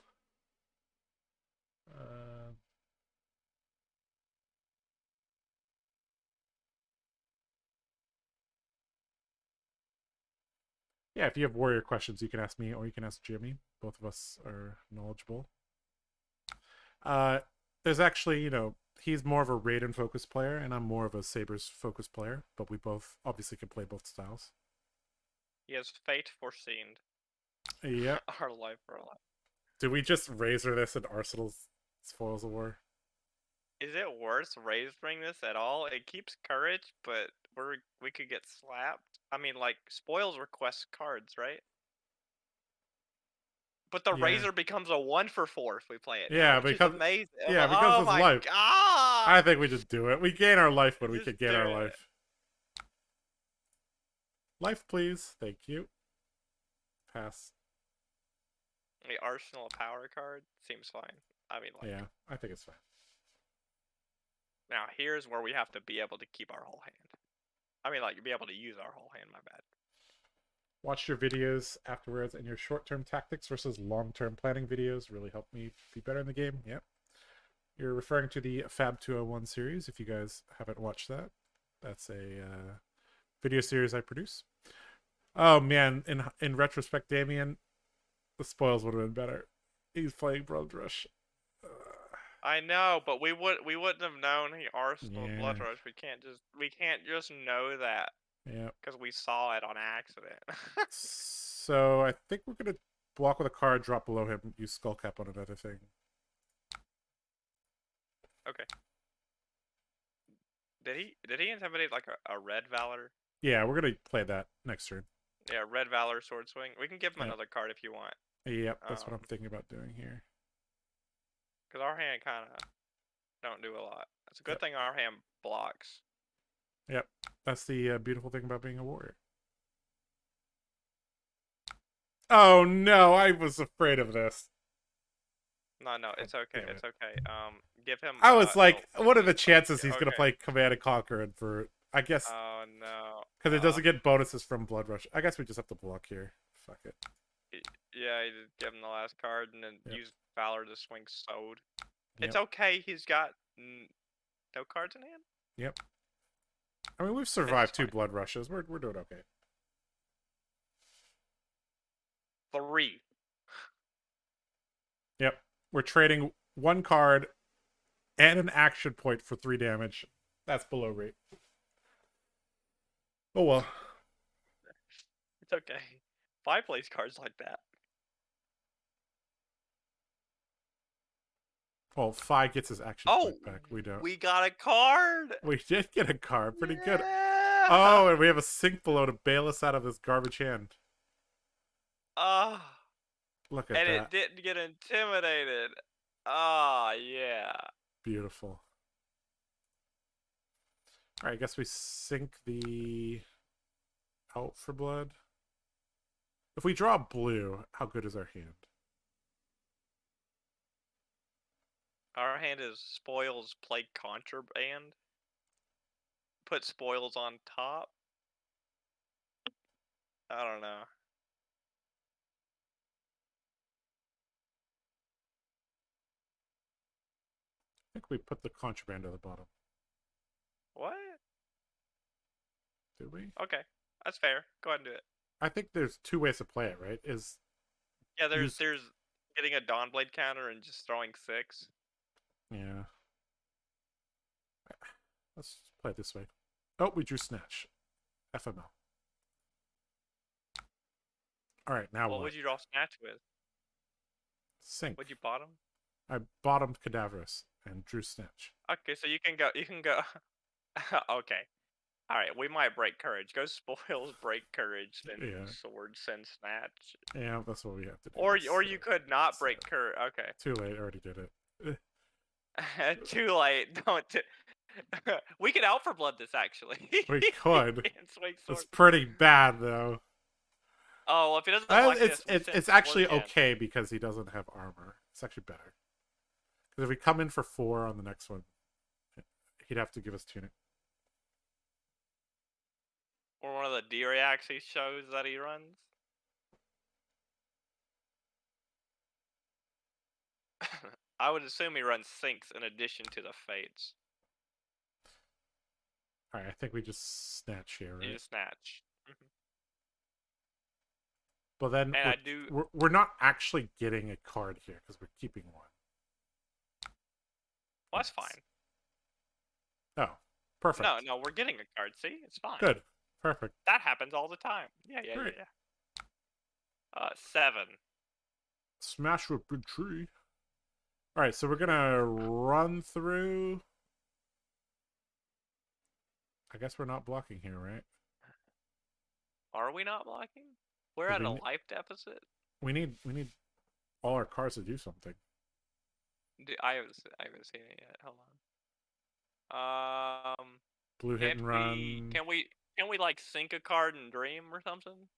Speaker 1: Yeah, if you have warrior questions, you can ask me or you can ask Jimmy. Both of us are knowledgeable. There's actually, he's more of a Raiden focused player, and I'm more of a Sabers focused player, but we both obviously can play both styles.
Speaker 4: He has fate foreseen.
Speaker 1: Yeah.
Speaker 4: Our life for a life.
Speaker 1: Do we just razor this in Arsenal's Spoils of War?
Speaker 4: Is it worth razoring this at all? It keeps courage, but we could get slapped. I mean, like, spoils request cards, right? But the
Speaker 1: Yeah.
Speaker 4: razor becomes a 1-for-4 if we play it.
Speaker 1: Yeah,
Speaker 4: now, which
Speaker 1: because
Speaker 4: is amazing.
Speaker 1: yeah, because
Speaker 4: oh
Speaker 1: it's
Speaker 4: my
Speaker 1: life.
Speaker 4: God!
Speaker 1: I think we just do it. We gain our life when we
Speaker 4: Just
Speaker 1: can gain
Speaker 4: do
Speaker 1: our
Speaker 4: it.
Speaker 1: life. Life, please. Thank you. Pass.
Speaker 4: The Arsenal of Power card seems fine. I mean, like,
Speaker 1: Yeah, I think it's fine.
Speaker 4: now here's where we have to be able to keep our whole hand. I mean, like, be able to use our whole hand. My bad.
Speaker 1: Watched your videos afterwards, and your short-term tactics versus long-term planning videos really helped me be better in the game. Yep. You're referring to the Fab 201 series. If you guys haven't watched that, that's a video series I produce. Oh man, in retrospect, Damien, the spoils would have been better. He's playing Blood Rush.
Speaker 4: I know, but we wouldn't have known he Arsenal
Speaker 1: Yeah.
Speaker 4: Blood Rush. We can't just know that
Speaker 1: Yeah.
Speaker 4: because we saw it on accident.
Speaker 1: So I think we're gonna block with a card, drop below him, use Skull Cap on another thing.
Speaker 4: Okay. Did he intimidate like a red Valor?
Speaker 1: Yeah, we're gonna play that next turn.
Speaker 4: Yeah, red Valor Sword Swing. We can give him
Speaker 1: Yep.
Speaker 4: another card if you want.
Speaker 1: Yep, that's what I'm thinking about doing here.
Speaker 4: Because our hand kind of don't do a lot. It's a good
Speaker 1: Yep.
Speaker 4: thing our hand blocks.
Speaker 1: Yep. That's the beautiful thing about being a warrior. Oh no, I was afraid of this.
Speaker 4: No, it's okay.
Speaker 1: damn
Speaker 4: It's okay. Give him.
Speaker 1: I was like,
Speaker 4: no,
Speaker 1: what are the
Speaker 4: just-
Speaker 1: chances he's gonna
Speaker 4: okay.
Speaker 1: play Command and Conquer and for I guess
Speaker 4: Oh no.
Speaker 1: because it doesn't get bonuses from Blood Rush. I guess we just have to block here. Fuck it.
Speaker 4: Yeah, you just give him the last card and then
Speaker 1: Yep.
Speaker 4: use Valor to swing Sword. It's
Speaker 1: Yep.
Speaker 4: okay. He's got no cards in hand.
Speaker 1: Yep. I mean, we've survived 2
Speaker 4: fine.
Speaker 1: Blood Rushes. We're doing okay.
Speaker 4: 3.
Speaker 1: Yep. We're trading 1 card and an action point for 3 damage. That's below rate. Oh well.
Speaker 4: It's okay. 5 plays cards like that.
Speaker 1: Well, Fi gets his action
Speaker 4: Oh,
Speaker 1: point back. We don't.
Speaker 4: we got a card.
Speaker 1: We did get a card. Pretty good.
Speaker 4: Yeah.
Speaker 1: Oh, and we have a sink below to bail us out of this garbage hand. Look at
Speaker 4: And
Speaker 1: that.
Speaker 4: it didn't get intimidated. Ah, yeah.
Speaker 1: Beautiful. Alright, I guess we sink the out for blood. If we draw blue, how good is our hand?
Speaker 4: Our hand is spoils play contraband. Put spoils on top. I don't know.
Speaker 1: I think we put the contraband at the bottom.
Speaker 4: What?
Speaker 1: Did we?
Speaker 4: Okay, that's fair. Go ahead and do it.
Speaker 1: I think there's 2 ways to play it, right?
Speaker 4: Yeah,
Speaker 1: Use-
Speaker 4: there's getting a Dawnblade counter and just throwing 6.
Speaker 1: Yeah. Let's play it this way. Oh, we drew Snatch. FML. Alright, now
Speaker 4: What
Speaker 1: what?
Speaker 4: would you draw Snatch with?
Speaker 1: Sink.
Speaker 4: Would you bottom?
Speaker 1: I bottomed Cadaverous and drew Snatch.
Speaker 4: Okay, so you can go. Okay. All right, we might break courage. Go spoils, break courage, then
Speaker 1: Yeah.
Speaker 4: sword, send snatch.
Speaker 1: Yeah, that's what we have to do.
Speaker 4: Or
Speaker 1: So,
Speaker 4: you could not break
Speaker 1: so-
Speaker 4: courage. Okay.
Speaker 1: Too late, already did it.
Speaker 4: Too late. Don't. We could out for blood this actually.
Speaker 1: We could.
Speaker 4: And swing
Speaker 1: It's
Speaker 4: sword.
Speaker 1: pretty bad though.
Speaker 4: Oh, well, if he doesn't block
Speaker 1: It's
Speaker 4: this, we
Speaker 1: it's
Speaker 4: send
Speaker 1: it's
Speaker 4: sword
Speaker 1: actually
Speaker 4: again.
Speaker 1: okay because he doesn't have armor. It's actually better. Because if we come in for 4 on the next one, he'd have to give us tunic.
Speaker 4: Or one of the Dori he shows that he runs. I would assume he runs sinks in addition to the fates.
Speaker 1: All right, I think we just snatch here,
Speaker 4: You
Speaker 1: right?
Speaker 4: just snatch.
Speaker 1: But then
Speaker 4: And I do.
Speaker 1: we're not actually getting a card here because we're keeping 1.
Speaker 4: Well, that's fine.
Speaker 1: Oh, perfect.
Speaker 4: No, we're getting a card. See, it's fine.
Speaker 1: Good. Perfect.
Speaker 4: That happens all the time. Yeah.
Speaker 1: Great.
Speaker 4: 7.
Speaker 1: Smash with big tree. All right, so we're gonna run through. I guess we're not blocking here, right?
Speaker 4: Are we not blocking? We're
Speaker 1: Did
Speaker 4: at
Speaker 1: we
Speaker 4: a
Speaker 1: n-
Speaker 4: life deficit.
Speaker 1: We need all our cards to do something.
Speaker 4: I haven't seen it yet. Hold on.
Speaker 1: Blue hit and run.
Speaker 4: Can we like sync a card and dream or something?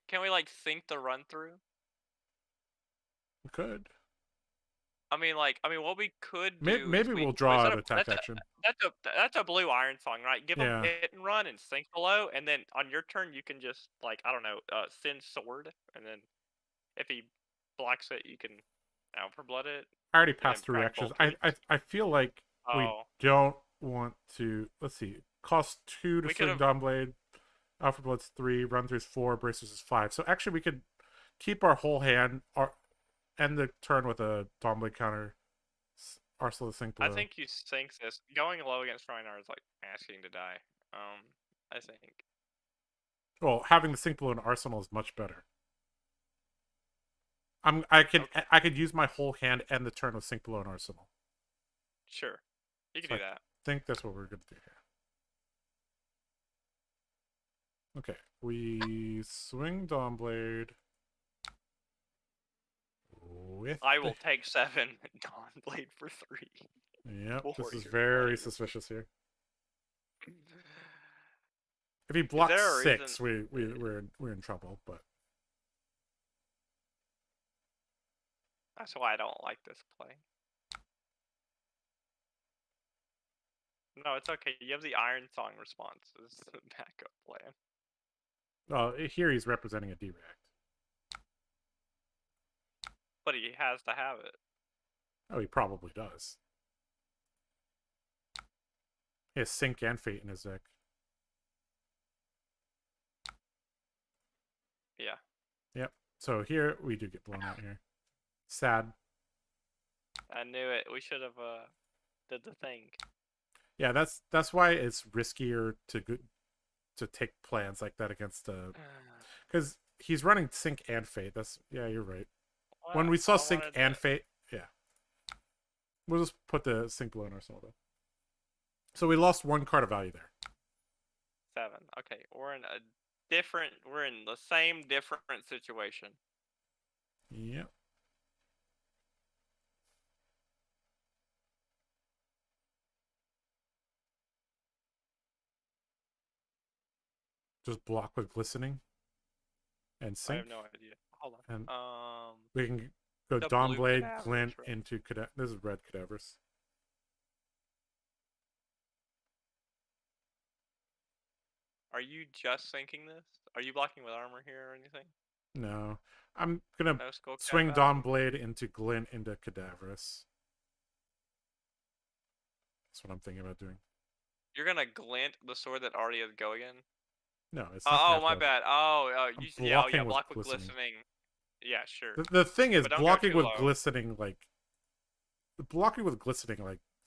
Speaker 4: Can we like sync the run through?
Speaker 1: We could.
Speaker 4: I mean, what we could do.
Speaker 1: Maybe we'll draw an attack action.
Speaker 4: That's a blue iron song, right? Give
Speaker 1: Yeah.
Speaker 4: him hit and run and sink below, and then on your turn you can just like I don't know, send sword, and then if he blocks it, you can out for blood it.
Speaker 1: I already
Speaker 4: then
Speaker 1: passed 3
Speaker 4: crack
Speaker 1: actions.
Speaker 4: both
Speaker 1: I feel like we
Speaker 4: Oh,
Speaker 1: don't want to. Let's see. Cost 2 to
Speaker 4: We
Speaker 1: swing
Speaker 4: could've-
Speaker 1: Dawnblade. Alpha Blood's 3. Run through's 4. Bracers is 5. So actually, we could keep our whole hand. End the turn with a Dawnblade counter. Arsenal to sink below.
Speaker 4: I think you sync this. Going low against Rhinar is like asking to die. I think.
Speaker 1: Well, having the sink below an Arsenal is much better. I could use my whole hand and the turn with sink below an Arsenal.
Speaker 4: Sure, you can
Speaker 1: So
Speaker 4: do that.
Speaker 1: I think that's what we're gonna do here. Okay, we swing Dawnblade. With
Speaker 3: I will take 7 Dawnblade for 3.
Speaker 1: Yep, this is
Speaker 3: Warrior
Speaker 1: very
Speaker 3: Blade.
Speaker 1: suspicious here. If he
Speaker 3: Is
Speaker 1: blocks
Speaker 3: there a
Speaker 1: 6,
Speaker 3: reason-
Speaker 1: we're in trouble. But
Speaker 3: That's why I don't like this play. No, it's okay. You have the Iron Song response as the backup plan.
Speaker 1: here he's representing a D-React.
Speaker 3: But he has to have it.
Speaker 1: Oh, he probably does. He has Sync and Fate in his deck.
Speaker 3: Yeah.
Speaker 1: Yep. So here we do get blown out here. Sad.
Speaker 3: I knew it. We should have did the thing.
Speaker 1: Yeah, that's why it's riskier to take plans like that against because he's running Sync and Fate. Yeah, you're right. When we saw
Speaker 3: I
Speaker 1: Sync
Speaker 3: wanted
Speaker 1: and
Speaker 3: to-
Speaker 1: Fate, yeah. We'll just put the Sync below in our soul though. So we lost 1 card of value there.
Speaker 3: 7. Okay, we're in the same different situation.
Speaker 1: Yep. Just block with Glistening and
Speaker 3: I
Speaker 1: Sync.
Speaker 3: have no idea. Hold on.
Speaker 1: And we can go
Speaker 3: the blue
Speaker 1: Dawnblade,
Speaker 3: Cadaverous,
Speaker 1: Glint
Speaker 3: right?
Speaker 1: into Cadaver. This is red Cadavers.
Speaker 3: Are you just thinking this? Are you blocking with armor here or anything?
Speaker 1: No. I'm gonna
Speaker 3: No skull cap
Speaker 1: swing
Speaker 3: value?
Speaker 1: Dawnblade into Glint into Cadaverous. That's what I'm thinking about doing.
Speaker 3: You're gonna glint the sword that already has go again?
Speaker 1: No, it's not.
Speaker 3: Oh, my bad. Oh,
Speaker 1: I'm
Speaker 3: you yeah,
Speaker 1: blocking with
Speaker 3: block with
Speaker 1: glistening.
Speaker 3: glistening. Yeah, sure.
Speaker 1: The thing is,
Speaker 3: But don't go
Speaker 1: blocking
Speaker 3: too
Speaker 1: with
Speaker 3: low.
Speaker 1: Glistening, like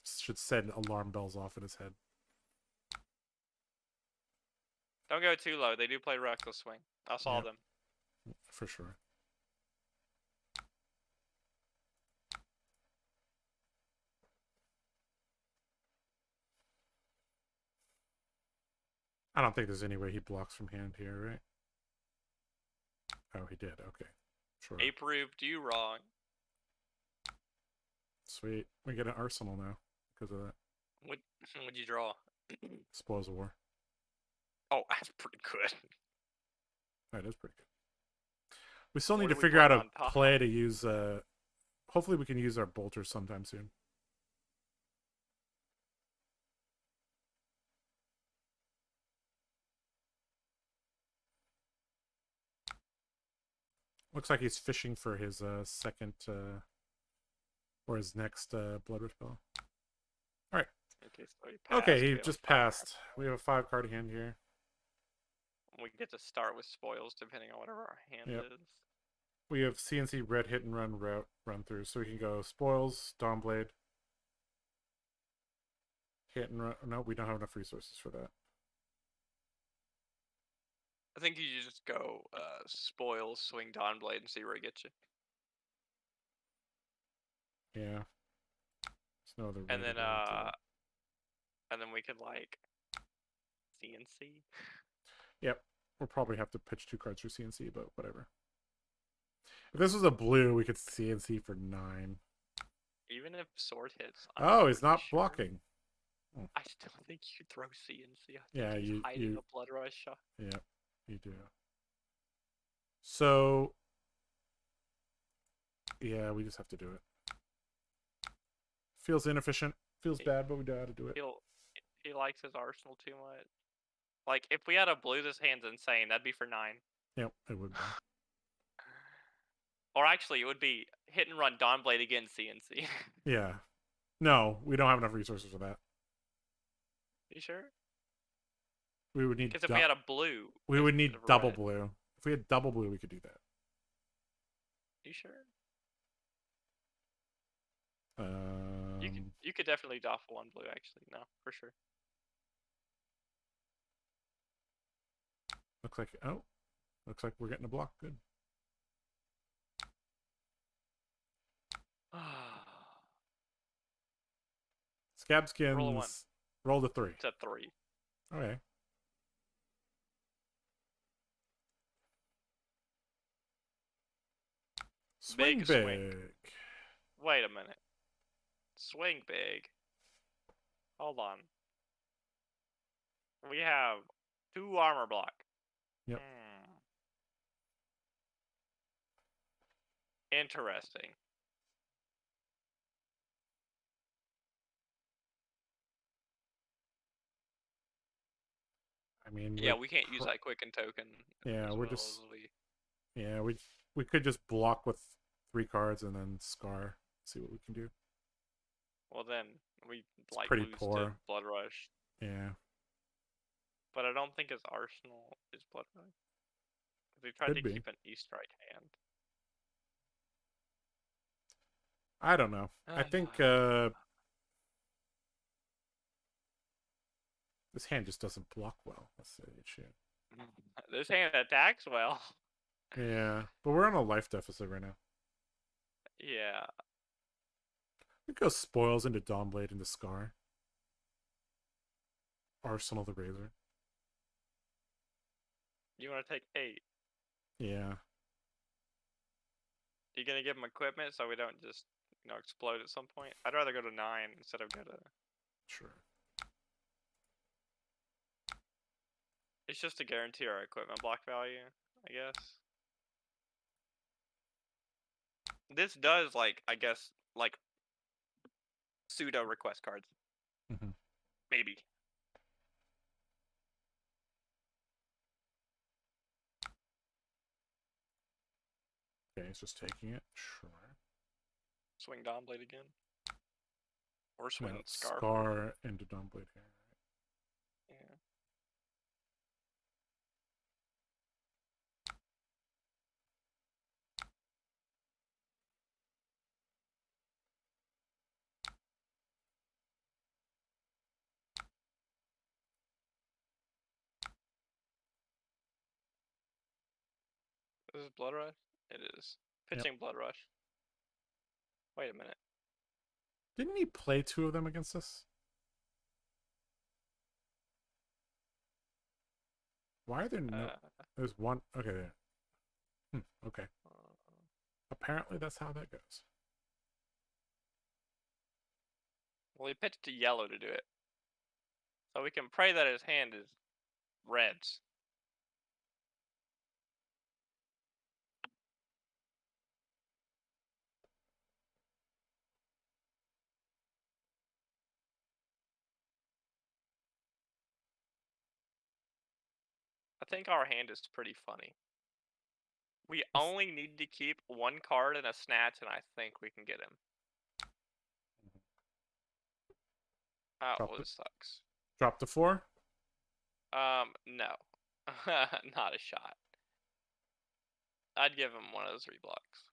Speaker 1: should send alarm bells off in his head.
Speaker 3: Don't go too low. They do play reckless swing. I saw
Speaker 1: Yep.
Speaker 3: them.
Speaker 1: For sure. I don't think there's any way he blocks from hand here, right? Oh, he did. Okay. Sure.
Speaker 3: They proved you wrong.
Speaker 1: Sweet. We get an arsenal now because of that.
Speaker 3: What'd you draw?
Speaker 1: Spoils of War.
Speaker 3: Oh, that's pretty good.
Speaker 1: That is pretty good. We still
Speaker 3: What
Speaker 1: need to
Speaker 3: do we
Speaker 1: figure out
Speaker 3: put
Speaker 1: a
Speaker 3: on top?
Speaker 1: play to use. Hopefully, we can use our bolters sometime soon. Looks like he's fishing for his second or his next blood rush spell.
Speaker 3: Okay, so he passed.
Speaker 1: Okay,
Speaker 3: We
Speaker 1: he
Speaker 3: have a
Speaker 1: just
Speaker 3: 5
Speaker 1: passed. We have a 5-card hand here.
Speaker 3: card. We get to start with spoils depending on whatever our hand
Speaker 1: Yep.
Speaker 3: is.
Speaker 1: We have CNC red hit and run route run through, so we can go spoils, Dawnblade, hit and run. No, we don't have enough resources for that.
Speaker 3: I think you just go spoils, swing Dawnblade, and see where it gets you.
Speaker 1: Yeah. There's no other way
Speaker 3: And
Speaker 1: to
Speaker 3: then
Speaker 1: go into it.
Speaker 3: and then we could like CNC.
Speaker 1: Yep. We'll probably have to pitch 2 cards for CNC, but whatever. If this was a blue, we could CNC for 9.
Speaker 3: Even if sword hits. I'm
Speaker 1: Oh, he's
Speaker 3: pretty
Speaker 1: not
Speaker 3: sure-
Speaker 1: blocking.
Speaker 3: I still think you throw CNC. I think
Speaker 1: Yeah,
Speaker 3: he's
Speaker 1: you-
Speaker 3: hiding
Speaker 1: you-
Speaker 3: a blood rush shot.
Speaker 1: Yep, you do. So, yeah, we just have to do it. Feels inefficient. Feels bad, but we know how to do it.
Speaker 3: He likes his arsenal too much. Like if we had a blue, this hand's insane. That'd be for 9.
Speaker 1: Yep, it would be.
Speaker 3: Or actually, it would be hit and run Dawnblade against CNC.
Speaker 1: Yeah. No, we don't have enough resources for that.
Speaker 3: You sure?
Speaker 1: We would need.
Speaker 3: Because if we had a blue,
Speaker 1: we would need
Speaker 3: instead of
Speaker 1: double
Speaker 3: red.
Speaker 1: blue. If we had double blue, we could do that.
Speaker 3: You sure?
Speaker 1: Um,
Speaker 3: You could definitely doff 1 blue. Actually, no, for sure.
Speaker 1: looks like we're getting a block. Good. Scabskins.
Speaker 3: Roll a 1.
Speaker 1: Roll the 3.
Speaker 3: It's a 3.
Speaker 1: Okay. Swing
Speaker 3: Big
Speaker 1: big.
Speaker 3: swing.
Speaker 4: Wait a minute. Swing big. Hold on. We have 2 armor block.
Speaker 1: Yep.
Speaker 4: Interesting.
Speaker 1: I mean,
Speaker 4: Yeah,
Speaker 1: we're
Speaker 4: we can't use that quicken token.
Speaker 1: Yeah,
Speaker 4: as
Speaker 1: we're
Speaker 4: well
Speaker 1: just-
Speaker 4: as we...
Speaker 1: Yeah, we could just block with 3 cards and then scar. See what we can do.
Speaker 4: Well, then we like
Speaker 1: pretty
Speaker 4: lose to
Speaker 1: poor.
Speaker 4: Blood Rush,
Speaker 1: Yeah,
Speaker 4: but I don't think his arsenal is Blood Rush. 'Cause we tried
Speaker 1: Could
Speaker 4: to
Speaker 1: be.
Speaker 4: keep an E-Strike hand.
Speaker 1: I don't know. I think this hand just doesn't block well. That's the issue.
Speaker 4: This hand attacks well.
Speaker 1: Yeah, but we're on a life deficit right now.
Speaker 4: Yeah.
Speaker 1: We go spoils into Dawnblade into Scar. Arsenal the Razor.
Speaker 4: You want to take 8?
Speaker 1: Yeah.
Speaker 4: You gonna give him equipment so we don't just, explode at some point? I'd rather go to 9 instead of go to...
Speaker 1: Sure.
Speaker 4: It's just to guarantee our equipment block value, I guess. This does, I guess, pseudo request cards.
Speaker 1: Mhm.
Speaker 4: Maybe.
Speaker 1: Okay, he's just taking it. Sure.
Speaker 4: Swing Dawnblade again. Or swing
Speaker 1: No,
Speaker 4: Scar.
Speaker 1: Scar into Dawnblade here.
Speaker 4: Yeah. This is Blood Rush? It is. Pitching Blood Rush. Wait a minute.
Speaker 1: Didn't he play 2 of them against us? Why are there no... There's one... Okay, there. Okay. Apparently that's how that goes.
Speaker 4: Well, he pitched to yellow to do it. So we can pray that his hand is reds. I think our hand is pretty funny. We only need to keep 1 card in a snatch, and I think we can get him. That
Speaker 1: Drop it.
Speaker 4: sucks.
Speaker 1: Drop to 4?
Speaker 4: No. Not a shot. I'd give him one of those 3 blocks.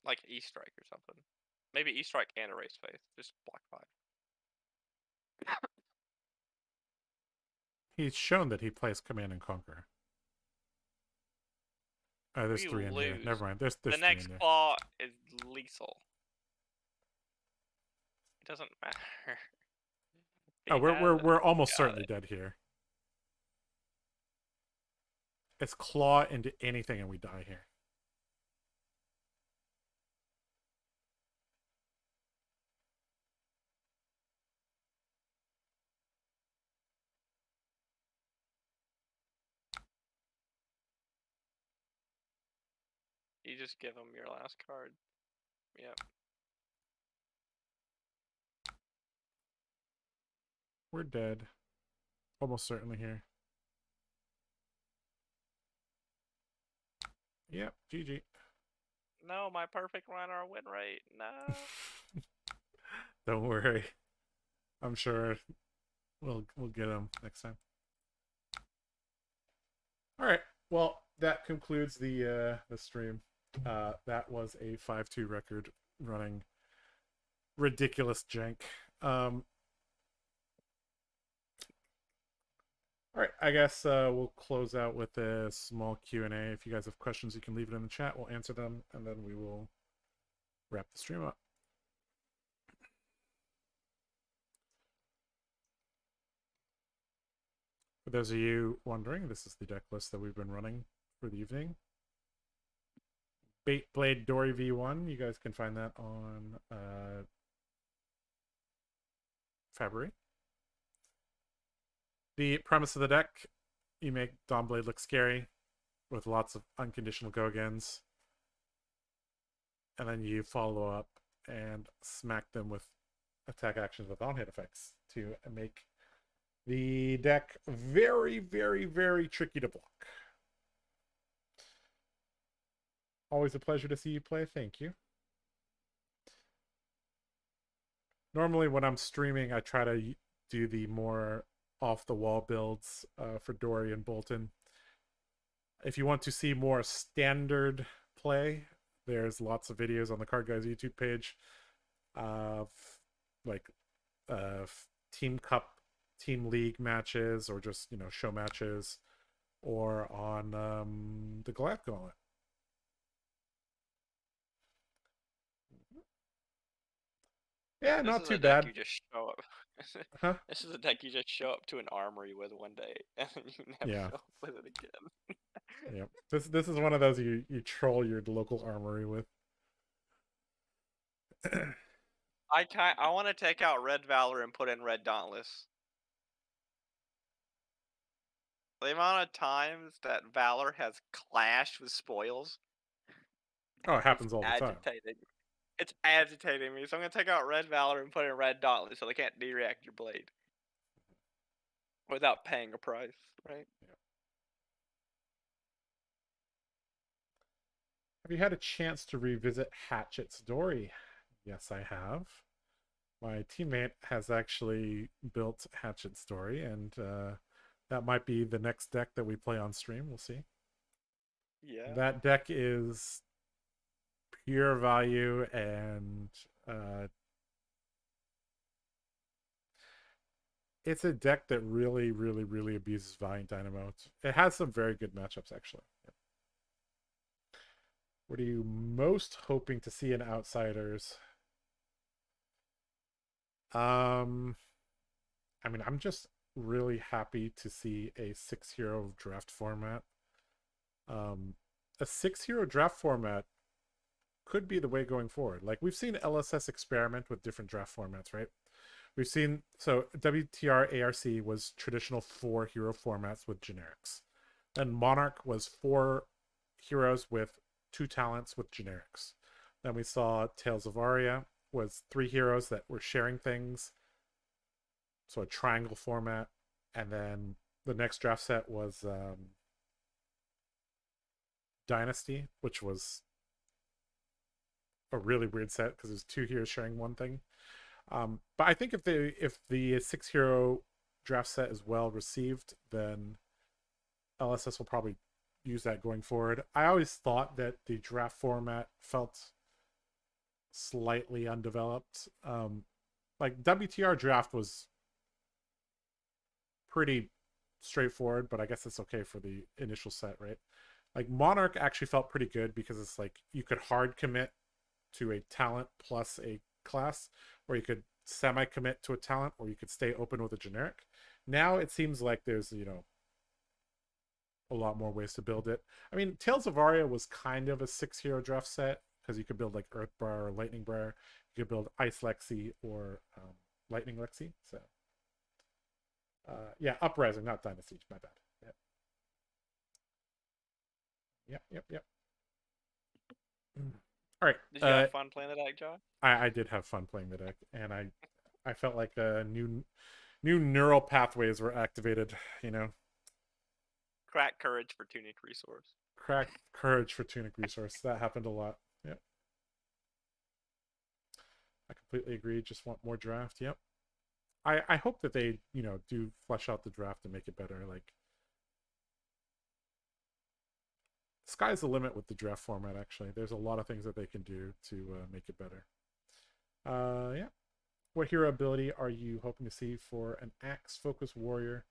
Speaker 4: Like E-Strike or something. Maybe E-Strike and Erase Faith. Just block 5.
Speaker 1: He's shown that he plays Command and Conquer. There's
Speaker 4: We
Speaker 1: 3 in here.
Speaker 4: lose.
Speaker 1: Never mind. There's
Speaker 4: The
Speaker 1: 3
Speaker 4: next
Speaker 1: in there.
Speaker 4: claw is lethal. It doesn't matter.
Speaker 1: Oh,
Speaker 4: He has
Speaker 1: we're
Speaker 4: it.
Speaker 1: almost
Speaker 4: Got
Speaker 1: certainly
Speaker 4: it.
Speaker 1: dead here. It's claw into anything and we die here.
Speaker 4: You just give him your last card. Yep.
Speaker 1: We're dead. Almost certainly here. Yep, GG.
Speaker 4: No, my perfect runner win rate. No.
Speaker 1: Don't worry. I'm sure we'll get him next time. All right. Well, that concludes the stream. That was a 5-2 record running ridiculous jank. All right, I guess we'll close out with a small Q&A. If you guys have questions, you can leave it in the chat. We'll answer them, and then we will wrap the stream up. For those of you wondering, this is the deck list that we've been running for the evening. Bait Blade Dori V1. You guys can find that on February. The premise of the deck, you make Dawnblade look scary with lots of unconditional go-agains. And then you follow up and smack them with attack actions with on-hit effects to make the deck very, very, very tricky to block. Always a pleasure to see you play. Thank you. Normally when I'm streaming, I try to do the more off-the-wall builds for Dori and Bolton. If you want to see more standard play, there's lots of videos on the Card Guyz YouTube page of like Team Cup, Team League matches, or just, you know, show matches, or on the Goliath Gauntlet. Yeah,
Speaker 4: This
Speaker 1: not
Speaker 4: is
Speaker 1: too
Speaker 4: a deck
Speaker 1: bad.
Speaker 4: you just show up.
Speaker 1: Huh?
Speaker 4: This is a deck you just show up to an armory with one day, and then you never
Speaker 1: Yeah.
Speaker 4: show up with it again.
Speaker 1: Yep. This is one of those you troll your local armory with.
Speaker 4: I want to take out Red Valor and put in Red Dauntless. The amount of times that Valor has clashed with spoils.
Speaker 1: Oh, it happens all the time.
Speaker 4: Agitating. It's agitating me, so I'm gonna take out Red Valor and put in Red Dauntless so they can't dereact your blade. Without paying a price, right?
Speaker 1: Have you had a chance to revisit Hatchet's Dori? Yes, I have. My teammate has actually built Hatchet's Dori, and that might be the next deck that we play on stream. We'll see.
Speaker 4: Yeah.
Speaker 1: That deck is pure value, and it's a deck that really, really, really abuses Valiant Dynamo. It has some very good matchups, actually. What are you most hoping to see in Outsiders? I mean, I'm just really happy to see a 6-hero draft format. A 6-hero draft format could be the way going forward. Like, we've seen LSS experiment with different draft formats, right? We've seen, so WTR ARC was traditional 4-hero formats with generics. And Monarch was 4 heroes with 2 talents with generics. Then we saw Tales of Aria was 3 heroes that were sharing things, so a triangle format. And then the next draft set was Dynasty, which was a really weird set because it was 2 heroes sharing 1 thing. But I think if the 6-hero draft set is well received, then LSS will probably use that going forward. I always thought that the draft format felt slightly undeveloped. Like, WTR draft was pretty straightforward, but I guess it's okay for the initial set, right? Like, Monarch actually felt pretty good because it's like you could hard commit to a talent plus a class, or you could semi commit to a talent, or you could stay open with a generic. Now it seems like there's, you know, a lot more ways to build it. I mean, Tales of Aria was kind of a 6-hero draft set because you could build like Earthbriar or Lightning Briar. You could build Ice Lexi or Lightning Lexi. So yeah, Uprising, not Dynasty, my bad. Yep. All right.
Speaker 4: Did you have fun playing the deck, John?
Speaker 1: I did have fun playing the deck, and I felt like new neural pathways were activated, you know.
Speaker 4: Crack courage for Tunic Resource.
Speaker 1: Crack courage for Tunic Resource. That happened a lot. Yep. I completely agree. Just want more draft. Yep. I hope that they, you know, do flesh out the draft and make it better. Like, sky's the limit with the draft format, actually. There's a lot of things that they can do to make it better. Yeah. What hero ability are you hoping to see for an Axe-focused warrior?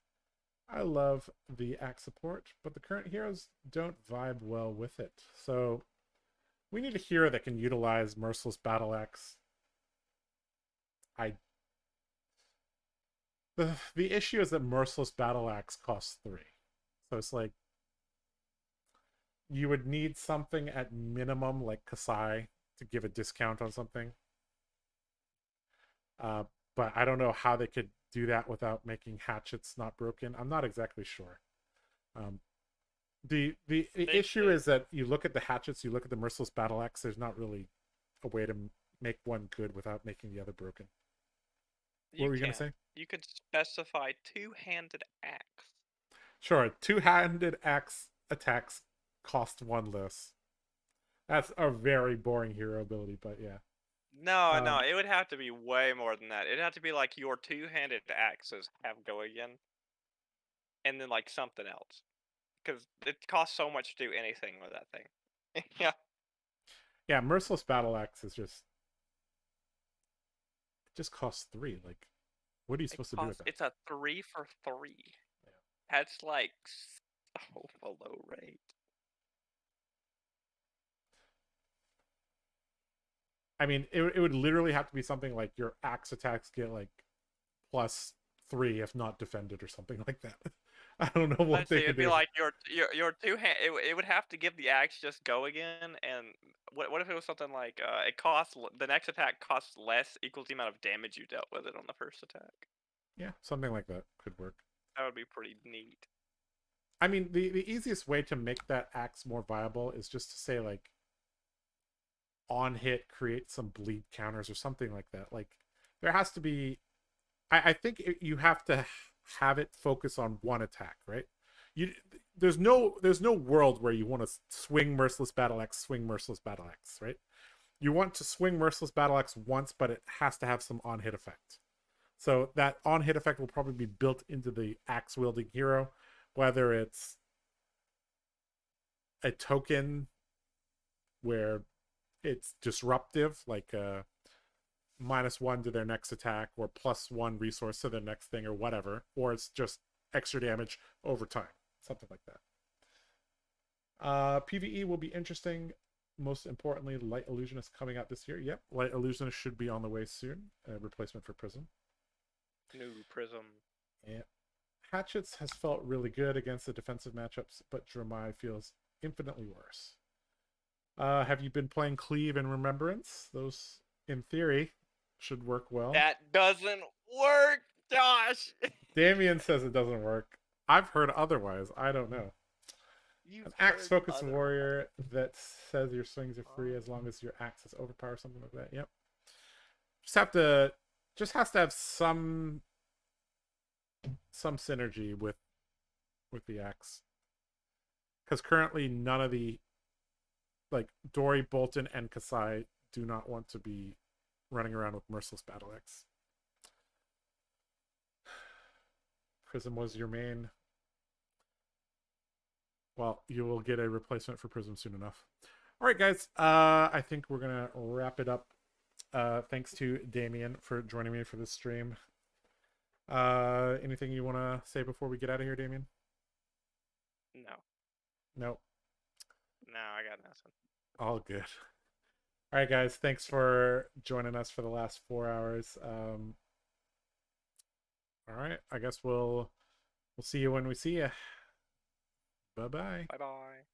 Speaker 1: I love the Axe support, but the current heroes don't vibe well with it. So we need a hero that can utilize Merciless Battle Axe. The issue is that Merciless Battle Axe costs 3. So it's like, you would need something at minimum like Kasai to give a discount on something. But I don't know how they could do that without making hatchets not broken. I'm not exactly sure. The issue is that you look at the hatchets, you look at the Merciless Battle Axe, there's not really a way to make one good without making the other broken. What were you going to say?
Speaker 3: You could specify two-handed axe.
Speaker 1: Sure, two-handed axe attacks cost one less. That's a very boring hero ability, but yeah.
Speaker 3: No, no, it would have to be way more than that. It'd have to be like your two-handed axes have go again, and then like something else, because it costs so much to do anything with that thing. Yeah.
Speaker 1: Yeah, Merciless Battle Axe is just... It just costs 3. Like, what are you supposed to do with that?
Speaker 3: It's a 3 for 3.
Speaker 1: Yeah.
Speaker 3: That's like so below rate.
Speaker 1: I mean, it would literally have to be something like your axe attacks get like +3 if not defended or something like that. I don't know what they could
Speaker 3: It'd be
Speaker 1: do.
Speaker 3: like your two hand. It would have to give the axe just go again. And what if it was something like it costs the next attack costs less equals the amount of damage you dealt with it on the first attack.
Speaker 1: Yeah, something like that could work.
Speaker 3: That would be pretty neat.
Speaker 1: I mean, the easiest way to make that axe more viable is just to say like on hit create some bleed counters or something like that. Like there has to be, I think you have to have it focus on one attack, right? There's no world where you want to swing Merciless Battle Axe, swing Merciless Battle Axe, right? You want to swing Merciless Battle Axe once, but it has to have some on hit effect. So that on hit effect will probably be built into the axe wielding hero, whether it's a token where it's disruptive, like -1 to their next attack, or +1 resource to their next thing, or whatever, or it's just extra damage over time, something like that. PvE will be interesting. Most importantly, Light Illusionist coming out this year. Yep, Light Illusionist should be on the way soon. A replacement for Prism.
Speaker 3: New Prism.
Speaker 1: Yeah. Hatchets has felt really good against the defensive matchups, but Dromai feels infinitely worse. Have you been playing Cleave and Remembrance? Those, in theory, should work well.
Speaker 3: That doesn't work, Josh.
Speaker 1: Damien says it doesn't work. I've heard otherwise. I don't know. An axe-focused warrior that says your swings are free as long as your axe is overpowered, something like that. Yep. Just has to have some synergy with the axe. Because currently none of the like Dori, Bolton, and Kasai do not want to be running around with Merciless Battle Axe. Prism was your main. Well, you will get a replacement for Prism soon enough. All right, guys. I think we're gonna wrap it up. Thanks to Damien for joining me for this stream. Anything you want to say before we get out of here, Damien?
Speaker 3: No.
Speaker 1: Nope.
Speaker 3: No, I got nothing.
Speaker 1: All good. All right, guys. Thanks for joining us for the last 4 hours. All right. I guess we'll see you when we see you. Bye-bye.
Speaker 3: Bye-bye.